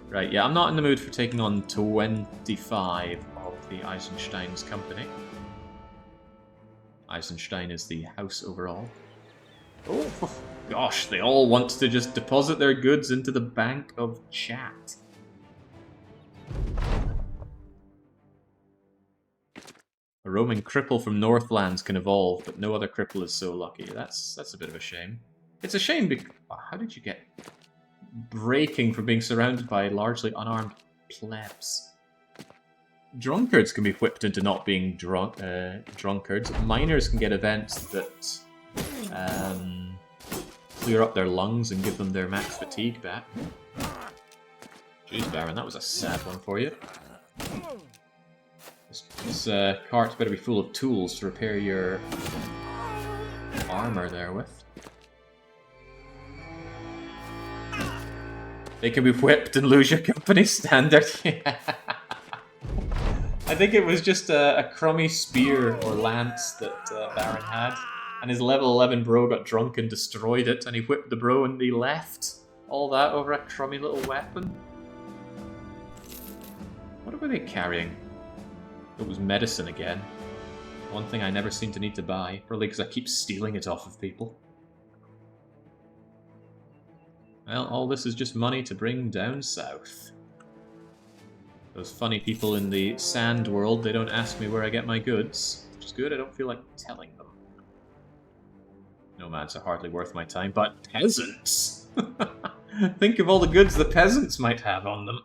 [SPEAKER 1] Right, yeah, I'm not in the mood for taking on 25 of the Eisenstein's company. Eisenstein is the house overall. Oh, gosh, they all want to just deposit their goods into the bank of chat. A roaming cripple from Northlands can evolve, but no other cripple is so lucky. That's a bit of a shame. It's a shame because... How did you get breaking from being surrounded by largely unarmed plebs? Drunkards can be whipped into not being drunkards. Miners can get events that clear up their lungs and give them their max fatigue back. Jeez, Baron, that was a sad one for you. This cart's better be full of tools to repair your armor there with. They can be whipped and lose your company standard. Yeah. I think it was just a crummy spear or lance that Baron had, and his level 11 bro got drunk and destroyed it, and he whipped the bro and he left. All that over a crummy little weapon. What were they carrying? It was medicine again. One thing I never seem to need to buy, probably because I keep stealing it off of people. Well, all this is just money to bring down south. Those funny people in the sand world, they don't ask me where I get my goods, which is good, I don't feel like telling them. Nomads are hardly worth my time, but peasants! Think of all the goods the peasants might have on them.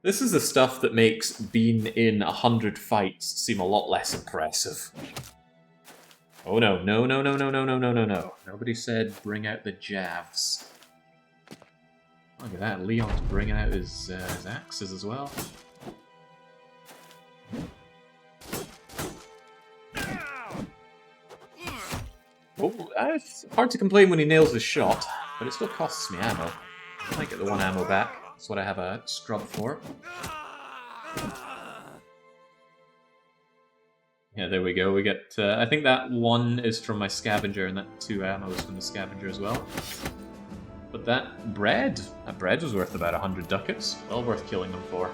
[SPEAKER 1] This is the stuff that makes being in 100 fights seem a lot less impressive. Oh no, no. Nobody said bring out the javs. Look at that, Leon's bringing out his axes as well. Oh, it's hard to complain when he nails his shot, but it still costs me ammo. I might get the one ammo back. That's what I have a scrub for. Yeah, there we go. We get, I think that one is from my scavenger, and that 2 ammo is from the scavenger as well. But that bread was worth about 100 ducats. Well worth killing them for.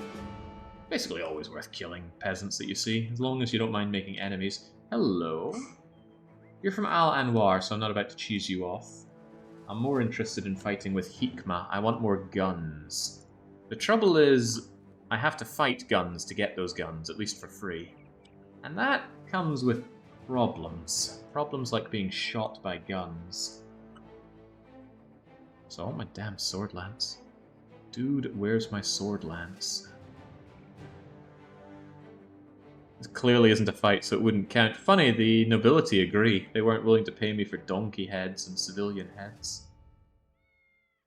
[SPEAKER 1] Basically always worth killing peasants that you see, as long as you don't mind making enemies. Hello. You're from Al Anwar, so I'm not about to cheese you off. I'm more interested in fighting with Hikmah. I want more guns. The trouble is, I have to fight guns to get those guns, at least for free. And that comes with problems. Problems like being shot by guns. So I want my damn sword lance. Dude, where's my sword lance? This clearly isn't a fight, so it wouldn't count. Funny, the nobility agree. They weren't willing to pay me for donkey heads and civilian heads.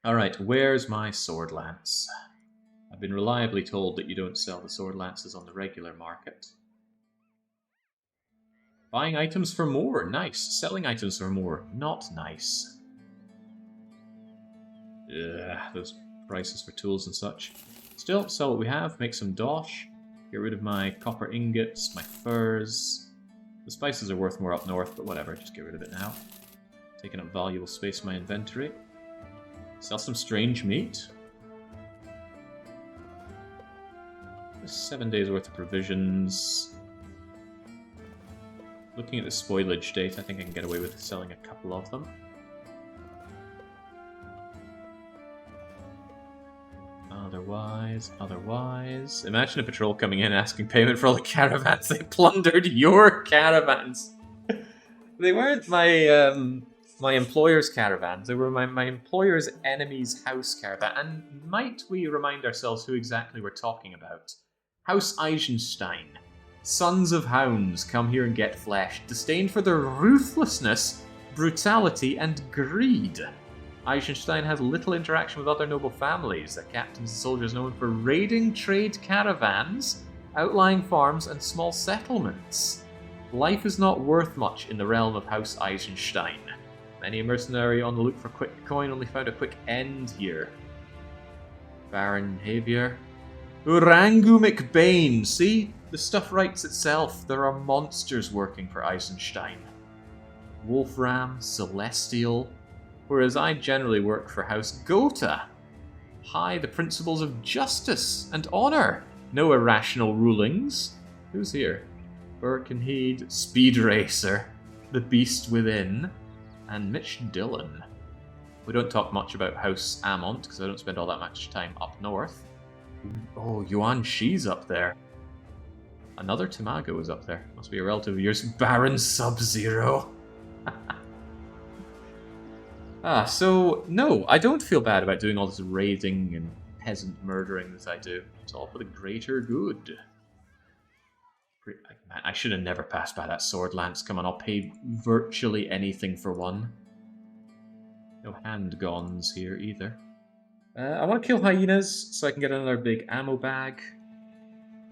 [SPEAKER 1] Alright, where's my sword lance? I've been reliably told that you don't sell the sword lances on the regular market. Buying items for more, nice. Selling items for more, not nice. those prices for tools and such. Still, sell what we have, make some dosh, get rid of my copper ingots, my furs. The spices are worth more up north, but whatever, just get rid of it now. Taking up valuable space in my inventory. Sell some strange meat. 7 days worth of provisions. Looking at the spoilage date, I think I can get away with selling a couple of them. Otherwise... Imagine a patrol coming in asking payment for all the caravans. They plundered your caravans! They weren't my my employer's caravans. They were my employer's enemy's house caravan. And might we remind ourselves who exactly we're talking about? House Eisenstein. Sons of hounds come here and get flesh, disdained for their ruthlessness, brutality, and greed. Eisenstein has little interaction with other noble families. Their captains and soldiers known for raiding trade caravans, outlying farms, and small settlements. Life is not worth much in the realm of House Eisenstein. Many a mercenary on the look for quick coin only found a quick end here. Baron Javier. Urangu McBain, see? The stuff writes itself. There are monsters working for Eisenstein. Wolfram, Celestial, whereas I generally work for House Gotha. High the principles of justice and honour. No irrational rulings. Who's here? Birkenhead, Speed Racer, The Beast Within, and Mitch Dillon. We don't talk much about House Amont, because I don't spend all that much time up north. Oh, Yuan Shi's up there. Another Tamago is up there. Must be a relative of yours, Baron Sub-Zero. So, no, I don't feel bad about doing all this raiding and peasant murdering that I do. It's all for the greater good. Man, I should have never passed by that sword lance. Come on, I'll pay virtually anything for one. No handguns here either. I want to kill hyenas so I can get another big ammo bag.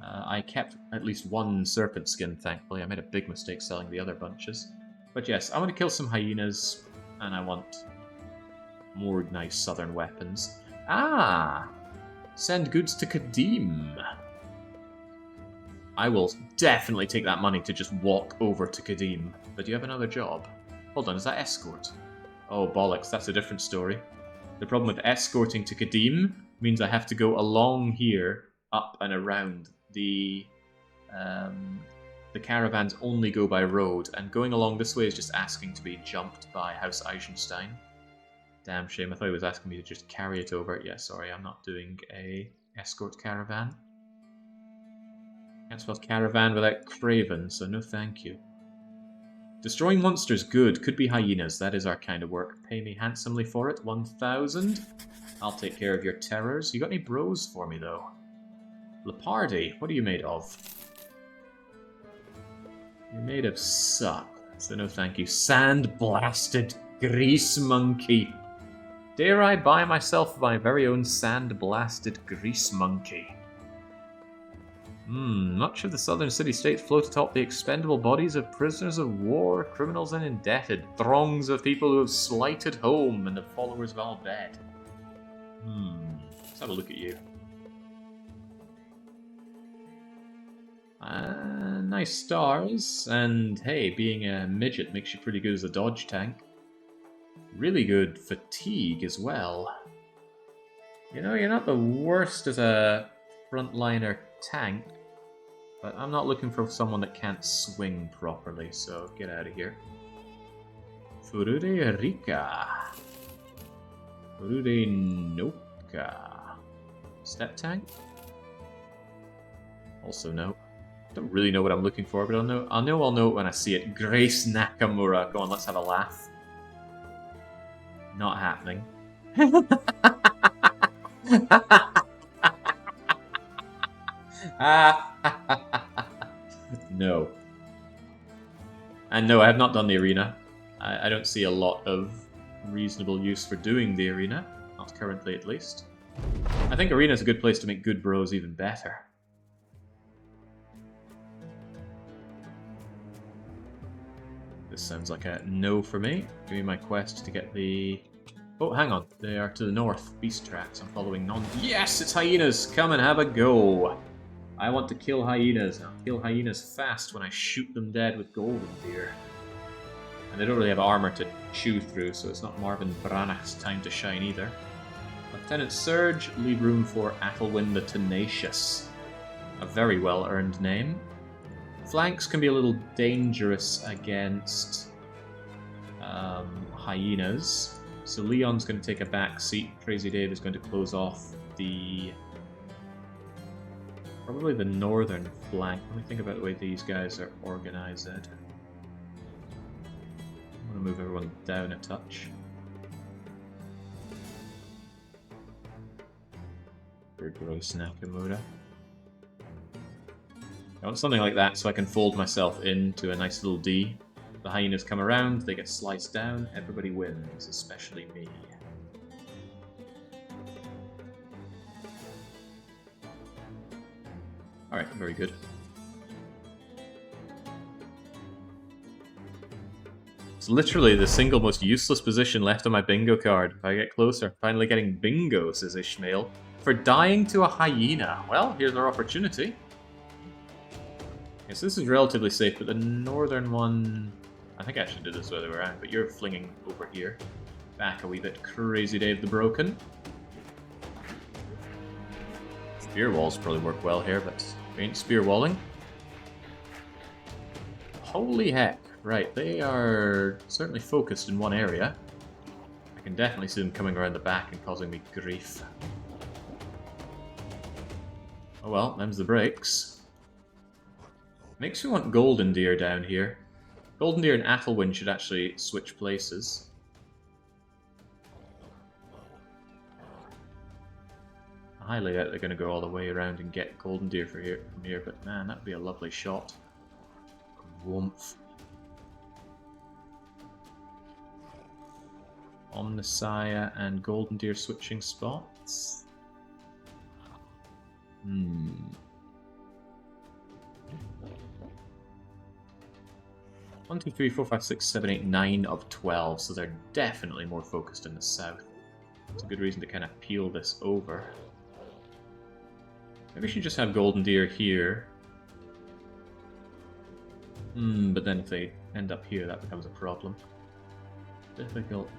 [SPEAKER 1] I kept at least one serpent skin, thankfully. I made a big mistake selling the other bunches. But yes, I want to kill some hyenas, and I want more nice southern weapons. Ah! Send goods to Kadim. I will definitely take that money to just walk over to Kadim. But do you have another job? Hold on, is that escort? Oh, bollocks, that's a different story. The problem with escorting to Kadim means I have to go along here, up and around. The caravans only go by road, and going along this way is just asking to be jumped by House Eisenstein. Damn shame, I thought he was asking me to just carry it over. Yeah, sorry, I'm not doing a escort caravan. Can't spell caravan without craven, so no thank you. Destroying monsters, good. Could be hyenas, that is our kind of work. Pay me handsomely for it, 1,000. I'll take care of your terrors. You got any bros for me, though? Lepardi, what are you made of? You're made of suck, so no thank you. Sand-blasted grease monkey. Dare I buy myself my very own sand-blasted grease monkey? Much of the southern city-states float atop the expendable bodies of prisoners of war, criminals and indebted, throngs of people who have slighted home and the followers of Al-Bed. Let's have a look at you. Nice stars, and hey, being a midget makes you pretty good as a dodge tank. Really good fatigue as well. You know, you're not the worst as a frontliner tank, but I'm not looking for someone that can't swing properly, so get out of here. Furude Rika. Furude Noka. Step tank? Also no. Don't really know what I'm looking for, but I'll know it when I see it. Grace Nakamura. Go on, let's have a laugh. Not happening. No. And no, I have not done the arena. I don't see a lot of reasonable use for doing the arena. Not currently, at least. I think arena is a good place to make good bros even better. This sounds like a no for me. Give me my quest to get the Oh, hang on. They are to the north. Beast tracks. I'm following none. Yes, it's hyenas! Come and have a go! I want to kill hyenas. I'll kill hyenas fast when I shoot them dead with golden deer. And they don't really have armor to chew through, so it's not Marvin Brannach's time to shine either. Lieutenant Surge, leave room for Athelwyn the Tenacious. A very well-earned name. Flanks can be a little dangerous against hyenas. So Leon's going to take a back seat. Crazy Dave is going to close off probably the northern flank. Let me think about the way these guys are organized. I'm going to move everyone down a touch. Very gross, Nakamura. I want something like that so I can fold myself into a nice little D. The hyenas come around, they get sliced down, everybody wins, especially me. Alright, very good. It's literally the single most useless position left on my bingo card. If I get closer, finally getting bingo, says Ishmael. For dying to a hyena. Well, here's our opportunity. Yes, this is relatively safe, but the northern one... I think I actually did this the other way around, but you're flinging over here. Back a wee bit. Crazy Dave the Broken. Spear walls probably work well here, but we ain't spear walling. Holy heck. Right, they are certainly focused in one area. I can definitely see them coming around the back and causing me grief. Oh well, them's the breaks. Makes me want Golden Deer down here. Golden Deer and Athelwyn should actually switch places. I highly doubt they're going to go all the way around and get Golden Deer from here, but man, that'd be a lovely shot. Woomph. Omnissiah and Golden Deer switching spots. 1, 2, 3, 4, 5, 6, 7, 8, 9 of 12, so they're definitely more focused in the south. It's a good reason to kind of peel this over. Maybe we should just have Golden Deer here. But then if they end up here, that becomes a problem. Difficult.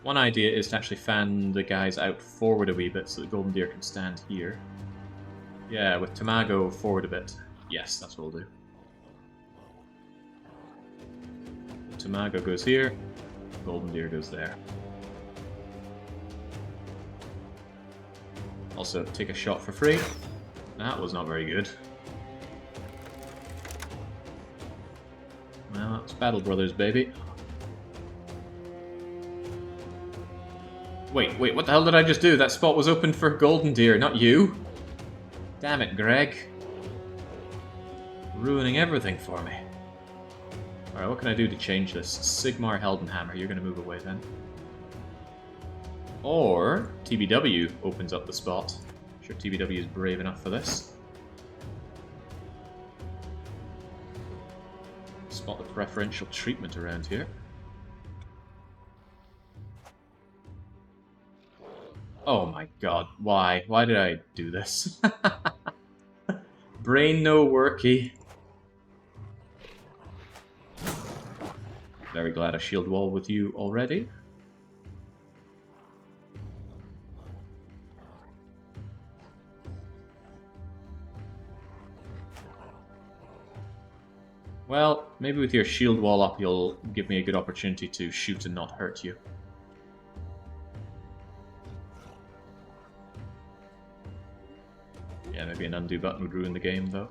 [SPEAKER 1] One idea is to actually fan the guys out forward a wee bit so that Golden Deer can stand here. Yeah, with Tamago forward a bit. Yes, that's what we'll do. Tamago goes here, Golden Deer goes there. Also, take a shot for free. That was not very good. Well, that's Battle Brothers, baby. Wait, what the hell did I just do? That spot was open for Golden Deer, not you. Damn it, Greg. Ruining everything for me. Alright, what can I do to change this? Sigmar Heldenhammer, you're going to move away then. Or TBW opens up the spot. I'm sure TBW is brave enough for this. Spot the preferential treatment around here. Oh my god, why? Why did I do this? Brain no worky. Very glad I shield wall with you already. Well, maybe with your shield wall up you'll give me a good opportunity to shoot and not hurt you. Yeah, maybe an undo button would ruin the game, though.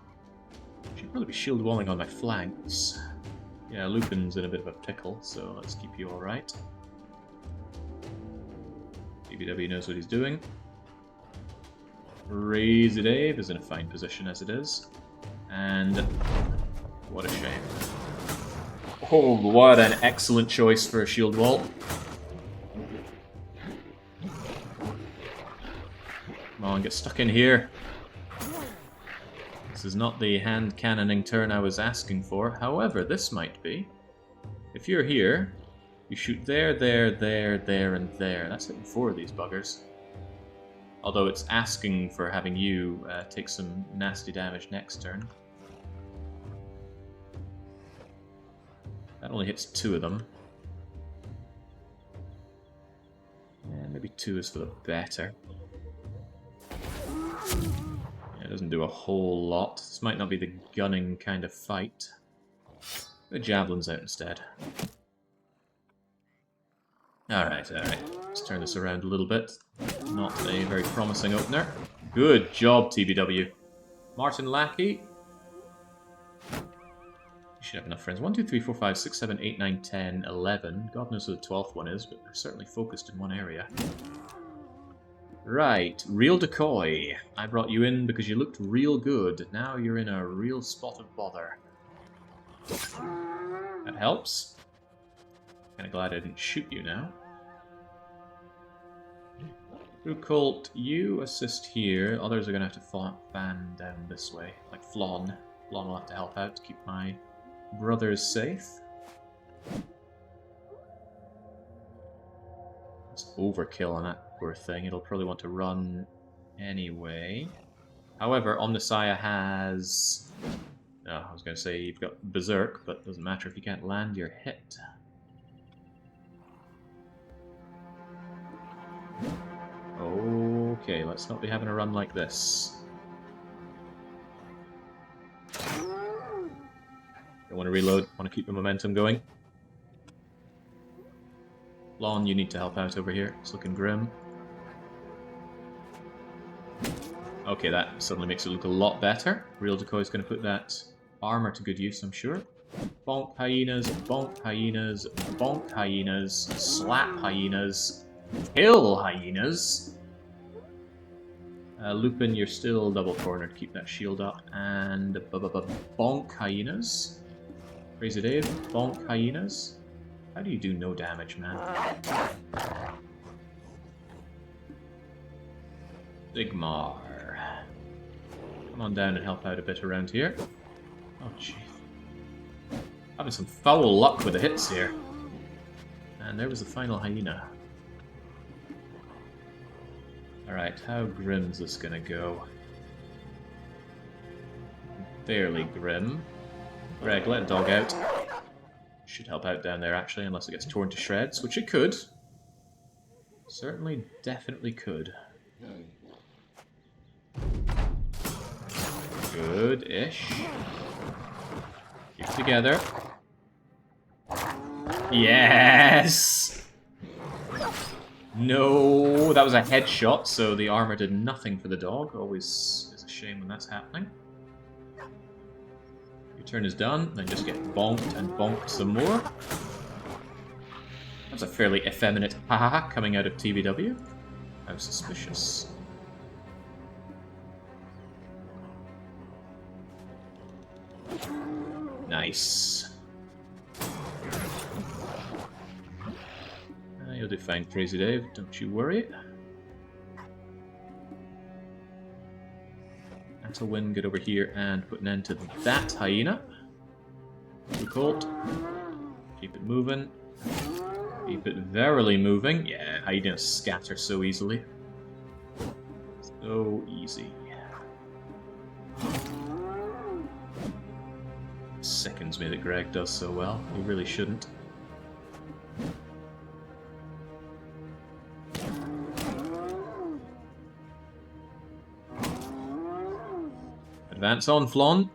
[SPEAKER 1] Should probably be shield walling on my flanks. Yeah, Lupin's in a bit of a pickle, so let's keep you alright. BBW knows what he's doing. Crazy Dave is in a fine position as it is. And what a shame. Oh, what an excellent choice for a shield wall. Come on, get stuck in here. This is not the hand cannoning turn I was asking for. However, this might be. if you're here, you shoot there, there, there, there, and there. That's hitting 4 of these buggers. Although it's asking for having you take some nasty damage next turn. That only hits 2 of them. Yeah, maybe 2 is for the better. Yeah, it doesn't do a whole lot. This might not be the gunning kind of fight. The javelins out instead. Alright, alright. Let's turn this around a little bit. Not a very promising opener. Good job, TBW. Martin Lackey. You should have enough friends. 1, 2, 3, 4, 5, 6, 7, 8, 9, 10, 11. God knows who the 12th one is, but they're certainly focused in one area. Right, real decoy. I brought you in because you looked real good. Now you're in a real spot of bother. That helps. Kinda glad I didn't shoot you now. Through Colt, you assist here. Others are gonna have to fan down this way. Like Flawn. Flawn will have to help out to keep my brothers safe. It's overkill on that poor thing. It'll probably want to run anyway. However, Omnissiah has... Oh, I was going to say you've got Berserk, but it doesn't matter if you can't land your hit. Okay, let's not be having a run like this. Don't want to reload, want to keep the momentum going. Lon, you need to help out over here. It's looking grim. Okay, that suddenly makes it look a lot better. Real Decoy is going to put that armor to good use, I'm sure. Bonk hyenas, bonk hyenas, bonk hyenas, slap hyenas, kill hyenas. Lupin, you're still double cornered. Keep that shield up. And bonk hyenas. Crazy Dave, bonk hyenas. How do you do no damage, man? Sigmar. Come on down and help out a bit around here. Oh, jeez. Having some foul luck with the hits here. And there was the final hyena. Alright, how grim is this gonna go? Fairly grim. Greg, let a dog out. Should help out down there, actually, unless it gets torn to shreds, which it could. Certainly, definitely could. Good-ish. Keep together. Yes! No, that was a headshot, so the armor did nothing for the dog. Always is a shame when that's happening. Your turn is done, then just get bonked and bonked some more. That's a fairly effeminate ha-ha-ha coming out of TBW. How suspicious. Nice. You'll do fine, Crazy Dave. Don't you worry. That'll win. Get over here and put an end to that hyena. Colt. Keep it moving. Keep it verily moving. Yeah, hyenas scatter so easily. So easy. Sickens me that Greg does so well. He really shouldn't. Advance on, Flon.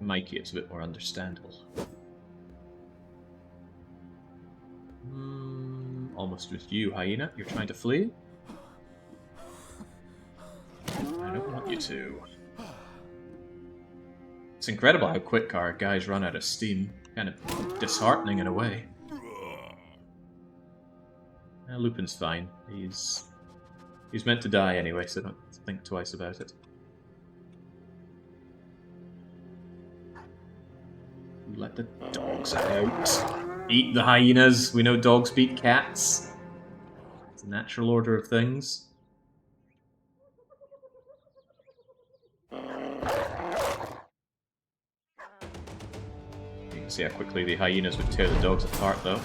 [SPEAKER 1] Mikey, it's a bit more understandable. Almost with you, hyena. You're trying to flee? I don't want you to. It's incredible how quick our guys run out of steam. Kind of disheartening in a way. Lupin's fine. He's meant to die anyway, so don't think twice about it. Let the dogs out. Eat the hyenas. We know dogs beat cats. It's a natural order of things. See how quickly the hyenas would tear the dogs apart, though.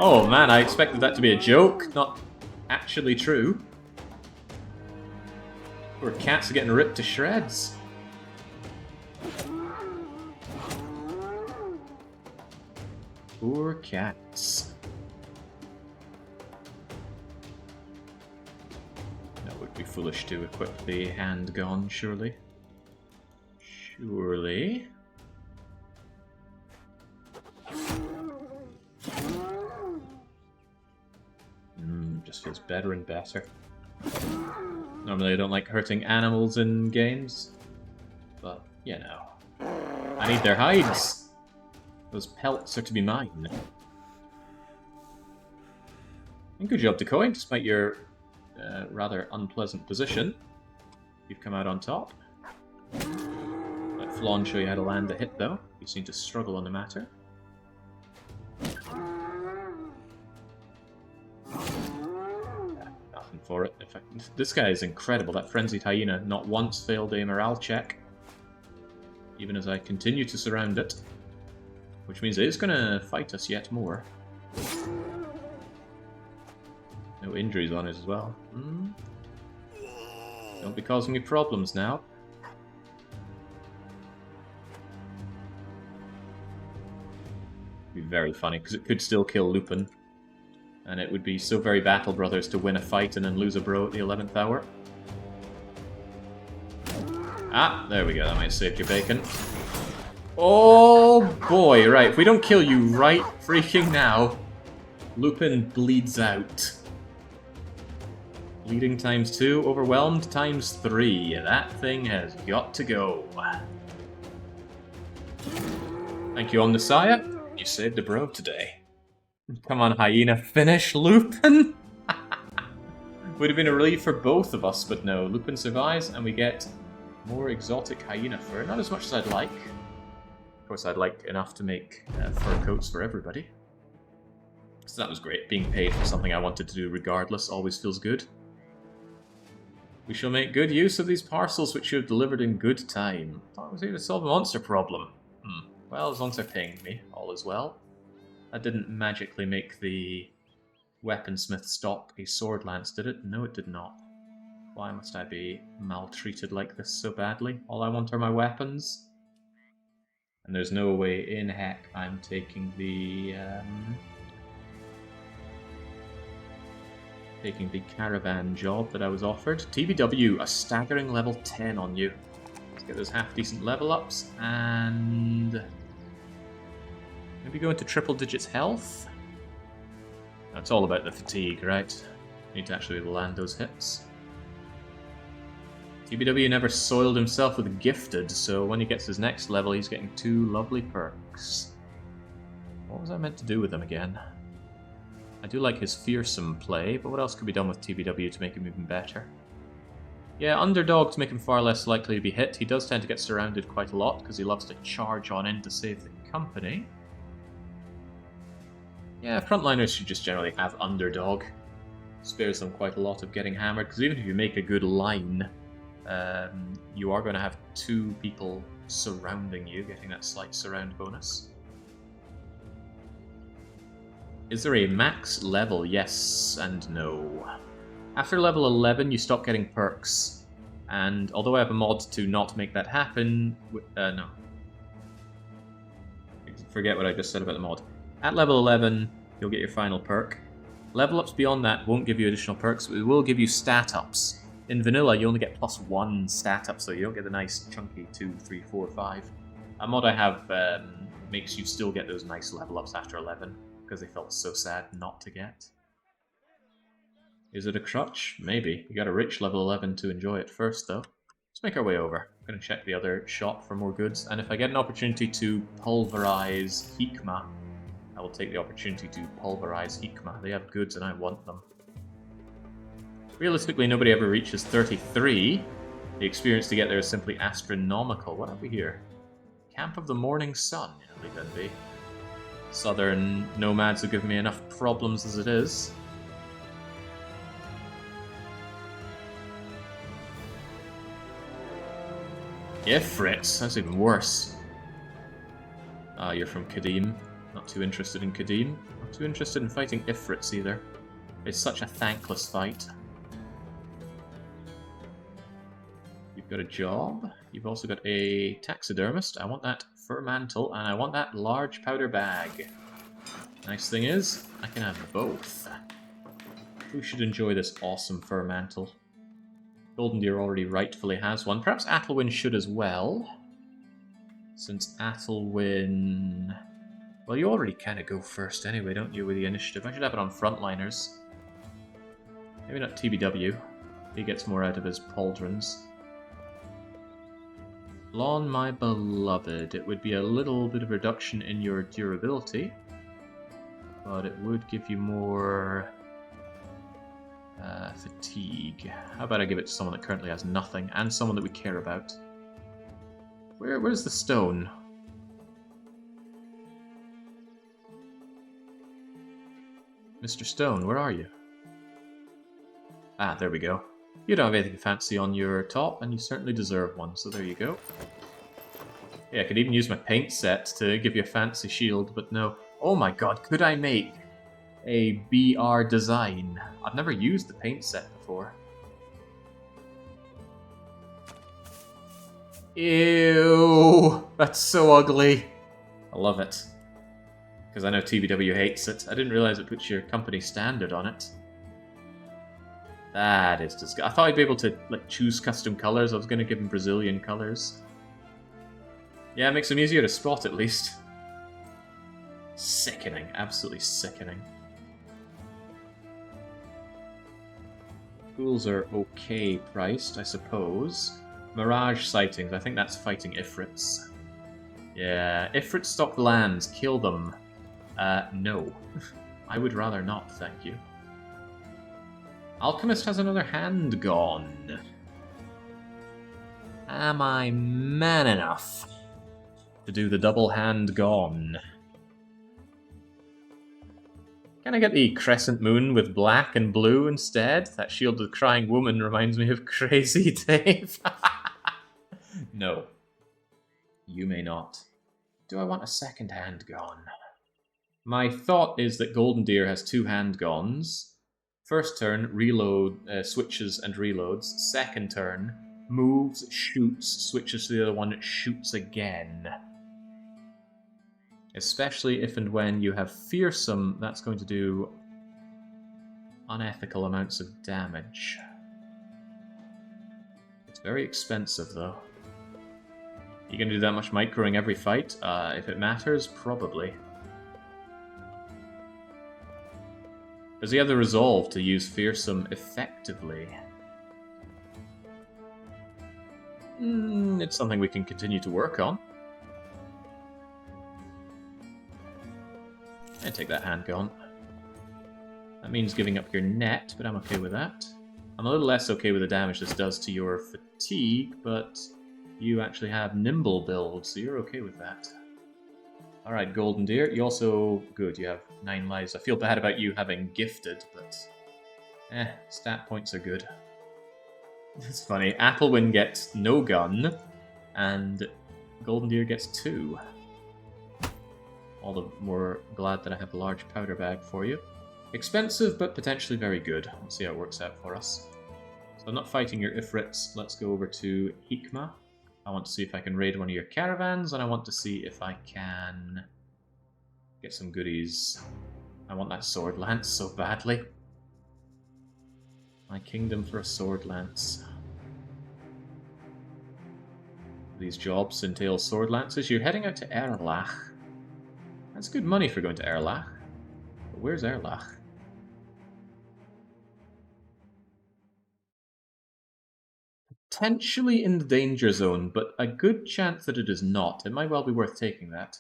[SPEAKER 1] Oh man, I expected that to be a joke, not actually true. Poor cats are getting ripped to shreds. Poor cats. That would be foolish to equip the handgun, surely. Surely. Just feels better and better. Normally I don't like hurting animals in games, but, you know. I need their hides! Those pelts are to be mine. And good job, Decoy, despite your rather unpleasant position. You've come out on top. Let Flawn show you how to land a hit, though. You seem to struggle on the matter. For it. In fact, this guy is incredible. That frenzied hyena not once failed a morale check, even as I continue to surround it, which means it is going to fight us yet more. No injuries on it as well. Don't be causing me problems now. It'd be very funny because it could still kill Lupin. And it would be so very Battle Brothers to win a fight and then lose a bro at the 11th hour. Ah, there we go. That might have saved your bacon. Oh boy, right. If we don't kill you right freaking now, Lupin bleeds out. Bleeding times 2, overwhelmed times 3. That thing has got to go. Thank you, Omnisire. You saved a bro today. Come on, hyena, finish Lupin! Would have been a relief for both of us, but no. Lupin survives, and we get more exotic hyena fur. Not as much as I'd like. Of course, I'd like enough to make fur coats for everybody. So that was great. Being paid for something I wanted to do regardless always feels good. We shall make good use of these parcels which you have delivered in good time. I thought I was here to solve a monster problem. Well, as long as they're paying me, all is well. That didn't magically make the weaponsmith stop a sword lance, did it? No, it did not. Why must I be maltreated like this so badly? All I want are my weapons. And there's no way in heck I'm taking the Caravan job that I was offered. TBW, a staggering level 10 on you. Let's get those half-decent level ups, and maybe go into triple digits health. That's all about the fatigue, right? Need to actually land those hits. TBW never soiled himself with gifted, so when he gets his next level, he's getting 2 lovely perks. What was I meant to do with him again? I do like his fearsome play, but what else could be done with TBW to make him even better? Yeah, underdog to make him far less likely to be hit. He does tend to get surrounded quite a lot because he loves to charge on in to save the company. Yeah, frontliners should just generally have underdog. Spares them quite a lot of getting hammered, because even if you make a good line, you are going to have 2 people surrounding you, getting that slight surround bonus. Is there a max level? Yes and no. After level 11, you stop getting perks. And although I have a mod to not make that happen... no. Forget what I just said about the mod. At level 11, you'll get your final perk. Level ups beyond that won't give you additional perks, but it will give you stat ups. In vanilla, you only get +1 stat up, so you don't get the nice chunky 2, 3, 4, 5. A mod I have makes you still get those nice level ups after 11. Because they felt so sad not to get. Is it a crutch? Maybe. You gotta reach level 11 to enjoy it first, though. Let's make our way over. I'm gonna check the other shop for more goods, and if I get an opportunity to pulverize Hikmah, I will take the opportunity to pulverize Hikmah. They have goods and I want them. Realistically, nobody ever reaches 33. The experience to get there is simply astronomical. What have we here? Camp of the Morning Sun. Yeah, leave that be. Southern nomads have given me enough problems as it is. Ifrits, that's even worse. Ah, you're from Kadim. Not too interested in Kadim. Not too interested in fighting Ifrits either. It's such a thankless fight. You've got a job. You've also got a taxidermist. I want that fur mantle, and I want that large powder bag. Nice thing is, I can have both. Who should enjoy this awesome fur mantle? Golden Deer already rightfully has one. Perhaps Athelwyn should as well. Since Athelwyn... Well, you already kind of go first anyway, don't you, with the initiative? I should have it on frontliners. Maybe not TBW. He gets more out of his pauldrons. Lawn, my beloved. It would be a little bit of reduction in your durability, but it would give you more fatigue. How about I give it to someone that currently has nothing, and someone that we care about? Where's the stone? Mr. Stone, where are you? Ah, there we go. You don't have anything fancy on your top, and you certainly deserve one, so there you go. Yeah, I could even use my paint set to give you a fancy shield, but no. Oh my god, could I make a BR design? I've never used the paint set before. Ew, that's so ugly. I love it. Because I know TBW hates it. I didn't realize it puts your company standard on it. That is disgusting. I thought I'd be able to choose custom colors. I was going to give him Brazilian colors. Yeah, it makes them easier to spot at least. Sickening. Absolutely sickening. Ghouls are okay priced, I suppose. Mirage sightings. I think that's fighting Ifrits. Yeah, Ifrit stock lands. Kill them. No. I would rather not, thank you. Alchemist has another hand gone. Am I man enough to do the double hand gone? Can I get the crescent moon with black and blue instead? That shield of the crying woman reminds me of Crazy Dave. No. You may not. Do I want a second hand gone? My thought is that Golden Deer has two handguns. First turn, reload, switches and reloads. Second turn, moves, shoots, switches to the other one, shoots again. Especially if and when you have Fearsome, that's going to do unethical amounts of damage. It's very expensive, though. You gonna do that much microing every fight? If it matters, probably. Does he have the resolve to use Fearsome effectively? It's something we can continue to work on. I take that handgun. That means giving up your net, but I'm okay with that. I'm a little less okay with the damage this does to your fatigue, but you actually have nimble build, so you're okay with that. Alright, Golden Deer, you also... Good, you have 9 lives. I feel bad about you having gifted, but... stat points are good. It's funny, Athelwyn gets no gun, and Golden Deer gets 2. All the more glad that I have a large powder bag for you. Expensive, but potentially very good. Let's see how it works out for us. So I'm not fighting your Ifrits. Let's go over to Hikmah. I want to see if I can raid one of your caravans, and I want to see if I can get some goodies. I want that sword lance so badly. My kingdom for a sword lance. These jobs entail sword lances. You're heading out to Erlach. That's good money for going to Erlach. But where's Erlach? Potentially in the danger zone, but a good chance that it is not. It might well be worth taking that.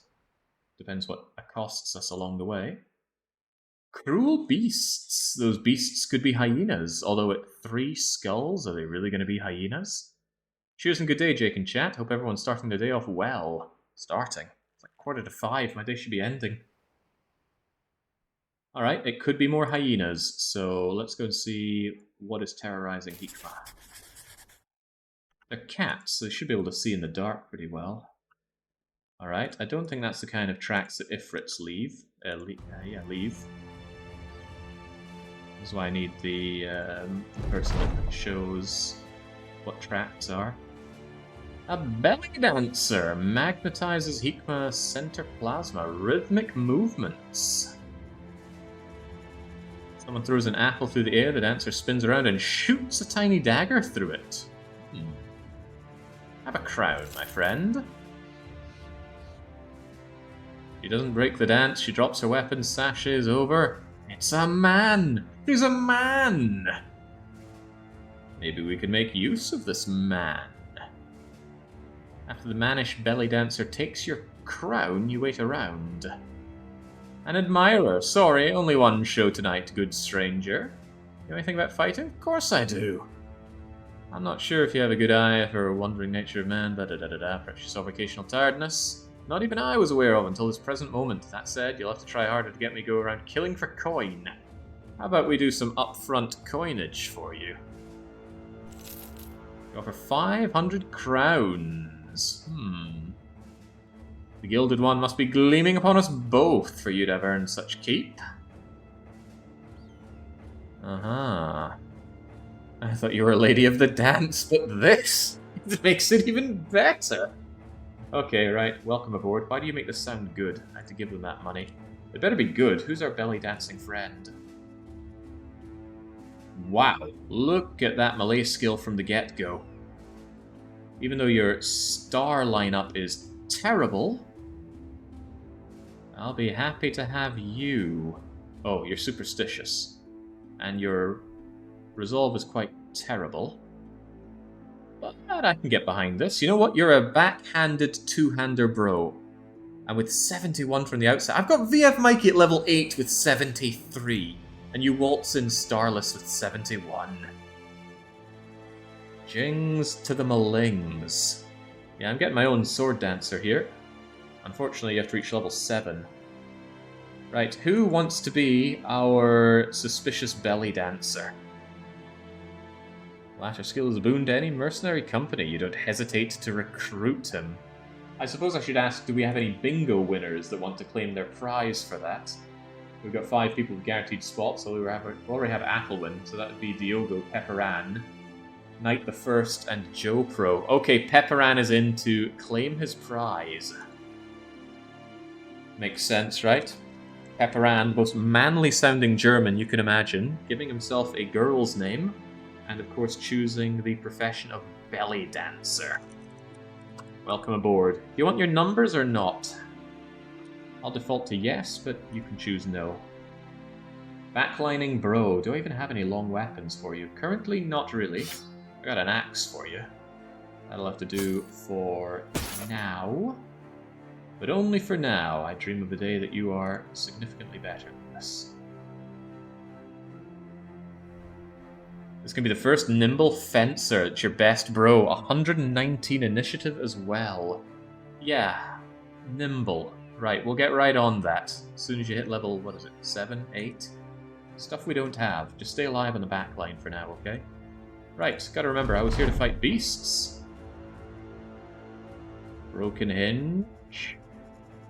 [SPEAKER 1] Depends what it costs us along the way. Cruel beasts. Those beasts could be hyenas, although at 3 skulls, are they really going to be hyenas? Cheers and good day, Jake and chat. Hope everyone's starting their day off well. Starting. It's like 4:45. My day should be ending. Alright, it could be more hyenas, so let's go and see what is terrorizing Hikmah. They're cats, so they should be able to see in the dark pretty well. Alright, I don't think that's the kind of tracks that Ifrits leave. Leave. That's why I need the person that shows what tracks are. A belly dancer magnetizes Hikma center plasma. Rhythmic movements. Someone throws an apple through the air, the dancer spins around and shoots a tiny dagger through it. Have a crown, my friend. She doesn't break the dance, she drops her weapon, sashes over. It's a man! He's a man! Maybe we could make use of this man. After the mannish belly dancer takes your crown, you wait around. An admirer. Sorry, only one show tonight, good stranger. You know anything about fighting? Of course I do. I'm not sure if you have a good eye for a wandering nature of man, perhaps you saw vocational tiredness. Not even I was aware of until this present moment. That said, you'll have to try harder to get me go around killing for coin. How about we do some upfront coinage for you? We offer 500 crowns. The Gilded One must be gleaming upon us both for you to have earned such keep. I thought you were a lady of the dance, but this makes it even better. Okay, right, welcome aboard. Why do you make this sound good? I had to give them that money. It better be good. Who's our belly dancing friend? Wow, look at that melee skill from the get-go. Even though your star lineup is terrible, I'll be happy to have you. Oh, you're superstitious. And your resolve is quite terrible. But I can get behind this. You know what? You're a backhanded two-hander bro. And with 71 from the outset, I've got VF Mikey at level 8 with 73. And you waltz in Starless with 71. Jings to the Malings. Yeah, I'm getting my own sword dancer here. Unfortunately, you have to reach level 7. Right, who wants to be our suspicious belly dancer? Latter skill is a boon to any mercenary company. You don't hesitate to recruit him. I suppose I should ask, do we have any bingo winners that want to claim their prize for that? We've got 5 people with guaranteed spots, so we already have Athelwyn, so that would be Diogo, Pepperan, Knight the First, and Joe Pro. Okay, Pepperan is in to claim his prize. Makes sense, right? Pepperan, most manly-sounding German you can imagine, giving himself a girl's name, and of course choosing the profession of belly dancer. Welcome aboard. Do you want your numbers or not? I'll default to yes, but you can choose no. Backlining bro. Do I even have any long weapons for you? Currently, not really. I got an axe for you. That'll have to do for now. But only for now. I dream of the day that you are significantly better than this. This can be the first nimble fencer. It's your best bro. 119 initiative as well. Yeah, nimble. Right, we'll get right on that. As soon as you hit level, what is it, 7, 8? Stuff we don't have. Just stay alive on the back line for now, okay? Right, gotta remember, I was here to fight beasts. Broken hinge.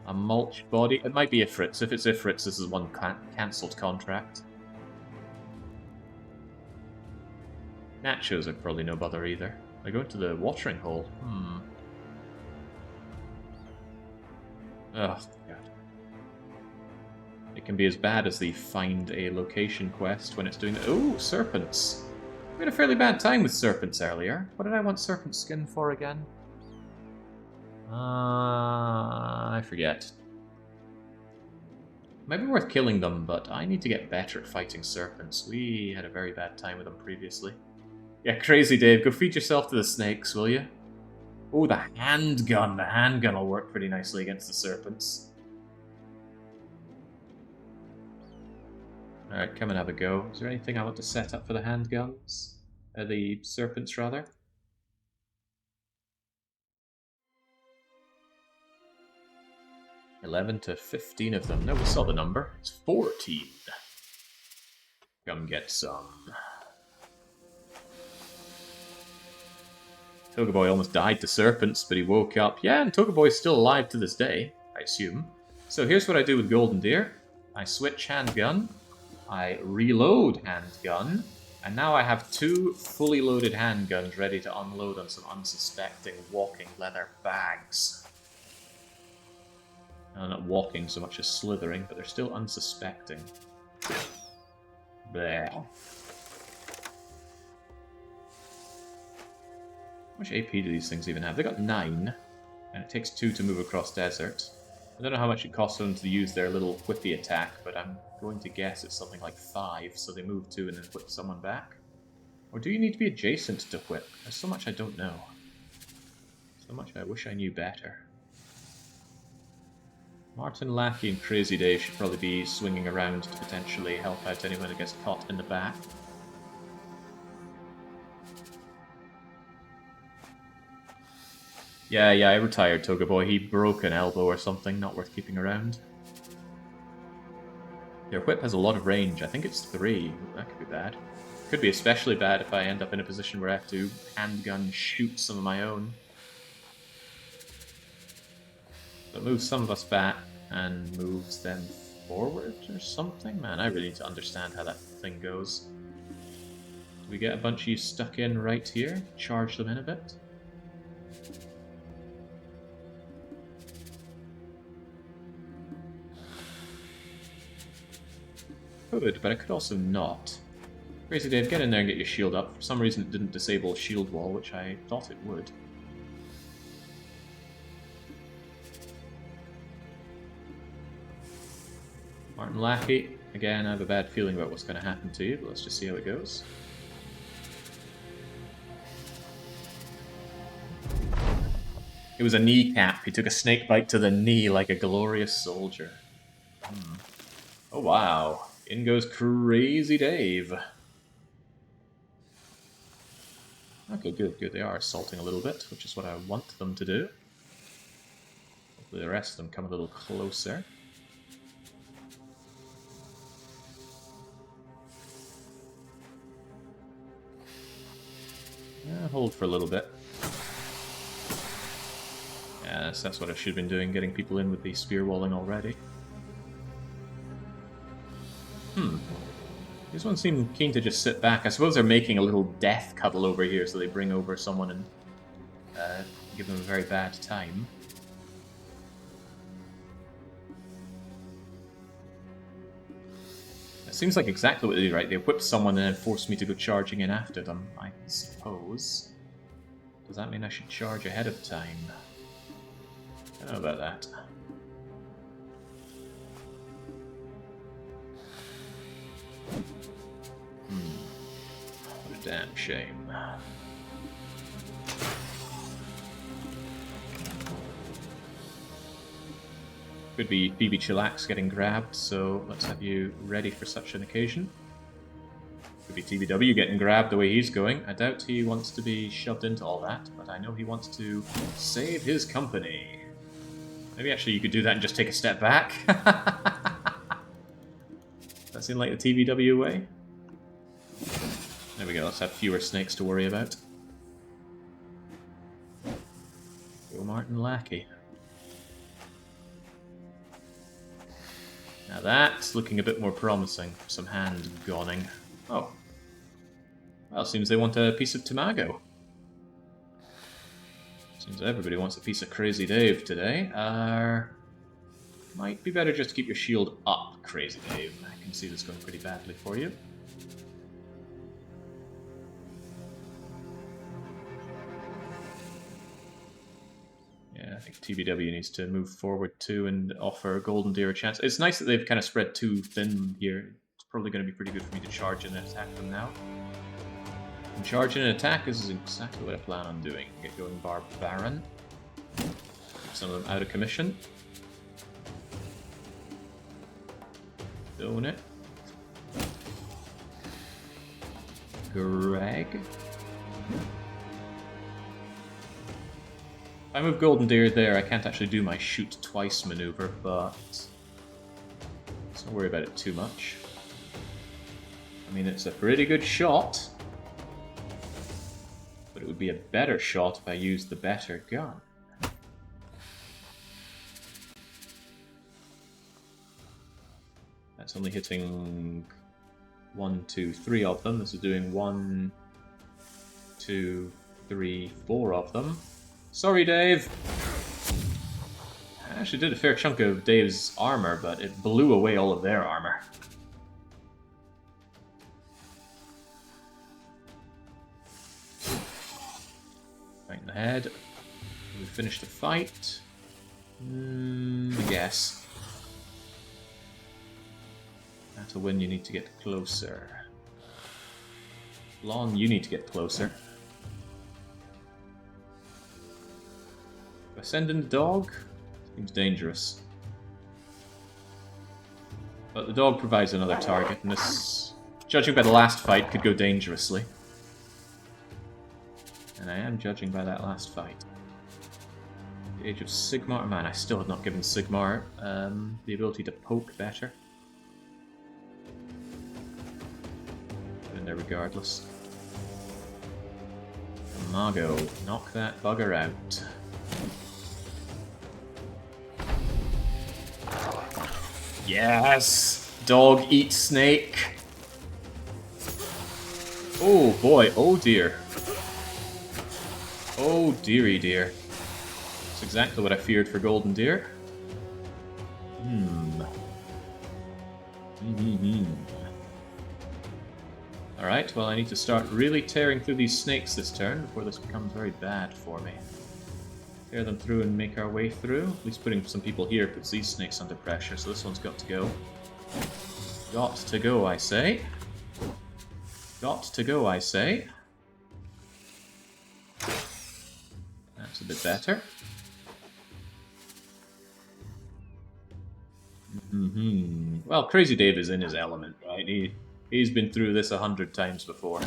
[SPEAKER 1] A mulch body. It might be Ifrits. If it's Ifrits, this is one cancelled contract. Nachos are probably no bother either. I go into the watering hole. Oh, God. It can be as bad as the find a location quest when it's doing the... Oh, serpents! We had a fairly bad time with serpents earlier. What did I want serpent skin for again? I forget. Might be worth killing them, but I need to get better at fighting serpents. We had a very bad time with them previously. Yeah, crazy Dave, go feed yourself to the snakes, will you? Oh, the handgun. The handgun will work pretty nicely against the serpents. Alright, come and have a go. Is there anything I want to set up for the handguns? The serpents, rather? $11 to 15 of them. No, we saw the number. It's 14. Come get some. Togaboy almost died to serpents, but he woke up. Yeah, and Togaboy's still alive to this day, I assume. So here's what I do with Golden Deer. I switch handgun, I reload handgun, and now I have 2 fully loaded handguns ready to unload on some unsuspecting walking leather bags. Not walking so much as slithering, but they're still unsuspecting. Bleh. How much AP do these things even have? They got 9, and it takes 2 to move across desert. I don't know how much it costs them to use their little whippy attack, but I'm going to guess it's something like 5, so they move 2 and then whip someone back. Or do you need to be adjacent to whip? There's so much I don't know. So much I wish I knew better. Martin Lackey and Crazy Dave should probably be swinging around to potentially help out anyone who gets caught in the back. Yeah, I retired Togaboy. He broke an elbow or something, not worth keeping around. Their whip has a lot of range. I think it's 3. That could be bad. Could be especially bad if I end up in a position where I have to handgun shoot some of my own. But moves some of us back and moves them forward or something? Man, I really need to understand how that thing goes. Do we get a bunch of you stuck in right here? Charge them in a bit? Could, but I could also not. Crazy Dave, get in there and get your shield up. For some reason it didn't disable shield wall, which I thought it would. Martin Lackey, again, I have a bad feeling about what's going to happen to you, but let's just see how it goes. It was a kneecap. He took a snake bite to the knee like a glorious soldier. Oh wow. In goes Crazy Dave. Okay, good. They are assaulting a little bit, which is what I want them to do. Hopefully the rest of them come a little closer. Hold for a little bit. Yes, that's what I should have been doing, getting people in with the spear walling already. These ones seem keen to just sit back. I suppose they're making a little death cuddle over here, so they bring over someone and give them a very bad time. It seems like exactly what they do, right? They whip someone and then force me to go charging in after them, I suppose. Does that mean I should charge ahead of time? I don't know about that. What a damn shame. Could be Phoebe Chillax getting grabbed, so let's have you ready for such an occasion. Could be TBW getting grabbed the way he's going. I doubt he wants to be shoved into all that, but I know he wants to save his company. Maybe actually you could do that and just take a step back. That seemed like the TBW way. There we go, let's have fewer snakes to worry about. Go Martin Lackey. Now that's looking a bit more promising for some hand gonning. Oh. Well, seems they want a piece of Tamago. Seems everybody wants a piece of Crazy Dave today. Might be better just to keep your shield up, Crazy Dave. I can see this going pretty badly for you. Yeah, I think TBW needs to move forward too and offer Golden Deer a chance. It's nice that they've kind of spread too thin here. It's probably going to be pretty good for me to charge in and attack them now. And charge in and attack is exactly what I plan on doing. Get going Barbarian. Keep some of them out of commission. Own it. Greg. If I move Golden Deer there, I can't actually do my shoot twice maneuver, but let's not worry about it too much. I mean, it's a pretty good shot, but it would be a better shot if I used the better gun. That's only hitting 1, 2, 3 of them. This is doing 1, 2, 3, 4 of them. Sorry, Dave! I actually did a fair chunk of Dave's armor, but it blew away all of their armor. Right in the head. We finished the fight. I guess. To win, you need to get closer. Lon, you need to get closer. If I send in the dog, seems dangerous. But the dog provides another target, and this, judging by the last fight, could go dangerously. And I am judging by that last fight. The age of Sigmar. Man, I still have not given Sigmar the ability to poke better. There regardless. Mago, knock that bugger out. Yes! Dog eat snake! Oh boy, oh dear. Oh dearie dear. That's exactly what I feared for Golden Deer. Alright, well I need to start really tearing through these snakes this turn before this becomes very bad for me. Tear them through and make our way through. At least putting some people here puts these snakes under pressure, so this one's got to go. Got to go, I say. Got to go, I say. That's a bit better. Well, Crazy Dave is in his element, right? He's been through this 100 times before.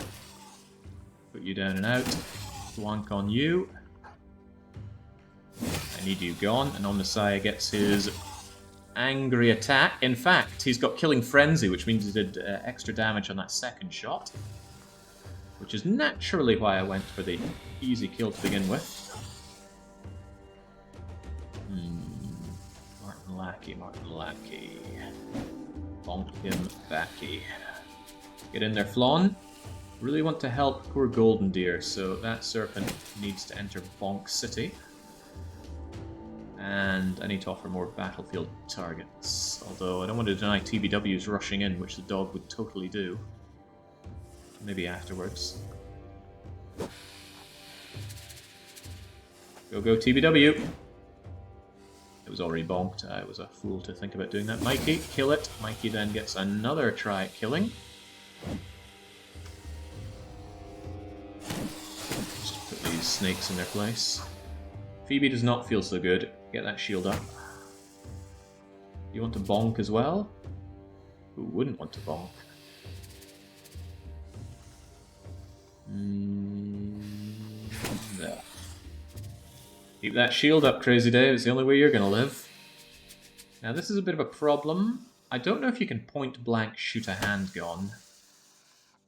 [SPEAKER 1] Put you down and out. Blank on you. I need you gone. And Omnissiah gets his angry attack. In fact, he's got Killing Frenzy, which means he did extra damage on that second shot. Which is naturally why I went for the easy kill to begin with. Martin Lackey. Bonk him backy. Get in there, Flawn. Really want to help poor Golden Deer, so that serpent needs to enter Bonk City. And I need to offer more battlefield targets. Although I don't want to deny TBWs rushing in, which the dog would totally do. Maybe afterwards. Go, go, TBW! It was already bonked. I was a fool to think about doing that. Mikey, kill it. Mikey then gets another try at killing. Just put these snakes in their place. Phoebe does not feel so good. Get that shield up. You want to bonk as well? Who wouldn't want to bonk? There. Keep that shield up, Crazy Dave. It's the only way you're going to live. Now, this is a bit of a problem. I don't know if you can point-blank shoot a handgun.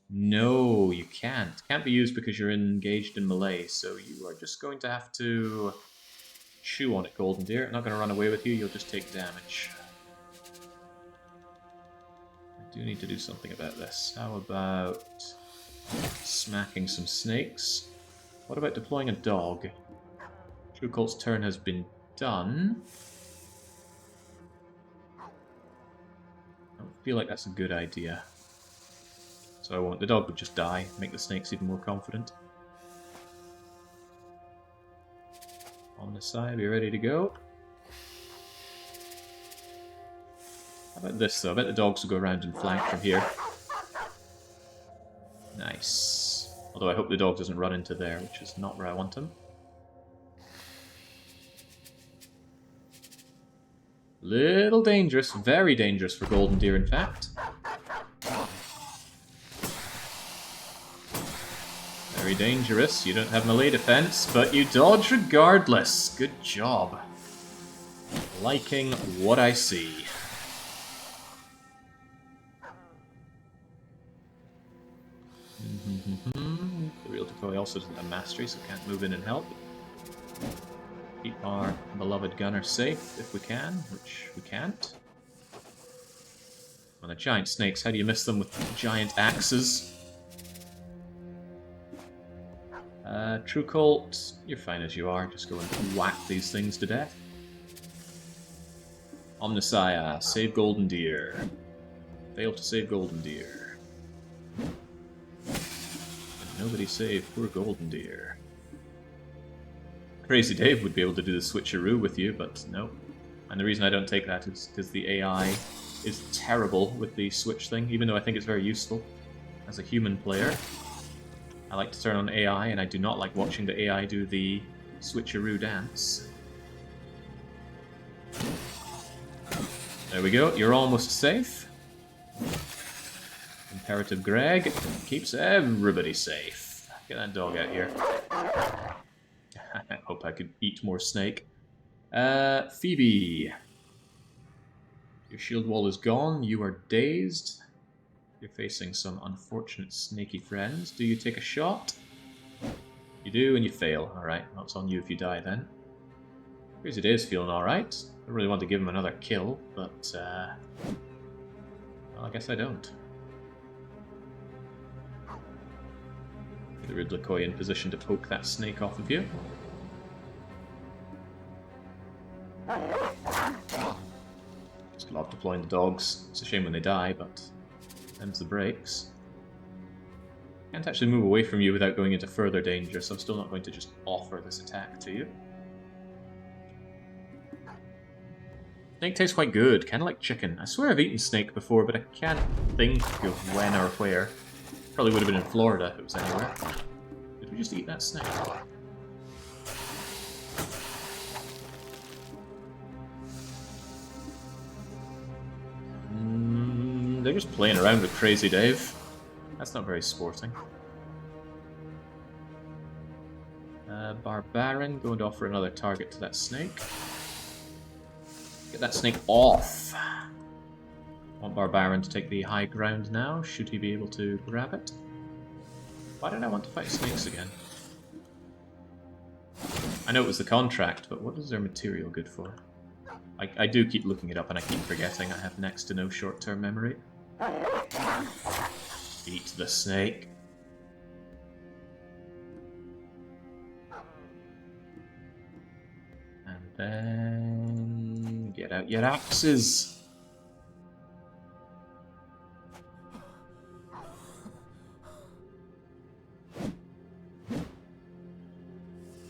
[SPEAKER 1] No, you can't. Can't be used because you're engaged in melee, so you are just going to have to chew on it, Golden Deer. I'm not going to run away with you, you'll just take damage. I do need to do something about this. How about smacking some snakes? What about deploying a dog? True Cult's turn has been done. I don't feel like that's a good idea. So I won't. The dog would just die, make the snakes even more confident. On the side, be ready to go. How about this though? I bet the dogs will go around and flank from here. Nice. Although I hope the dog doesn't run into there, which is not where I want him. Little dangerous, very dangerous for Golden Deer, in fact. Very dangerous. You don't have melee defense, but you dodge regardless. Good job. Liking what I see. The real field decoy also doesn't have mastery, so can't move in and help. Keep our beloved gunner safe if we can, which we can't. Well, the giant snakes, how do you miss them with giant axes? True Colt, you're fine as you are. Just go and whack these things to death. Omnissiah, save Golden Deer. Failed to save Golden Deer. And nobody saved poor Golden Deer. Crazy Dave would be able to do the switcheroo with you, but no. And the reason I don't take that is because the AI is terrible with the switch thing, even though I think it's very useful as a human player. I like to turn on AI, and I do not like watching the AI do the switcheroo dance. There we go, you're almost safe. Imperative Greg keeps everybody safe. Get that dog out here. I hope I could eat more snake. Phoebe. Your shield wall is gone, you are dazed. You're facing some unfortunate snaky friends. Do you take a shot? You do, and you fail. Alright, well, it's on you if you die then. Crazy Dave's feeling alright. I really want to give him another kill, but, well, I guess I don't. Get the Ridley in position to poke that snake off of you. Just love deploying the dogs. It's a shame when they die, but them's the breaks. Can't actually move away from you without going into further danger, so I'm still not going to just offer this attack to you. Snake tastes quite good, kind of like chicken. I swear I've eaten snake before, but I can't think of when or where. Probably would have been in Florida if it was anywhere. Did we just eat that snake? They're just playing around with Crazy Dave. That's not very sporting. Barbarian, going to offer another target to that snake. Get that snake off! I want Barbarian to take the high ground now. Should he be able to grab it? Why did I want to fight snakes again? I know it was the contract, but what is their material good for? I do keep looking it up and I keep forgetting I have next to no short-term memory. Eat the snake. And then get out your axes.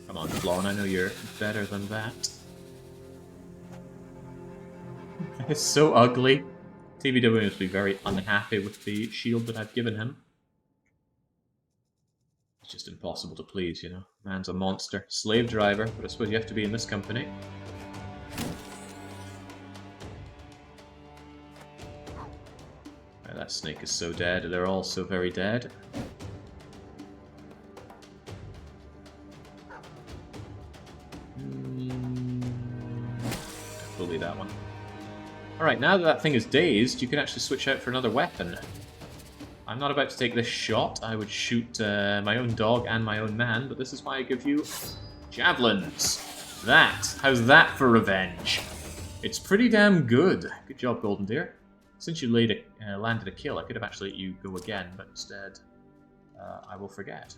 [SPEAKER 1] Come on, Flawn, I know you're better than that. It's so ugly. TBW must be very unhappy with the shield that I've given him. It's just impossible to please, you know. Man's a monster. Slave driver, but I suppose you have to be in this company. That snake is so dead. They're all so very dead. Bully that one. Alright, now that that thing is dazed, you can actually switch out for another weapon. I'm not about to take this shot. I would shoot my own dog and my own man, but this is why I give you javelins. How's that for revenge? It's pretty damn good. Good job, Golden Deer. Since you landed a kill, I could have actually let you go again, but instead, I will forget.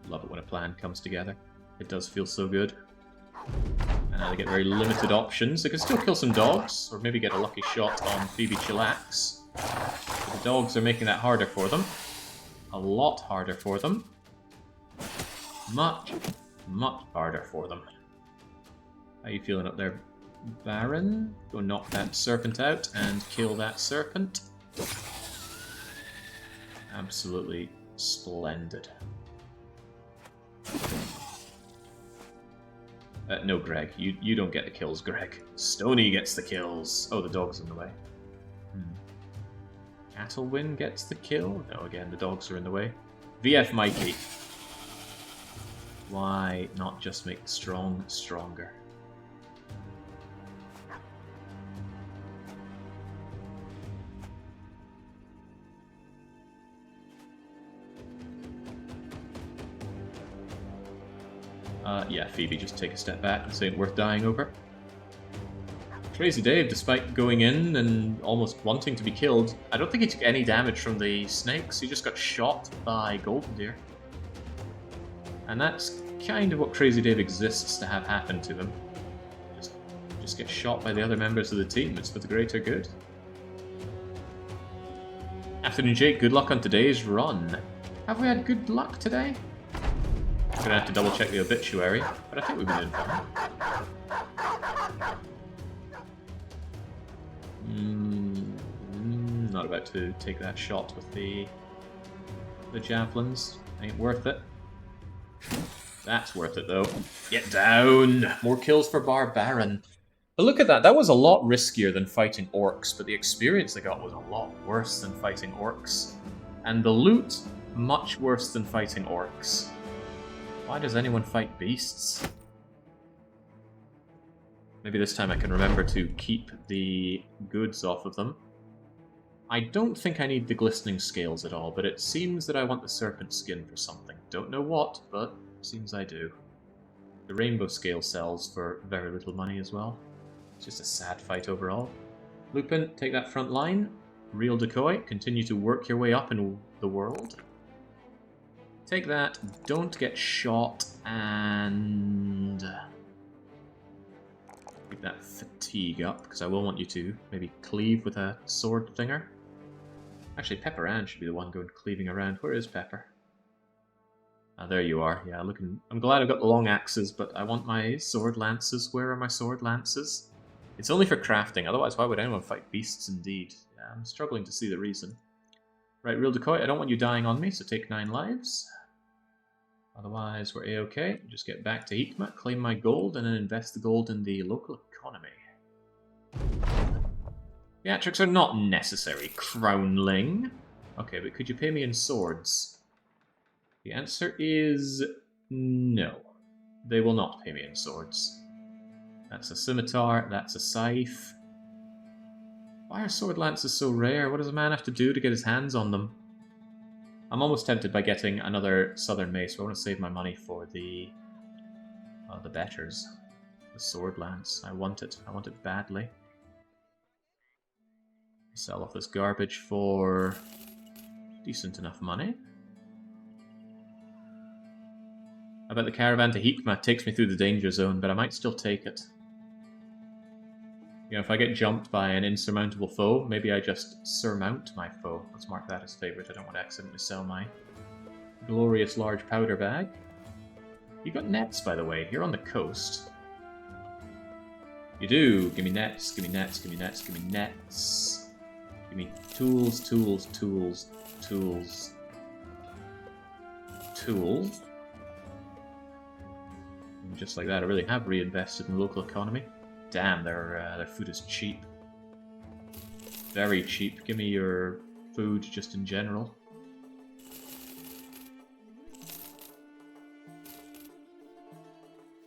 [SPEAKER 1] Love it when a plan comes together. It does feel so good. And now they get very limited options. They can still kill some dogs, or maybe get a lucky shot on Phoebe Chillax. But the dogs are making that harder for them. A lot harder for them. Much, much harder for them. How are you feeling up there, Baron? Go knock that serpent out and kill that serpent. Absolutely splendid. No, Greg. You don't get the kills, Greg. Stony gets the kills. Oh, the dog's in the way. Cattlewin gets the kill. No, again, the dogs are in the way. VF Mikey. Why not just make the strong stronger? Yeah, Phoebe, just take a step back. This ain't worth dying over. Crazy Dave, despite going in and almost wanting to be killed, I don't think he took any damage from the snakes. He just got shot by Golden Deer. And that's kind of what Crazy Dave exists to have happen to him. Just get shot by the other members of the team. It's for the greater good. Afternoon, Jake. Good luck on today's run. Have we had good luck today? I'm gonna have to double check the obituary, but I think we've been doing fine. Not about to take that shot with the javelins. Ain't worth it. That's worth it though. Get down! More kills for Barbarian. But look at that, that was a lot riskier than fighting orcs, but the experience I got was a lot worse than fighting orcs. And the loot, much worse than fighting orcs. Why does anyone fight beasts? Maybe this time I can remember to keep the goods off of them. I don't think I need the glistening scales at all, but it seems that I want the serpent skin for something. Don't know what, but seems I do. The rainbow scale sells for very little money as well. It's just a sad fight overall. Lupin, take that front line. Real decoy, continue to work your way up in the world. Take that, don't get shot, and keep that fatigue up, because I will want you to maybe cleave with a sword thinger. Actually, Pepper Ann should be the one going cleaving around. Where is Pepper? Ah, there you are. Yeah, looking. I'm glad I've got the long axes, but I want my sword lances. Where are my sword lances? It's only for crafting, otherwise why would anyone fight beasts indeed? Yeah, I'm struggling to see the reason. Right, Real Decoy, I don't want you dying on me, so take 9 lives. Otherwise, we're A-okay. Just get back to Hikma, claim my gold, and then invest the gold in the local economy. Theatrics are not necessary, Crownling. Okay, but could you pay me in swords? The answer is no. They will not pay me in swords. That's a scimitar, that's a scythe. Why are sword lances so rare? What does a man have to do to get his hands on them? I'm almost tempted by getting another southern mace, but I want to save my money for the betters. The sword lance. I want it badly. Sell off this garbage for decent enough money. I bet the caravan to Hikma takes me through the danger zone, but I might still take it. You know, if I get jumped by an insurmountable foe, maybe I just surmount my foe. Let's mark that as favorite. I don't want to accidentally sell my glorious large powder bag. You got nets, by the way. You're on the coast. You do. Give me nets, give me nets, give me nets, give me nets. Give me tools, tools, tools, tools, tools. And just like that, I really have reinvested in the local economy. Damn, their food is cheap. Very cheap. Give me your food just in general.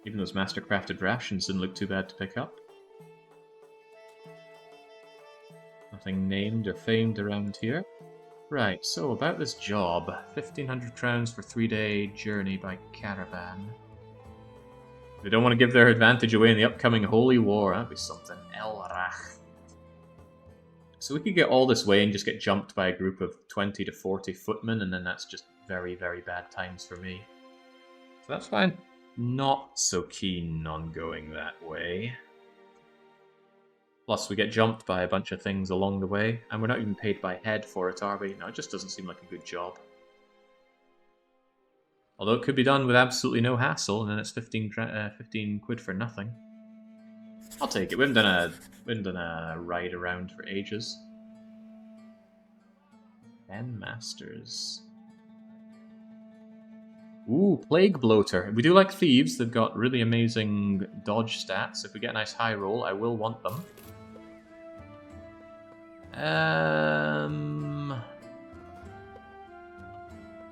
[SPEAKER 1] Even those master-crafted rations didn't look too bad to pick up. Nothing named or famed around here. Right, so about this job. 1,500 crowns for 3-day journey by caravan. They don't want to give their advantage away in the upcoming Holy War. That'd be something. El Rach. So we could get all this way and just get jumped by a group of 20 to 40 footmen, and then that's just very, very bad times for me. So that's fine. Not so keen on going that way. Plus, we get jumped by a bunch of things along the way, and we're not even paid by head for it, are we? No, it just doesn't seem like a good job. Although it could be done with absolutely no hassle, and then it's 15 quid for nothing. I'll take it. We haven't done a ride around for ages. 10 masters. Ooh, Plague Bloater. We do like thieves. They've got really amazing dodge stats. If we get a nice high roll, I will want them.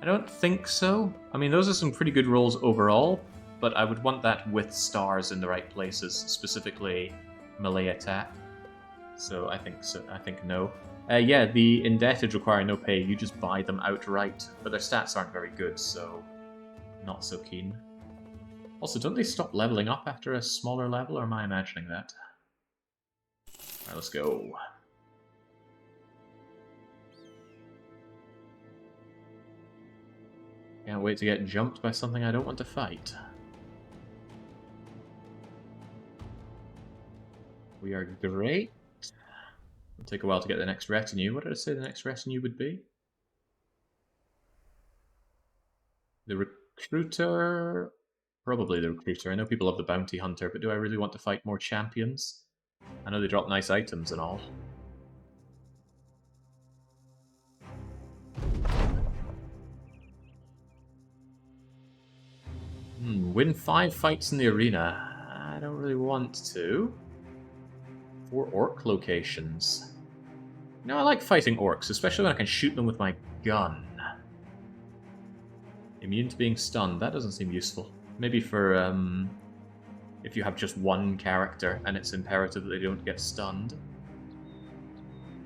[SPEAKER 1] I don't think so. I mean, those are some pretty good rolls overall, but I would want that with stars in the right places, specifically melee attack. So I think no. Yeah, the indebted require no pay. You just buy them outright, but their stats aren't very good, so not so keen. Also, don't they stop leveling up after a smaller level, or am I imagining that? Alright, let's go. Can't wait to get jumped by something I don't want to fight. We are great. It'll take a while to get the next retinue. What did I say the next retinue would be? The recruiter? Probably the recruiter. I know people love the bounty hunter, but do I really want to fight more champions? I know they drop nice items and all. Win 5 fights in the arena. I don't really want to. 4 orc locations. No, I like fighting orcs, especially when I can shoot them with my gun. Immune to being stunned. That doesn't seem useful. Maybe for if you have just one character and it's imperative that they don't get stunned.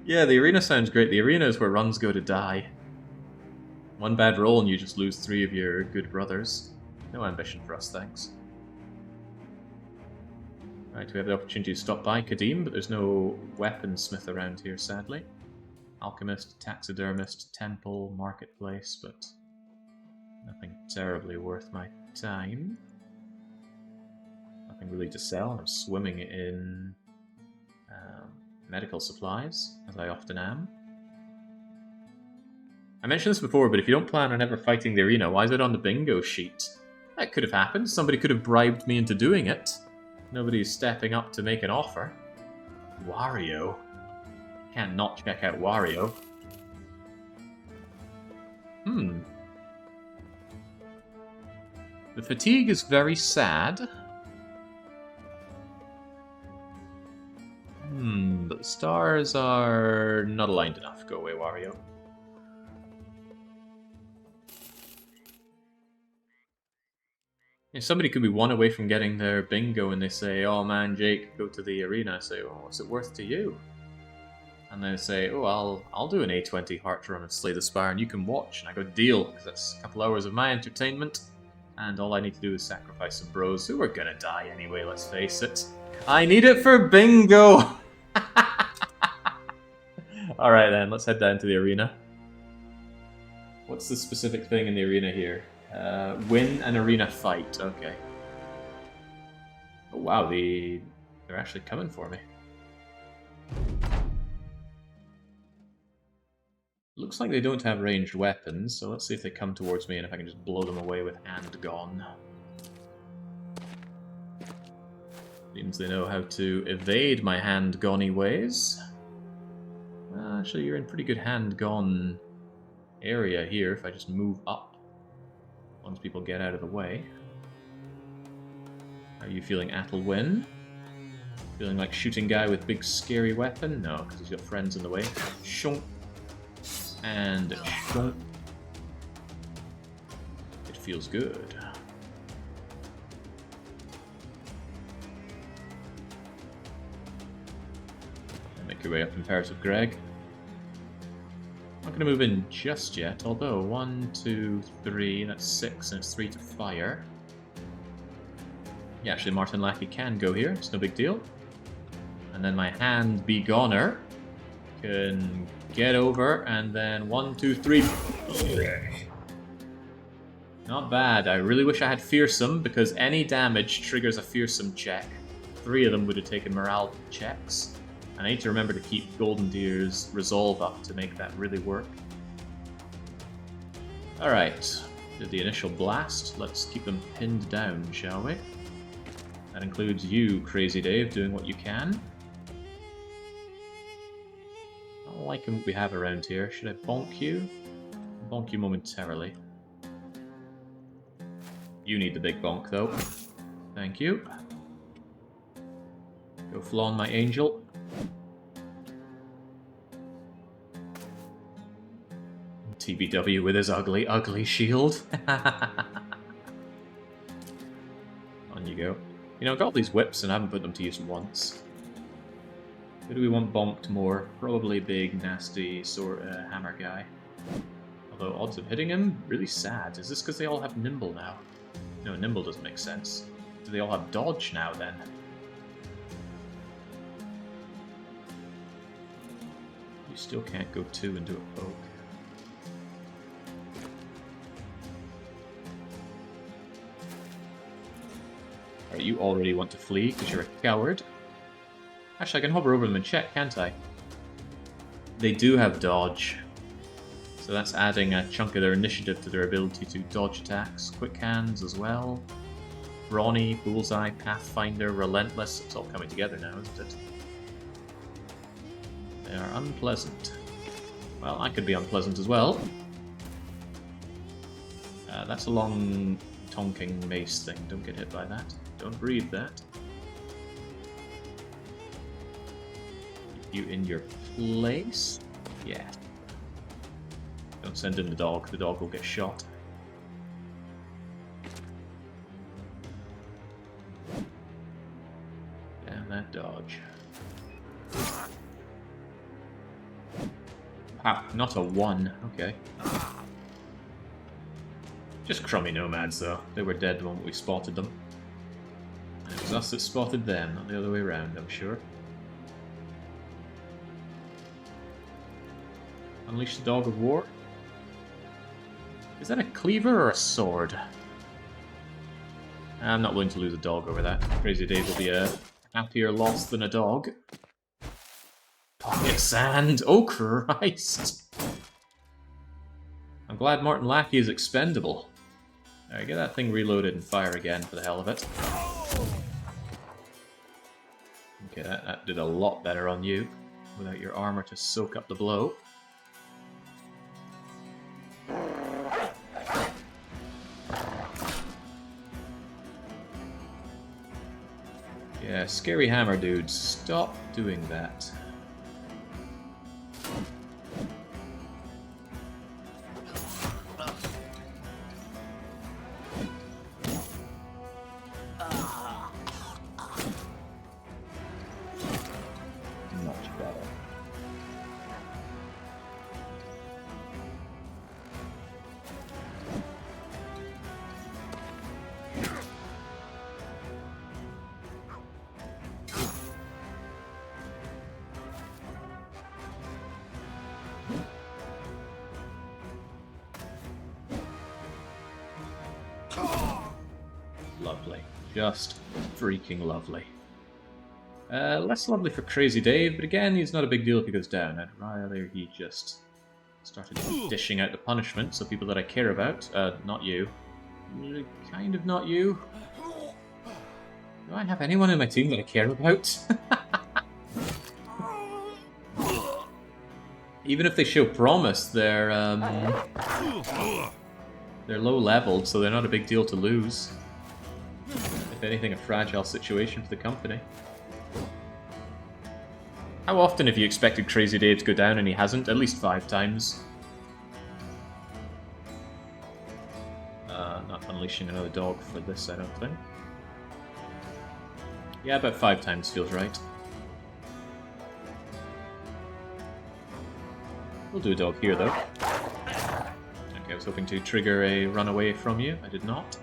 [SPEAKER 1] Yeah, the arena sounds great. The arena is where runs go to die. One bad roll and you just lose 3 of your good brothers. No ambition for us, thanks. Right, we have the opportunity to stop by Kadim, but there's no weaponsmith around here, sadly. Alchemist, taxidermist, temple, marketplace, but nothing terribly worth my time. Nothing really to sell. I'm swimming in medical supplies, as I often am. I mentioned this before, but if you don't plan on ever fighting the arena, why is it on the bingo sheet? That could have happened. Somebody could have bribed me into doing it. Nobody's stepping up to make an offer. Wario. Can't not check out Wario. The fatigue is very sad. But the stars are not aligned enough. Go away, Wario. If somebody could be 1 away from getting their bingo and they say, oh man, Jake, go to the arena. I say, well, what's it worth to you? And they say, oh, I'll do an A20 heart run of Slay the Spire and you can watch. And I go, deal, because that's a couple hours of my entertainment. And all I need to do is sacrifice some bros who are gonna die anyway, let's face it. I need it for bingo! Alright then, let's head down to the arena. What's the specific thing in the arena here? Win an arena fight. Okay. Oh wow, they're actually coming for me. Looks like they don't have ranged weapons, so let's see if they come towards me and if I can just blow them away with hand gone. Seems they know how to evade my hand gone-y ways. Actually, you're in pretty good hand gone area here if I just move up. Once people get out of the way. Are you feeling Athelwyn? Feeling like shooting guy with big scary weapon? No, because he's got friends in the way. Shonk. And shonk. It feels good. Make your way up Imperative Greg. I'm not going to move in just yet, although 1, 2, 3, that's 6, and it's 3 to fire. Yeah, actually Martin Lackey can go here, it's no big deal. And then my hand be goner can get over, and then 1, 2, 3. Not bad. I really wish I had fearsome, because any damage triggers a fearsome check. 3 of them would have taken morale checks. And I need to remember to keep Golden Deer's resolve up to make that really work. Alright, did the initial blast. Let's keep them pinned down, shall we? That includes you, Crazy Dave, doing what you can. I don't like what we have around here. Should I bonk you? I'll bonk you momentarily. You need the big bonk, though. Thank you. Go flawn, my angel. TBW with his ugly, ugly shield. On you go. You know, I've got all these whips and I haven't put them to use once. Who do we want bonked more? Probably big, nasty, hammer guy. Although odds of hitting him, really sad. Is this because they all have nimble now? No, nimble doesn't make sense. Do they all have dodge now, then? You still can't go 2 and do a poke. Alright, you already want to flee because you're a coward. Actually, I can hover over them and check, can't I? They do have dodge. So that's adding a chunk of their initiative to their ability to dodge attacks. Quick hands as well. Brawny, Bullseye, Pathfinder, Relentless. It's all coming together now, isn't it? They are unpleasant. Well, I could be unpleasant as well. That's a long tonking mace thing. Don't get hit by that. Don't breathe that. Keep you in your place. Yeah. Don't send in the dog. The dog will get shot. Damn that dodge. Ah, not a 1. Okay. Just crummy nomads, though. They were dead the moment we spotted them. It was us that spotted them, not the other way around, I'm sure. Unleash the Dog of War. Is that a cleaver or a sword? I'm not willing to lose a dog over that. Crazy Dave will be a happier loss than a dog. Pocket sand! Oh Christ! I'm glad Martin Lackey is expendable. Alright, get that thing reloaded and fire again for the hell of it. Okay, that did a lot better on you, without your armor to soak up the blow. Yeah, scary hammer dudes, stop doing that. Much better. Lovely. Just freaking lovely. Less lovely for Crazy Dave, but again, he's not a big deal if he goes down. I'd rather he just started dishing out the punishment, so people that I care about, not you. Kind of not you. Do I have anyone in my team that I care about? Even if they show promise, they're low-leveled, so they're not a big deal to lose. If anything, a fragile situation for the company. How often have you expected Crazy Dave to go down and he hasn't? At least 5 times. Not unleashing another dog for this, I don't think. Yeah, about 5 times feels right. We'll do a dog here, though. Okay, I was hoping to trigger a run away from you. I did not.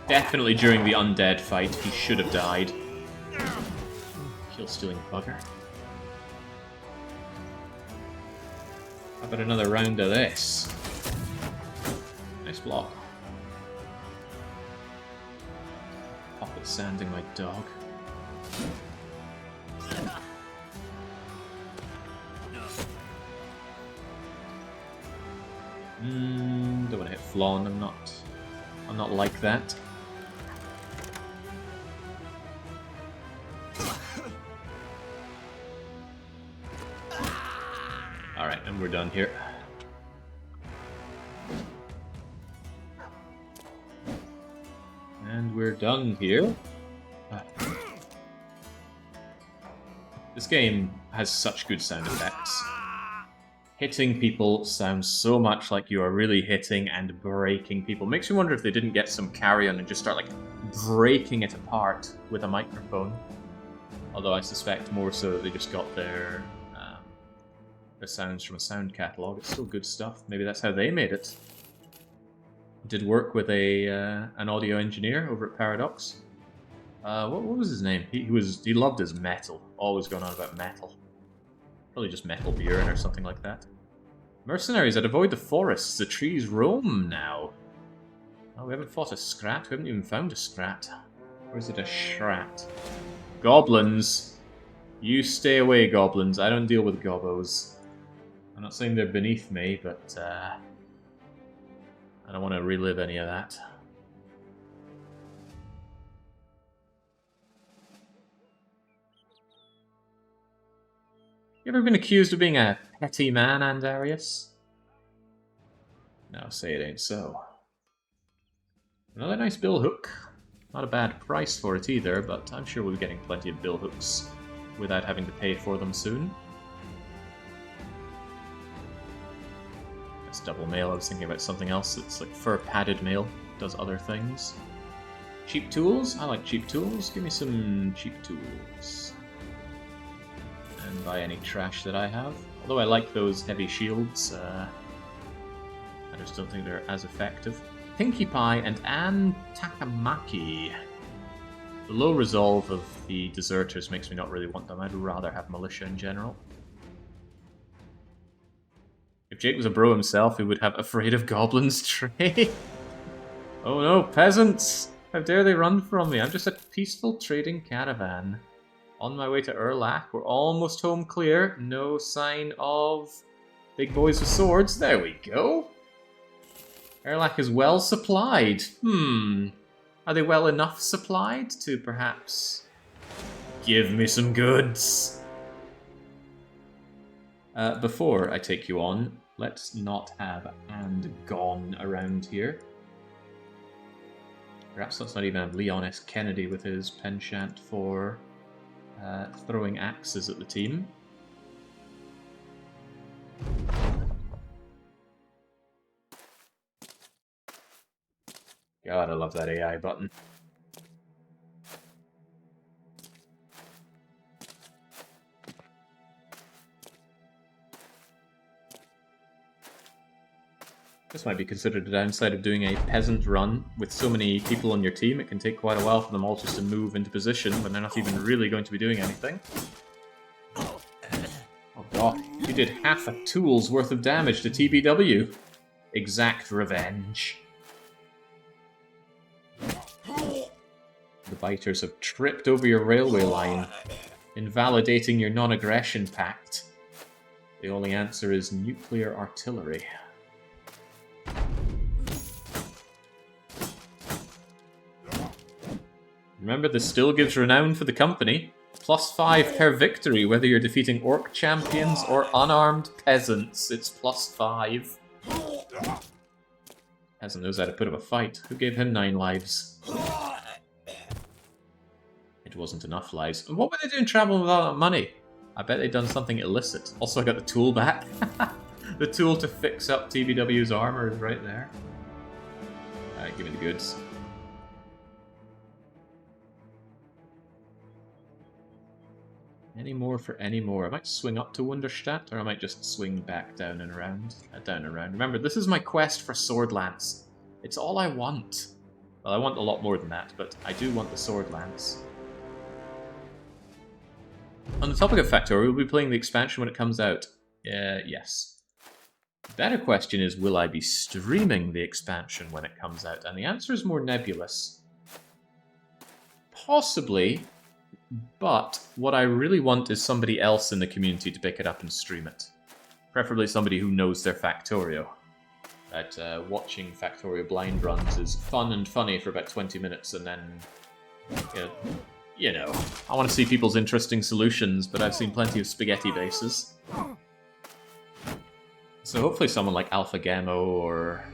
[SPEAKER 1] Definitely during the undead fight, he should have died. Kill-stealing bugger. How about another round of this? Nice block. Pocket sanding my dog. Don't want to hit Flawn, I'm not like that. Alright, and we're done here. And we're done here. This game has such good sound effects. Hitting people sounds so much like you are really hitting and breaking people. Makes me wonder if they didn't get some carrion and just start like breaking it apart with a microphone. Although I suspect more so that they just got their the sounds from a sound catalogue. It's still good stuff. Maybe that's how they made it. Did work with an audio engineer over at Paradox. What was his name? He loved his metal. Always going on about metal. Probably just metal beer or something like that. Mercenaries that avoid the forests. The trees roam now. Oh, we haven't fought a scrat. We haven't even found a scrat. Or is it a shrat? Goblins! You stay away, goblins. I don't deal with gobbos. I'm not saying they're beneath me, but I don't want to relive any of that. You ever been accused of being a petty man, Andarius? No, say it ain't so. Another nice bill hook. Not a bad price for it either, but I'm sure we'll be getting plenty of bill hooks without having to pay for them soon. That's double mail. I was thinking about something else. It's like fur padded mail. Does other things. Cheap tools? I like cheap tools. Give me some cheap tools. And buy any trash that I have. Although I like those heavy shields, I just don't think they're as effective. Pinkie Pie and Anne Takamaki. The low resolve of the deserters makes me not really want them. I'd rather have militia in general. If Jake was a bro himself, he would have Afraid of Goblins trait. Oh no, peasants! How dare they run from me? I'm just a peaceful trading caravan. On my way to Erlach, we're almost home clear. No sign of big boys with swords. There we go. Erlach is well supplied. Are they well enough supplied to perhaps give me some goods? Before I take you on, let's not have and gone around here. Perhaps let's not even have Leon S. Kennedy with his penchant for throwing axes at the team. God, I love that AI button. This might be considered a downside of doing a peasant run. With so many people on your team, it can take quite a while for them all just to move into position when they're not even really going to be doing anything. Oh god, you did half a tool's worth of damage to TBW. Exact revenge. The biters have tripped over your railway line, invalidating your non-aggression pact. The only answer is nuclear artillery. Remember, this still gives renown for the company. +5 per victory, whether you're defeating orc champions or unarmed peasants. It's +5. Peasant knows how to put up a fight. Who gave him 9 lives? It wasn't enough lives. And what were they doing traveling without money? I bet they'd done something illicit. Also, I got the tool back. The tool to fix up TBW's armor is right there. Alright, give me the goods. Any more for any more. I might swing up to Wunderstadt, or I might just swing back down and around. Down and around. Remember, this is my quest for Sword Lance. It's all I want. Well, I want a lot more than that, but I do want the Sword Lance. On the topic of Factorio, we'll be playing the expansion when it comes out. Yes. The better question is, will I be streaming the expansion when it comes out? And the answer is more nebulous. Possibly. But what I really want is somebody else in the community to pick it up and stream it. Preferably somebody who knows their Factorio. That watching Factorio blind runs is fun and funny for about 20 minutes and then, you know, I want to see people's interesting solutions, but I've seen plenty of spaghetti bases. So hopefully someone like Alpha Gammo or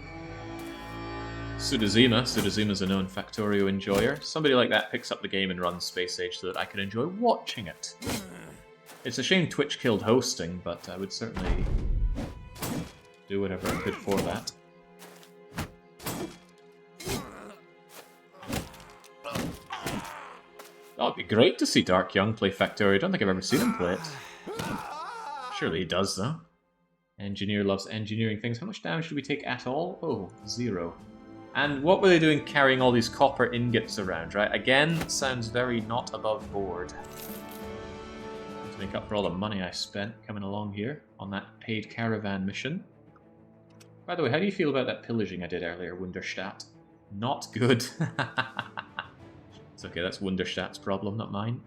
[SPEAKER 1] Sudazima. Sudazima's a known Factorio enjoyer. Somebody like that picks up the game and runs Space Age so that I can enjoy watching it. It's a shame Twitch killed hosting, but I would certainly do whatever I could for that. Oh, it'd be great to see Dark Young play Factorio. I don't think I've ever seen him play it. Surely he does, though. Engineer loves engineering things. How much damage did we take at all? Oh, 0. And what were they doing carrying all these copper ingots around, right? Again, sounds very not above board. To make up for all the money I spent coming along here on that paid caravan mission. By the way, how do you feel about that pillaging I did earlier, Wunderstadt? Not good. It's okay, that's Wunderstadt's problem, not mine.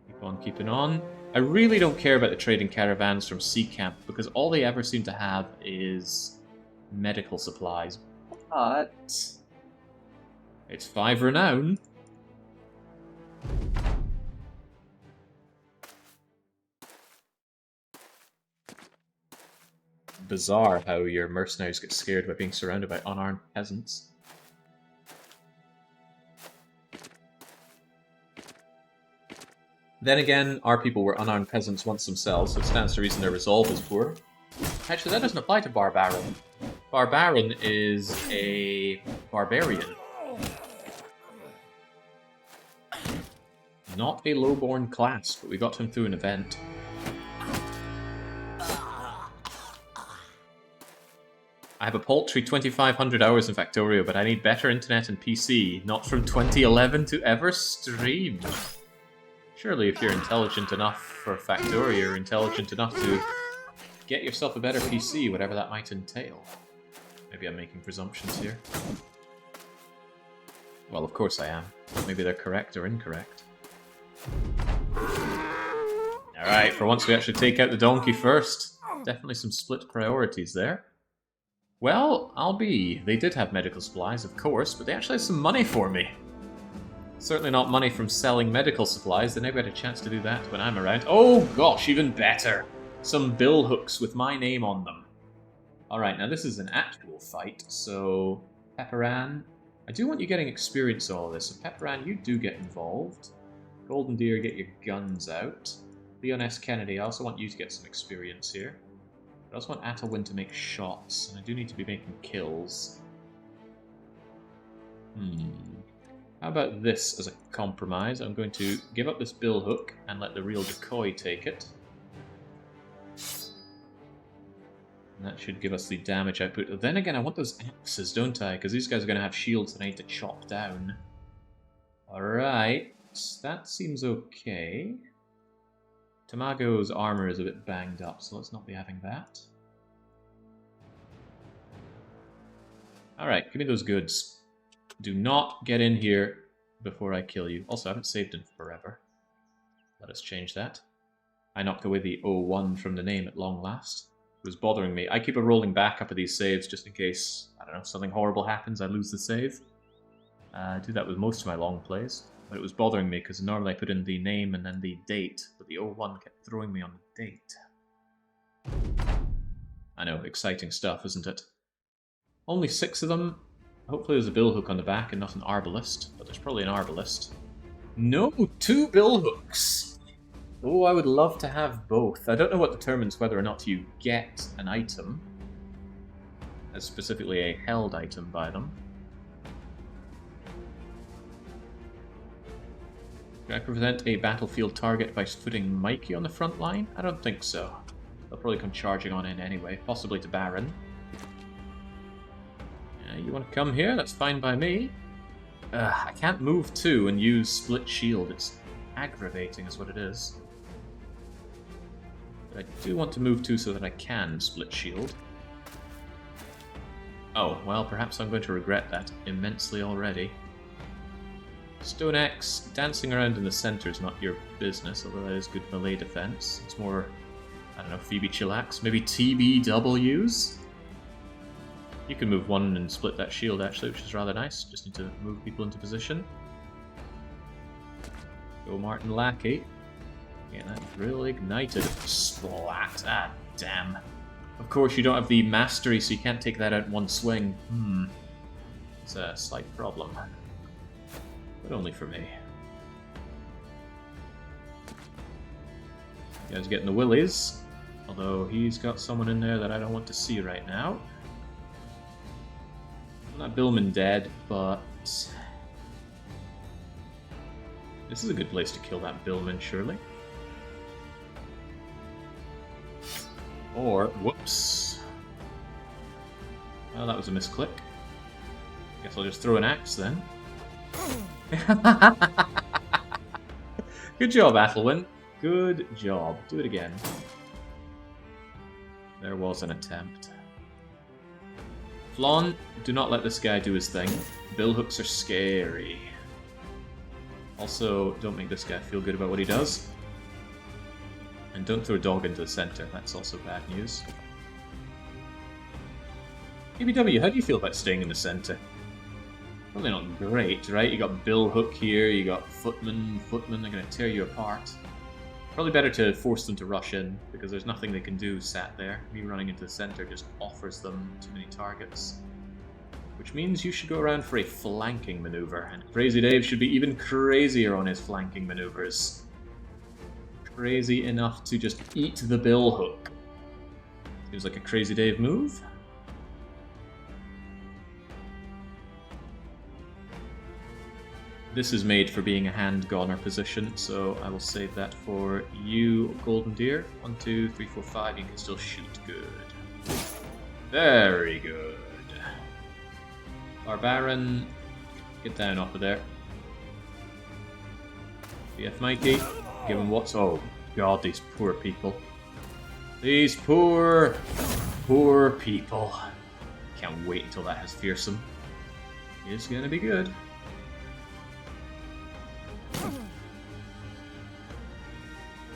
[SPEAKER 1] Keep on keeping on. I really don't care about the trading caravans from Sea Camp because all they ever seem to have is medical supplies. But it's 5 renown. Bizarre how your mercenaries get scared by being surrounded by unarmed peasants. Then again, our people were unarmed peasants once themselves, so it stands to reason their resolve is poor. Actually, that doesn't apply to Barbarian. Barbarian is a Barbarian. Not a lowborn class, but we got him through an event. I have a paltry 2,500 hours in Factorio, but I need better internet and PC, not from 2011 to ever stream. Surely if you're intelligent enough for Factorio, you're intelligent enough to get yourself a better PC, whatever that might entail. Maybe I'm making presumptions here. Well, of course I am. Maybe they're correct or incorrect. Alright, for once we actually take out the donkey first. Definitely some split priorities there. Well, I'll be. They did have medical supplies, of course, but they actually had some money for me. Certainly not money from selling medical supplies. They never had a chance to do that when I'm around. Oh gosh, even better. Some bill hooks with my name on them. Alright, now this is an actual fight, so Pepperan, I do want you getting experience in all of this. So Pepperan, you do get involved. Golden Deer, get your guns out. Leon S. Kennedy, I also want you to get some experience here. I also want Atalwin to make shots, and I do need to be making kills. How about this as a compromise? I'm going to give up this bill hook and let the real decoy take it. And that should give us the damage output. Then again, I want those axes, don't I? Because these guys are going to have shields that I need to chop down. Alright, that seems okay. Tamago's armor is a bit banged up, so let's not be having that. Alright, give me those goods. Do not get in here before I kill you. Also, I haven't saved in forever. Let us change that. I knocked away the 01 from the name at long last. It was bothering me. I keep a rolling backup of these saves just in case, I don't know, something horrible happens, I lose the save. I do that with most of my long plays. But it was bothering me because normally I put in the name and then the date, but the 01 kept throwing me on the date. I know, exciting stuff, isn't it? Only 6 of them. Hopefully there's a bill hook on the back and not an arbalist, but there's probably an arbalist. No, 2 bill hooks! Oh, I would love to have both. I don't know what determines whether or not you get an item, as specifically a held item by them. Can I prevent a battlefield target by putting Mikey on the front line? I don't think so. They'll probably come charging on in anyway, possibly to Baron. You want to come here? That's fine by me. I can't move 2 and use split shield. It's aggravating is what it is. But I do want to move 2 so that I can split shield. Oh, well, perhaps I'm going to regret that immensely already. Stone Axe, dancing around in the center is not your business, although that is good melee defense. It's more, I don't know, Phoebe Chillax, maybe TBWs? You can move 1 and split that shield, actually, which is rather nice. Just need to move people into position. Go Martin Lackey. Yeah, that drill ignited. Splat. Ah, damn. Of course, you don't have the mastery, so you can't take that out in one swing. It's a slight problem. But only for me. You guys getting the willies. Although he's got someone in there that I don't want to see right now. That Billman dead, but this is a good place to kill that Billman, surely. Or, whoops. Well, that was a misclick. Guess I'll just throw an axe then. Good job, Athelwyn. Good job. Do it again. There was an attempt. Flawn, do not let this guy do his thing. Billhooks are scary. Also, don't make this guy feel good about what he does. And don't throw a dog into the center. That's also bad news. ABW, how do you feel about staying in the center? Probably not great, right? You got Billhook here, you got Footman. Footman are going to tear you apart. Probably better to force them to rush in, because there's nothing they can do sat there. Me running into the center just offers them too many targets. Which means you should go around for a flanking maneuver, and Crazy Dave should be even crazier on his flanking maneuvers. Crazy enough to just eat the Billhook. Seems like a Crazy Dave move. This is made for being a hand-goner position, so I will save that for you, Golden Deer. 1, 2, 3, 4, 5, you can still shoot. Good. Very good. Barbarian, get down off of there. BF Mikey, give him what's... Oh, God, these poor people. These poor people. Can't wait until that has fearsome. It's gonna be good.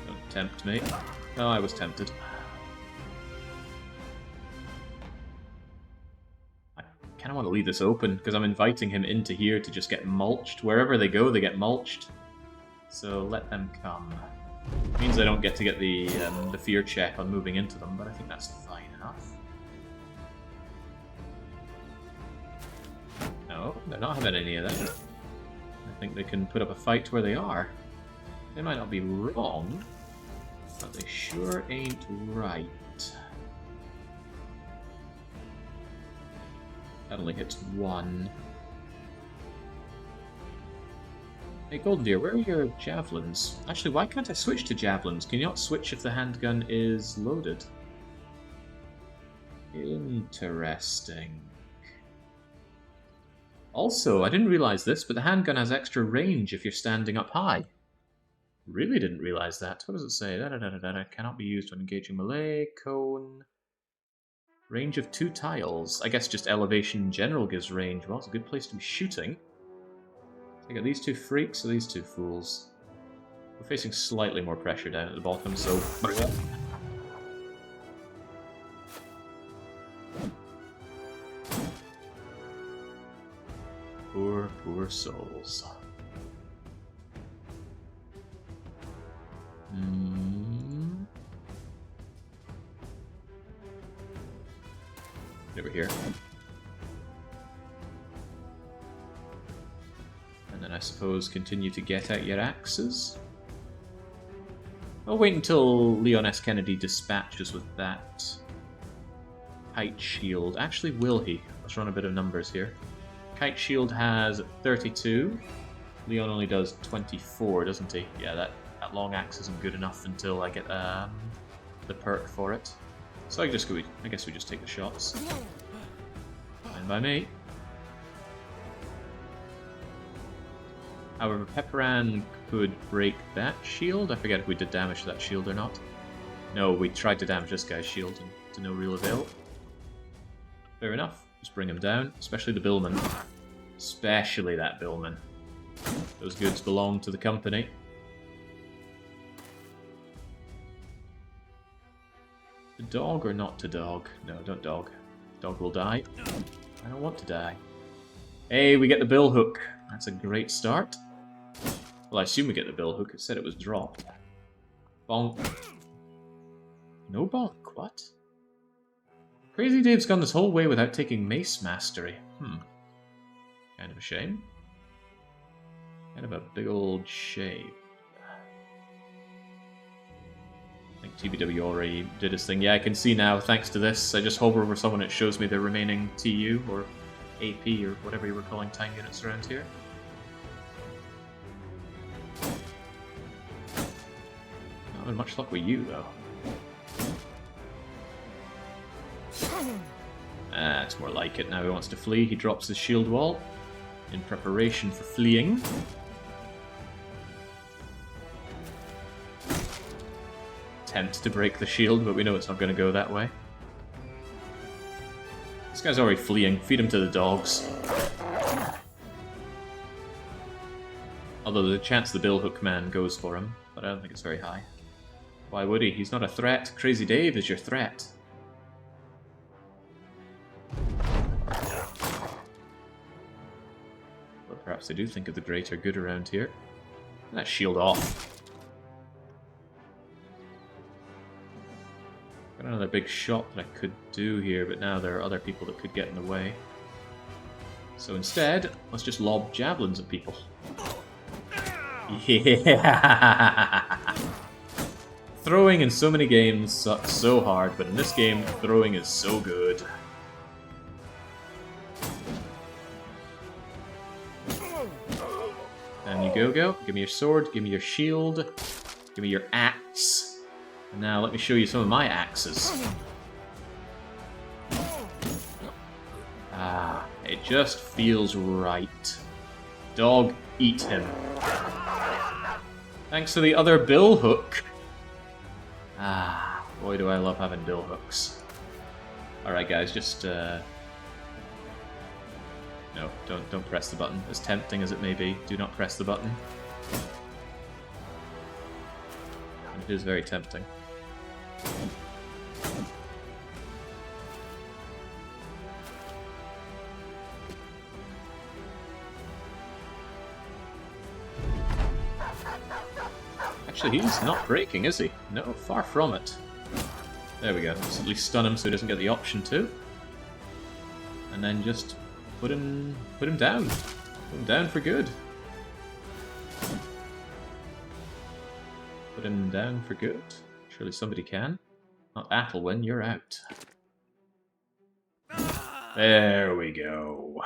[SPEAKER 1] Don't tempt me. Oh, I was tempted. I kind of want to leave this open, because I'm inviting him into here to just get mulched. Wherever they go, they get mulched. So let them come. It means I don't get to get the fear check on moving into them, but I think that's fine enough. No, they're not having any of that. I think they can put up a fight where they are. They might not be wrong, but they sure ain't right. That only hits one. Hey, Golden Deer, where are your javelins? Actually, why can't I switch to javelins? Can you not switch if the handgun is loaded? Interesting. Also, I didn't realize this, but the handgun has extra range if you're standing up high. Really didn't realize that. What does it say? Cannot be used when engaging melee, cone. Range of 2 tiles. I guess just elevation in general gives range. Well, it's a good place to be shooting. I got these 2 freaks or these 2 fools. We're facing slightly more pressure down at the bottom, so... Poor, poor souls. Over here. And then I suppose continue to get out your axes. I'll wait until Leon S. Kennedy dispatches with that kite shield. Actually, will he? Let's run a bit of numbers here. Kite shield has 32. Leon only does 24, doesn't he? Yeah, that long axe isn't good enough until I get the perk for it. So I guess we just take the shots. Fine by me. However, Pepperan could break that shield. I forget if we did damage to that shield or not. No, we tried to damage this guy's shield and to no real avail. Fair enough. Just bring him down, especially the billman. Especially that billman. Those goods belong to the company. To dog or not to dog? No, don't dog. Dog will die. I don't want to die. Hey, we get the billhook. That's a great start. Well, I assume we get the billhook. It said it was dropped. Bonk. No bonk. What? Crazy Dave's gone this whole way without taking Mace Mastery. Kind of a shame. Kind of a big old shame. I think TBW already did his thing. Yeah, I can see now, thanks to this. I just hover over someone, it shows me the remaining TU, or AP, or whatever you were calling time units around here. Not having much luck with you, though. It's more like it. Now he wants to flee. He drops his shield wall in preparation for fleeing. Attempt to break the shield, but we know it's not going to go that way. This guy's already fleeing. Feed him to the dogs. Although there's a chance the billhook man goes for him, but I don't think it's very high. Why would he? He's not a threat. Crazy Dave is your threat. But perhaps they do think of the greater good around here. That shield off. Got another big shot that I could do here, but now there are other people that could get in the way. So instead, let's just lob javelins at people. Yeah! Throwing in so many games sucks so hard, but in this game, throwing is so good. Down you go. Give me your sword, give me your shield, give me your axe. And now let me show you some of my axes. Ah, it just feels right. Dog, eat him. Thanks to the other billhook. Ah, boy do I love having billhooks. Alright guys, just no, don't press the button. As tempting as it may be, do not press the button. It is very tempting. Actually, he's not breaking, is he? No, far from it. There we go. Just at least stun him so he doesn't get the option to. And then just put him down. Put him down for good. Put him down for good. Surely somebody can. Not Athelwyn, you're out. There we go.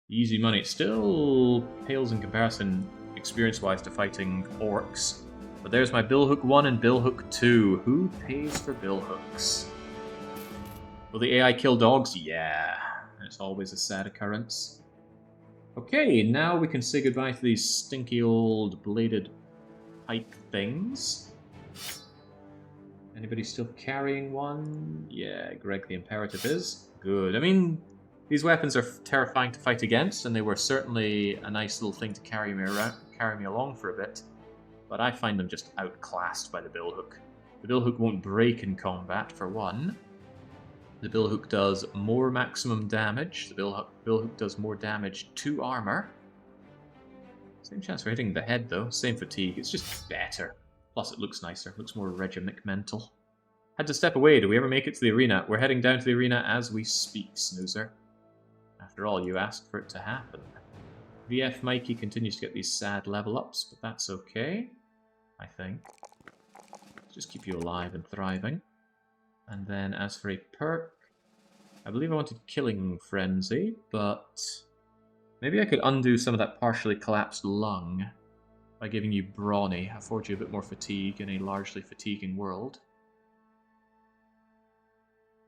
[SPEAKER 1] Easy money. It still pales in comparison, experience-wise, to fighting orcs. But there's my Billhook 1 and Billhook 2. Who pays for Billhooks? Will the AI kill dogs? Yeah. It's always a sad occurrence. Okay, now we can say goodbye to these stinky old bladed pike things. Anybody still carrying one? Yeah, Greg the Imperative is. Good. I mean, these weapons are terrifying to fight against, and they were certainly a nice little thing to carry me along for a bit. But I find them just outclassed by the Billhook. The Billhook won't break in combat, for one. The Billhook does more maximum damage. The Billhook does more damage to armor. Same chance for hitting the head, though. Same fatigue. It's just better. Plus, it looks nicer. It looks more regimental. Had to step away. Do we ever make it to the arena? We're heading down to the arena as we speak, Snoozer. After all, you asked for it to happen. VF Mikey continues to get these sad level ups, but that's okay, I think. Just keep you alive and thriving. And then as for a perk, I believe I wanted Killing Frenzy, but maybe I could undo some of that partially collapsed lung by giving you Brawny, afford you a bit more fatigue in a largely fatiguing world.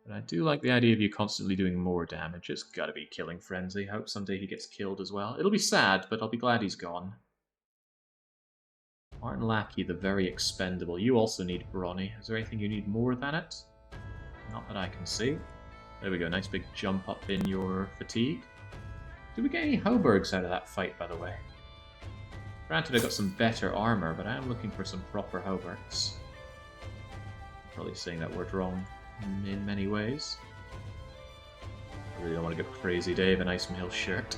[SPEAKER 1] But I do like the idea of you constantly doing more damage. It's gotta be Killing Frenzy. I hope someday he gets killed as well. It'll be sad, but I'll be glad he's gone. Martin Lackey, the very expendable. You also need Brawny. Is there anything you need more than it? Not that I can see. There we go, nice big jump up in your fatigue. Did we get any Haubergs out of that fight, by the way? Granted, I got some better armor, but I am looking for some proper Haubergs. Probably saying that word wrong in many ways. I really don't want to give Crazy Dave an Ice Mail shirt.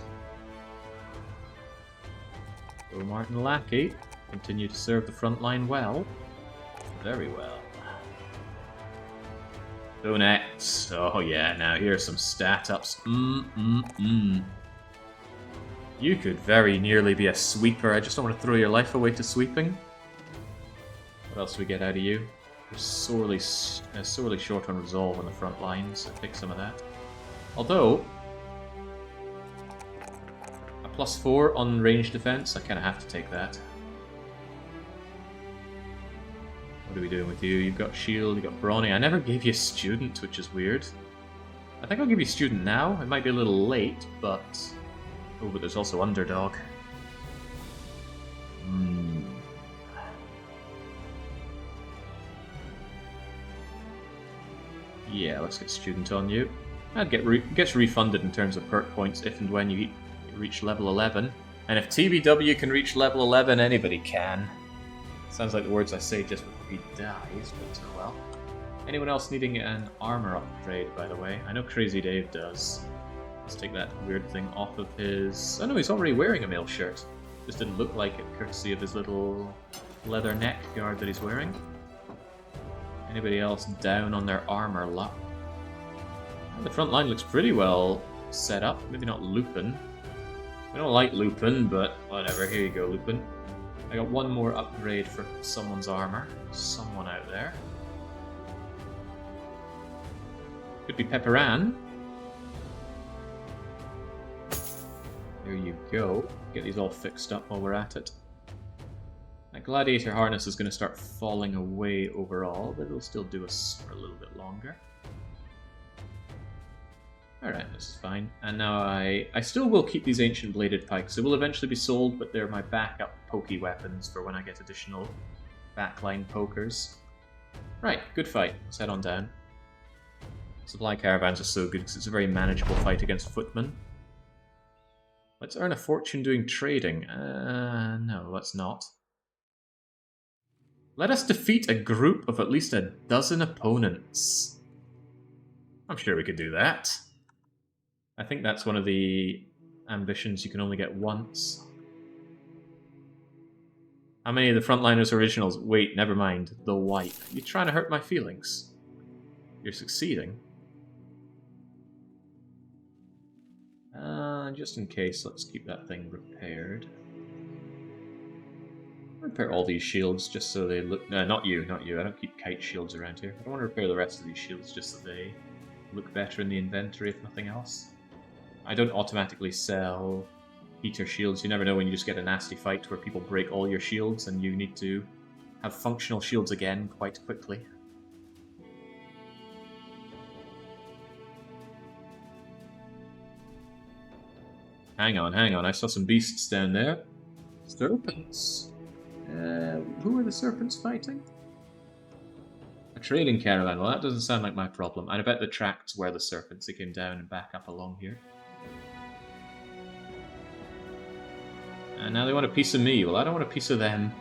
[SPEAKER 1] Go Martin Lackey. Continue to serve the front line well. Very well. Donuts. Oh yeah, now here's some stat ups. You could very nearly be a sweeper. I just don't want to throw your life away to sweeping. What else do we get out of you? You're sorely short on resolve on the front lines. So pick some of that. Although, a +4 on range defense, I kind of have to take that. What are we doing with you? You've got shield, you've got brawny. I never gave you student, which is weird. I think I'll give you student now. It might be a little late, but... Oh, but there's also underdog. Yeah, let's get student on you. That gets refunded in terms of perk points if and when you reach level 11. And if TBW can reach level 11, anybody can. Sounds like the words I say just before he dies, but oh well. Anyone else needing an armor upgrade, by the way? I know Crazy Dave does. Let's take that weird thing off of his... Oh no, he's already wearing a mail shirt. Just didn't look like it, courtesy of his little leather neck guard that he's wearing. Anybody else down on their armor luck? The front line looks pretty well set up. Maybe not Lupin. I don't like Lupin, but whatever. Here you go, Lupin. I got one more upgrade for someone's armor. Someone out there. Could be Pepperan. There you go. Get these all fixed up while we're at it. That gladiator harness is going to start falling away overall, but it'll still do us for a little bit longer. Alright, this is fine. And now I still will keep these ancient bladed pikes. They will eventually be sold, but they're my backup pokey weapons for when I get additional backline pokers. Right, good fight. Let's head on down. Supply caravans are so good because it's a very manageable fight against footmen. Let's earn a fortune doing trading. No, let's not. Let us defeat a group of at least a dozen opponents. I'm sure we could do that. I think that's one of the ambitions you can only get once. How many of the frontliners originals? Wait, never mind. The wipe. You're trying to hurt my feelings. You're succeeding. Just in case, let's keep that thing repaired. Repair all these shields just so they look... No, not you. I don't keep kite shields around here. I don't want to repair the rest of these shields just so they look better in the inventory, if nothing else. I don't automatically sell heater shields. You never know when you just get a nasty fight where people break all your shields and you need to have functional shields again quite quickly. Hang on. I saw some beasts down there. Serpents. Who are the serpents fighting? A trading caravan. Well, that doesn't sound like my problem. I bet the tracts were the serpents. They came down and back up along here. And now they want a piece of me. Well, I don't want a piece of them.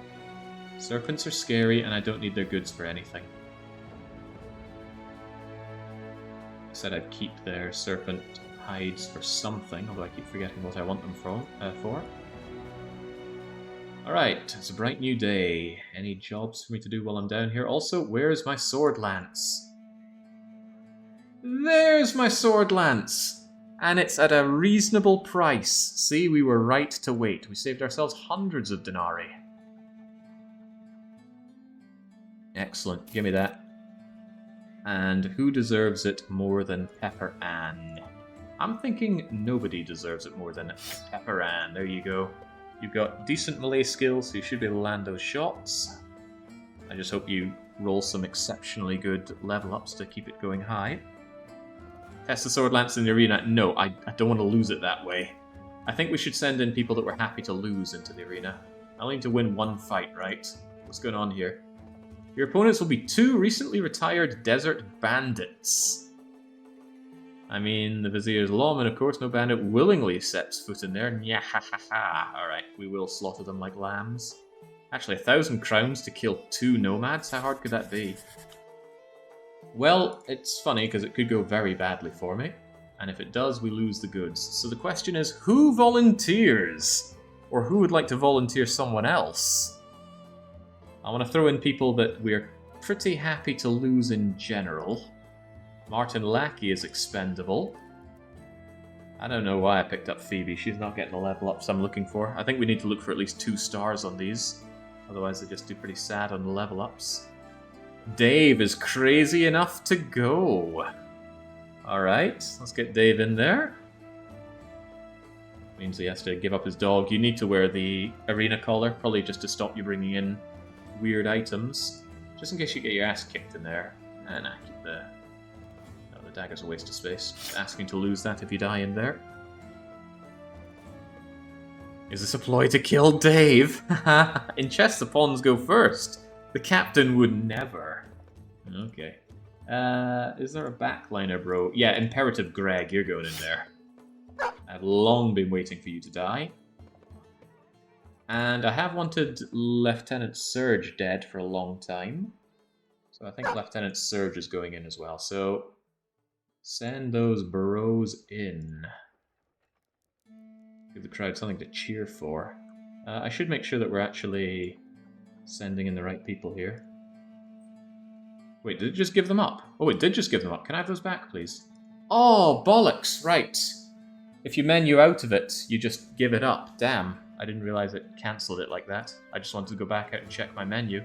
[SPEAKER 1] Serpents are scary, and I don't need their goods for anything. I said I'd keep their serpent hides for something, although I keep forgetting what I want them for. Alright, it's a bright new day. Any jobs for me to do while I'm down here? Also, where's my sword lance? There's my sword lance! And it's at a reasonable price. See, we were right to wait. We saved ourselves hundreds of denarii. Excellent, give me that. And who deserves it more than Pepper Ann? I'm thinking nobody deserves it more than Pepper Ann. There you go. You've got decent melee skills, so you should be able to land those shots. I just hope you roll some exceptionally good level ups to keep it going high. Test the sword lance in the arena. No, I don't want to lose it that way. I think we should send in people that we're happy to lose into the arena. I only need to win one fight, right? What's going on here? Your opponents will be 2 recently retired desert bandits. I mean, the Vizier's lawman, of course, no bandit willingly sets foot in there. Nyahahaha. Alright, we will slaughter them like lambs. Actually, 1,000 crowns to kill 2 nomads? How hard could that be? Well, it's funny, because it could go very badly for me. And if it does, we lose the goods. So the question is, who volunteers? Or who would like to volunteer someone else? I want to throw in people that we're pretty happy to lose in general. Martin Lackey is expendable. I don't know why I picked up Phoebe. She's not getting the level ups I'm looking for. I think we need to look for at least 2 stars on these. Otherwise they just do pretty sad on the level ups. Dave is crazy enough to go. Alright, let's get Dave in there. Means he has to give up his dog. You need to wear the arena collar, probably just to stop you bringing in weird items. Just in case you get your ass kicked in there. Nah, keep the... No, the dagger's a waste of space. Just asking to lose that if you die in there. Is this a ploy to kill Dave? In chess, the pawns go first. The captain would never. Okay. Is there a backliner, bro? Yeah, Imperative Greg, you're going in there. I've long been waiting for you to die. And I have wanted Lieutenant Surge dead for a long time. So I think Lieutenant Surge is going in as well. So send those bros in. Give the crowd something to cheer for. I should make sure that we're actually sending in the right people here. Wait, did it just give them up? Oh, it did just give them up. Can I have those back, please? Oh, bollocks! Right. If you menu out of it, you just give it up. Damn. I didn't realize it cancelled it like that. I just wanted to go back out and check my menu.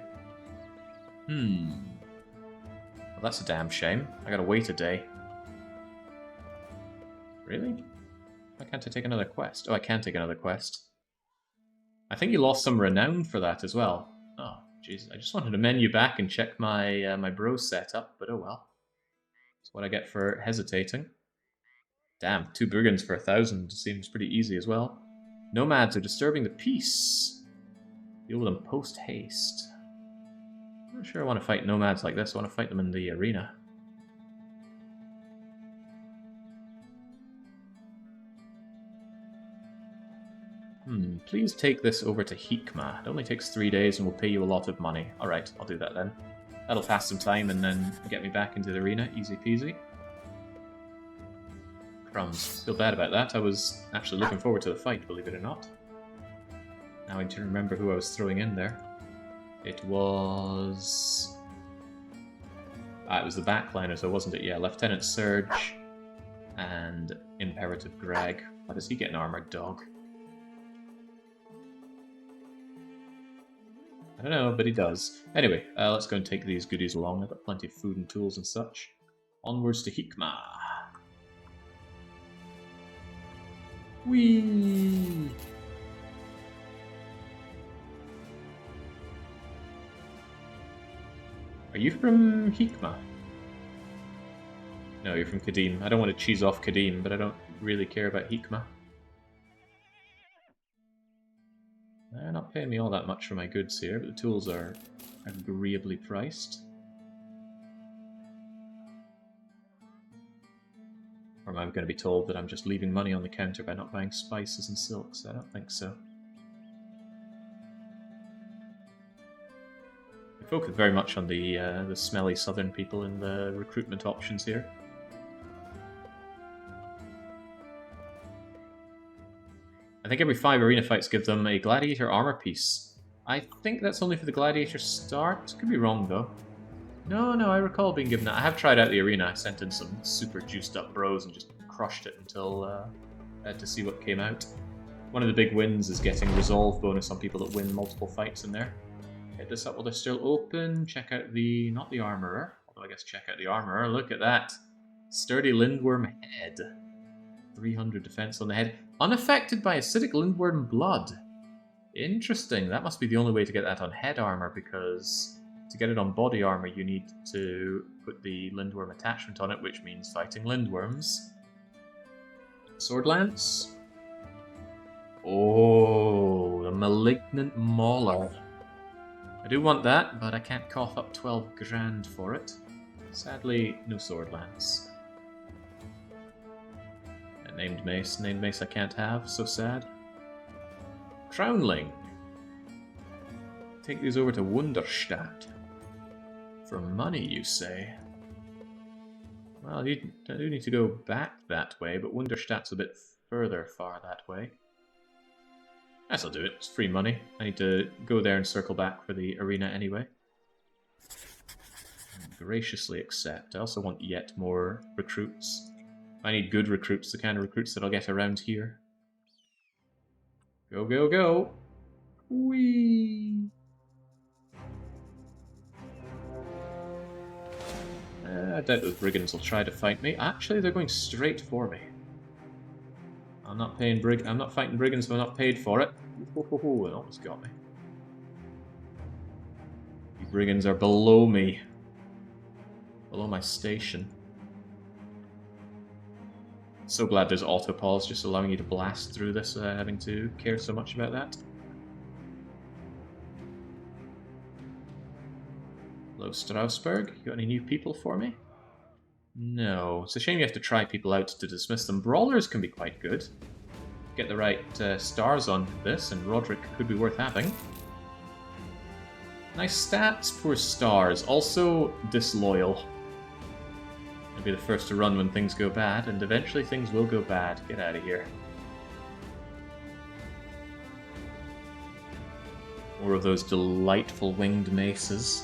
[SPEAKER 1] Well, that's a damn shame. I gotta wait a day. Really? Why can't I take another quest? Oh, I can take another quest. I think you lost some renown for that as well. Oh, jeez. I just wanted to menu back and check my my bro setup, but oh well. That's what I get for hesitating. Damn, 2 brigands for 1,000 seems pretty easy as well. Nomads are disturbing the peace. Deal with them post-haste. I'm not sure I want to fight nomads like this. I want to fight them in the arena. Please take this over to Hikma. It only takes 3 days and will pay you a lot of money. Alright, I'll do that then. That'll pass some time and then get me back into the arena. Easy peasy. Crumbs. Feel bad about that. I was actually looking forward to the fight, believe it or not. Now I need to remember who I was throwing in there. It was... it was the backliner, so wasn't it? Yeah, Lieutenant Surge and Imperative Greg. Why does he get an armored dog? I don't know, but he does. Anyway, let's go and take these goodies along. I've got plenty of food and tools and such. Onwards to Hikma. Whee! Are you from Hikma? No, you're from Kadim. I don't want to cheese off Kadim, but I don't really care about Hikma. They're not paying me all that much for my goods here, but the tools are agreeably priced. Or am I going to be told that I'm just leaving money on the counter by not buying spices and silks? I don't think so. We focus very much on the smelly southern people in the recruitment options here. I think every 5 arena fights give them a gladiator armor piece. I think that's only for the gladiator start. Could be wrong though. No, I recall being given that. I have tried out the arena. I sent in some super juiced up bros and just crushed it until to see what came out. One of the big wins is getting resolve bonus on people that win multiple fights in there. Hit this up while they're still open. Check out the, not the armorer, although I guess check out the armorer. Look at that. Sturdy lindworm head. 300 defense on the head. Unaffected by acidic lindworm blood. Interesting. That must be the only way to get that on head armor, because to get it on body armor you need to put the lindworm attachment on it, which means fighting lindworms. Sword lance. Oh, the malignant mauler. I do want that, but I can't cough up 12 grand for it. Sadly, no sword lance. Named mace. Named mace I can't have. So sad. Crownling. Take these over to Wunderstadt. For money, you say? Well, you do need to go back that way, but Wunderstadt's a bit further far that way. This'll do it. It's free money. I need to go there and circle back for the arena anyway. Graciously accept. I also want yet more recruits. I need good recruits, the kind of recruits that I'll get around here. Go, go, go! Whee! I doubt those brigands will try to fight me. Actually, they're going straight for me. I'm not fighting brigands if I'm not paid for it. It almost got me. You Brigands are below me. Below my station. So glad there's auto-pause, just allowing you to blast through this without having to care so much about that. Hello, Strasbourg. You got any new people for me? No. It's a shame you have to try people out to dismiss them. Brawlers can be quite good. Get the right stars on this, and Roderick could be worth having. Nice stats, poor stars. Also disloyal. I'll be the first to run when things go bad, and eventually things will go bad. Get out of here. More of those delightful winged maces.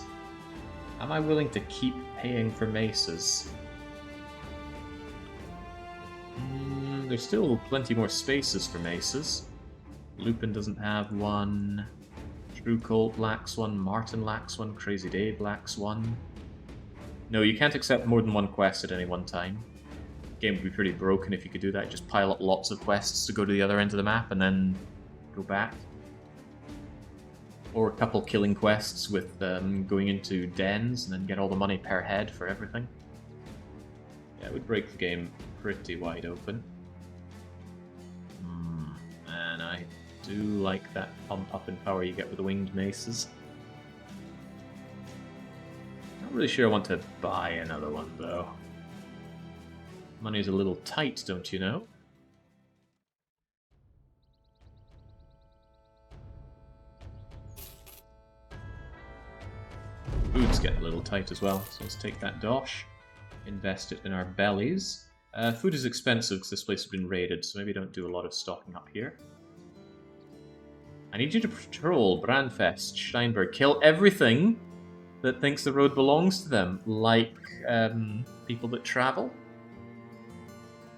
[SPEAKER 1] Am I willing to keep paying for maces? There's still plenty more spaces for maces. Lupin doesn't have one. True Colt lacks one. Martin lacks one. Crazy Dave lacks one. No, you can't accept more than one quest at any one time. The game would be pretty broken if you could do that. Just pile up lots of quests to go to the other end of the map and then go back. Or a couple killing quests with going into dens and then get all the money per head for everything. Yeah, it would break the game pretty wide open. And I do like that pump up in power you get with the winged maces. Not really sure I want to buy another one though. Money's a little tight, don't you know? Food's getting a little tight as well, so let's take that dosh, invest it in our bellies. Food is expensive because this place has been raided, so maybe don't do a lot of stocking up here. I need you to patrol Brandfest, Steinberg. Kill everything that thinks the road belongs to them, like people that travel.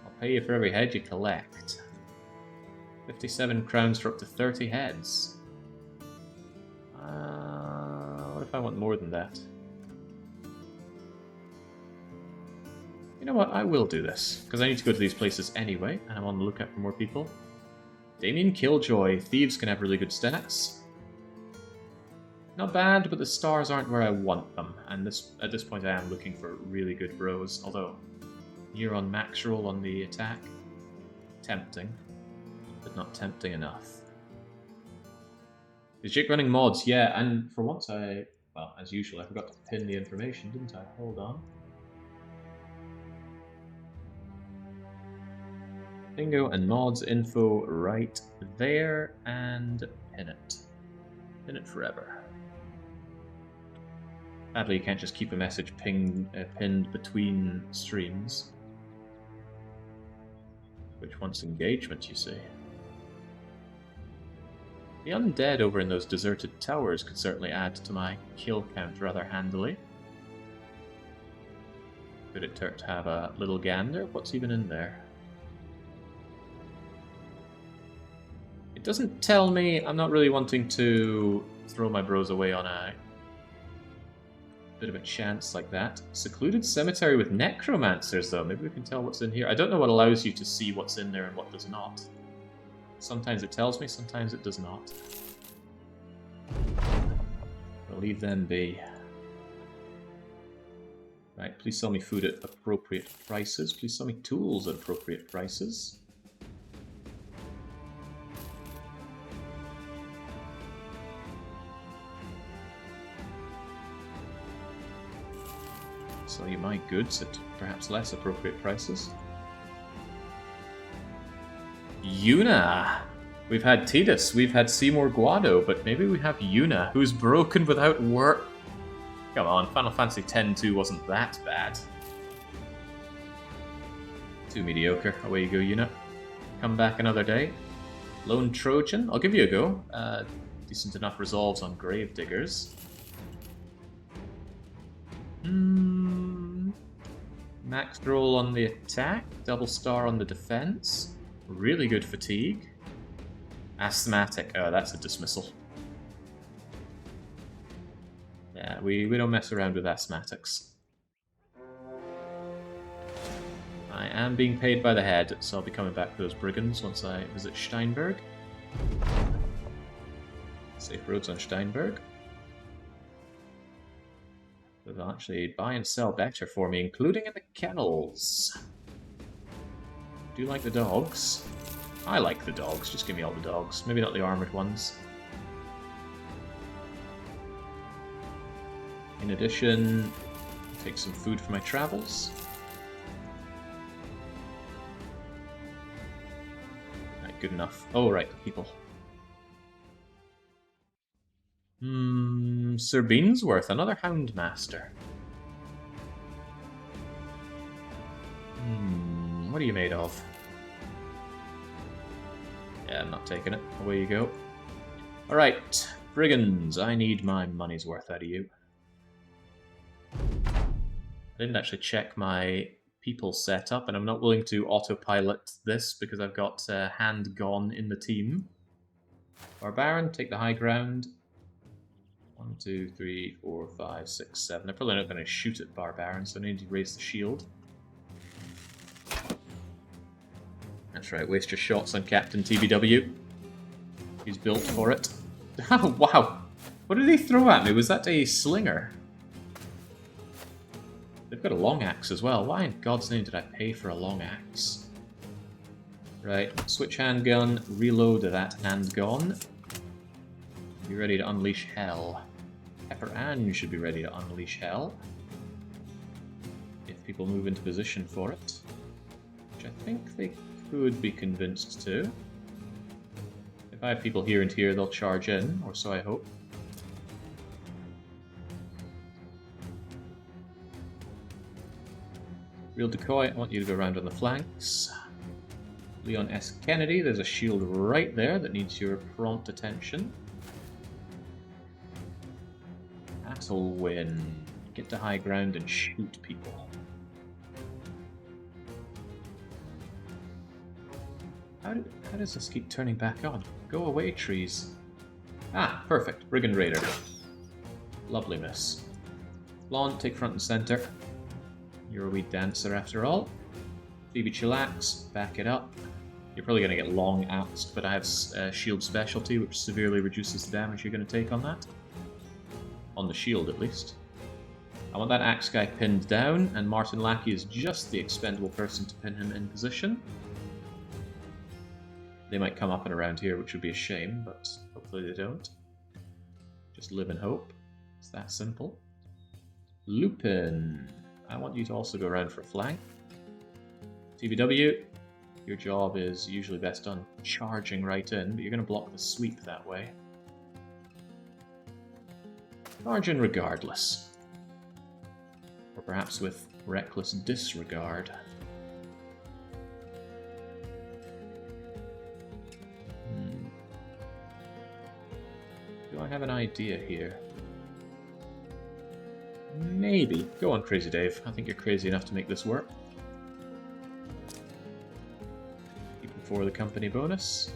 [SPEAKER 1] I'll pay you for every head you collect. 57 crowns for up to 30 heads. What if I want more than that? You know what, I will do this, because I need to go to these places anyway, and I'm on the lookout for more people. Damien Killjoy. Thieves can have really good stats. Not bad, but the stars aren't where I want them, and at this point I am looking for really good bros, although you're on max roll on the attack. Tempting, but not tempting enough. Is Jake running mods? Yeah, and for once well, as usual, I forgot to pin the information, didn't I? Hold on. Bingo and mods info right there, and pin it. Pin it forever. Sadly, you can't just keep a message pinned between streams. Which wants engagement, you see. The undead over in those deserted towers could certainly add to my kill count rather handily. Could it hurt to have a little gander? What's even in there? It doesn't tell me. I'm not really wanting to throw my bros away on a bit of a chance like that. Secluded cemetery with necromancers, though. Maybe we can tell what's in here. I don't know what allows you to see what's in there and what does not. Sometimes it tells me, sometimes it does not. I'll leave them be. Right, please sell me food at appropriate prices. Please sell me tools at appropriate prices. Sell you my goods at perhaps less appropriate prices. Yuna! We've had Tidus, we've had Seymour Guado, but maybe we have Yuna, who's broken without work. Come on, Final Fantasy X-2 wasn't that bad. Too mediocre. Away you go, Yuna. Come back another day. Lone Trojan, I'll give you a go. Decent enough resolves on Gravediggers. Max roll on the attack, double star on the defense. Really good fatigue. Asthmatic. Oh, that's a dismissal. Yeah, we don't mess around with asthmatics. I am being paid by the head, so I'll be coming back for those brigands once I visit Steinberg. Safe roads on Steinberg. They'll actually buy and sell better for me, including in the kennels. Do you like the dogs? I like the dogs. Just give me all the dogs. Maybe not the armored ones. In addition, take some food for my travels. Right, good enough. Oh, right, people. Sir Beansworth, another Houndmaster. What are you made of? Yeah, I'm not taking it. Away you go. Alright, Brigands, I need my money's worth out of you. I didn't actually check my people setup, and I'm not willing to autopilot this because I've got Hand Gone in the team. Barbarian, take the high ground. 1, 2, 3, 4, 5, 6, 7. They're probably not going to shoot at Barbarian, so I need to raise the shield. That's right, waste your shots on Captain TBW. He's built for it. Oh, wow! What did he throw at me? Was that a slinger? They've got a long axe as well. Why in God's name did I pay for a long axe? Right, switch handgun, reload that handgun. Be ready to unleash hell. Pepper Ann should be ready to unleash hell. If people move into position for it. Which I think they could be convinced to. If I have people here and here, they'll charge in, or so I hope. Real Decoy, I want you to go around on the flanks. Leon S. Kennedy, there's a shield right there that needs your prompt attention. That'll win. Get to high ground and shoot people. How does this keep turning back on? Go away, trees. Ah, perfect. Brigand Raider. Lovely miss. Lawn, take front and center. You're a wee dancer after all. Phoebe Chillax, back it up. You're probably going to get long axed, but I have shield specialty, which severely reduces the damage you're going to take on that. On the shield, at least. I want that axe guy pinned down, and Martin Lackey is just the expendable person to pin him in position. They might come up and around here, which would be a shame, but hopefully they don't. Just live in hope. It's that simple. Lupin. I want you to also go around for a flank. TBW, your job is usually best done charging right in, but you're going to block the sweep that way. Charge in regardless. Or perhaps with reckless disregard. Do I have an idea here? Maybe. Go on, Crazy Dave. I think you're crazy enough to make this work. Keep it for the company bonus.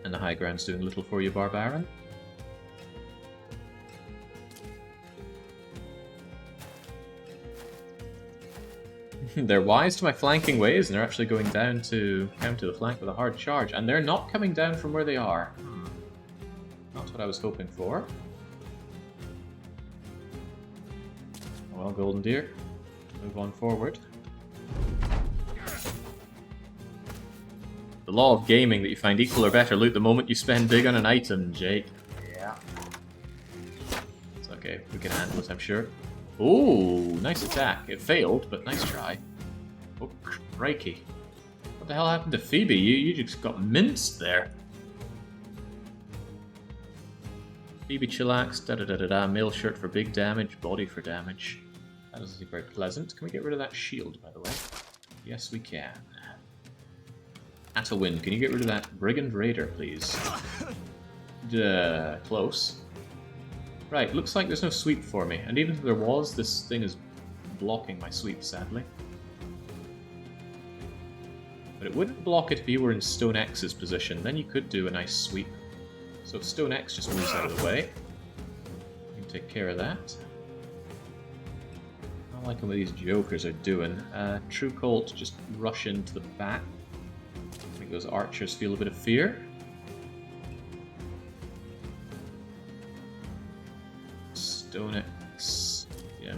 [SPEAKER 1] And the high ground's doing little for you, Barbarian. They're wise to my flanking ways, and they're actually going down to counter the flank with a hard charge. And they're not coming down from where they are. Not what I was hoping for. Well, Golden Deer, move on forward. The law of gaming that you find equal or better loot the moment you spend big on an item, Jake. Yeah. It's okay, we can handle it, I'm sure. Ooh, nice attack. It failed, but nice try. Oh, crikey. What the hell happened to Phoebe? You just got minced there. Phoebe Chillax, da-da-da-da-da, mail shirt for big damage, body for damage. That doesn't seem very pleasant. Can we get rid of that shield, by the way? Yes, we can. At a win, can you get rid of that Brigand Raider, please? Duh, close. Right, looks like there's no sweep for me. And even if there was, this thing is blocking my sweep, sadly. But it wouldn't block it if you were in Stone X's position. Then you could do a nice sweep. So if Stone X just moves out of the way, you can take care of that. I like what these jokers are doing. True Colt, just rush into the back. Make those archers feel a bit of fear. Stone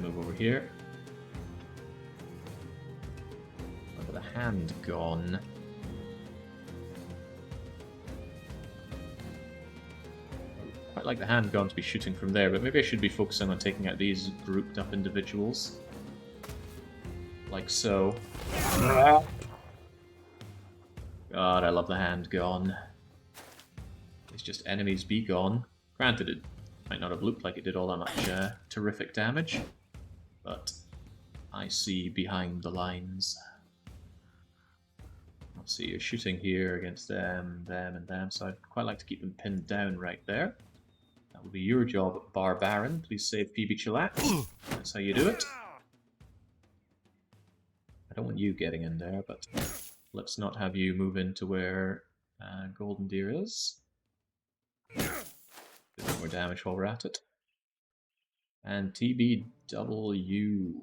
[SPEAKER 1] move over here. Look at the hand gone. Quite like the hand gone to be shooting from there, but maybe I should be focusing on taking out these grouped up individuals. Like so. God, I love the hand gone. It's just enemies be gone. Granted, it might not have looked like it did all that much terrific damage, but I see behind the lines. Let's see, you're shooting here against them, and them, so I'd quite like to keep them pinned down right there. That will be your job, Barbarian. Please save Phoebe Chillax. That's how you do it. I don't want you getting in there, but let's not have you move into where Golden Deer is. Do a bit more damage while we're at it. And TBW.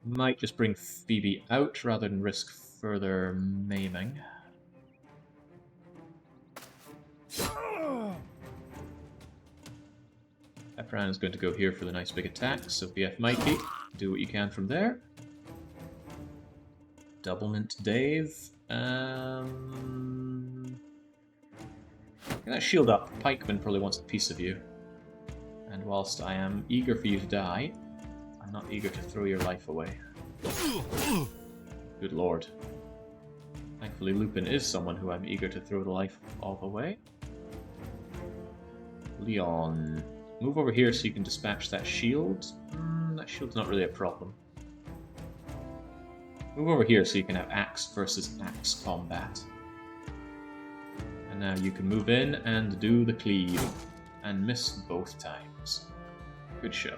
[SPEAKER 1] Might just bring Phoebe out rather than risk further maiming. Caravan is going to go here for the nice big attack, so BF Mikey, do what you can from there. Doublemint Dave. Get that shield up. Pikeman probably wants a piece of you. And whilst I am eager for you to die, I'm not eager to throw your life away. Good lord. Thankfully Lupin is someone who I'm eager to throw the life of away. Leon. Move over here so you can dispatch that shield. That shield's not really a problem. Move over here so you can have axe versus axe combat. And now you can move in and do the cleave. And miss both times. Good show.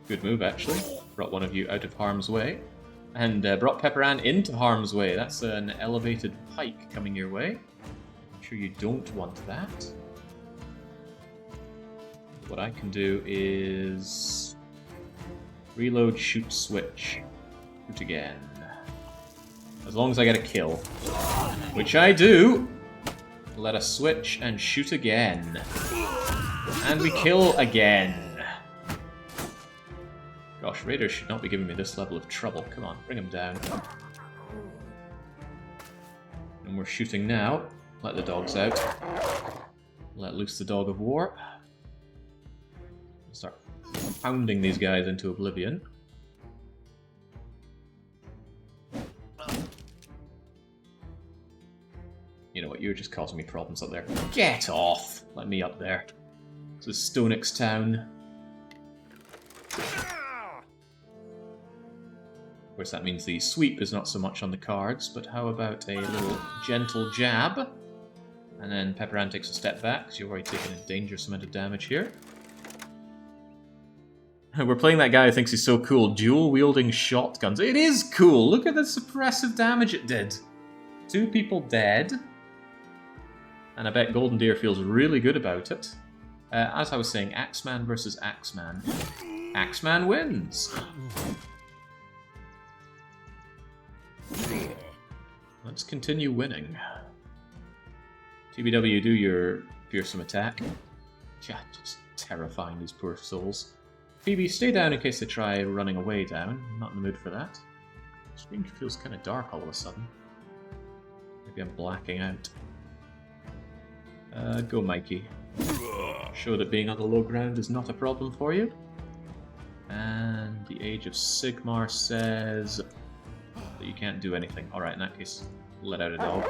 [SPEAKER 1] Good move, actually. Brought one of you out of harm's way. And brought Pepperan into harm's way. That's an elevated pike coming your way. I'm sure you don't want that. What I can do is... reload, shoot, switch. Shoot again. As long as I get a kill. Which I do! Let us switch and shoot again. And we kill again. Gosh, raiders should not be giving me this level of trouble. Come on, bring them down. And we're shooting now. Let the dogs out. Let loose the dog of war. Start pounding these guys into oblivion. You know what, you're just causing me problems up there. Get off! Let me up there. This is Stonix Town. Of course, that means the sweep is not so much on the cards, but how about a little gentle jab? And then Pepperan takes a step back, because you've already taken a dangerous amount of damage here. We're playing that guy who thinks he's so cool, dual-wielding shotguns. It is cool! Look at the suppressive damage it did. 2 people dead. And I bet Golden Deer feels really good about it. As I was saying, Axeman versus Axeman. Axeman wins! Let's continue winning. TBW, do your fearsome attack. Yeah, just terrifying these poor souls. Phoebe, stay down in case they try running away down. I'm not in the mood for that. The screen feels kind of dark all of a sudden. Maybe I'm blacking out. Go Mikey. Show that being on the low ground is not a problem for you. And the Age of Sigmar says that you can't do anything. Alright, in that case, let out a dog.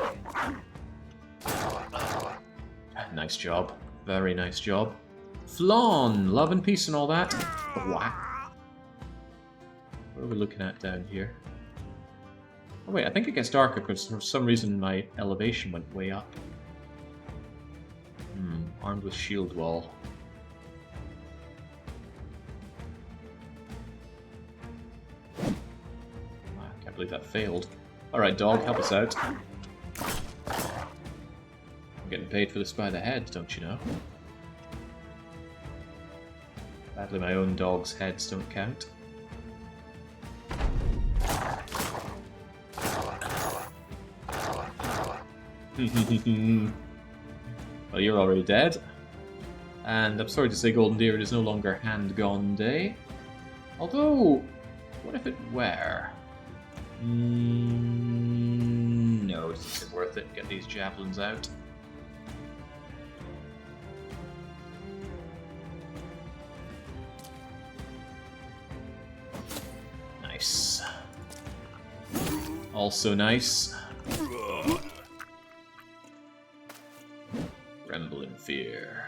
[SPEAKER 1] Nice job. Very nice job. Flawn! Love and peace and all that. Wow. What are we looking at down here? Oh wait, I think it gets darker because for some reason my elevation went way up. Armed with shield wall. I can't believe that failed. Alright, dog, help us out. I'm getting paid for this by the head, don't you know? Sadly, my own dog's heads don't count. Well, you're already dead. And I'm sorry to say, Golden Deer, it is no longer hand-gone day. Although, what if it were? No, it's just worth it. Get these javelins out. Nice. Also nice. Tremble in fear.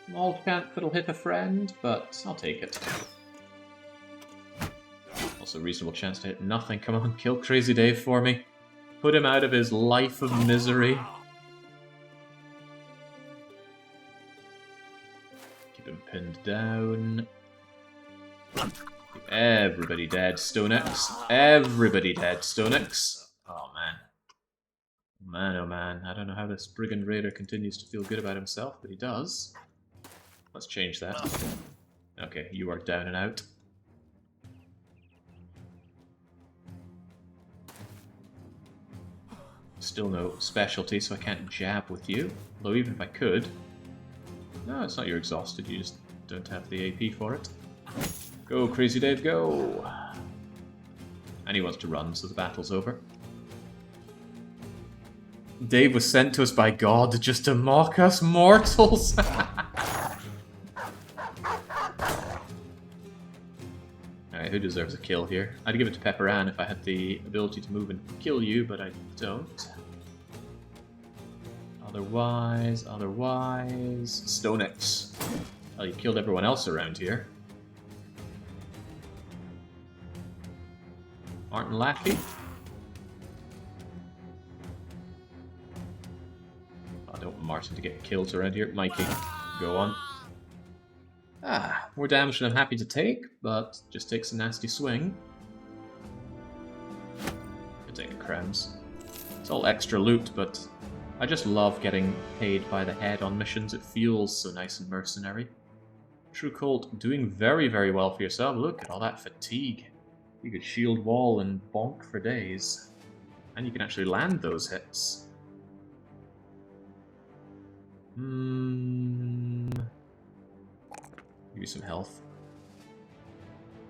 [SPEAKER 1] Small chance it'll hit a friend, but I'll take it. Also reasonable chance to hit nothing. Come on, kill Crazy Dave for me. Put him out of his life of misery. Keep him pinned down. Keep everybody dead, Stonex. Everybody dead, Stonex. Oh man. Man, oh man. I don't know how this Brigand Raider continues to feel good about himself, but he does. Let's change that. Okay, you are down and out. Still no specialty, so I can't jab with you. Although even if I could... No, it's not you're exhausted, you just don't have the AP for it. Go, Crazy Dave, go! And he wants to run, so the battle's over. Dave was sent to us by God just to mock us mortals! Alright, who deserves a kill here? I'd give it to Pepperan if I had the ability to move and kill you, but I don't. Otherwise... Stonex. Well, you killed everyone else around here. Martin Lackey? I don't want Martin to get killed around here. Mikey, go on. Ah, more damage than I'm happy to take, but just takes a nasty swing. Could take a crowns. It's all extra loot, but I just love getting paid by the head on missions. It feels so nice and mercenary. True Colt doing very, very well for yourself. Look at all that fatigue. You could shield wall and bonk for days. And you can actually land those hits. Give you some health.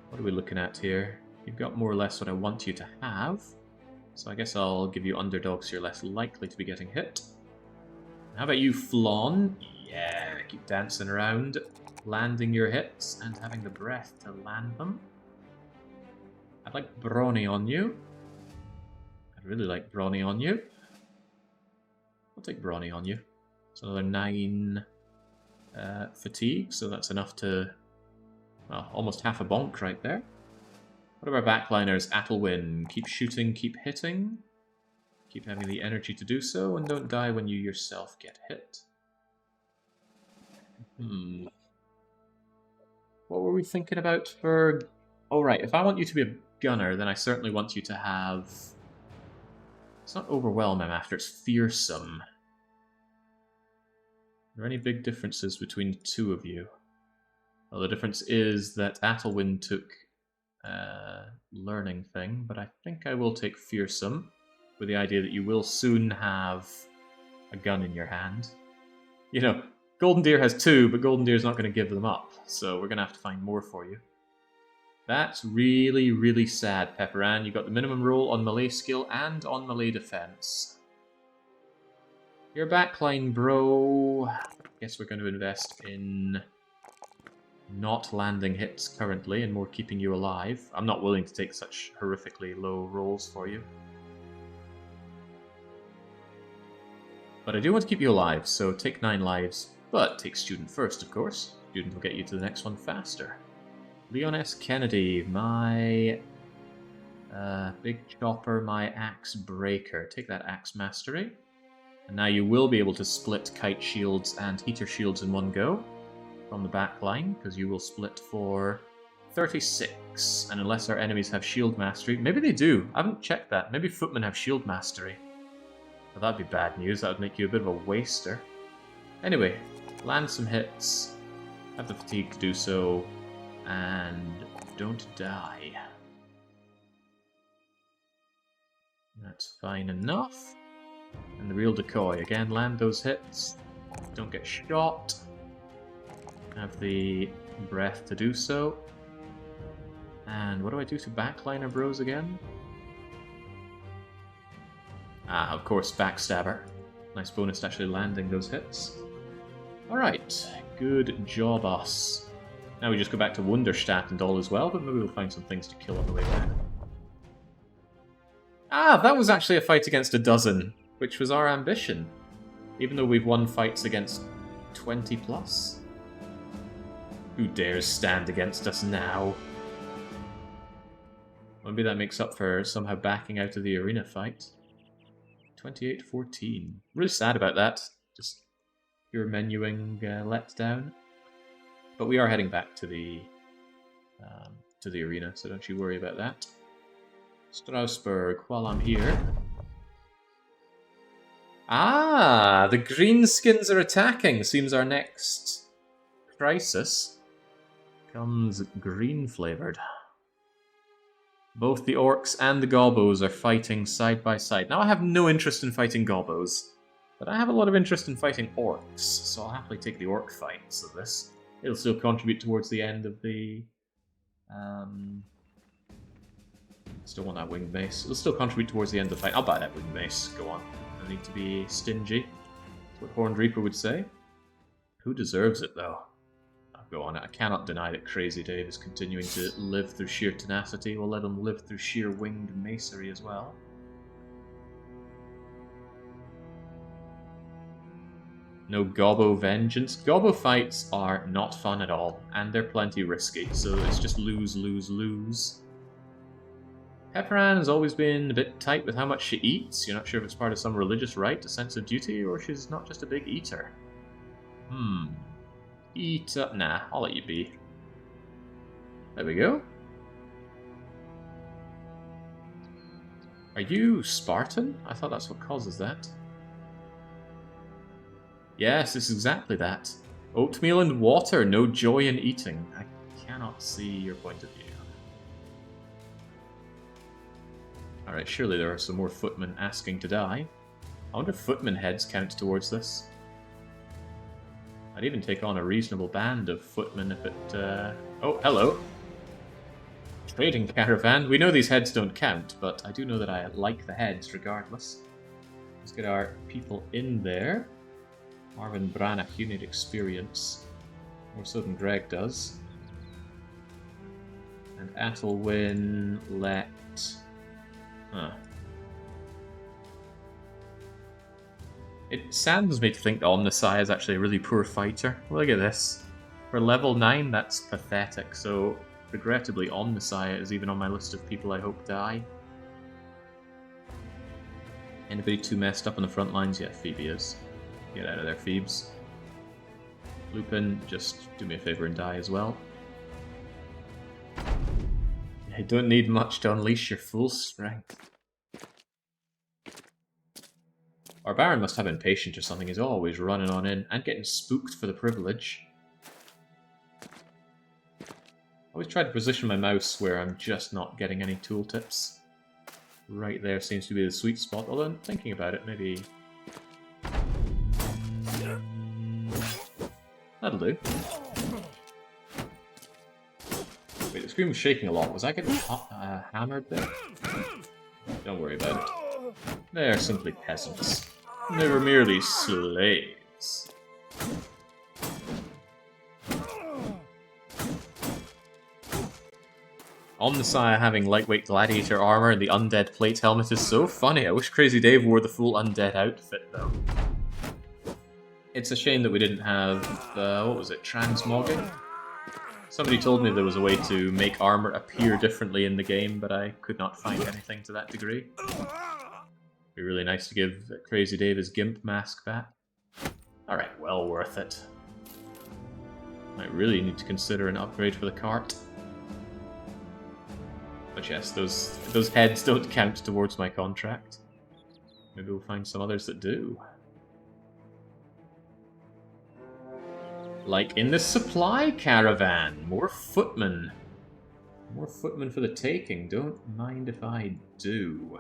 [SPEAKER 1] What are we looking at here? You've got more or less what I want you to have. So I guess I'll give you underdogs so you're less likely to be getting hit. How about you, Flawn? Yeah, keep dancing around, landing your hits and having the breath to land them. I'd like Brawny on you. I'd really like Brawny on you. I'll take Brawny on you. It's another 9 fatigue, so that's enough to... Well, almost half a bonk right there. What about our backliners? Athelwyn, keep shooting, keep hitting. Keep having the energy to do so, and don't die when you yourself get hit. What were we thinking about for... Oh right, if I want you to be a gunner, then I certainly want you to have... It's not overwhelm I'm after, it's fearsome. Are there any big differences between the two of you? Well, the difference is that Athelwyn took learning thing, but I think I will take fearsome, with the idea that you will soon have a gun in your hand. You know, Golden Deer has 2, but Golden Deer's not going to give them up, so we're going to have to find more for you. That's really, really sad, Pepperan. You got the minimum roll on melee skill and on melee defense. Your backline, bro. Guess we're going to invest in not landing hits currently and more keeping you alive. I'm not willing to take such horrifically low rolls for you. But I do want to keep you alive, so take 9 lives. But take Student first, of course. Student will get you to the next one faster. Leon S. Kennedy, my big chopper, my axe breaker. Take that axe mastery. And now you will be able to split kite shields and heater shields in one go from the back line, because you will split for 36. And unless our enemies have shield mastery, maybe they do. I haven't checked that. Maybe footmen have shield mastery. Well, that'd be bad news. That would make you a bit of a waster. Anyway, Land some hits. Have the fatigue to do so. And don't die. That's fine enough. And the real decoy. Again, land those hits. Don't get shot. Have the breath to do so. And what do I do to backliner bros again? Ah, of course, backstabber. Nice bonus to actually landing those hits. Alright, good job us. Now we just go back to Wunderstadt and all as well, but maybe we'll find some things to kill on the way back. Ah, that was actually a fight against a dozen, which was our ambition. Even though we've won fights against 20 plus. Who dares stand against us now? Maybe that makes up for somehow backing out of the arena fight. 28-14. Really sad about that. Just pure menuing letdown. But we are heading back to the arena, so don't you worry about that. Strasbourg, while I'm here. Ah, the greenskins are attacking. Seems our next crisis comes green-flavored. Both the orcs and the gobbos are fighting side by side. Now I have no interest in fighting gobbos, but I have a lot of interest in fighting orcs, so I'll happily take the orc fights of this. It'll still contribute towards the end of the... Still want that winged mace. It'll still contribute towards the end of the fight. I'll buy that winged mace. Go on. No need to be stingy. That's what Horned Reaper would say. Who deserves it, though? I'll go on it. I cannot deny that Crazy Dave is continuing to live through sheer tenacity. We'll let him live through sheer winged macery as well. No Gobbo vengeance. Gobbo fights are not fun at all, and they're plenty risky, so it's just lose, lose, lose. Pepperan has always been a bit tight with how much she eats. You're not sure if it's part of some religious rite, a sense of duty, or she's not just a big eater. Eat up. Nah, I'll let you be. There we go. Are you Spartan? I thought that's what causes that. Yes, it's exactly that. Oatmeal and water, no joy in eating. I cannot see your point of view. Alright, surely there are some more footmen asking to die. I wonder if footmen heads count towards this. I'd even take on a reasonable band of footmen if it... Oh, hello! Trading caravan. We know these heads don't count, but I do know that I like the heads regardless. Let's get our people in there. Marvin Branagh, you need experience. More so than Greg does. And Athelwyn, let... Huh. It saddens me to think that Omnisci is actually a really poor fighter. Look at this. For level 9, that's pathetic, so regrettably Omnisci is even on my list of people I hope die. Anybody too messed up on the front lines? Yeah, Phoebe is. Get out of there, Phoebes. Lupin, just do me a favor and die as well. You don't need much to unleash your full strength. Barbarian must have impatience or something. He's always running on in and getting spooked for the privilege. I always try to position my mouse where I'm just not getting any tooltips. Right there seems to be the sweet spot, although I'm thinking about it, maybe... That'll do. Wait, the screen was shaking a lot. Was I getting hammered there? Don't worry about it. They are simply peasants. They were merely slaves. Omnisci having lightweight gladiator armor and the undead plate helmet is so funny. I wish Crazy Dave wore the full undead outfit, though. It's a shame that we didn't have, what was it, transmogging? Somebody told me there was a way to make armor appear differently in the game, but I could not find anything to that degree. It'd be really nice to give Crazy Dave his gimp mask back. Alright, well worth it. Might really need to consider an upgrade for the cart. But yes, those heads don't count towards my contract. Maybe we'll find some others that do. Like in the supply caravan. More footmen. More footmen for the taking. Don't mind if I do.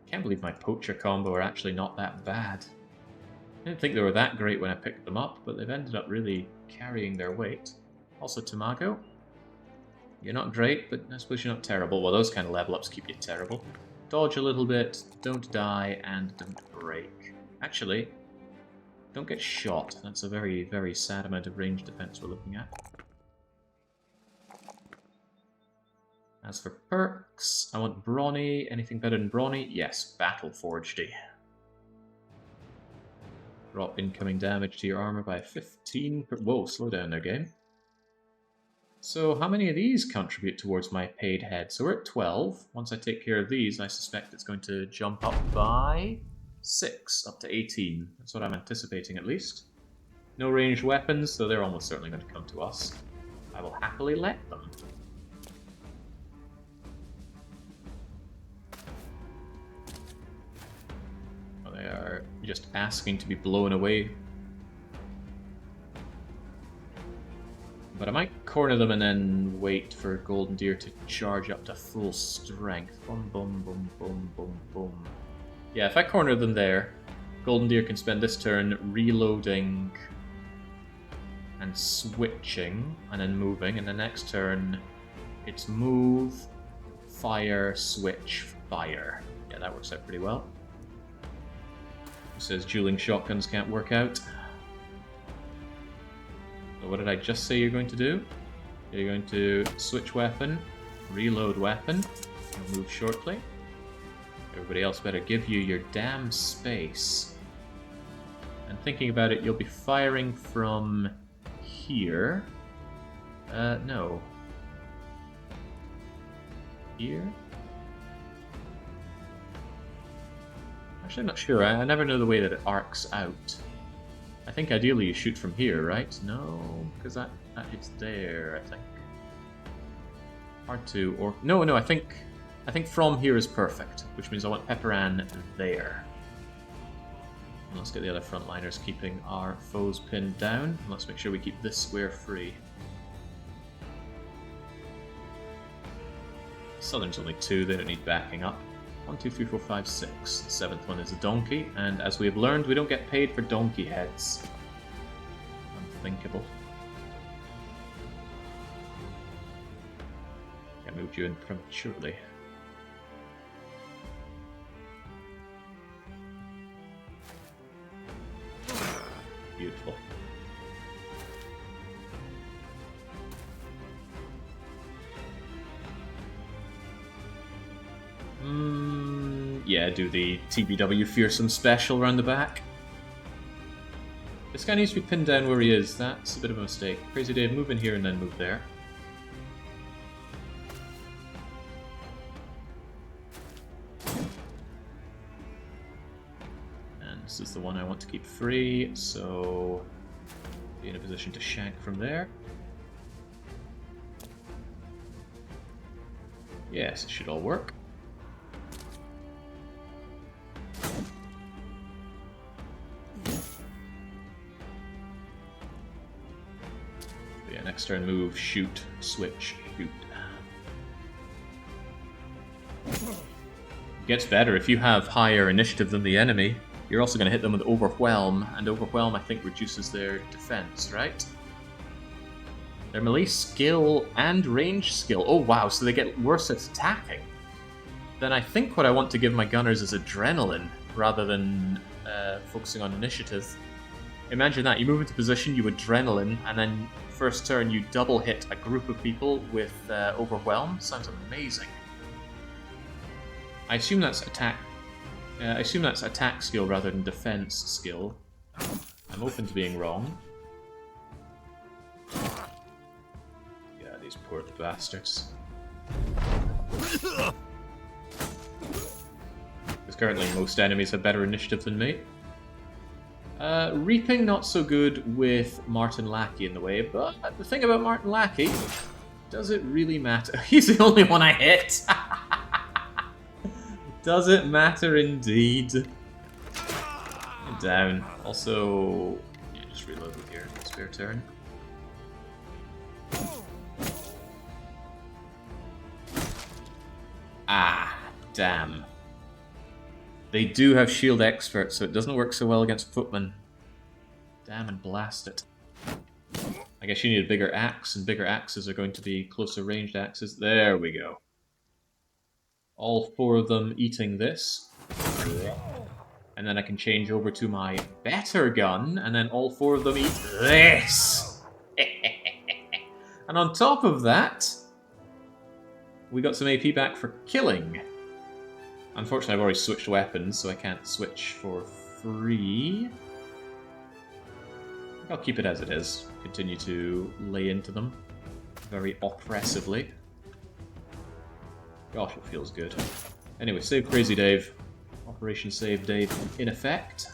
[SPEAKER 1] Can't believe my poacher combo are actually not that bad. I didn't think they were that great when I picked them up, but they've ended up really carrying their weight. Also, Tamago. You're not great, but I suppose you're not terrible. Well, those kind of level ups keep you terrible. Dodge a little bit, don't die, and don't break. Actually, don't get shot. That's a very, very sad amount of range defense we're looking at. As for perks, I want Brawny. Anything better than Brawny? Yes, Battle Forged. Drop incoming damage to your armor by 15. Whoa, slow down there, game. So how many of these contribute towards my paid head? So we're at 12. Once I take care of these, I suspect it's going to jump up by 6, up to 18. That's what I'm anticipating, at least. No ranged weapons, so they're almost certainly going to come to us. I will happily let them. They are just asking to be blown away. But I might corner them and then wait for Golden Deer to charge up to full strength. Boom, boom, boom, boom, boom, boom. Yeah, if I corner them there, Golden Deer can spend this turn reloading and switching, and then moving, and the next turn it's move, fire, switch, fire. Yeah, that works out pretty well. It says dueling shotguns can't work out. So what did I just say you're going to do? You're going to switch weapon, reload weapon, and move shortly. Everybody else better give you your damn space. And thinking about it, you'll be firing from here. No. Here? Actually, I'm not sure. I never know the way that it arcs out. I think ideally you shoot from here, right? No, because that hits there, I think. Hard to, or no, I think from here is perfect, which means I want Pepperan there. And let's get the other frontliners keeping our foes pinned down. And let's make sure we keep this square free. Southern's only 2, they don't need backing up. 1, 2, 3, 4, 5, 6. The 7th one is a donkey, and as we have learned, we don't get paid for donkey heads. Unthinkable. I moved you in prematurely. Beautiful. Yeah, do the TBW fearsome special around the back. This guy needs to be pinned down where he is. That's a bit of a mistake. Crazy Dave, move in here and then move there. And this is the one I want to keep free, so be in a position to shank from there. Yes, it should all work. Next turn, move, shoot, switch, shoot. It gets better. If you have higher initiative than the enemy, you're also going to hit them with Overwhelm, and Overwhelm, I think, reduces their defense, right? Their melee skill and range skill. Oh, wow, so they get worse at attacking. Then I think what I want to give my gunners is Adrenaline, rather than focusing on initiative. Imagine that. You move into position, you Adrenaline, and then first turn you double hit a group of people with Overwhelm. Sounds amazing. I assume that's attack. I assume that's attack skill rather than defense skill. I'm open to being wrong. Yeah, these poor bastards. Because currently most enemies have better initiative than me. Reaping not so good with Martin Lackey in the way, but the thing about Martin Lackey, does it really matter? He's the only one I hit! Does it matter indeed? Down. Also, yeah, just reload with here. That's spare turn. Ah, damn. They do have shield experts, so it doesn't work so well against footmen. Damn and blast it. I guess you need a bigger axe, and bigger axes are going to be closer ranged axes. There we go. All 4 of them eating this. And then I can change over to my better gun, and then all 4 of them eat this! And on top of that, we got some AP back for killing. Unfortunately, I've already switched weapons, so I can't switch for free. I'll keep it as it is. Continue to lay into them very oppressively. Gosh, it feels good. Anyway, save Crazy Dave. Operation Save Dave in effect.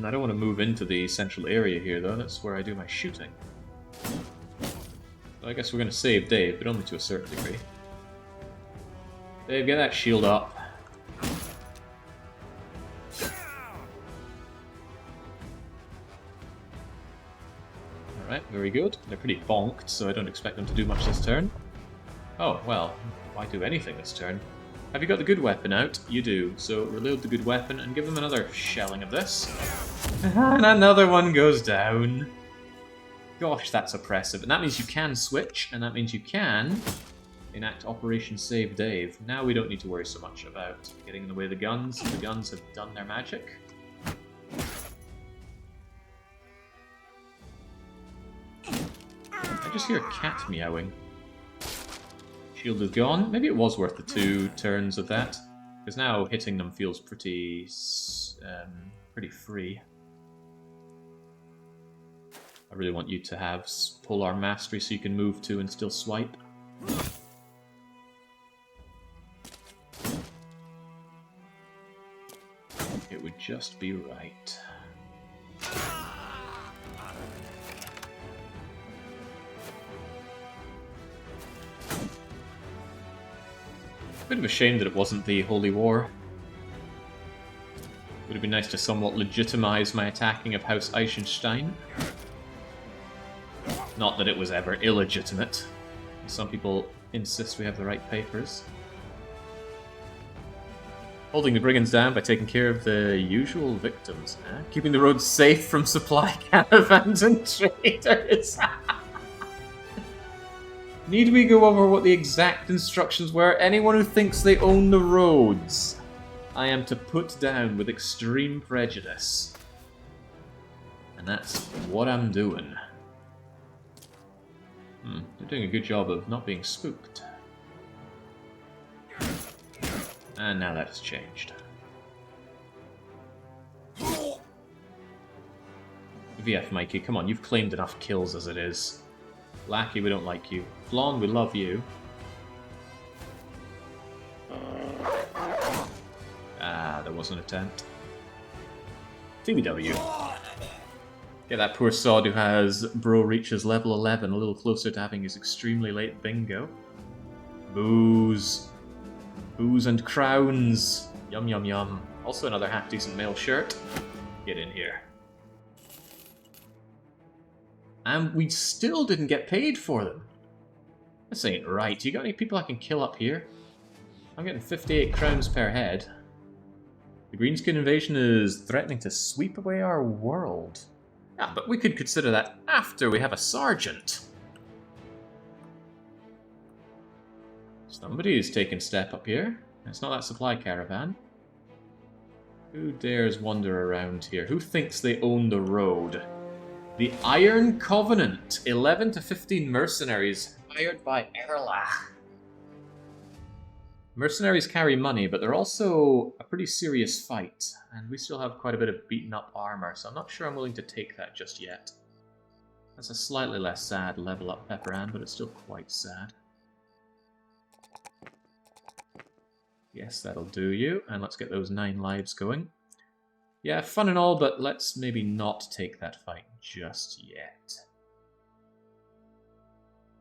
[SPEAKER 1] I don't want to move into the central area here, though. That's where I do my shooting. So I guess we're going to save Dave, but only to a certain degree. Dave, get that shield up. Alright, very good. They're pretty bonked, so I don't expect them to do much this turn. Oh, well, why do anything this turn? Have you got the good weapon out? You do. So reload the good weapon and give them another shelling of this. And another one goes down. Gosh, that's oppressive. And that means you can switch, and that means you can enact Operation Save Dave. Now we don't need to worry so much about getting in the way of the guns. The guns have done their magic. I just hear a cat meowing. Shield is gone. Maybe it was worth the 2 turns of that, because now hitting them feels pretty free. I really want you to have Polar Mastery so you can move to and still swipe. It would just be right. Bit of a shame that it wasn't the Holy War. Would have been nice to somewhat legitimize my attacking of House Eichenstein. Not that it was ever illegitimate. Some people insist we have the right papers. Holding the brigands down by taking care of the usual victims. Keeping the roads safe from supply caravans and traders. Need we go over what the exact instructions were? Anyone who thinks they own the roads, I am to put down with extreme prejudice. And that's what I'm doing. They're doing a good job of not being spooked. And now that has changed. VF Mikey, come on, you've claimed enough kills as it is. Lackey, we don't like you. Flan, we love you. Ah, there was an attempt. TBW. Get that poor sod who has Bro reaches level 11 a little closer to having his extremely late bingo. Booze. Booze and crowns. Yum yum yum. Also another half-decent male shirt. Get in here. And we still didn't get paid for them. This ain't right. You got any people I can kill up here? I'm getting 58 crowns per head. The Greenskin invasion is threatening to sweep away our world. Yeah, but we could consider that after we have a sergeant. Somebody is taking step up here. It's not that supply caravan. Who dares wander around here? Who thinks they own the road? The Iron Covenant, 11 to 15 mercenaries hired by Erlach. Mercenaries carry money, but they're also a pretty serious fight, and we still have quite a bit of beaten up armor, so I'm not sure I'm willing to take that just yet. That's a slightly less sad level up Pepperan, but it's still quite sad. Yes, that'll do you, and let's get those 9 lives going. Yeah, fun and all, but let's maybe not take that fight just yet.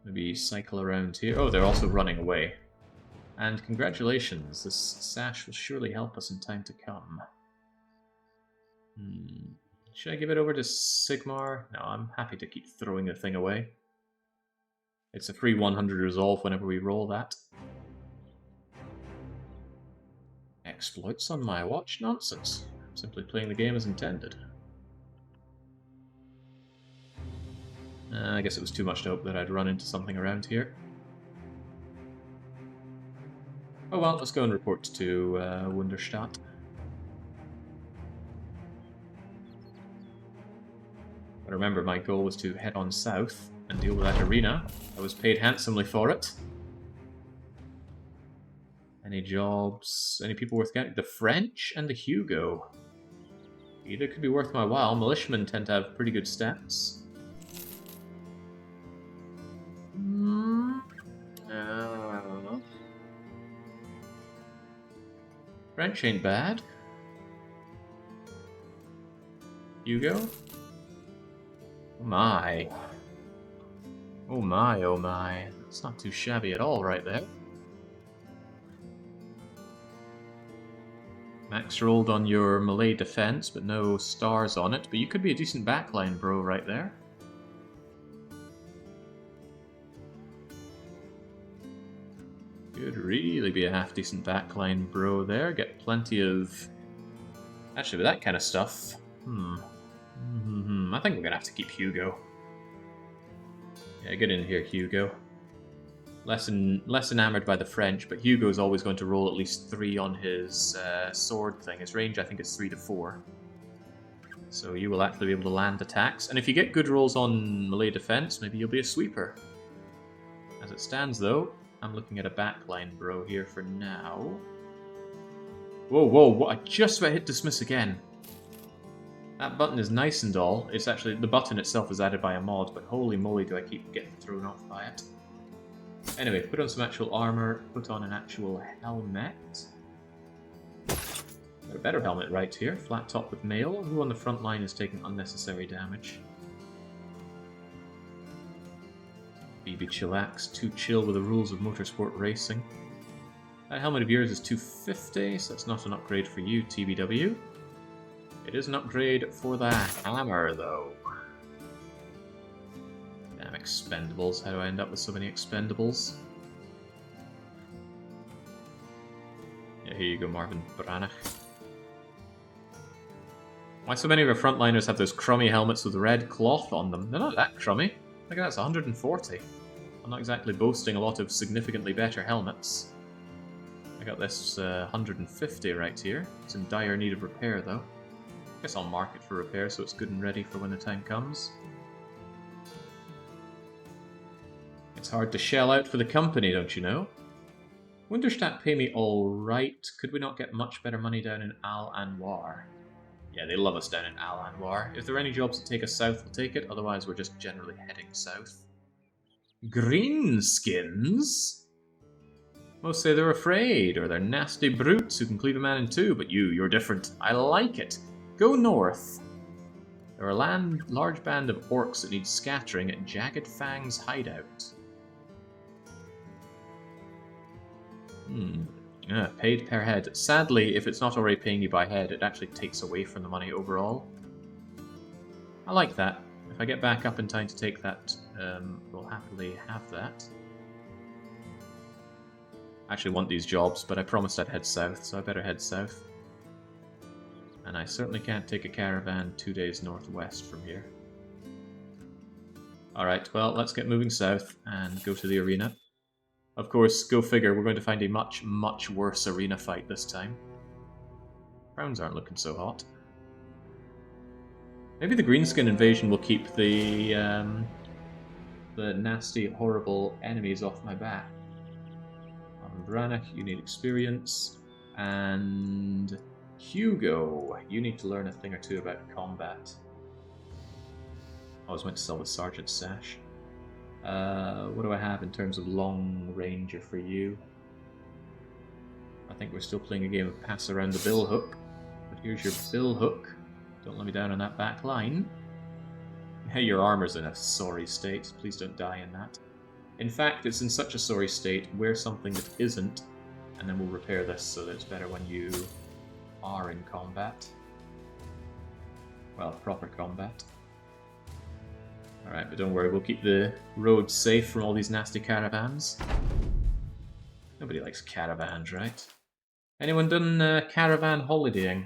[SPEAKER 1] Maybe cycle around here. Oh, they're also running away. And congratulations, this sash will surely help us in time to come. Should I give it over to Sigmar? No, I'm happy to keep throwing the thing away. It's a free 100 resolve whenever we roll that. Exploits on my watch? Nonsense. I'm simply playing the game as intended. I guess it was too much to hope that I'd run into something around here. Oh well, let's go and report to Wunderstadt. But remember, my goal was to head on south and deal with that arena. I was paid handsomely for it. Any jobs? Any people worth getting? The French and the Hugo. Either could be worth my while. Militiamen tend to have pretty good stats. I don't know. French ain't bad. Hugo? Oh my. Oh my, oh my. That's not too shabby at all right there. Max rolled on your melee defense, but no stars on it. But you could be a decent backline bro right there. Could really be a half-decent backline bro there. Get plenty of... Actually, with that kind of stuff... I think we're going to have to keep Hugo. Yeah, get in here, Hugo. Less enamored by the French, but Hugo's always going to roll at least 3 on his sword thing. His range, I think, is 3 to 4. So you will actually be able to land attacks. And if you get good rolls on melee defense, maybe you'll be a sweeper. As it stands, though, I'm looking at a backline bro here for now. Whoa, whoa, I just about hit dismiss again. That button is nice and all. It's actually, the button itself is added by a mod, but holy moly do I keep getting thrown off by it. Anyway, put on some actual armor, put on an actual helmet. Got a better helmet right here, flat top with mail. Who on the front line is taking unnecessary damage? BB chillax, too chill with the rules of motorsport racing. That helmet of yours is 250, so that's not an upgrade for you, TBW. It is an upgrade for the hammer, though. Damn expendables. How do I end up with so many expendables? Yeah, here you go, Marvin Branach. Why so many of our frontliners have those crummy helmets with red cloth on them? They're not that crummy. Look at that, it's 140. I'm not exactly boasting a lot of significantly better helmets. I got this 150 right here. It's in dire need of repair, though. I guess I'll mark it for repair so it's good and ready for when the time comes. It's hard to shell out for the company, don't you know? Wunderstadt pay me alright. Could we not get much better money down in Al Anwar? Yeah, they love us down in Al Anwar. If there are any jobs that take us south, we'll take it. Otherwise, we're just generally heading south. Greenskins? Most say they're afraid, or they're nasty brutes who can cleave a man in two, but you're different. I like it. Go north. There are a large band of orcs that need scattering at Jagged Fang's hideout. Paid per head. Sadly, if it's not already paying you by head, it actually takes away from the money overall. I like that. If I get back up in time to take that, we'll happily have that. I actually want these jobs, but I promised I'd head south, so I better head south. And I certainly can't take a caravan 2 days northwest from here. Alright, well, let's get moving south and go to the arena. Of course, go figure, we're going to find a much, much worse arena fight this time. Browns aren't looking so hot. Maybe the greenskin invasion will keep the nasty, horrible enemies off my back. Branach, you need experience. And Hugo, you need to learn a thing or two about combat. I was meant to sell the Sergeant Sash. What do I have in terms of long ranger for you? I think we're still playing a game of pass around the bill hook. But here's your bill hook. Don't let me down on that back line. Hey, your armor's in a sorry state. Please don't die in that. In fact, it's in such a sorry state, wear something that isn't, and then we'll repair this so that it's better when you are in combat. Well, proper combat. Alright, but don't worry, we'll keep the roads safe from all these nasty caravans. Nobody likes caravans, right? Anyone done caravan holidaying?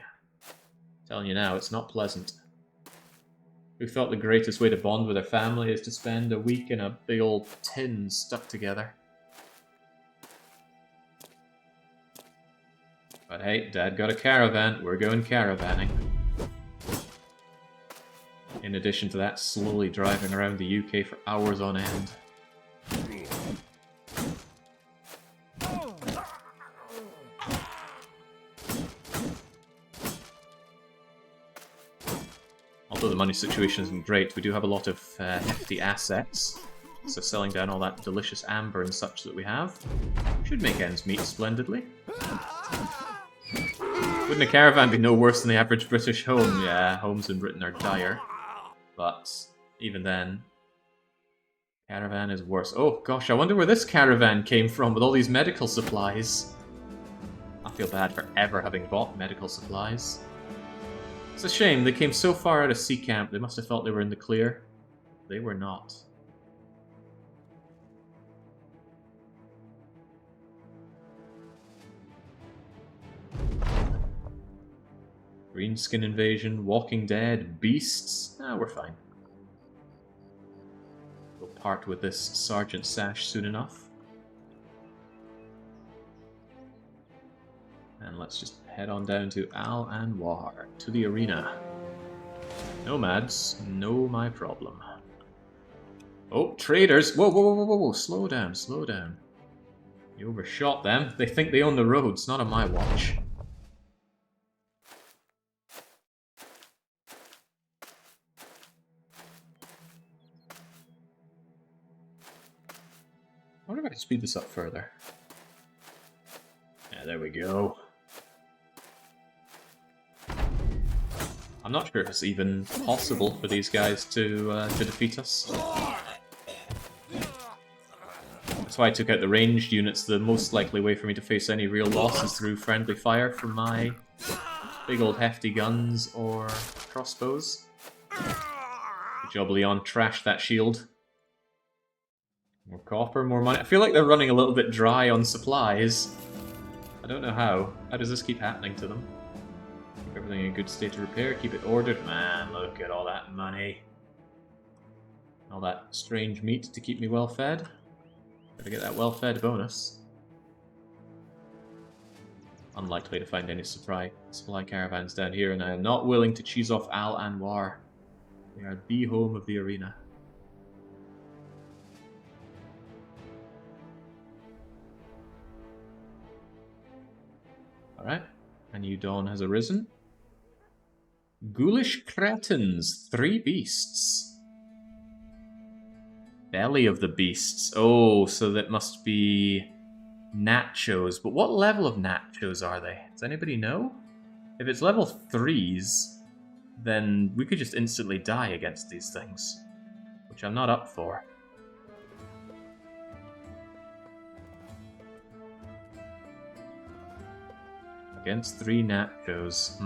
[SPEAKER 1] Telling you now, it's not pleasant. Who thought the greatest way to bond with their family is to spend a week in a big old tin stuck together? But hey, Dad got a caravan, we're going caravanning. In addition to that, slowly driving around the UK for hours on end. Although the money situation isn't great, we do have a lot of hefty assets. So selling down all that delicious amber and such that we have should make ends meet splendidly. Wouldn't a caravan be no worse than the average British home? Yeah, homes in Britain are dire. But even then, caravan is worse. Oh gosh, I wonder where this caravan came from with all these medical supplies. I feel bad for ever having bought medical supplies. It's a shame, they came so far out of sea camp, they must have felt they were in the clear. They were not. Greenskin invasion, Walking Dead, beasts. Ah, we're fine. We'll part with this Sergeant Sash soon enough. And let's just head on down to Al Anwar, to the arena. Nomads, no my problem. Oh, traders! Whoa, whoa, whoa, whoa, whoa, slow down, slow down. You overshot them. They think they own the roads, not on my watch. I wonder if I can speed this up further. Yeah, there we go. I'm not sure if it's even possible for these guys to defeat us. That's why I took out the ranged units. The most likely way for me to face any real loss is through friendly fire from my big old hefty guns or crossbows. Good job, Leon. Trash that shield. More copper, more money. I feel like they're running a little bit dry on supplies. I don't know how. How does this keep happening to them? Keep everything in a good state of repair, keep it ordered. Man, look at all that money. All that strange meat to keep me well fed. Gotta get that well fed bonus. Unlikely to find any supply caravans down here, and I am not willing to cheese off Al Anwar. They are the home of the arena. Alright, a new dawn has arisen. Ghoulish cretins, 3 beasts. Belly of the beasts. Oh, so that must be nachos. But what level of nachos are they? Does anybody know? If it's level 3s, then we could just instantly die against these things, which I'm not up for. Against 3 nachos.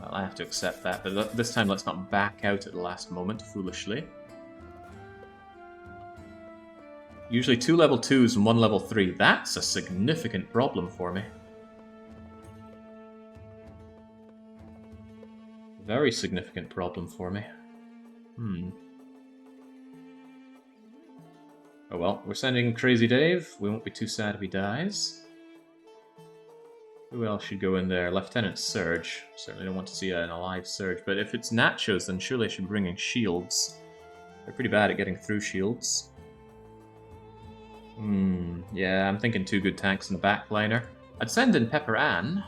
[SPEAKER 1] Well, I have to accept that, but this time let's not back out at the last moment, foolishly. Usually 2 level 2s and 1 level 3. That's a significant problem for me. Very significant problem for me. Oh well, we're sending Crazy Dave. We won't be too sad if he dies. Who else should go in there? Lieutenant Surge. Certainly don't want to see an alive Surge, but if it's nachos, then surely I should be bringing shields. They're pretty bad at getting through shields. Yeah, I'm thinking 2 good tanks in the backliner. I'd send in Pepper Ann,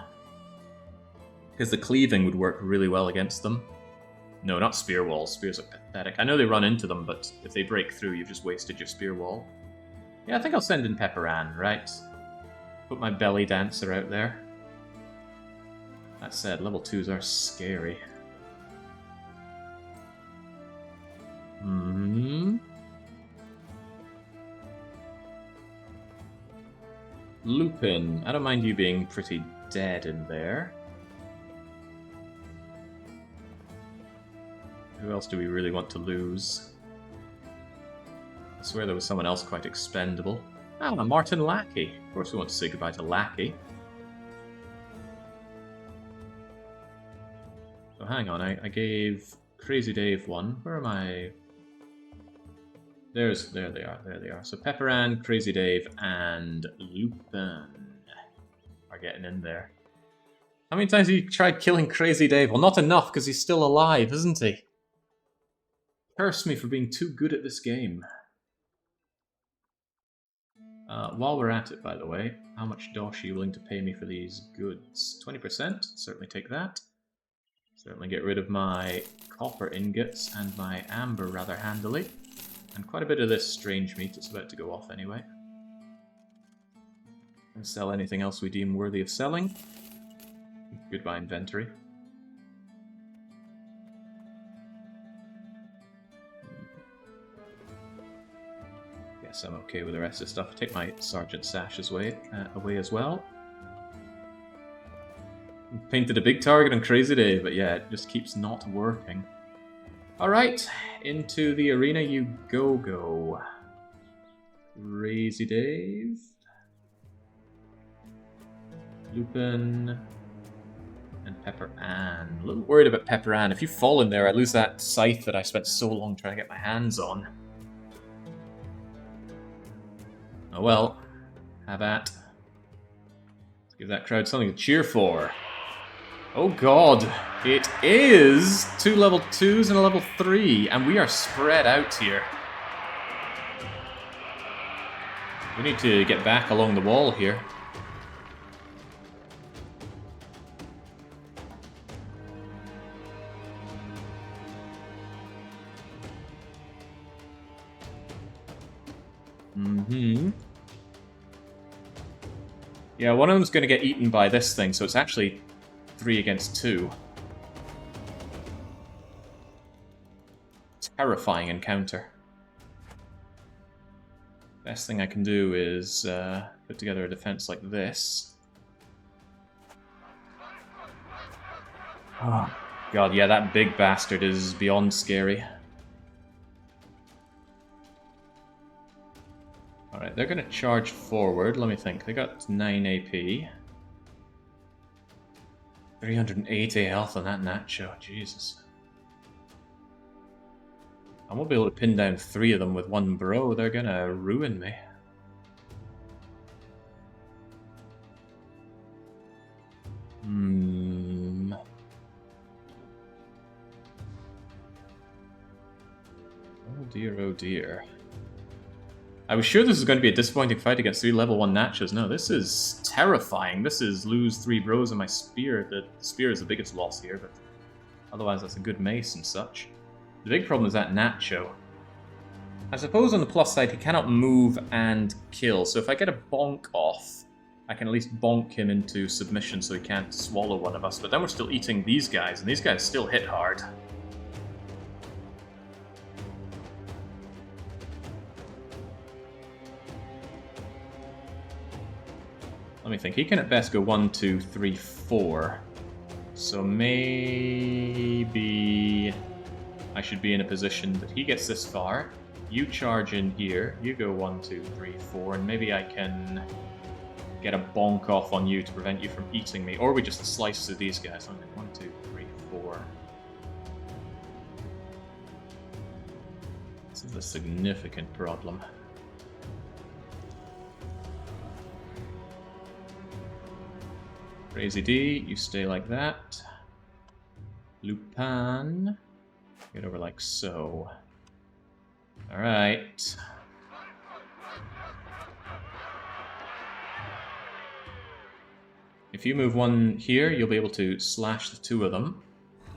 [SPEAKER 1] because the cleaving would work really well against them. No, not spear walls. Spears are pathetic. I know they run into them, but if they break through, you've just wasted your spear wall. Yeah, I think I'll send in Pepper Ann, right? Put my belly dancer out there. That said, level 2s are scary. Lupin. I don't mind you being pretty dead in there. Who else do we really want to lose? I swear there was someone else quite expendable. Ah, Martin Lackey. Of course we want to say goodbye to Lackey. So hang on, I gave Crazy Dave one. Where am I? There they are. So Pepperan, Crazy Dave, and Lupin are getting in there. How many times have you tried killing Crazy Dave? Well, not enough, because he's still alive, isn't he? Curse me for being too good at this game. While we're at it, by the way, how much dosh are you willing to pay me for these goods? 20%? Certainly take that. Certainly get rid of my copper ingots and my amber rather handily. And quite a bit of this strange meat. It's about to go off anyway. And sell anything else we deem worthy of selling. Goodbye inventory. Guess I'm okay with the rest of the stuff. I'll take my Sergeant Sashes away as well. Painted a big target on Crazy Dave, but yeah, it just keeps not working. Alright, into the arena you go. Crazy Dave. Lupin. And Pepper Ann. A little worried about Pepper Ann. If you fall in there, I lose that scythe that I spent so long trying to get my hands on. Oh well. Have at. Let's give that crowd something to cheer for. Oh god, it is 2 level 2s and a level 3, and we are spread out here. We need to get back along the wall here. Yeah, one of them's going to get eaten by this thing, so it's actually 3 against 2. Terrifying encounter. Best thing I can do is put together a defense like this. Oh, god, yeah, that big bastard is beyond scary. Alright, they're going to charge forward. Let me think. They got 9 AP. 380 health on that Nacho. Jesus. I won't be able to pin down 3 of them with one bro. They're going to ruin me. Oh dear, oh dear. I was sure this was going to be a disappointing fight against 3 level 1 Nachos. No, this is terrifying. This is lose 3 bros and my spear. The spear is the biggest loss here, but otherwise that's a good mace and such. The big problem is that Nacho. I suppose on the plus side, he cannot move and kill, so if I get a bonk off, I can at least bonk him into submission so he can't swallow one of us, but then we're still eating these guys, and these guys still hit hard. Let me think. He can at best go 1, 2, 3, 4. So maybe I should be in a position that he gets this far. You charge in here. You go 1, 2, 3, 4, and maybe I can get a bonk off on you to prevent you from eating me. Or we just slice through these guys. 1, 2, 3, 4. This is a significant problem. Crazy D, you stay like that. Lupin, get over like so. Alright. If you move 1 here, you'll be able to slash the 2 of them.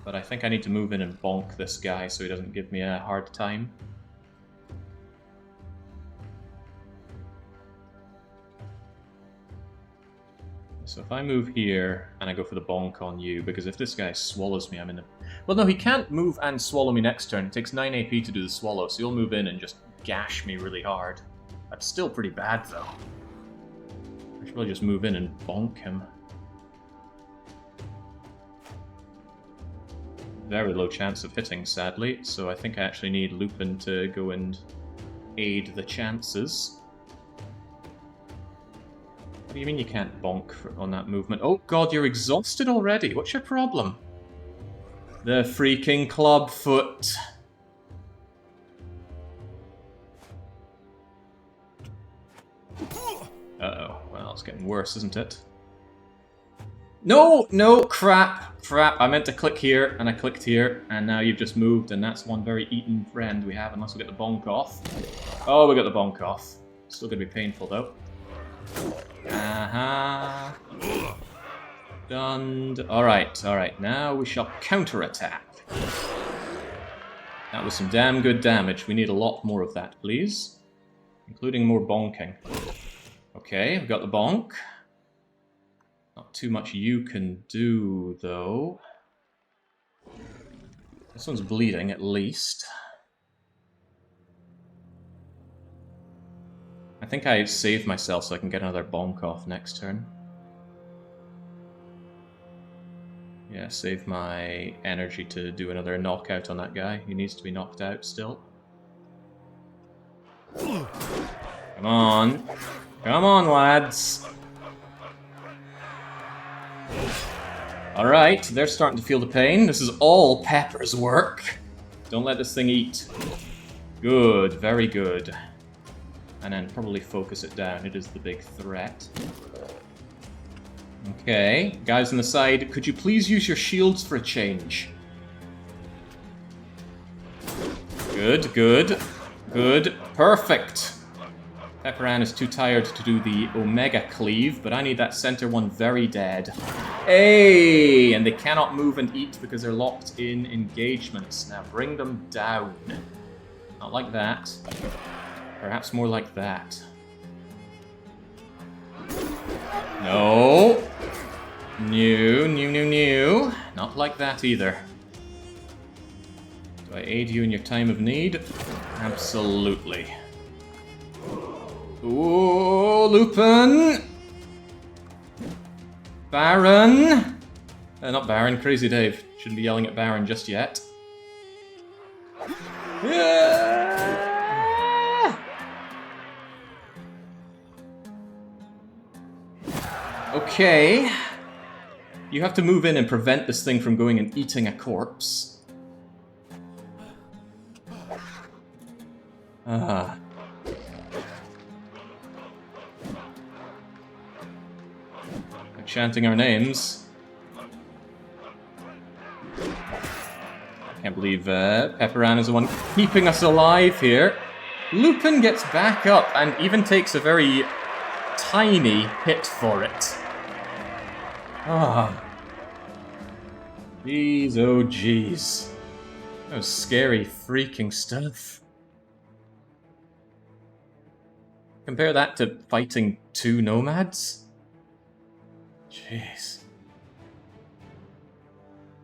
[SPEAKER 1] But I think I need to move in and bonk this guy so he doesn't give me a hard time. So if I move here, and I go for the bonk on you, because if this guy swallows me, I'm in the... Well, no, he can't move and swallow me next turn. It takes 9 AP to do the swallow, so he'll move in and just gash me really hard. That's still pretty bad, though. I should probably just move in and bonk him. Very low chance of hitting, sadly, so I think I actually need Lupin to go and aid the chances. What do you mean you can't bonk on that movement? Oh god, you're exhausted already. What's your problem? The freaking clubfoot. Uh-oh. Well, it's getting worse, isn't it? No! No! Crap! Crap. I meant to click here, and I clicked here, and now you've just moved, and that's one very eaten friend we have, unless we get the bonk off. Oh, we got the bonk off. Still gonna be painful, though. Aha. Done. Alright, alright. Now we shall counterattack. That was some damn good damage. We need a lot more of that, please. Including more bonking. Okay, we've got the bonk. Not too much you can do, though. This one's bleeding, at least. I think I saved myself so I can get another bonk off next turn. Yeah, save my energy to do another knockout on that guy. He needs to be knocked out still. Come on. Come on, lads. Alright, they're starting to feel the pain. This is all Pepper's work. Don't let this thing eat. Good, very good. And then probably focus it down. It is the big threat. Okay, guys on the side, could you please use your shields for a change? Good, good, good, perfect. Pepperan is too tired to do the Omega Cleave, but I need that center one very dead. Hey! And they cannot move and eat because they're locked in engagements. Now bring them down. Not like that. Perhaps more like that. No. New. Not like that either. Do I aid you in your time of need? Absolutely. Ooh, Lupin! Baron! Not Baron, Crazy Dave. Shouldn't be yelling at Baron just yet. Yeah! Okay. You have to move in and prevent this thing from going and eating a corpse. Ah. They're chanting our names. I can't believe Pepperan is the one keeping us alive here. Lupin gets back up and even takes a very tiny hit for it. Ah. Jeez, oh jeez. That was scary freaking stuff. Compare that to fighting 2 nomads? Jeez.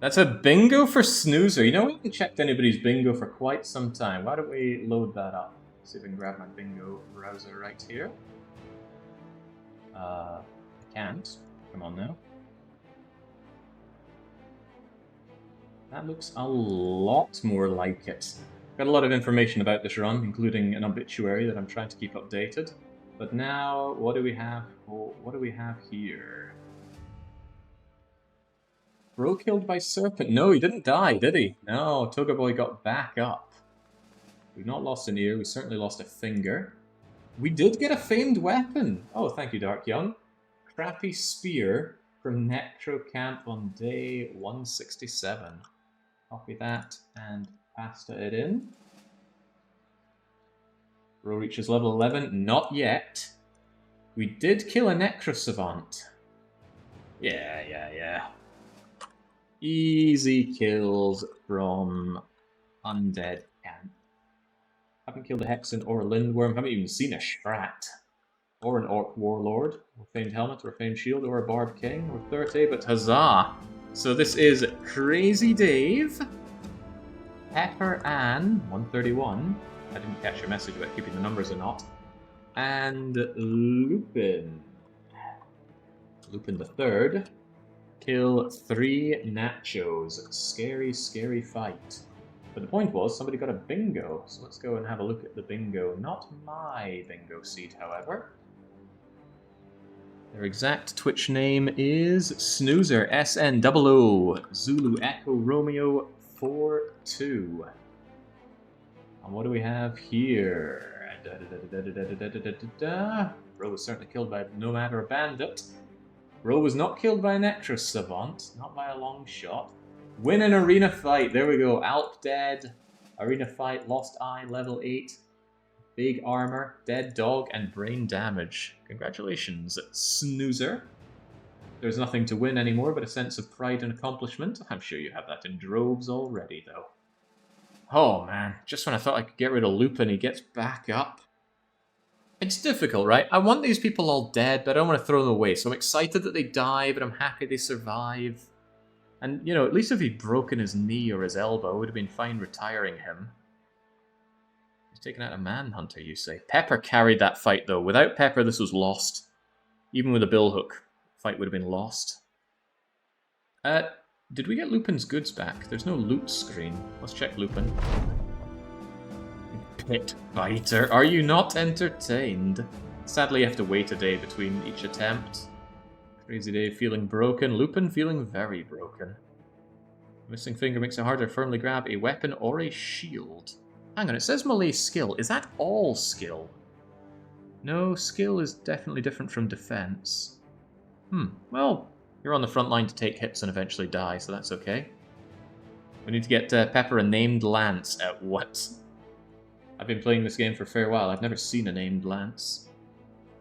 [SPEAKER 1] That's a bingo for Snoozer. You know, we haven't checked anybody's bingo for quite some time. Why don't we load that up? See if we can grab my bingo browser right here. I can't. Come on now. That looks a lot more like it. Got a lot of information about this run, including an obituary that I'm trying to keep updated. But now, what do we have? Oh, what do we have here? Bro killed by serpent. No, he didn't die, did he? No, Toga Boy got back up. We've not lost an ear. We certainly lost a finger. We did get a famed weapon. Oh, thank you, Dark Young. Crappy spear from Necro Camp on day 167. Copy that and pasta it in. Bro reaches level 11. Not yet. We did kill a Necro Savant. Yeah. Easy kills from undead camp. Haven't killed a Hexen or a Lindworm. Haven't even seen a Strat. Or an Orc Warlord. Or Famed Helmet, or Famed Shield, or a Barb King, or 30, but huzzah! So this is Crazy Dave, Pepper Ann, 131. I didn't catch your message about keeping the numbers or not. And Lupin. Lupin the Third. Kill 3 nachos. Scary, scary fight. But the point was, somebody got a bingo, so let's go and have a look at the bingo. Not my bingo seat, however. Their exact Twitch name is Snoozer, SN00, Zulu Echo Romeo 42. And what do we have here? Bro was certainly killed by a Nomad or a bandit. Bro was not killed by an Ectros Savant, not by a long shot. Win an arena fight, there we go. Alp dead, arena fight, lost eye, level 8. Big armor, dead dog, and brain damage. Congratulations, Snoozer. There's nothing to win anymore but a sense of pride and accomplishment. I'm sure you have that in droves already, though. Oh man, just when I thought I could get rid of Lupin, he gets back up. It's difficult, right? I want these people all dead, but I don't want to throw them away. So I'm excited that they die, but I'm happy they survive. And, you know, at least if he'd broken his knee or his elbow, it would have been fine retiring him. He's taken out a manhunter, you say. Pepper carried that fight, though. Without Pepper, this was lost. Even with a billhook, fight would have been lost. Did we get Lupin's goods back? There's no loot screen. Let's check Lupin. Pit biter. Are you not entertained? Sadly, you have to wait a day between each attempt. Crazy day feeling broken. Lupin feeling very broken. Missing finger makes it harder to firmly grab a weapon or a shield. Hang on, it says melee skill. Is that all skill? No, skill is definitely different from defense. Well, you're on the front line to take hits and eventually die, so that's okay. We need to get Pepper a named lance at what? I've been playing this game for a fair while. I've never seen a named lance.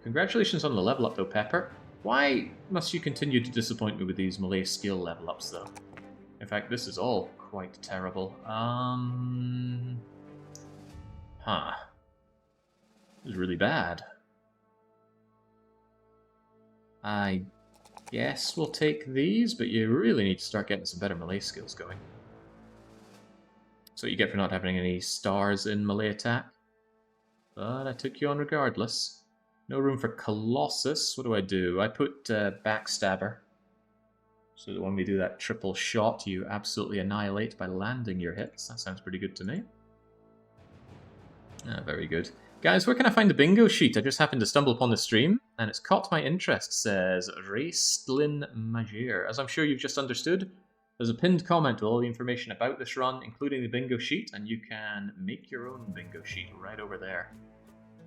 [SPEAKER 1] Congratulations on the level up, though, Pepper. Why must you continue to disappoint me with these melee skill level ups, though? In fact, this is all quite terrible. This is really bad. I guess we'll take these, but you really need to start getting some better melee skills going. So what you get for not having any stars in melee attack. But I took you on regardless. No room for Colossus. What do? I put Backstabber. So that when we do that triple shot, you absolutely annihilate by landing your hits. That sounds pretty good to me. Very good. Guys, where can I find the bingo sheet? I just happened to stumble upon the stream, and it's caught my interest, says Raistlin Majir. As I'm sure you've just understood, there's a pinned comment with all the information about this run, including the bingo sheet, and you can make your own bingo sheet right over there.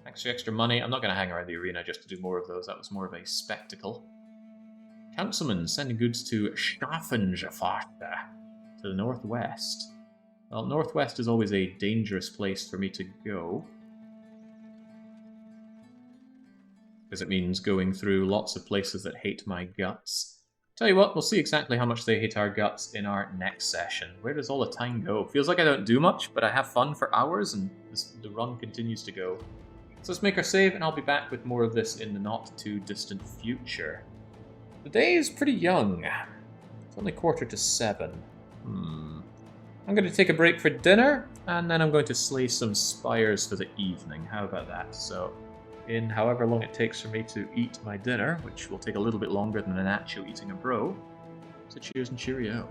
[SPEAKER 1] Thanks for the extra money. I'm not going to hang around the arena just to do more of those. That was more of a spectacle. Councilman sending goods to Schaffengefahrte, to the northwest. Well, northwest is always a dangerous place for me to go, because it means going through lots of places that hate my guts. Tell you what, we'll see exactly how much they hate our guts in our next session. Where does all the time go? Feels like I don't do much, but I have fun for hours, and the run continues to go. So let's make our save, and I'll be back with more of this in the not-too-distant future. The day is pretty young. It's only 7:15. I'm going to take a break for dinner, and then I'm going to slay some spires for the evening. How about that? So, in however long it takes for me to eat my dinner, which will take a little bit longer than an nacho eating a bro, so cheers and cheerio.